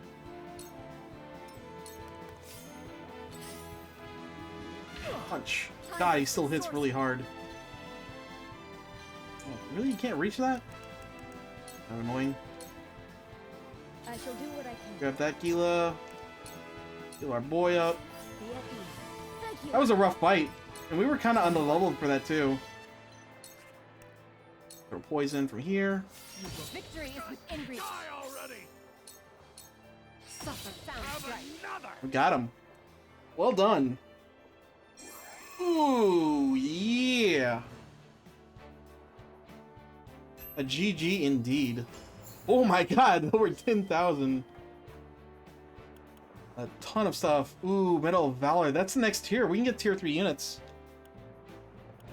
Punch. God, he still hits really hard. Oh, really? You can't reach that? How annoying. I shall do what I can. Grab that Gila. Heal our boy up. Be at ease. Thank you. That was a rough fight. And we were kind of underleveled for that too. Throw poison from here. Victory is within reach. Die already. Suffer sound strike. Another. We got him. Well done. Ooh, yeah. A GG indeed. Oh my god, over 10,000. A ton of stuff. Ooh, Medal of Valor. That's the next tier. We can get tier 3 units.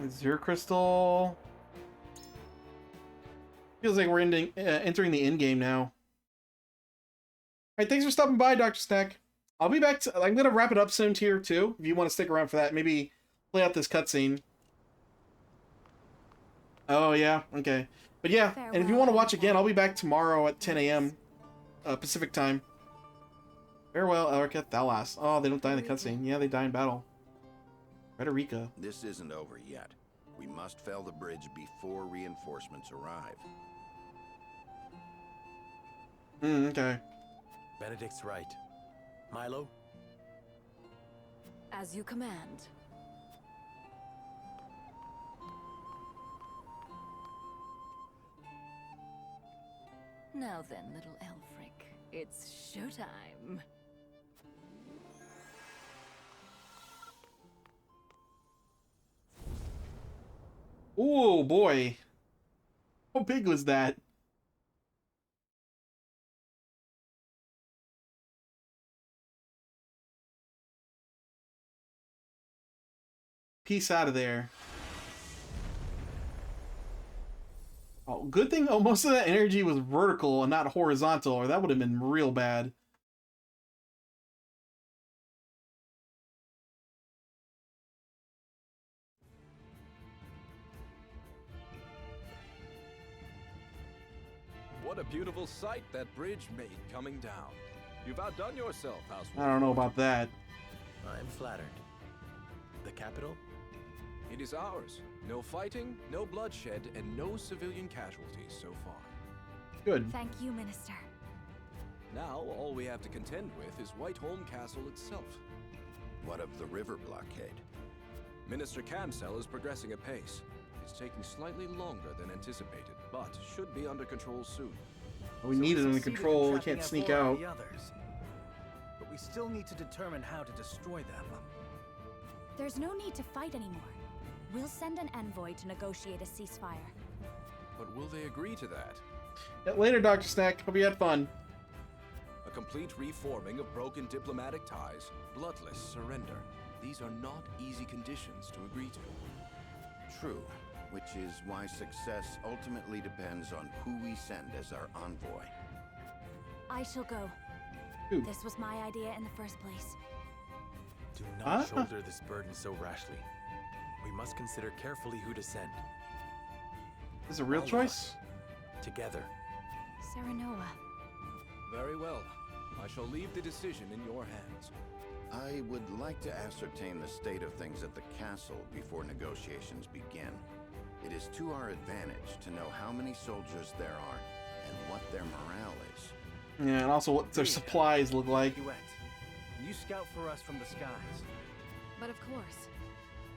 Zero crystal. Feels like we're entering the end game now. All right, thanks for stopping by, Dr. Snack. I'll be back. I'm gonna wrap it up soon here too. If you want to stick around for that, maybe play out this cutscene. Oh yeah, okay. But yeah, and if you want to watch again, I'll be back tomorrow at 10 a.m. Pacific time. Farewell, Elrica, Thalas. Oh, they don't die in the cutscene. Yeah, they die in battle. Frederica. This isn't over yet. We must fell the bridge before reinforcements arrive. Okay. Benedict's right. Milo? As you command. Now then, little Elfric, it's showtime. Oh boy. How big was that? Peace out of there. Oh, good thing most of that energy was vertical and not horizontal, or that would have been real bad. What a beautiful sight that bridge made coming down. You've outdone yourself, Housewolf. I don't know about that. I'm flattered. The capital? It is ours. No fighting, no bloodshed, and no civilian casualties so far. Good. Thank you, Minister. Now, all we have to contend with is Whiteholm Castle itself. What of the river blockade? Minister Cancel is progressing apace. It's taking slightly longer than anticipated, but should be under control soon. We need it under control. We can't sneak out. The others. But we still need to determine how to destroy them. There's no need to fight anymore. We'll send an envoy to negotiate a ceasefire. But will they agree to that? Later, Dr. Snack. Hope you had fun. A complete reforming of broken diplomatic ties, bloodless surrender. These are not easy conditions to agree to. True, which is why success ultimately depends on who we send as our envoy. I shall go. Ooh. This was my idea in the first place. Do not shoulder this burden so rashly. We must consider carefully who to send. Is it a real choice? Together. Serenoa. Very well. I shall leave the decision in your hands. I would like to ascertain the state of things at the castle before negotiations begin. It is to our advantage to know how many soldiers there are and what their morale is. Yeah, and also what their supplies look like. You scout for us from the skies. But of course,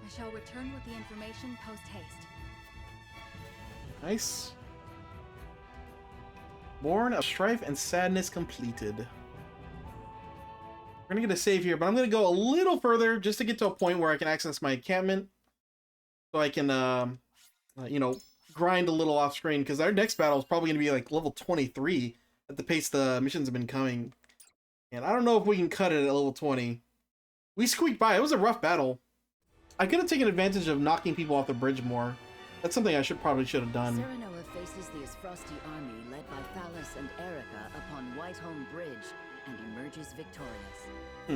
I shall return with the information post-haste. Nice. Born of Strife and Sadness completed. We're gonna get a save here, but I'm gonna go a little further just to get to a point where I can access my encampment, so I can, you know, grind a little off screen, because our next battle is probably gonna be like level 23 at the pace the missions have been coming, and I don't know if we can cut it at level 20. We squeaked by. It was a rough battle. I could have taken advantage of knocking people off the bridge more. That's something I probably should have done. Serenoa faces the Frosty army led by Thalas and Erica upon Whiteholm Bridge and emerges victorious. They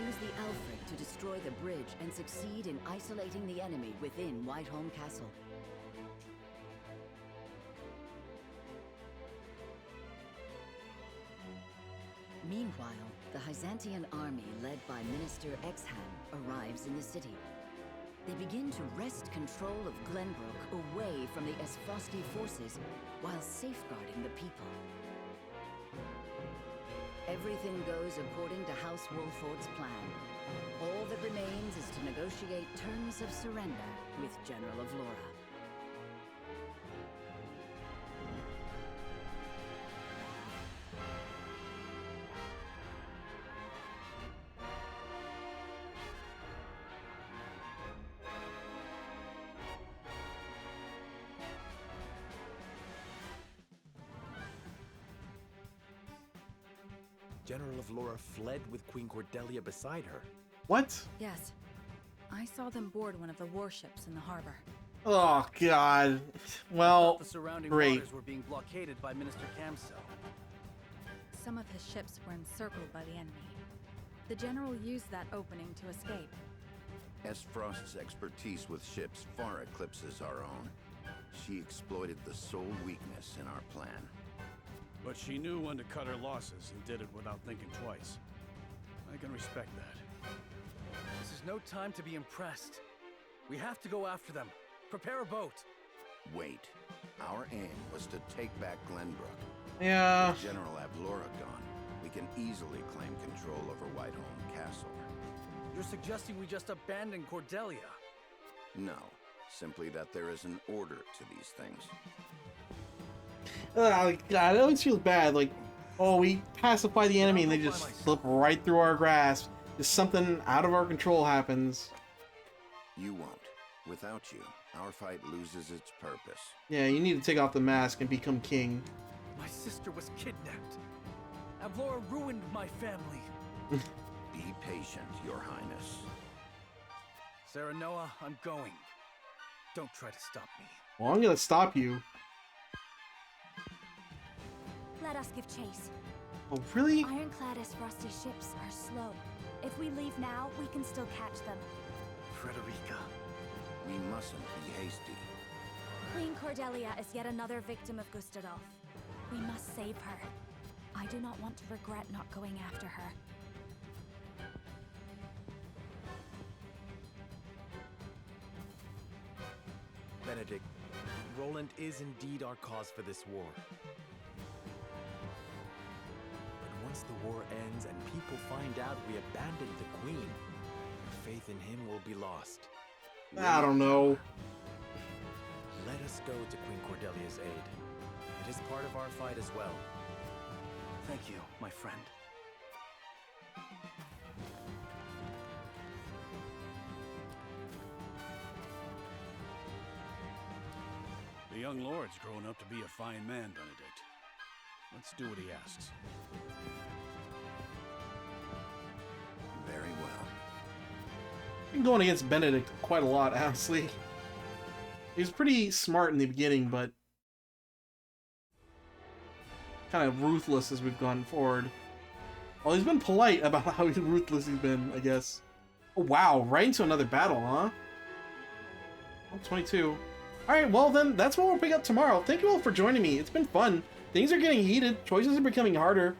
use the Elfric to destroy the bridge and succeed in isolating the enemy within Whiteholm Castle. Meanwhile, the Hyzantian army led by Minister Exhan arrives in the city. They begin to wrest control of Glenbrook away from the Frosty forces while safeguarding the people. Everything goes according to House Wolford's plan. All that remains is to negotiate terms of surrender with General of Laura. General of Laura fled with Queen Cordelia beside her. What? Yes. I saw them board one of the warships in the harbor. Oh God. I Well, thought the surrounding great. waters were being blockaded by Minister Camsel. Some of his ships were encircled by the enemy. The general used that opening to escape. Frost's expertise with ships far eclipses our own. She exploited the sole weakness in our plan. But she knew when to cut her losses and did it without thinking twice. I can respect that. This is no time to be impressed. We have to go after them. Prepare a boat. Wait. Our aim was to take back Glenbrook. Yeah. With General Avlora gone, we can easily claim control over Whiteholm Castle. You're suggesting we just abandon Cordelia? No. Simply that there is an order to these things. God, it always feels bad. Like, oh, we pacify the enemy and they just slip right through our grasp. Just something out of our control happens. You won't. Without you, our fight loses its purpose. Yeah, you need to take off the mask and become king. My sister was kidnapped. Avlora ruined my family. Be patient, Your Highness. Serenoa, I'm going. Don't try to stop me. Well, I'm gonna stop you. Let us give chase. Oh, really? Ironclad as Frosty ships are slow. If we leave now, we can still catch them. Frederica. We mustn't be hasty. Queen Cordelia is yet another victim of Gustadolf. We must save her. I do not want to regret not going after her. Benedict, Roland is indeed our cause for this war. But once the war ends and people find out we abandoned the Queen, faith in him will be lost. I don't know. Let us go to Queen Cordelia's aid. It is part of our fight as well. Thank you, my friend. The young lord's grown up to be a fine man, Benedict. Let's do what he asks. Very well. Been going against Benedict quite a lot, honestly. He was pretty smart in the beginning, but kind of ruthless as we've gone forward. Well, he's been polite about how ruthless he's been, I guess. Oh, wow, right into another battle, huh? Oh, 22. Alright, well then, that's what we'll pick up tomorrow. Thank you all for joining me. It's been fun. Things are getting heated. Choices are becoming harder.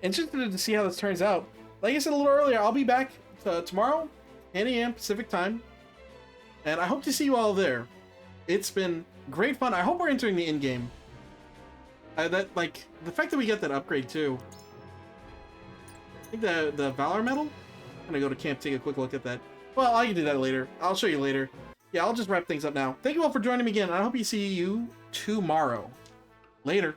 Interested to see how this turns out. Like I said a little earlier, I'll be back tomorrow, 10 a.m. Pacific time. And I hope to see you all there. It's been great fun. I hope we're entering the end game. The fact that we get that upgrade too. I think the Valor medal. I'm gonna go to camp, take a quick look at that. Well, I can do that later. I'll show you later. Yeah, I'll just wrap things up now. Thank you all for joining me again. I hope you see you tomorrow. Later.